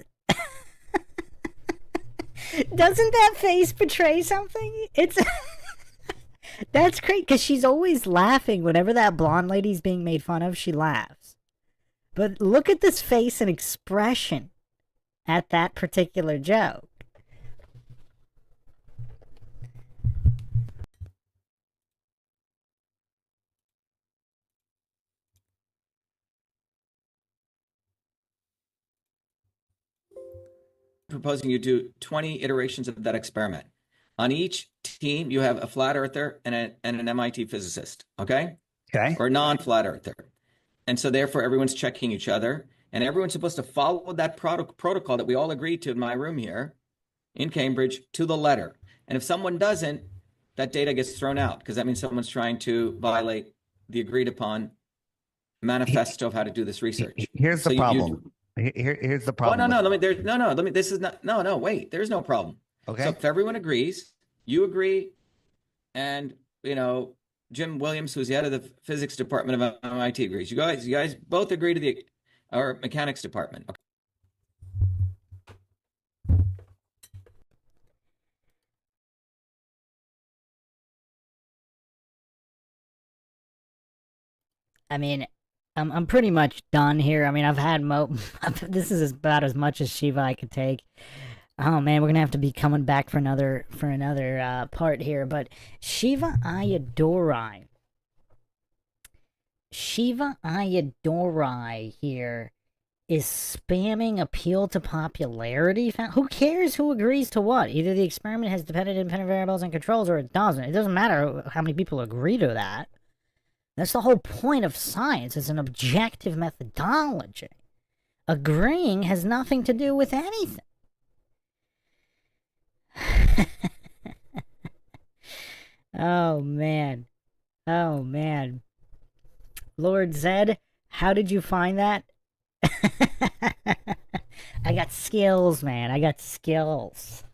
doesn't that face betray something? It's that's great because she's always laughing whenever that blonde lady's being made fun of. She laughs, but look at this face and expression at that particular joke. proposing you do 20 iterations of that experiment. On each team, you have a flat earther and an MIT physicist, okay? Okay. Or non-flat earther. And so therefore everyone's checking each other, and everyone's supposed to follow that protocol that we all agreed to in my room here in Cambridge to the letter. And if someone doesn't, that data gets thrown out, because that means someone's trying to violate the agreed upon manifesto of how to do this research. Here's the problem. Here's the problem. Wait, there's no problem. Okay. So if everyone agrees, you agree, and Jim Williams, who's the head of the physics department of MIT, agrees. You guys both agree to our mechanics department. Okay. I mean, I'm pretty much done here. I mean, I've had this is about as much as Shiva I could take. Oh man, we're gonna have to be coming back for another part here. But Shiva Ayyadurai here is spamming appeal to popularity. Who cares who agrees to what? Either the experiment has dependent independent variables and controls, or it doesn't. It doesn't matter how many people agree to that. That's the whole point of science. It's an objective methodology. Agreeing has nothing to do with anything. Oh, man. Oh, man. Lord Zed, how did you find that? I got skills, man. I got skills.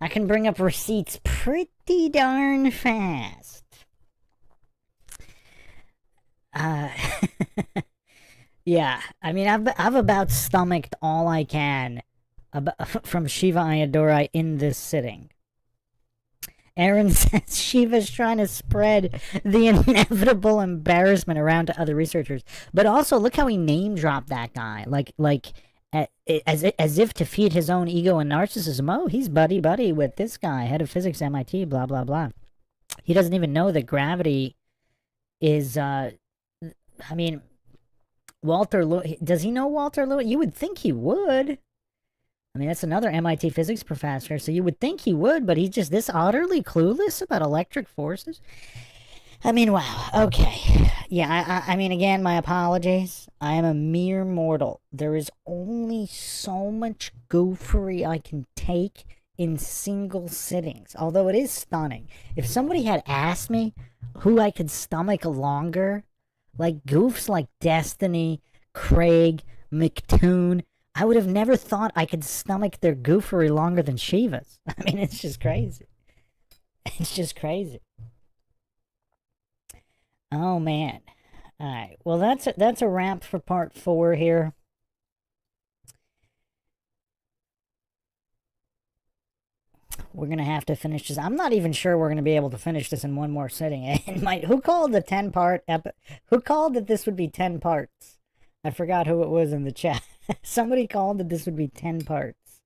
I can bring up receipts pretty darn fast. Yeah, I mean, I've about stomached all I can from Shiva Ayyadurai in this sitting. Aaron says Shiva's trying to spread the inevitable embarrassment around to other researchers. But also, look how he name-dropped that guy. As if to feed his own ego and narcissism. Oh, he's buddy-buddy with this guy, head of physics MIT, blah, blah, blah. He doesn't even know that gravity is, I mean, Walter Lewis. Does he know Walter Lewis? You would think he would. I mean, that's another MIT physics professor, so you would think he would, but he's just this utterly clueless about electric forces. I mean, wow. Okay. Yeah, I mean, again, my apologies. I am a mere mortal. There is only so much goofery I can take in single sittings, although it is stunning. If somebody had asked me who I could stomach longer, like goofs like Destiny, Craig, McToon, I would have never thought I could stomach their goofery longer than Shiva's. I mean, it's just crazy. It's just crazy. Oh, man. All right. Well, that's a wrap for part 4 here. We're going to have to finish this. I'm not even sure we're going to be able to finish this in one more sitting. Who called the 10-part who called that this would be 10 parts? I forgot who it was in the chat. Somebody called that this would be 10 parts.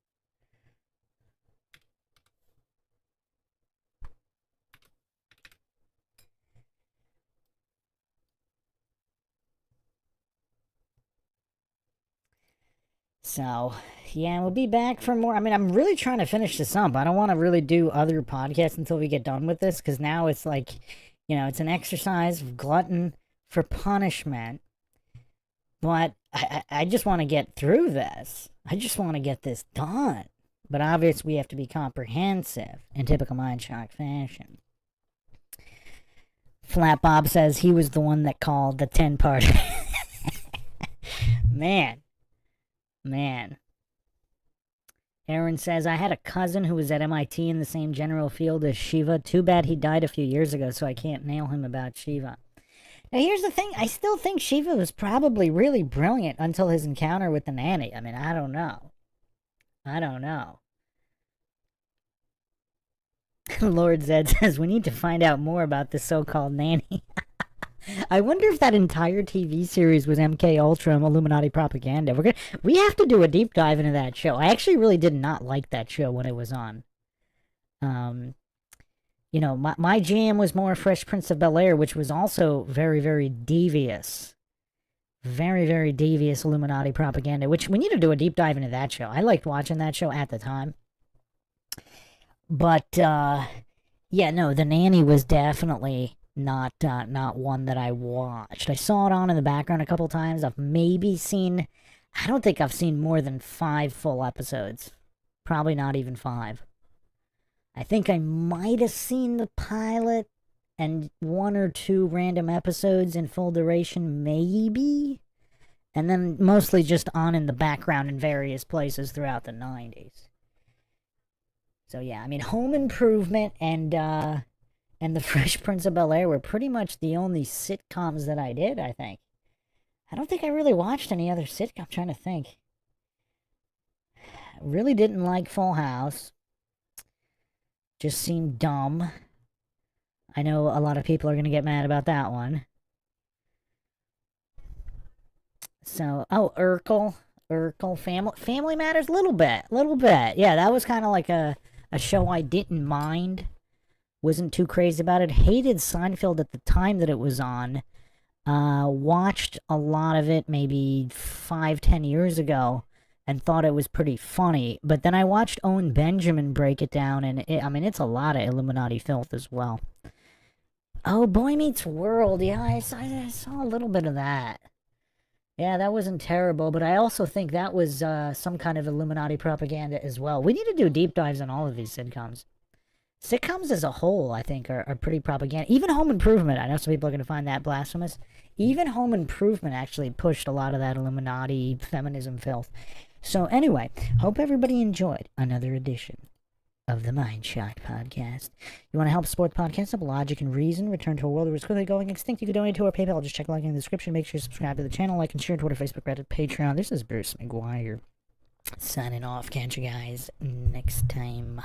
So, yeah, we'll be back for more. I mean, I'm really trying to finish this up. I don't want to really do other podcasts until we get done with this, because now it's like, it's an exercise of glutton for punishment. But I just want to get through this. I just want to get this done. But obviously we have to be comprehensive in typical Mindshock fashion. Flat Bob says he was the one that called the 10-part. Man. Aaron says, I had a cousin who was at MIT in the same general field as Shiva. Too bad he died a few years ago, so I can't nail him about Shiva. Now, here's the thing. I still think Shiva was probably really brilliant until his encounter with the nanny. I mean, I don't know. Lord Zed says, we need to find out more about this so-called nanny. I wonder if that entire TV series was MK Ultra and Illuminati propaganda. We have to do a deep dive into that show. I actually really did not like that show when it was on. My jam was more Fresh Prince of Bel-Air, which was also very, very devious. Very, very devious Illuminati propaganda, which we need to do a deep dive into that show. I liked watching that show at the time. But yeah, no, The Nanny was definitely not one that I watched. I saw it on in the background a couple times. I've maybe seen, I don't think I've seen more than 5 full episodes. Probably not even 5. I think I might have seen the pilot and 1 or 2 random episodes in full duration, maybe. And then mostly just on in the background in various places throughout the 90s. So yeah, I mean, Home Improvement and The Fresh Prince of Bel-Air were pretty much the only sitcoms that I did, I think. I don't think I really watched any other sitcom. I'm trying to think. I really didn't like Full House. Just seemed dumb. I know a lot of people are going to get mad about that one. So, oh, Urkel, Family Matters, little bit. Yeah, that was kind of like a show I didn't mind. Wasn't too crazy about it. Hated Seinfeld at the time that it was on. Watched a lot of it maybe 5-10 years ago and thought it was pretty funny. But then I watched Owen Benjamin break it down, and I mean, it's a lot of Illuminati filth as well. Oh, Boy Meets World. Yeah, I saw a little bit of that. Yeah, that wasn't terrible, but I also think that was some kind of Illuminati propaganda as well. We need to do deep dives on all of these sitcoms. Sitcoms as a whole, I think, are pretty propaganda. Even Home Improvement, I know some people are going to find that blasphemous. Even Home Improvement actually pushed a lot of that Illuminati feminism filth. So anyway, hope everybody enjoyed another edition of the Mindshock podcast. You want to help support the podcast up Logic and Reason, return to a world that was quickly going extinct? You can donate to our PayPal. Just check the link in the description. Make sure you subscribe to the channel, like and share, Twitter, Facebook, Reddit, Patreon. This is Bruce McGuire signing off. Catch you guys next time.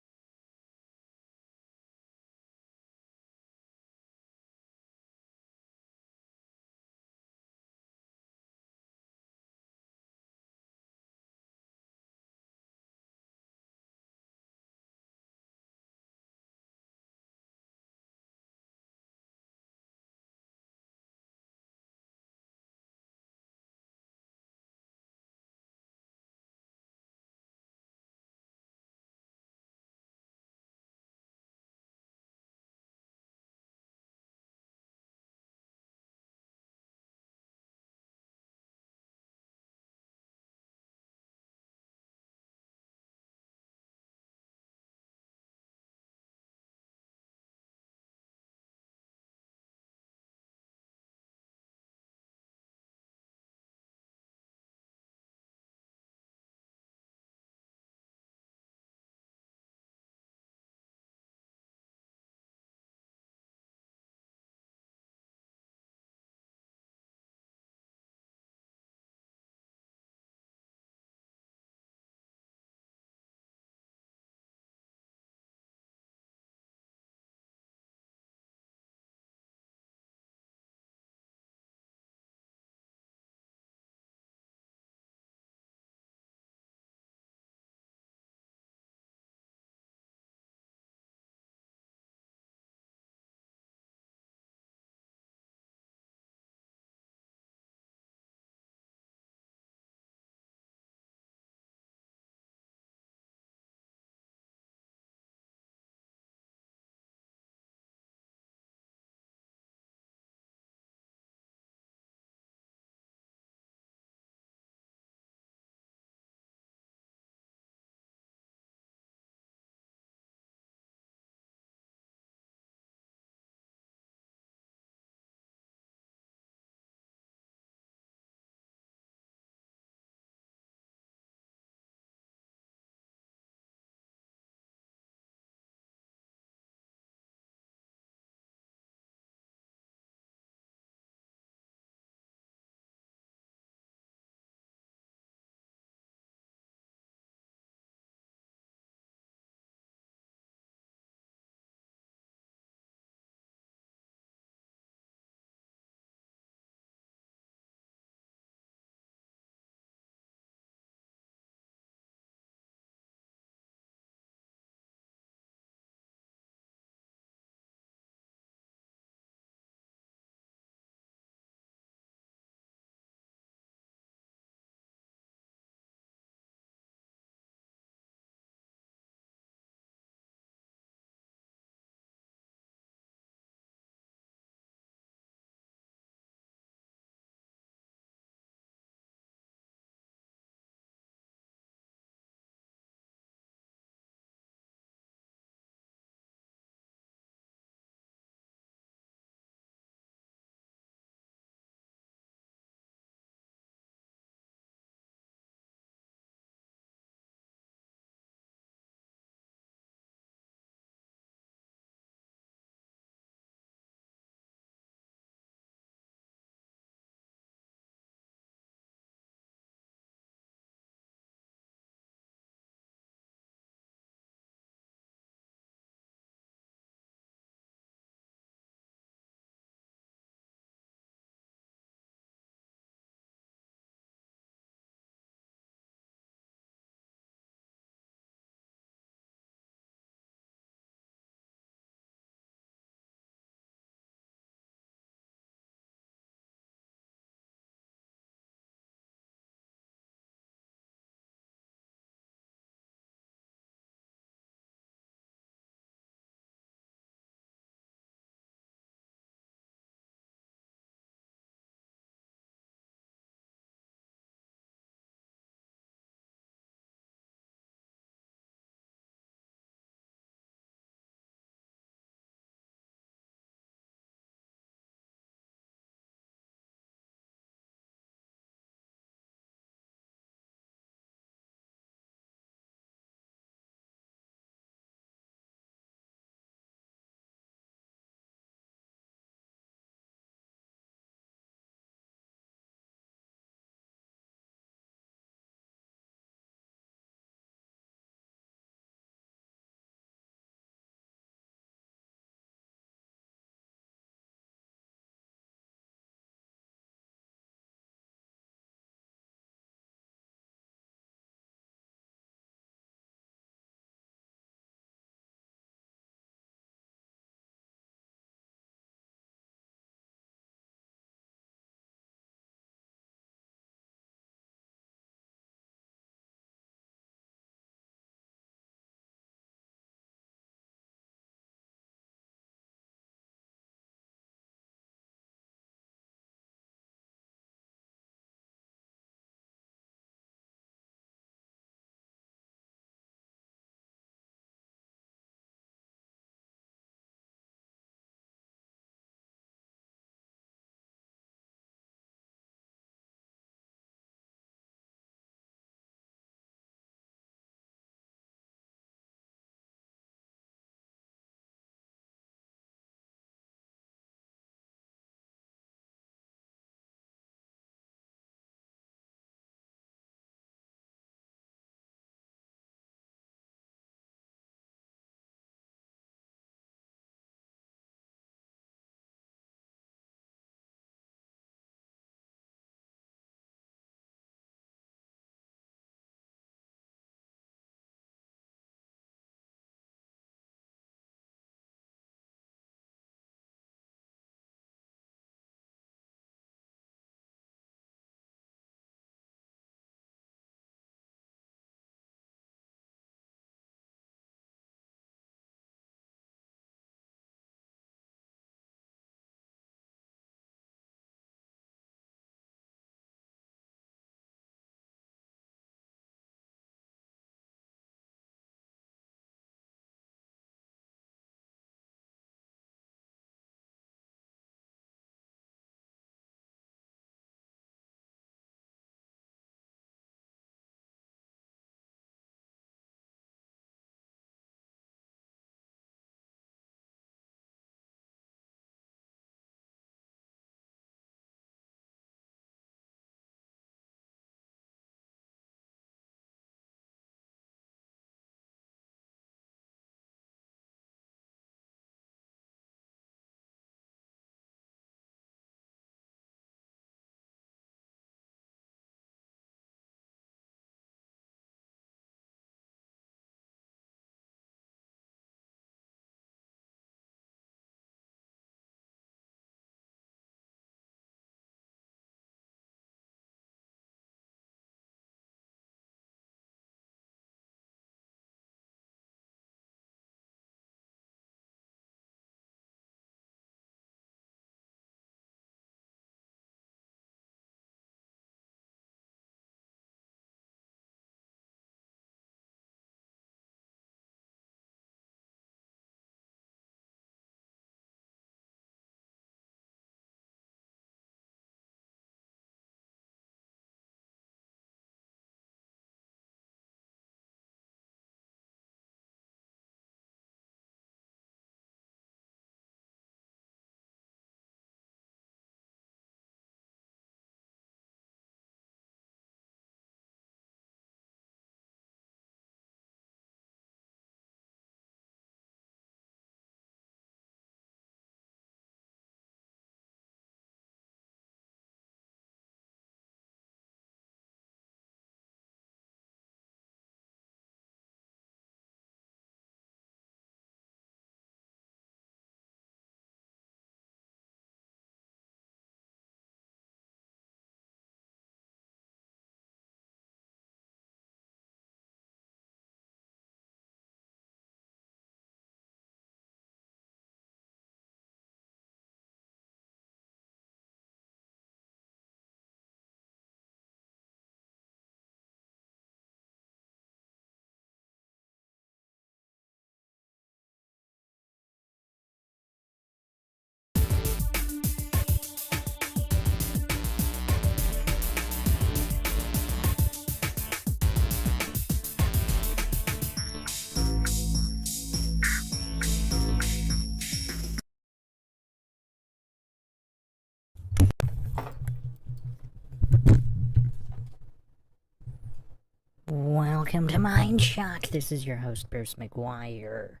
welcome to Mindshock. This is your host, Bruce McGuire.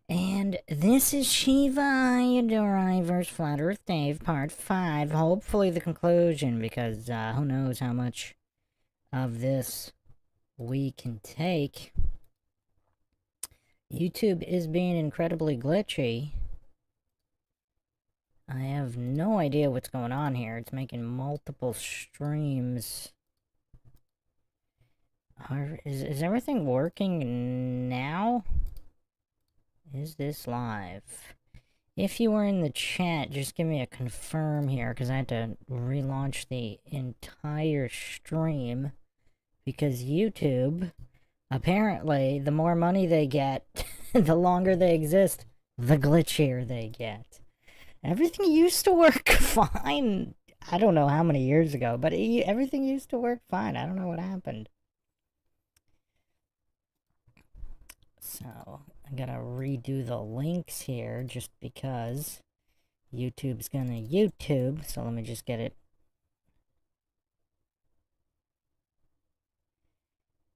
And this is Shiva, Ayyadurai vs. Flat Earth Dave, Part 5. Hopefully the conclusion, because who knows how much of this we can take. YouTube is being incredibly glitchy. I have no idea what's going on here. It's making multiple streams. Is everything working now? Is this live? If you were in the chat, just give me a confirm here, because I had to relaunch the entire stream. Because YouTube, apparently, the more money they get, the longer they exist, the glitchier they get. Everything used to work fine. I don't know how many years ago, but everything used to work fine. I don't know what happened. So, I gotta redo the links here just because YouTube's gonna YouTube. So let me just get it.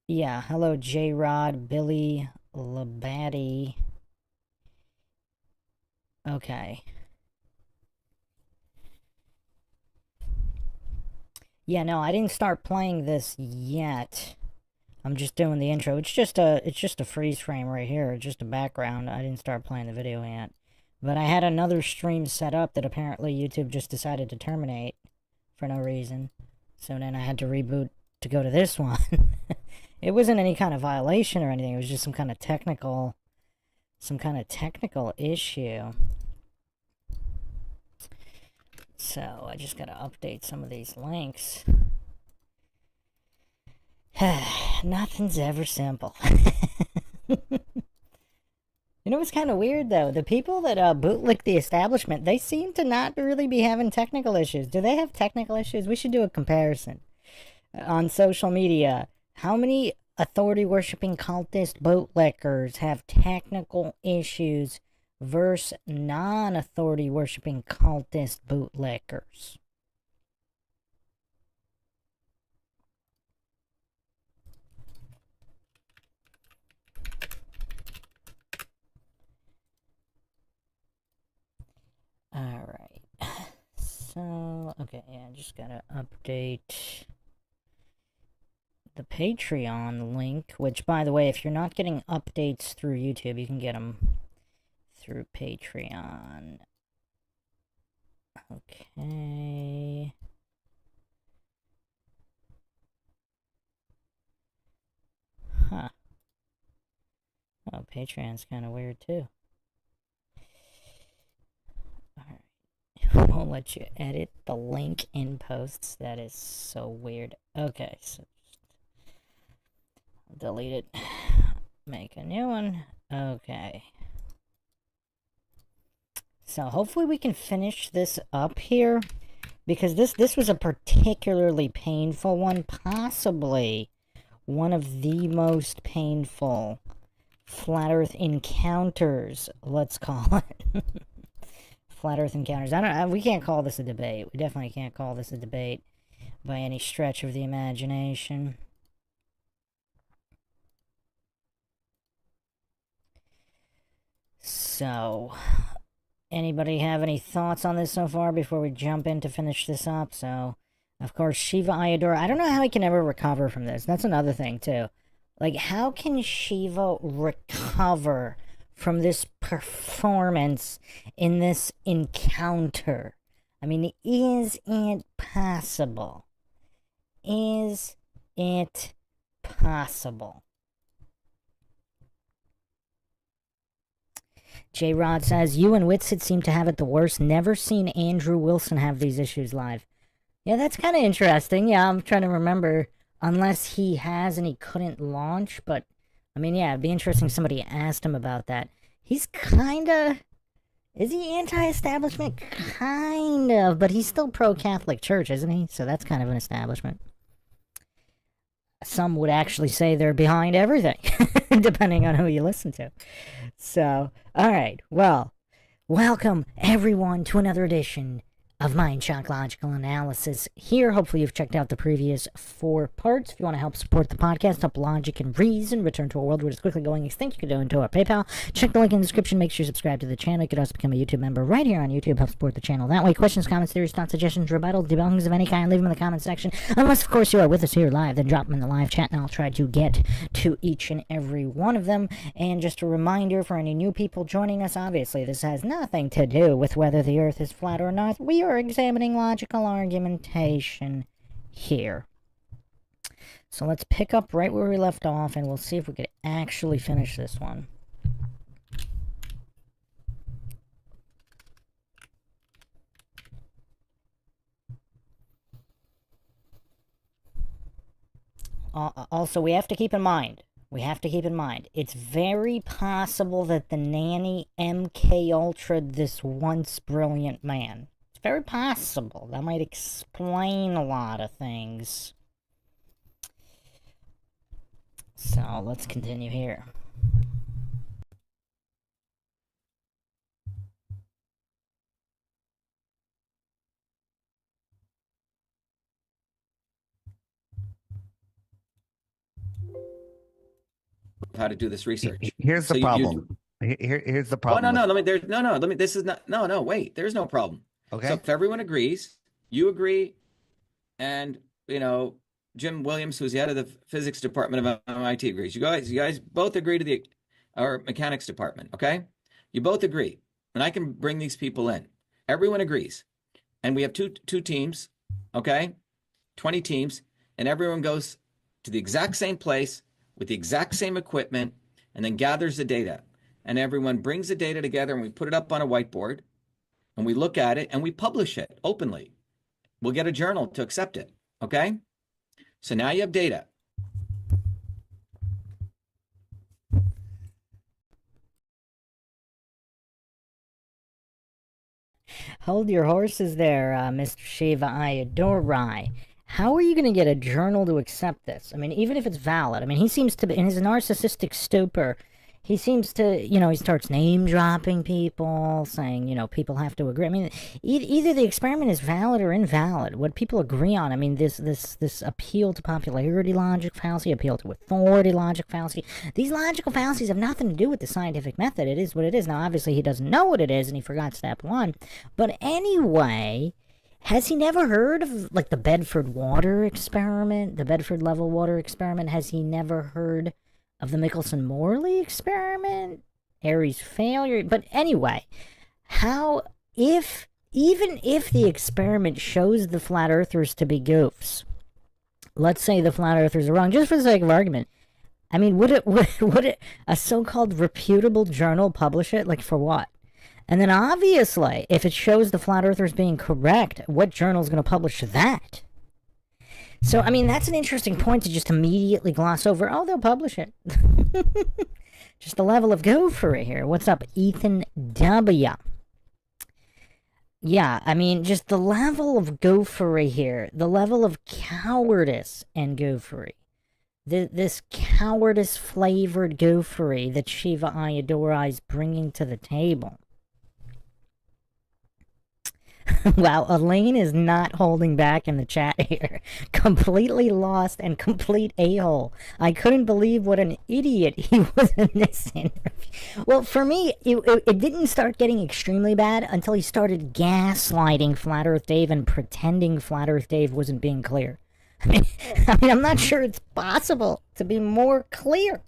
Yeah, hello J-Rod, Billy, Labaddy. Okay. Yeah, no, I didn't start playing this yet. I'm just doing the intro. It's just a freeze frame right here. It's just a background. I didn't start playing the video yet. But I had another stream set up that apparently YouTube just decided to terminate for no reason. So then I had to reboot to go to this one. It wasn't any kind of violation or anything. It was just some kind of technical issue. So I just gotta update some of these links. Nothing's ever simple. You know what's kind of weird, though? The people that bootlick the establishment, they seem to not really be having technical issues. Do they have technical issues? We should do a comparison on social media. How many authority-worshipping cultist bootlickers have technical issues versus non-authority-worshipping cultist bootlickers? Alright, so, okay, yeah, I just gotta update the Patreon link, which, by the way, if you're not getting updates through YouTube, you can get them through Patreon. Okay. Huh. Oh, Patreon's kind of weird, too. Alright, won't let you edit the link in posts. That is so weird. Okay, so delete it. Make a new one. Okay. So hopefully we can finish this up here, because this was a particularly painful one, possibly one of the most painful Flat Earth encounters, let's call it. Flat Earth encounters. We can't call this a debate. We definitely can't call this a debate by any stretch of the imagination. So, anybody have any thoughts on this so far before we jump in to finish this up? So, of course, Shiva Ayyadurai. I don't know how he can ever recover from this. That's another thing, too. Like, how can Shiva recover from this performance in this encounter? I mean, is it possible? Is it possible? J-Rod says, you and Witsit seem to have it the worst. Never seen Andrew Wilson have these issues live. Yeah, that's kind of interesting. Yeah, I'm trying to remember. Unless he has and he couldn't launch. But, I mean, yeah, it'd be interesting if somebody asked him about that. He's kind of... Is he anti-establishment? Kind of. But he's still pro-Catholic Church, isn't he? So that's kind of an establishment. Some would actually say they're behind everything. Depending on who you listen to. So, alright. Well, welcome everyone to another edition of Mindshock Logical Analysis here. Hopefully you've checked out the previous 4 parts. If you want to help support the podcast, help logic and reason return to a world where it's quickly going extinct, you can donate to our PayPal. Check the link in the description. Make sure you subscribe to the channel. You can also become a YouTube member right here on YouTube. Help support the channel that way. Questions, comments, theories, thoughts, suggestions, rebuttals, debunkings of any kind, leave them in the comment section. Unless, of course, you are with us here live, then drop them in the live chat, and I'll try to get to each and every one of them. And just a reminder for any new people joining us, obviously, this has nothing to do with whether the Earth is flat or not. We are examining logical argumentation here. So let's pick up right where we left off, and we'll see if we could actually finish this one. Also, we have to keep in mind, it's very possible that the nanny MK Ultra'd this once brilliant man. It's very possible. That might explain a lot of things. So, let's continue here. How to do this research. Here's the problem. Here's the problem. Oh, no, let me, this is not, no, wait, there's no problem. Okay. So if everyone agrees, you agree, and, you know, Jim Williams, who's the head of the physics department of MIT, agrees. You guys both agree to our mechanics department, okay? You both agree, and I can bring these people in. Everyone agrees. And we have two teams, okay? 20 teams, and everyone goes to the exact same place with the exact same equipment, and then gathers the data. And everyone brings the data together, and we put it up on a whiteboard, and we look at it, and we publish it openly. We'll get a journal to accept it, okay? So now you have data. Hold your horses there, Mr. Shiva Ayyadurai. How are you going to get a journal to accept this? I mean, even if it's valid. I mean, he seems to be, in his narcissistic stupor, he seems to, you know, he starts name-dropping people, saying, you know, people have to agree. I mean, either the experiment is valid or invalid. What people agree on, I mean, this appeal to popularity logic fallacy, appeal to authority logic fallacy, these logical fallacies have nothing to do with the scientific method. It is what it is. Now, obviously, he doesn't know what it is, and he forgot step 1. But anyway, has he never heard of, like, the Bedford water experiment, the Bedford level water experiment? Has he never heard of the Michelson-Morley experiment, Airy's failure? But anyway, even if the experiment shows the flat earthers to be goofs, let's say the flat earthers are wrong, just for the sake of argument, I mean, would a so-called reputable journal publish it? Like, for what? And then obviously, if it shows the flat earthers being correct, what journal is going to publish that? So, I mean, that's an interesting point to just immediately gloss over. Oh, they'll publish it. Just the level of gophery here. What's up, Ethan W? Yeah, I mean, just the level of gophery here. The level of cowardice and gophery. This cowardice-flavored gophery that Shiva Ayyadurai is bringing to the table. Wow, Elaine is not holding back in the chat here. Completely lost and complete a-hole. I couldn't believe what an idiot he was in this interview. Well, for me, it didn't start getting extremely bad until he started gaslighting Flat Earth Dave and pretending Flat Earth Dave wasn't being clear. I mean, I'm not sure it's possible to be more clear.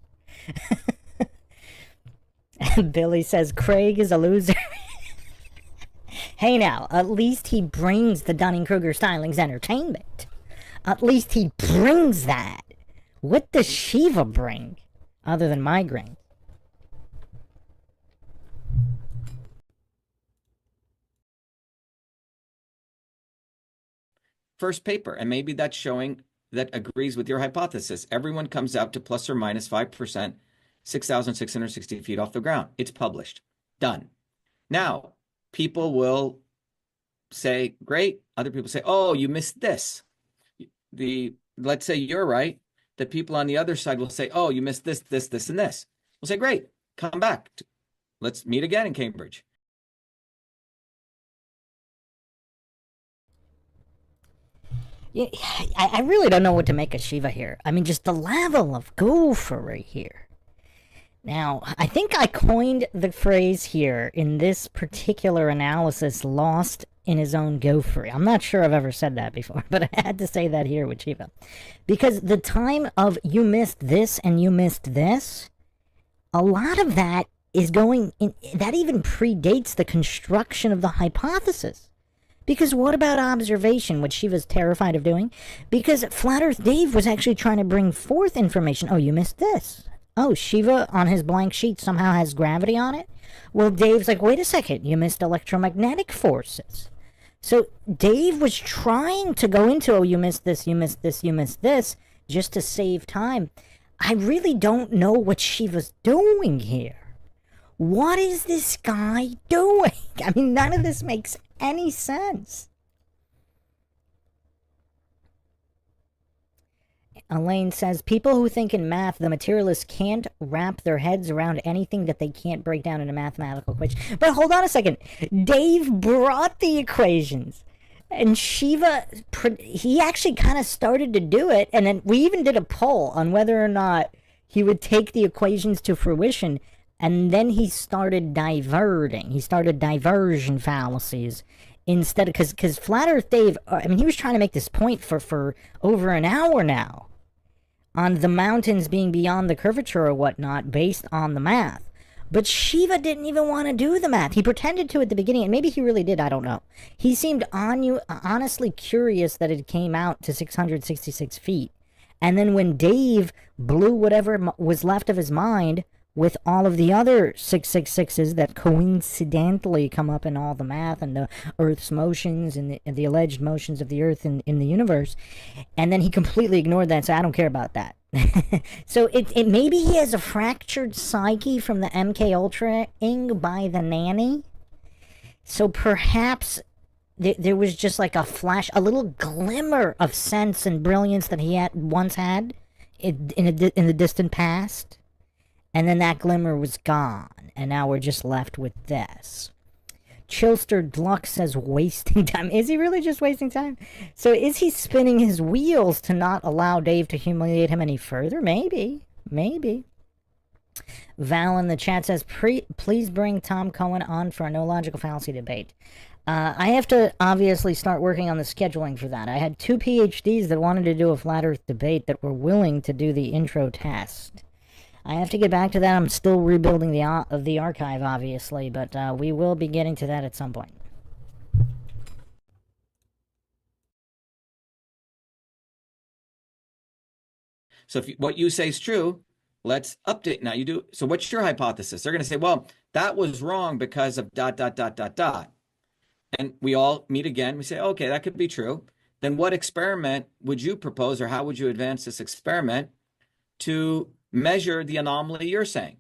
Billy says Craig is a loser. Hey now, at least he brings the Dunning-Kruger stylings entertainment. At least he brings that. What does Shiva bring, other than migraine? First paper, and maybe that's showing that agrees with your hypothesis. Everyone comes out to plus or minus 5%, 6,660 feet off the ground. It's published. Done. Now, people will say, great. Other people say, oh, you missed this. Let's say you're right. The people on the other side will say, oh, you missed this, this, this, and this. We'll say, great, come back. Let's meet again in Cambridge. Yeah, I really don't know what to make of Shiva here. I mean, just the level of goofery here. Now, I think I coined the phrase here in this particular analysis, lost in his own gophery. I'm not sure I've ever said that before, but I had to say that here with Shiva. Because the time of you missed this and you missed this, a lot of that is going in, that even predates the construction of the hypothesis. Because what about observation, which Shiva's terrified of doing? Because Flat Earth Dave was actually trying to bring forth information. Oh, you missed this. Oh, Shiva on his blank sheet somehow has gravity on it? Well, Dave's like, wait a second, you missed electromagnetic forces. So Dave was trying to go into, oh, you missed this, you missed this, you missed this, just to save time. I really don't know what Shiva's doing here. What is this guy doing? I mean, none of this makes any sense. Elaine says, people who think in math, the materialists can't wrap their heads around anything that they can't break down into mathematical equations. But hold on a second. Dave brought the equations. And Shiva, he actually kind of started to do it. And then we even did a poll on whether or not he would take the equations to fruition. And then he started diverting. He started diversion fallacies instead of, because Flat Earth Dave, I mean, he was trying to make this point for over an hour now on the mountains being beyond the curvature or whatnot based on the math. But Shiva didn't even want to do the math. He pretended to at the beginning, and maybe he really did, I don't know. He seemed honestly curious that it came out to 666 feet. And then when Dave blew whatever was left of his mind with all of the other 666s that coincidentally come up in all the math and the Earth's motions and the alleged motions of the Earth in the universe, and then he completely ignored that and said, I don't care about that. So it maybe he has a fractured psyche from the MK Ultra-ing by the nanny. So perhaps there was just like a flash, a little glimmer of sense and brilliance that he had once had in the distant past. And then that glimmer was gone, and now we're just left with this. Chilster Dluck says wasting time. Is he really just wasting time? So is he spinning his wheels to not allow Dave to humiliate him any further? Maybe. Maybe. Val in the chat says, please bring Tom Cohen on for a no logical fallacy debate. I have to obviously start working on the scheduling for that. I had 2 PhDs that wanted to do a flat earth debate that were willing to do the intro test. I have to get back to that. I'm still rebuilding the archive, obviously, but we will be getting to that at some point. So if what you say is true, let's update. Now you do. So what's your hypothesis? They're going to say, well, that was wrong because of ... And we all meet again. We say, okay, that could be true. Then what experiment would you propose, or how would you advance this experiment to measure the anomaly you're saying?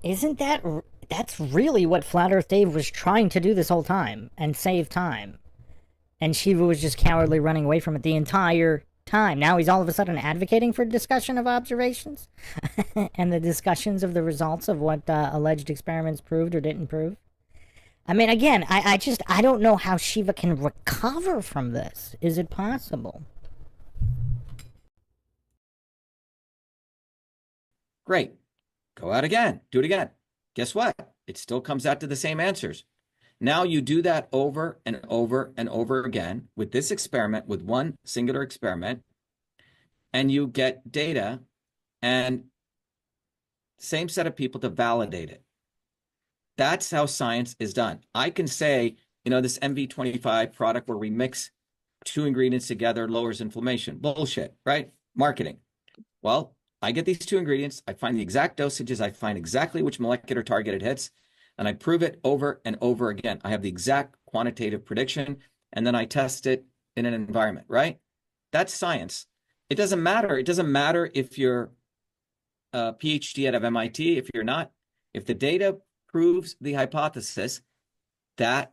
Isn't that's really what Flat Earth Dave was trying to do this whole time and save time. And Shiva was just cowardly running away from it the entire time. Now he's all of a sudden advocating for discussion of observations and the discussions of the results of what alleged experiments proved or didn't prove. I mean, again, I don't know how Shiva can recover from this. Is it possible? Great. Go out again. Do it again. Guess what? It still comes out to the same answers. Now you do that over and over and over again with this experiment, with one singular experiment, and you get data and same set of people to validate it. That's how science is done. I can say, this MV25 product where we mix 2 ingredients together lowers inflammation. Bullshit, right? Marketing. Well, I get these 2 ingredients. I find the exact dosages. I find exactly which molecular target it hits. And I prove it over and over again. I have the exact quantitative prediction. And then I test it in an environment, right? That's science. It doesn't matter. It doesn't matter if you're a PhD out of MIT, if you're not. If the data proves the hypothesis, that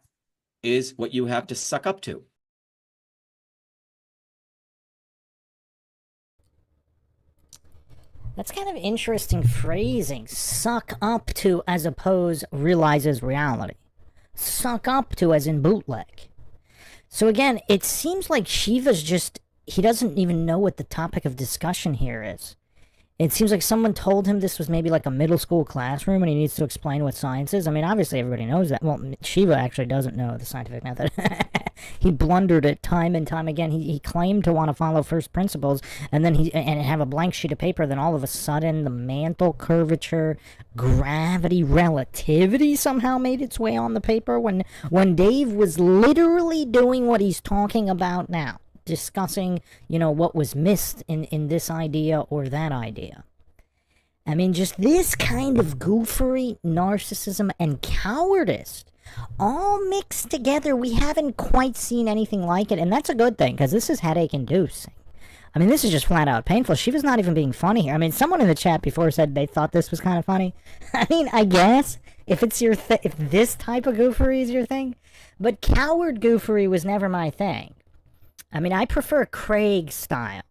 is what you have to suck up to. That's kind of interesting phrasing. Suck up to as opposed realizes reality. Suck up to as in bootleg. So again, it seems like Shiva's just, he doesn't even know what the topic of discussion here is. It seems like someone told him this was maybe like a middle school classroom and he needs to explain what science is. I mean, obviously everybody knows that. Well, Shiva actually doesn't know the scientific method. He blundered it time and time again. He claimed to want to follow first principles and then and have a blank sheet of paper. Then all of a sudden the mantle curvature, gravity, relativity somehow made its way on the paper when Dave was literally doing what he's talking about now. Discussing, you know, what was missed in this idea or that idea. I mean, just this kind of goofery, narcissism, and cowardice all mixed together. We haven't quite seen anything like it, and that's a good thing, because this is headache-inducing. I mean, this is just flat-out painful. She was not even being funny here. I mean, someone in the chat before said they thought this was kind of funny. I mean, I guess, if it's your if this type of goofery is your thing, but coward goofery was never my thing. I mean, I prefer Craig style.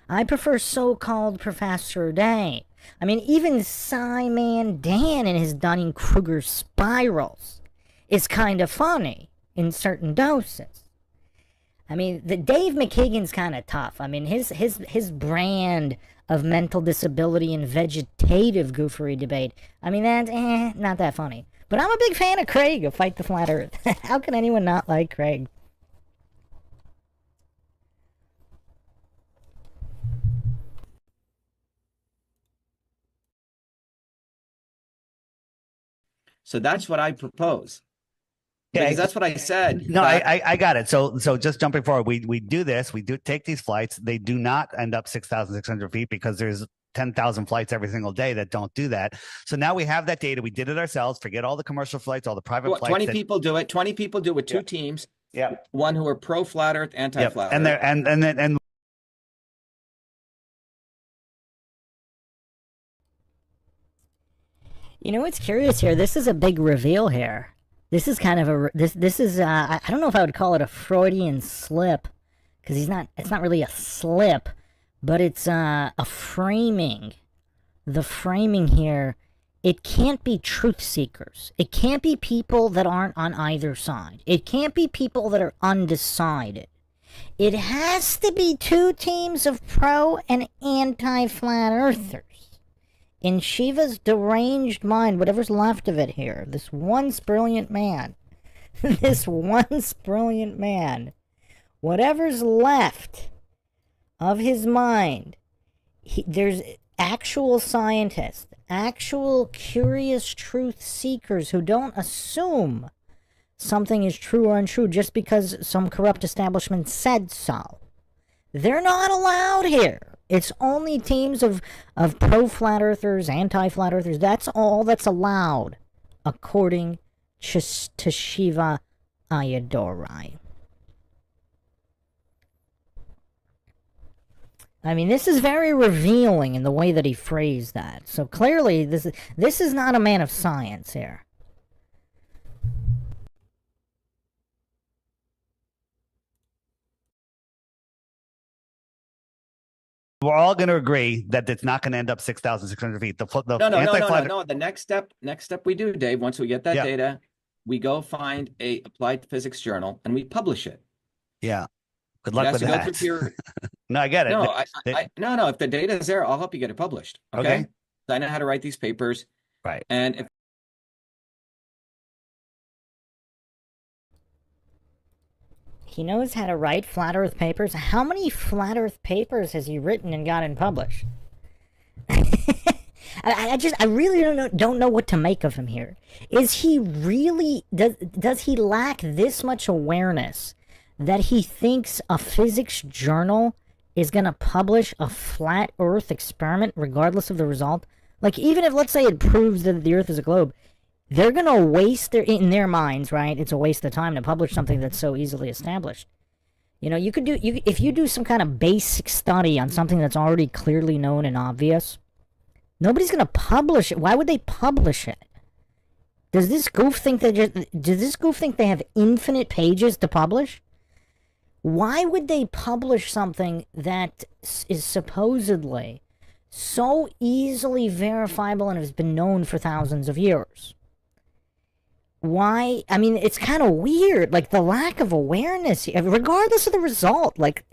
I prefer so-called Professor Dave. I mean, even Simon Dan in his Dunning-Kruger spirals is kind of funny in certain doses. I mean, the Dave McKagan's kind of tough. I mean, his brand of mental disability and vegetative goofery debate, I mean, that's not that funny. But I'm a big fan of Craig of Fight the Flat Earth. How can anyone not like Craig? So that's what I propose. Because that's what I said. No, I got it. So just jumping forward, we do this. We do take these flights. They do not end up 6,600 feet because there's 10,000 flights every single day that don't do that. So now we have that data. We did it ourselves. Forget all the commercial flights, all the private flights. 20 people do it. 20 people do it with two teams. Yeah. One who are pro flat Earth, anti flat Earth. And You know what's curious here? This is a big reveal here. This is kind of a this is I don't know if I would call it a Freudian slip, because it's not really a slip, but it's a framing. The framing here, it can't be truth seekers. It can't be people that aren't on either side. It can't be people that are undecided. It has to be two teams of pro and anti-flat earthers. In Shiva's deranged mind, whatever's left of it here, this once brilliant man, whatever's left of his mind, there's actual scientists, actual curious truth seekers who don't assume something is true or untrue just because some corrupt establishment said so. They're not allowed here. It's only teams of pro-flat earthers, anti-flat earthers. That's all that's allowed, according to Shiva Ayyadurai. I mean, this is very revealing in the way that he phrased that. So clearly, this is not a man of science here. we're all going to agree that it's not going to end up 6,600 feet. No. The next step we do, Dave, once we get that data, we go find a applied physics journal and we publish it. Yeah. Good luck with that. No, I get it. No, if the data is there, I'll help you get it published. Okay. I know how to write these papers. Right. And if he knows how to write flat Earth papers. How many flat Earth papers has he written and gotten published? I really don't know what to make of him here. Is he really does he lack this much awareness that he thinks a physics journal is going to publish a flat Earth experiment regardless of the result? Like, even if, let's say, it proves that the Earth is a globe, they're going to waste in their minds, right? It's a waste of time to publish something that's so easily established. You know, if you do some kind of basic study on something that's already clearly known and obvious, nobody's going to publish it. Why would they publish it? Does this goof think they have infinite pages to publish? Why would they publish something that is supposedly so easily verifiable and has been known for thousands of years. Why? I mean, it's kind of weird, like the lack of awareness, regardless of the result. Like,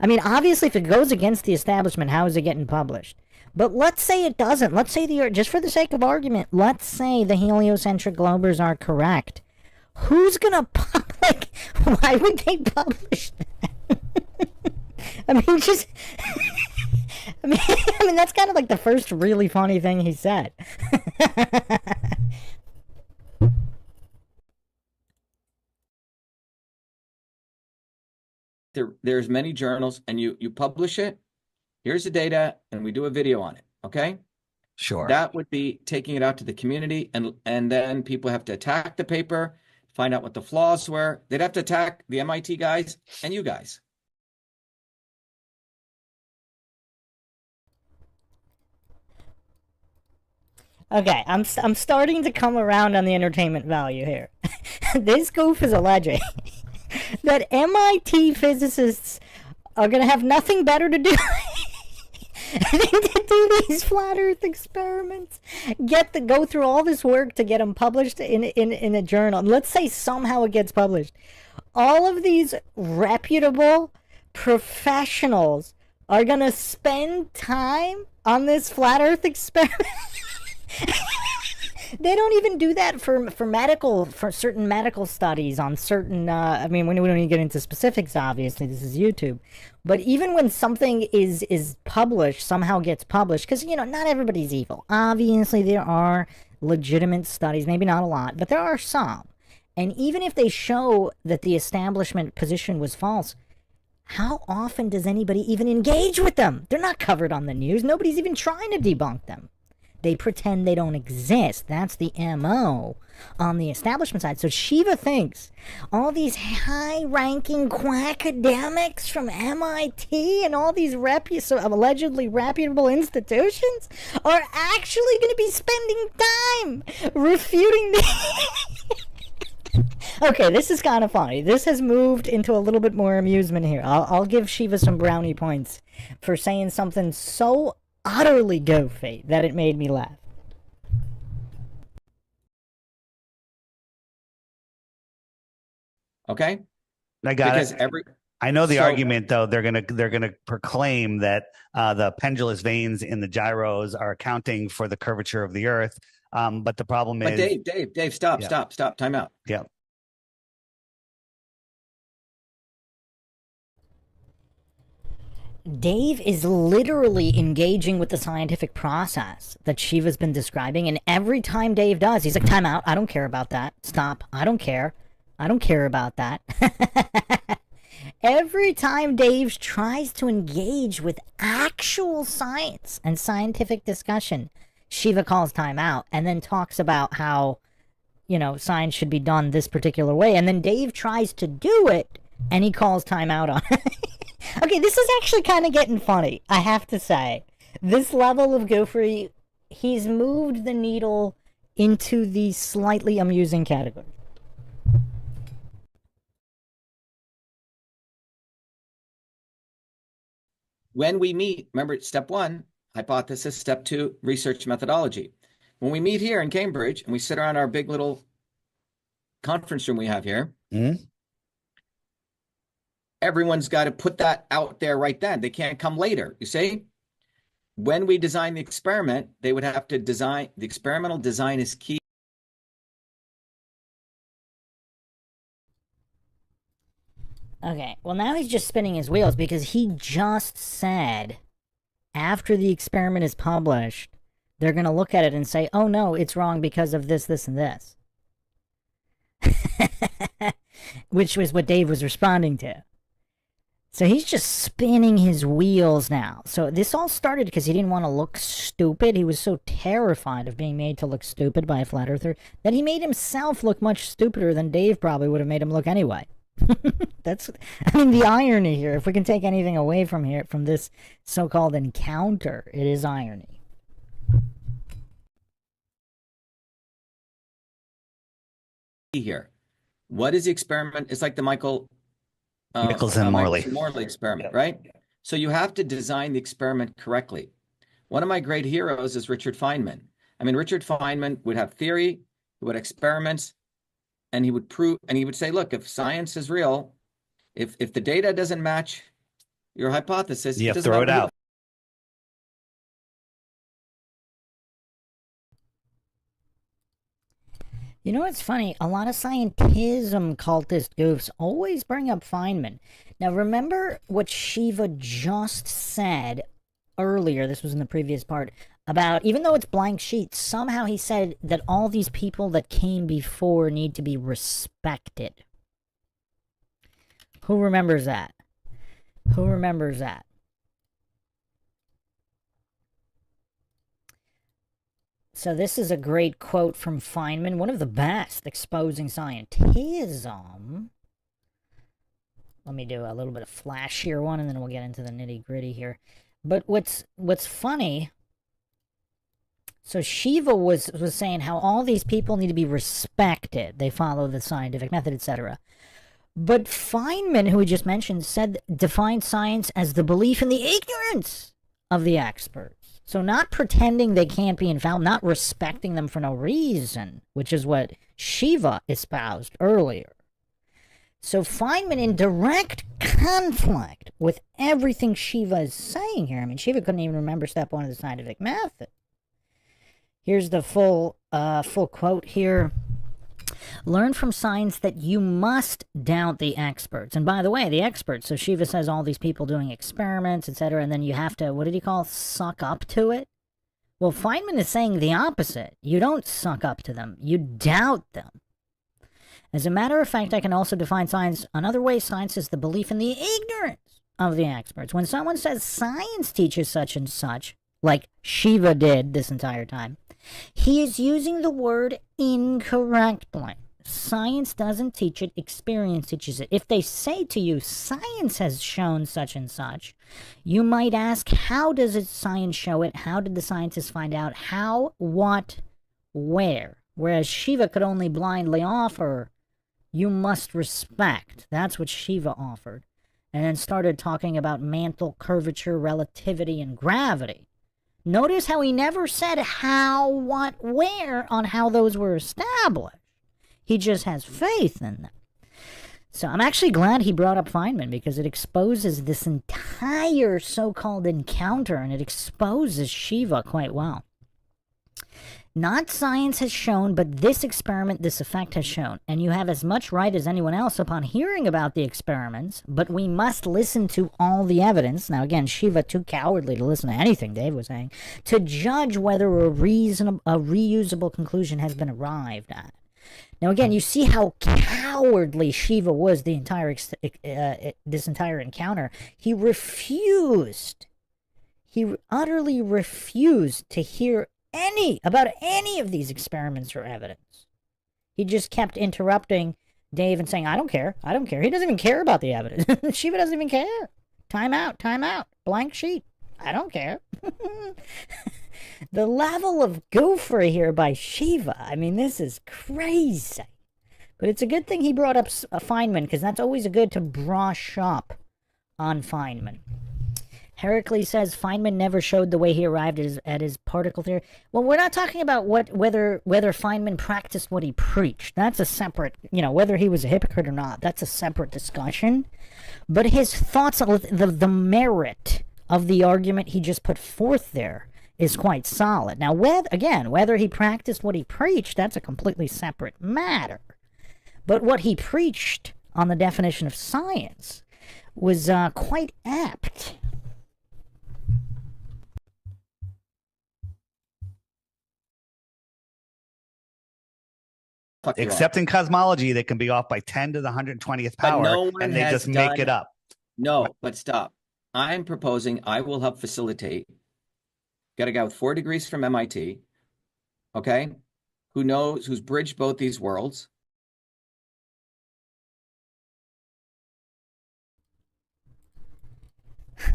I mean, obviously, if it goes against the establishment, how is it getting published? But let's say it doesn't. Let's say just for the sake of argument, let's say the heliocentric globers are correct. Who's gonna like? Why would they publish that? I mean, just. I mean, that's kind of like the first really funny thing he said. There's many journals, and you publish it. Here's the data, and we do a video on it. Okay. Sure. That would be taking it out to the community, and then people have to attack the paper, find out what the flaws were. They'd have to attack the MIT guys and you guys. Okay, I'm starting to come around on the entertainment value here. This goof is alleging that MIT physicists are going to have nothing better to do than to do these flat Earth experiments. Go through all this work to get them published in a journal. Let's say somehow it gets published. All of these reputable professionals are going to spend time on this flat Earth experiment. They don't even do that for certain medical studies on certain I mean, we don't even get into specifics, obviously this is YouTube, but even when something is published, somehow gets published, because not everybody's evil. Obviously there are legitimate studies, maybe not a lot, but there are some, and even if they show that the establishment position was false, how often does anybody even engage with them? They're not covered on the news. Nobody's even trying to debunk them. They pretend they don't exist. That's the MO on the establishment side. So Shiva thinks all these high-ranking quackademics from MIT and all these allegedly reputable institutions are actually going to be spending time refuting the... Okay, this is kind of funny. This has moved into a little bit more amusement here. I'll give Shiva some brownie points for saying something so utterly goofy that it made me laugh. Okay, I got because it. I know the argument though. They're gonna proclaim that the pendulous veins in the gyros are accounting for the curvature of the Earth. But the problem is, Dave, stop, time out. Yeah. Dave is literally engaging with the scientific process that Shiva's been describing, and every time Dave does, he's like, time out, I don't care about that. Stop, I don't care about that. Every time Dave tries to engage with actual science and scientific discussion, Shiva calls time out and then talks about how, science should be done this particular way, and then Dave tries to do it, and he calls time out on it. Okay, this is actually kind of getting funny, I have to say. This level of goofery, he's moved the needle into the slightly amusing category. When we meet, remember, step 1, hypothesis, step 2, research methodology. When we meet here in Cambridge and we sit around our big little conference room we have here, everyone's got to put that out there right then. They can't come later, you see? When we design the experiment, they would have to design, the experimental design is key. Okay, well now he's just spinning his wheels because he just said after the experiment is published, they're going to look at it and say, oh no, it's wrong because of this, this, and this. Which was what Dave was responding to. So he's just spinning his wheels now. So this all started because he didn't want to look stupid. He was so terrified of being made to look stupid by a flat earther that he made himself look much stupider than Dave probably would have made him look anyway. The irony here, if we can take anything away from this so-called encounter, it is irony. Here, what is the experiment? It's like the Michelson-Morley experiment, right? So you have to design the experiment correctly. One of my great heroes is Richard Feynman. I mean, Richard Feynman would have theory, he would experiments, and he would prove, and he would say, look, if science is real, if the data doesn't match your hypothesis, You it doesn't throw it matter out. You know what's funny? A lot of scientism cultist goofs always bring up Feynman. Now remember what Shiva just said earlier, this was in the previous part, about even though it's blank sheet, somehow he said that all these people that came before need to be respected. Who remembers that? Who remembers that? So this is a great quote from Feynman, one of the best exposing scientism. Let me do a little bit of flashier one, and then we'll get into the nitty-gritty here. But what's funny, so Shiva was saying how all these people need to be respected. They follow the scientific method, etc. But Feynman, who we just mentioned, defined science as the belief in the ignorance of the experts. So not pretending they can't be infallible, not respecting them for no reason, which is what Shiva espoused earlier. So Feynman, in direct conflict with everything Shiva is saying here. I mean, Shiva couldn't even remember step one of the scientific method. Here's the full quote here. Learn from science that you must doubt the experts. And by the way, the experts, so Shiva says all these people doing experiments, etc., and then you have to, what did he call, suck up to it? Well, Feynman is saying the opposite. You don't suck up to them. You doubt them. As a matter of fact, I can also define science another way. Science is the belief in the ignorance of the experts. When someone says science teaches such and such, like Shiva did this entire time, he is using the word incorrectly. Science doesn't teach it, experience teaches it. If they say to you, science has shown such and such, you might ask, how does science show it? How did the scientists find out? How, what, where? Whereas Shiva could only blindly offer, you must respect. That's what Shiva offered. And then started talking about mantle, curvature, relativity, and gravity. Notice how he never said how, what, where on how those were established. He just has faith in them. So I'm actually glad he brought up Feynman, because it exposes this entire so-called encounter, and it exposes Shiva quite well. Not science has shown, but this experiment, this effect has shown. And you have as much right as anyone else upon hearing about the experiments, but we must listen to all the evidence. Now again, Shiva too cowardly to listen to anything Dave was saying, to judge whether a reusable conclusion has been arrived at. Now again, you see how cowardly Shiva was the entire this entire encounter. He refused. He utterly refused to hear about any of these experiments or evidence. He just kept interrupting Dave and saying, I don't care. I don't care. He doesn't even care about the evidence. Shiva doesn't even care. Time out. Time out. Blank sheet. I don't care. The level of goofery here by Shiva, I mean, this is crazy. But it's a good thing he brought up Feynman, because that's always good to brush up on Feynman. Heracles says Feynman never showed the way he arrived at his particle theory. Well, we're not talking about whether Feynman practiced what he preached. That's a separate, whether he was a hypocrite or not, that's a separate discussion. But his thoughts on the merit of the argument he just put forth there is quite solid. Now, whether he practiced what he preached, that's a completely separate matter. But what he preached on the definition of science was quite apt. Except in cosmology, they can be off by 10 to the 120th power, and they just make it up. No, but stop. I'm proposing I will help facilitate. Got a guy with 4 degrees from MIT, okay, who's bridged both these worlds.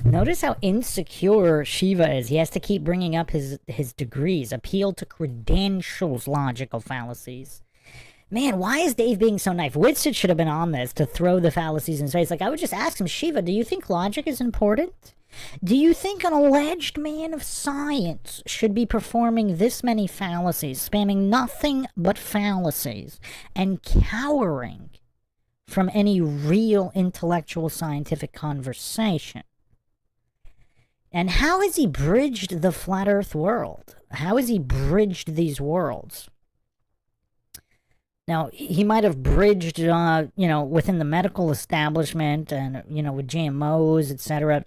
Notice how insecure Shiva is. He has to keep bringing up his degrees, appeal to credentials, logical fallacies. Man, why is Dave being so nice? Whitsitt should have been on this to throw the fallacies in his face. Like, I would just ask him, Shiva, do you think logic is important? Do you think an alleged man of science should be performing this many fallacies, spamming nothing but fallacies, and cowering from any real intellectual scientific conversation? And how has he bridged the flat earth world? How has he bridged these worlds? Now, he might have bridged, within the medical establishment and, with GMOs, etc.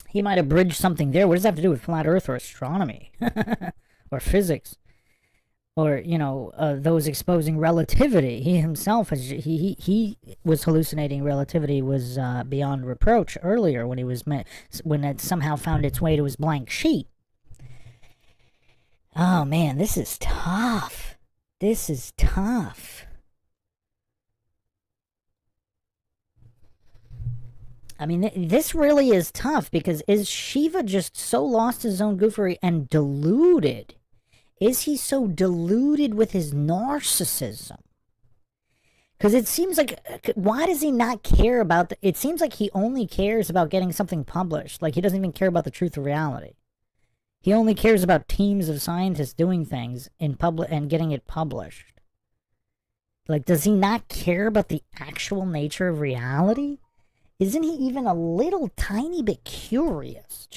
He might have bridged something there. What does that have to do with flat earth or astronomy? Or physics? Or, those exposing relativity. He himself, he was hallucinating relativity was beyond reproach earlier when when it somehow found its way to his blank sheet. Oh, man, this is tough. This is tough. I mean, this really is tough, because is Shiva just so lost his own goofery and deluded? Is he so deluded with his narcissism? Because it seems like, why does he not care about it seems like he only cares about getting something published. Like, he doesn't even care about the truth of reality. He only cares about teams of scientists doing things in public and getting it published. Like, does he not care about the actual nature of reality? Isn't he even a little tiny bit curious?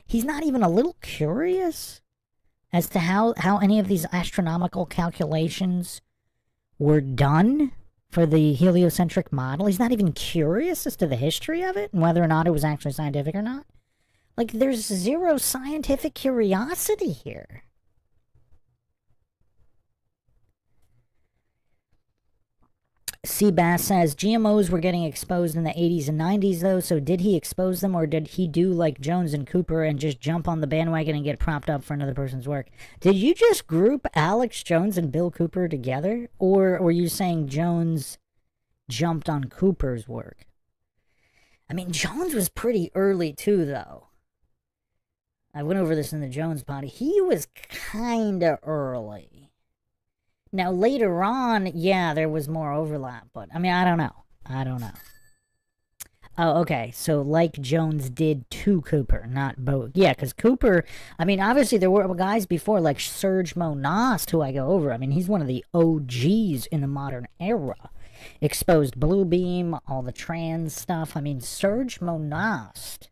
He's not even a little curious as to how any of these astronomical calculations were done for the heliocentric model. He's not even curious as to the history of it and whether or not it was actually scientific or not. Like, there's zero scientific curiosity here. Seabass says, GMOs were getting exposed in the 80s and 90s, though, so did he expose them, or did he do like Jones and Cooper and just jump on the bandwagon and get propped up for another person's work? Did you just group Alex Jones and Bill Cooper together, or were you saying Jones jumped on Cooper's work? I mean, Jones was pretty early, too, though. I went over this in the Jones pod. He was kind of early. Now, later on, yeah, there was more overlap, but, I mean, I don't know. Oh, okay, so like Jones did to Cooper, not both. Yeah, because Cooper, I mean, obviously there were guys before, like Serge Monast, who I go over. I mean, he's one of the OGs in the modern era. Exposed blue beam, all the trans stuff. I mean, Serge Monast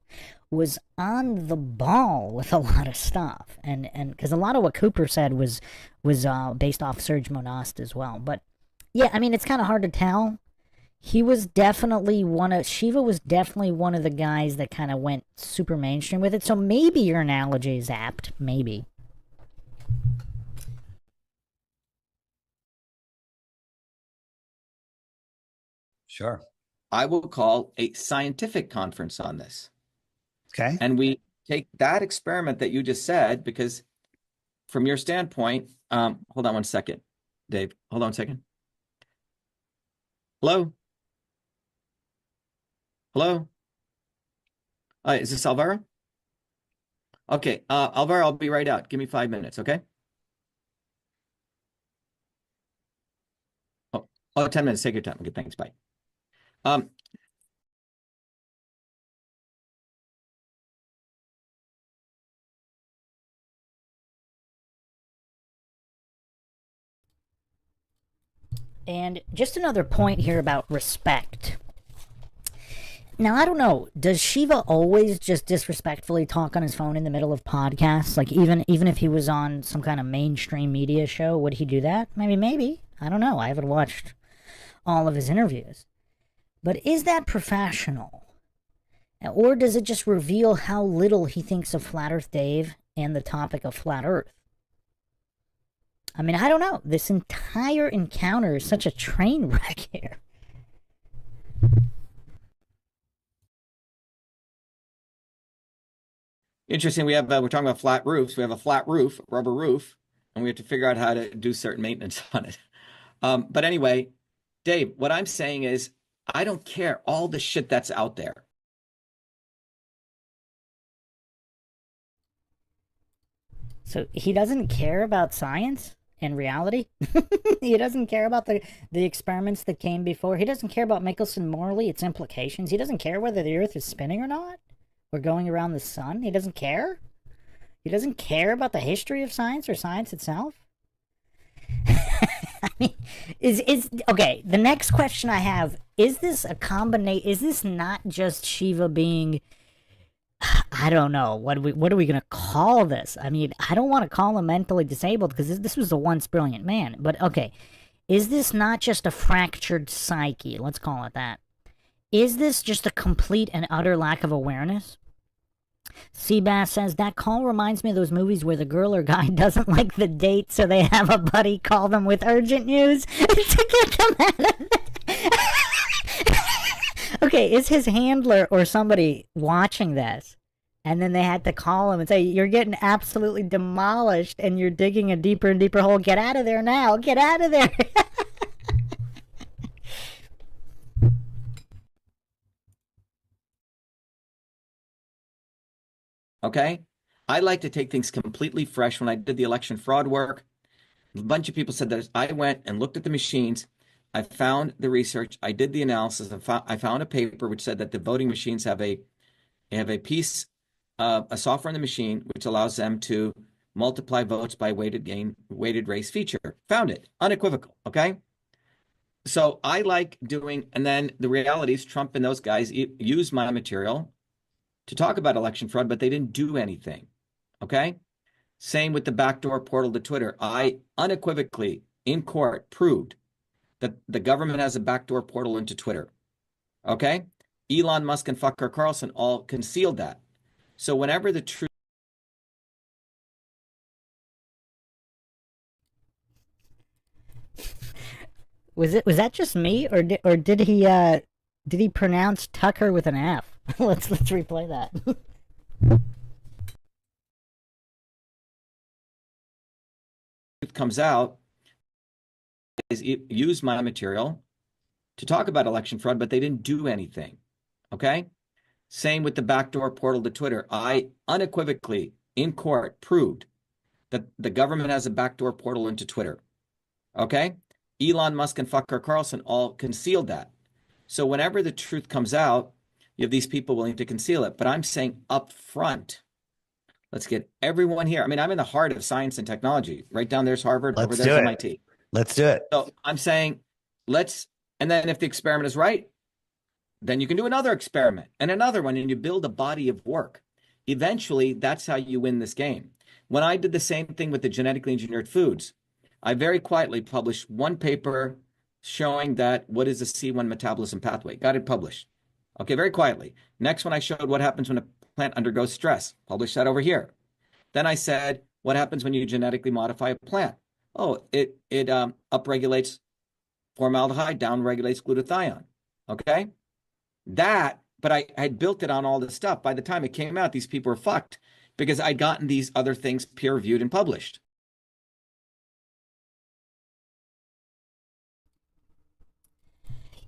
was on the ball with a lot of stuff, and because a lot of what Cooper said was based off Serge Monast as well. But yeah, I mean, it's kind of hard to tell. He was definitely Shiva was definitely one of the guys that kind of went super mainstream with it. So maybe your analogy is apt, maybe. Sure. I will call a scientific conference on this. Okay. And we take that experiment that you just said, because from your standpoint, hold on one second, Dave. Hold on a second. Hello? Hello? Is this Alvaro? Okay, Alvaro, I'll be right out. Give me 5 minutes, okay? Oh, 10 minutes. Take your time. Okay, thanks. Bye. And just another point here about respect. Now, I don't know. Does Shiva always just disrespectfully talk on his phone in the middle of podcasts? Like, even if he was on some kind of mainstream media show, would he do that? Maybe. I don't know. I haven't watched all of his interviews. But is that professional? Or does it just reveal how little he thinks of Flat Earth Dave and the topic of Flat Earth? I mean, I don't know. This entire encounter is such a train wreck here. Interesting. We're talking about flat roofs. We have a flat roof, a rubber roof, and we have to figure out how to do certain maintenance on it. But anyway, Dave, what I'm saying is, I don't care all the shit that's out there. So he doesn't care about science? in reality. He doesn't care about the experiments that came before. He doesn't care about Michelson Morley, its implications. He doesn't care whether the Earth is spinning or not, or going around the sun. He doesn't care. He doesn't care about the history of science or science itself. I mean, okay, the next question I have, is this a combination, is this not just Shiva being, I don't know, what are we going to call this? I mean, I don't want to call him mentally disabled because this was a once brilliant man. But okay, is this not just a fractured psyche? Let's call it that. Is this just a complete and utter lack of awareness? Seabass says, that call reminds me of those movies where the girl or guy doesn't like the date, so they have a buddy call them with urgent news to get them out of it. Okay, is his handler or somebody watching this? And then they had to call him and say, you're getting absolutely demolished and you're digging a deeper and deeper hole. Get out of there now. Get out of there. Okay? I like to take things completely fresh. When I did the election fraud work, a bunch of people said that. I went and looked at the machines. I found the research. I did the analysis. I found a paper which said that the voting machines have a piece of a software in the machine which allows them to multiply votes by weighted race feature. Found it. Unequivocal. Okay? So I like doing, and then the reality is Trump and those guys use my material to talk about election fraud, but they didn't do anything. Okay? Same with the backdoor portal to Twitter. I unequivocally, in court, proved that the government has a backdoor portal into Twitter. Okay? Elon Musk and Tucker Carlson all concealed that. So whenever the truth... Was that just me, or did he pronounce Tucker with an F? let's replay that. comes out is use my material to talk about election fraud, but they didn't do anything. Okay? Same with the backdoor portal to Twitter. I unequivocally, in court, proved that the government has a backdoor portal into Twitter. Okay? Elon Musk and Tucker Carlson all concealed that. So whenever the truth comes out, you have these people willing to conceal it. But I'm saying up front, let's get everyone here. I mean, I'm in the heart of science and technology. Right down there's Harvard, over there's MIT. Let's do it. So I'm saying and then if the experiment is right, then you can do another experiment and another one, and you build a body of work. Eventually, that's how you win this game. When I did the same thing with the genetically engineered foods, I very quietly published one paper showing that what is the C1 metabolism pathway. Got it published. Okay, very quietly. Next one, I showed what happens when a plant undergoes stress. Published that over here. Then I said, what happens when you genetically modify a plant? Oh, it upregulates formaldehyde, downregulates glutathione. Okay? But I had built it on all this stuff. By the time it came out, these people were fucked because I'd gotten these other things peer-reviewed and published.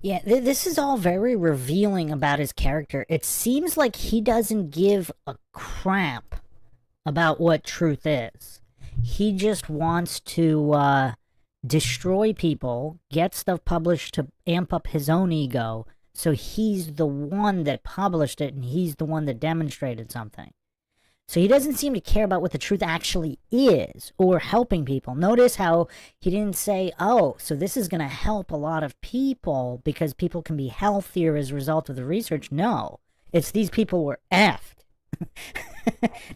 Yeah, this is all very revealing about his character. It seems like he doesn't give a crap about what truth is. He just wants to destroy people, get stuff published to amp up his own ego, so he's the one that published it and he's the one that demonstrated something. So he doesn't seem to care about what the truth actually is or helping people. Notice how he didn't say, oh, so this is going to help a lot of people because people can be healthier as a result of the research. No, it's these people were effed.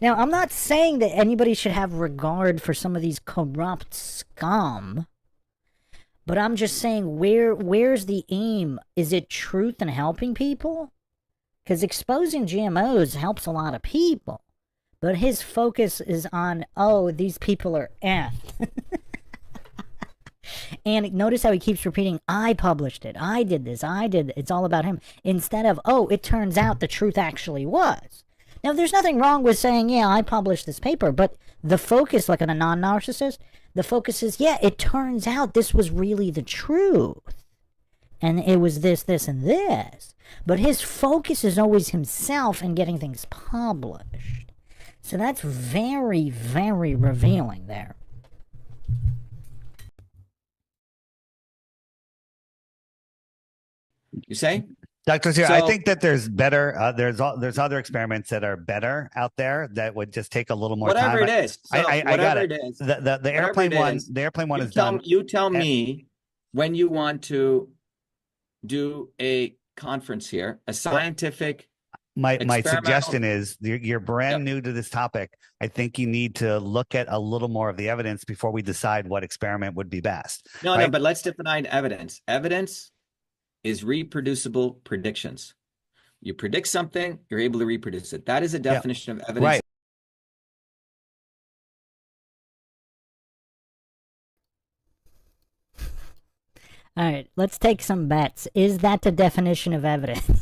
Now, I'm not saying that anybody should have regard for some of these corrupt scum, but I'm just saying where's the aim? Is it truth and helping people? Because exposing GMOs helps a lot of people. But his focus is on, oh, these people are effed. And notice how he keeps repeating, I published it, I did this, I did it. It's all about him. Instead of, oh, it turns out the truth actually was. Now, there's nothing wrong with saying, yeah, I published this paper, but the focus, like on a non-narcissist, the focus is, yeah, it turns out this was really the truth. And it was this, this, and this. But his focus is always himself and getting things published. So that's very, very revealing there. You say? Dr. Zero, I So- think that there's better, there's other experiments that are better out there that would just take a little more Whatever time. it is. So I got whatever it. it is. The airplane one, the airplane one You is tell, done. you tell And- me when you want to do a conference here, a scientific My experimental- suggestion is you're brand new to this topic. I think you need to look at a little more of the evidence before we decide what experiment would be best. No, right? no, but let's define evidence. Evidence is reproducible predictions. You predict something, you're able to reproduce it. That is a definition of evidence. Right. All right, let's take some bets. Is that the definition of evidence?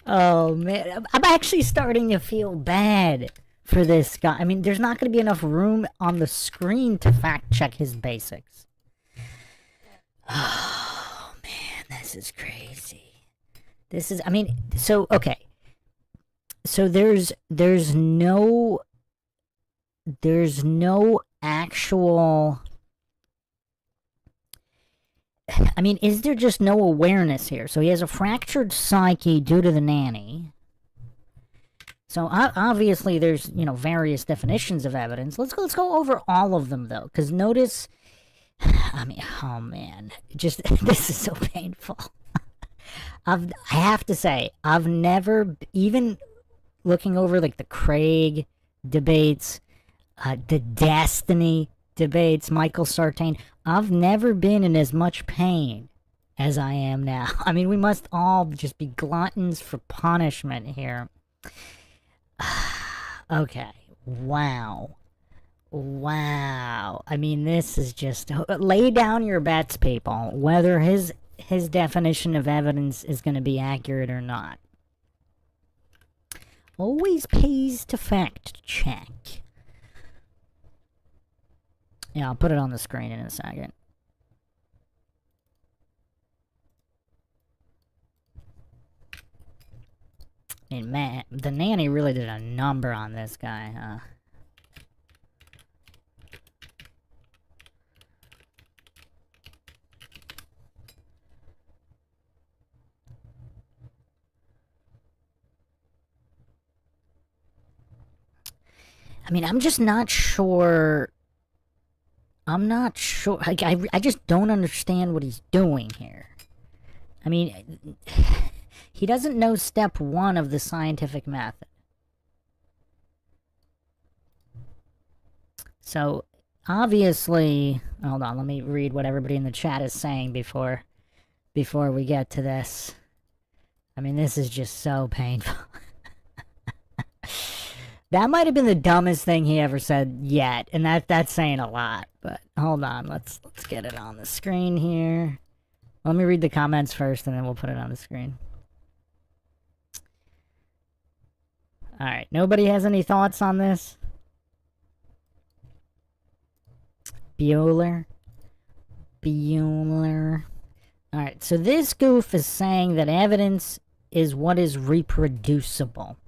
Oh, man. I'm actually starting to feel bad for this guy. I mean, there's not going to be enough room on the screen to fact check his basics. Oh, man, this is crazy. This is, I mean, so, okay. So there's no actual... I mean, is there just no awareness here? So he has a fractured psyche due to the nanny. So obviously there's, you know, various definitions of evidence. Let's go over all of them, though, because notice, I mean, oh man, just this is so painful. I have to say, I've never, even looking over like the Craig debates, the Destiny debates, Michael Sartain, I've never been in as much pain as I am now. I mean, we must all just be gluttons for punishment here. Okay. Wow. Wow. I mean, this is just... Lay down your bets, people, whether his definition of evidence is going to be accurate or not. Always pays to fact check. Yeah, I'll put it on the screen in a second. I mean, man, the nanny really did a number on this guy, huh? I mean, I'm just not sure... I'm not sure. I just don't understand what he's doing here. I mean, he doesn't know step 1 of the scientific method. So, obviously... Hold on, let me read what everybody in the chat is saying before we get to this. I mean, this is just so painful. That might have been the dumbest thing he ever said yet, and that's saying a lot. But hold on, let's get it on the screen here. Let me read the comments first, and then we'll put it on the screen. All right, nobody has any thoughts on this? Bueller. All right, so this goof is saying that evidence is what is reproducible.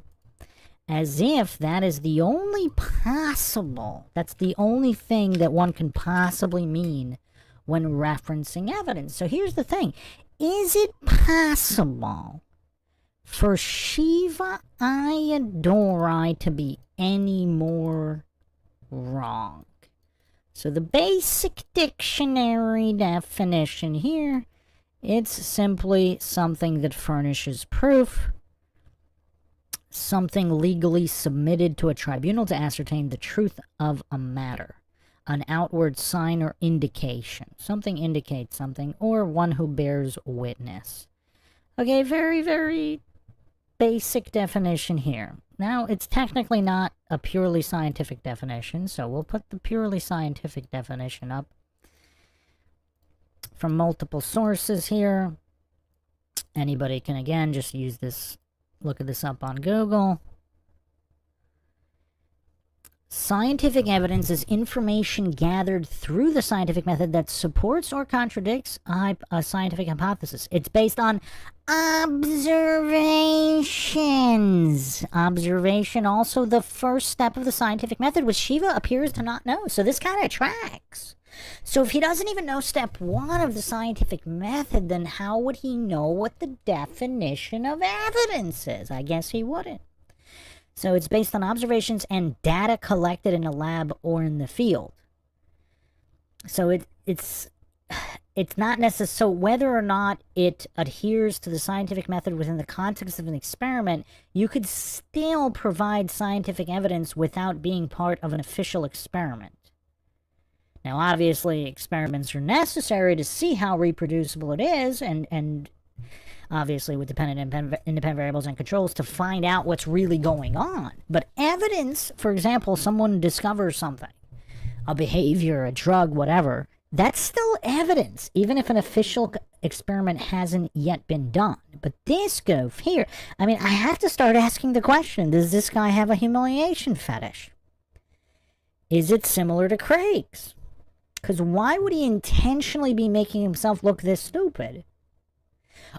As if that is the only possible, that's the only thing that one can possibly mean when referencing evidence. So here's the thing. Is it possible for Shiva Ayyadurai to be any more wrong? So the basic dictionary definition here, it's simply something that furnishes proof, something legally submitted to a tribunal to ascertain the truth of a matter, an outward sign or indication. Something indicates something, or one who bears witness. Okay, very, very basic definition here. Now, it's technically not a purely scientific definition, so we'll put the purely scientific definition up from multiple sources here. Anybody can, again, just use this. Look at this up on Google. Scientific evidence is information gathered through the scientific method that supports or contradicts a scientific hypothesis. It's based on observations. Observation, also the first step of the scientific method, which Shiva appears to not know. So this kind of tracks. So if he doesn't even know step 1 of the scientific method, then how would he know what the definition of evidence is? I guess he wouldn't. So it's based on observations and data collected in a lab or in the field. So it's not necessary. So whether or not it adheres to the scientific method within the context of an experiment, you could still provide scientific evidence without being part of an official experiment. Now, obviously, experiments are necessary to see how reproducible it is, and obviously with dependent independent variables and controls to find out what's really going on. But evidence, for example, someone discovers something, a behavior, a drug, whatever, that's still evidence, even if an official experiment hasn't yet been done. But this go here, I mean, I have to start asking the question, does this guy have a humiliation fetish? Is it similar to Craig's? Because why would he intentionally be making himself look this stupid?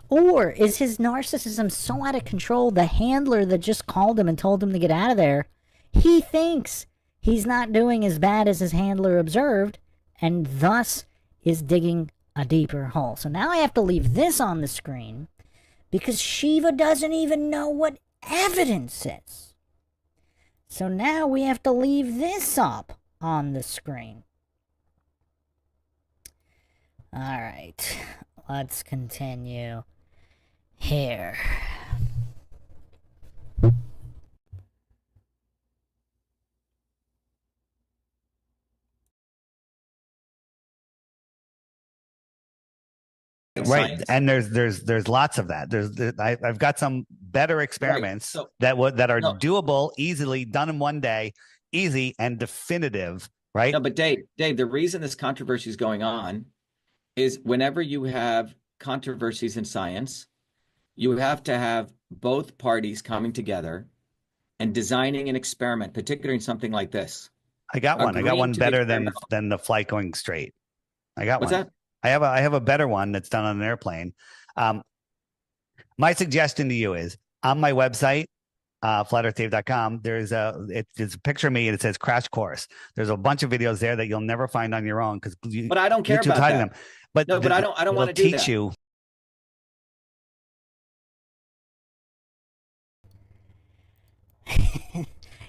Or is his narcissism so out of control, the handler that just called him and told him to get out of there, he thinks he's not doing as bad as his handler observed, and thus is digging a deeper hole. So now I have to leave this on the screen, because Shiva doesn't even know what evidence is. So now we have to leave this up on the screen. Alright, let's continue here. Right, and there's lots of that. I've got some better experiments that are doable, easily done in one day, easy and definitive. Right? No, but Dave, the reason this controversy is going on is whenever you have controversies in science, you have to have both parties coming together and designing an experiment, particularly in something like this. I got one. I got one better than the flight going straight. I got one. What's that? I have a better one that's done on an airplane. My suggestion to you is on my website, flatearthdave.com, there's a picture of me and it says crash course. There's a bunch of videos there that you'll never find on your own because but I don't care about that. Them. But no, but I don't want to teach you.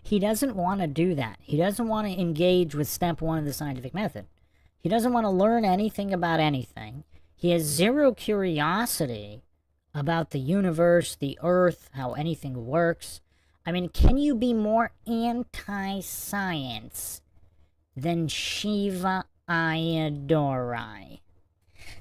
He doesn't want to do that. He doesn't want to engage with step 1 of the scientific method. He doesn't want to learn anything about anything. He has zero curiosity about the universe, the earth, how anything works. I mean, can you be more anti-science than Shiva Ayyadurai?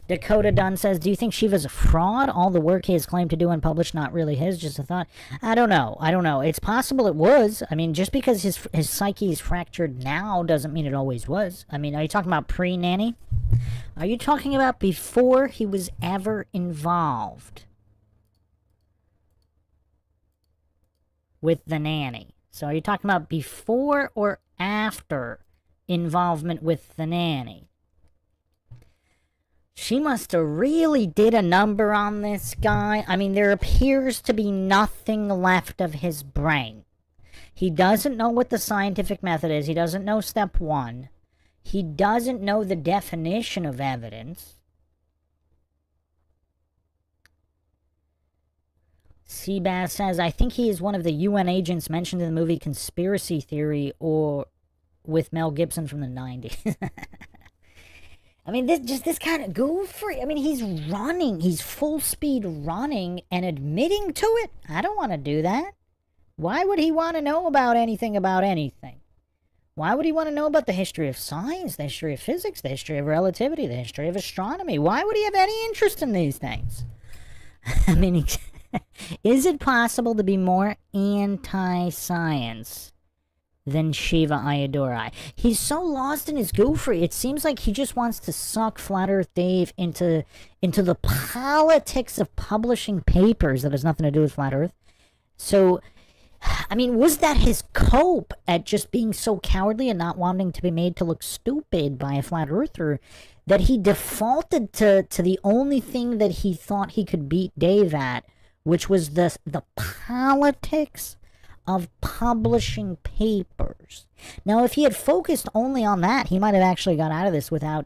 Dakota Dunn says, do you think Shiva's a fraud? All the work he has claimed to do and published, not really his, just a thought? I don't know. It's possible it was. I mean, just because his psyche is fractured now doesn't mean it always was. I mean, are you talking about pre-nanny? Are you talking about before he was ever involved with the nanny? So are you talking about before or after involvement with the nanny? She must have really did a number on this guy. I mean, there appears to be nothing left of his brain. He doesn't know what the scientific method is. He doesn't know step 1. He doesn't know the definition of evidence. Seabass says, I think he is one of the UN agents mentioned in the movie Conspiracy Theory or with Mel Gibson from the 90s. I mean, this kind of goofy. I mean, he's running. He's full speed running and admitting to it. I don't want to do that. Why would he want to know about anything about anything? Why would he want to know about the history of science, the history of physics, the history of relativity, the history of astronomy? Why would he have any interest in these things? I mean, is it possible to be more anti-science than Shiva Ayyadurai? He's so lost in his goofery. It seems like he just wants to suck Flat Earth Dave into the politics of publishing papers that has nothing to do with Flat Earth. So, I mean, was that his cope at just being so cowardly and not wanting to be made to look stupid by a flat earther that he defaulted to the only thing that he thought he could beat Dave at, which was the politics of publishing papers? Now, if he had focused only on that, he might have actually got out of this without,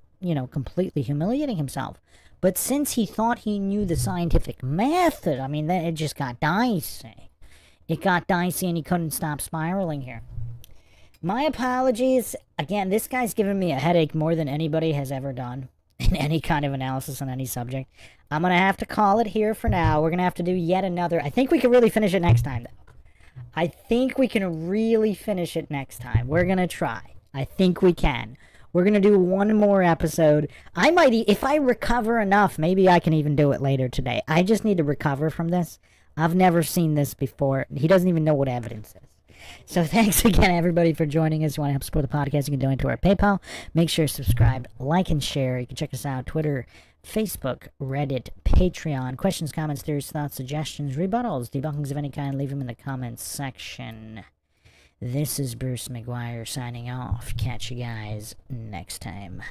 completely humiliating himself. But since he thought he knew the scientific method, I mean, then it just got dicey. It got dicey and he couldn't stop spiraling here. My apologies. Again, this guy's given me a headache more than anybody has ever done in any kind of analysis on any subject. I'm going to have to call it here for now. We're going to have to do yet another. I think we can really finish it next time, though. I think we can really finish it next time. We're going to try. I think we can. We're going to do one more episode. I might, if I recover enough, maybe I can even do it later today. I just need to recover from this. I've never seen this before. He doesn't even know what evidence is. So thanks again, everybody, for joining us. If you want to help support the podcast, you can donate to our PayPal. Make sure to subscribe, like, and share. You can check us out Twitter, Facebook, Reddit, Patreon. Questions, comments, theories, thoughts, suggestions, rebuttals, debunkings of any kind, leave them in the comments section. This is Bruce McGuire signing off. Catch you guys next time.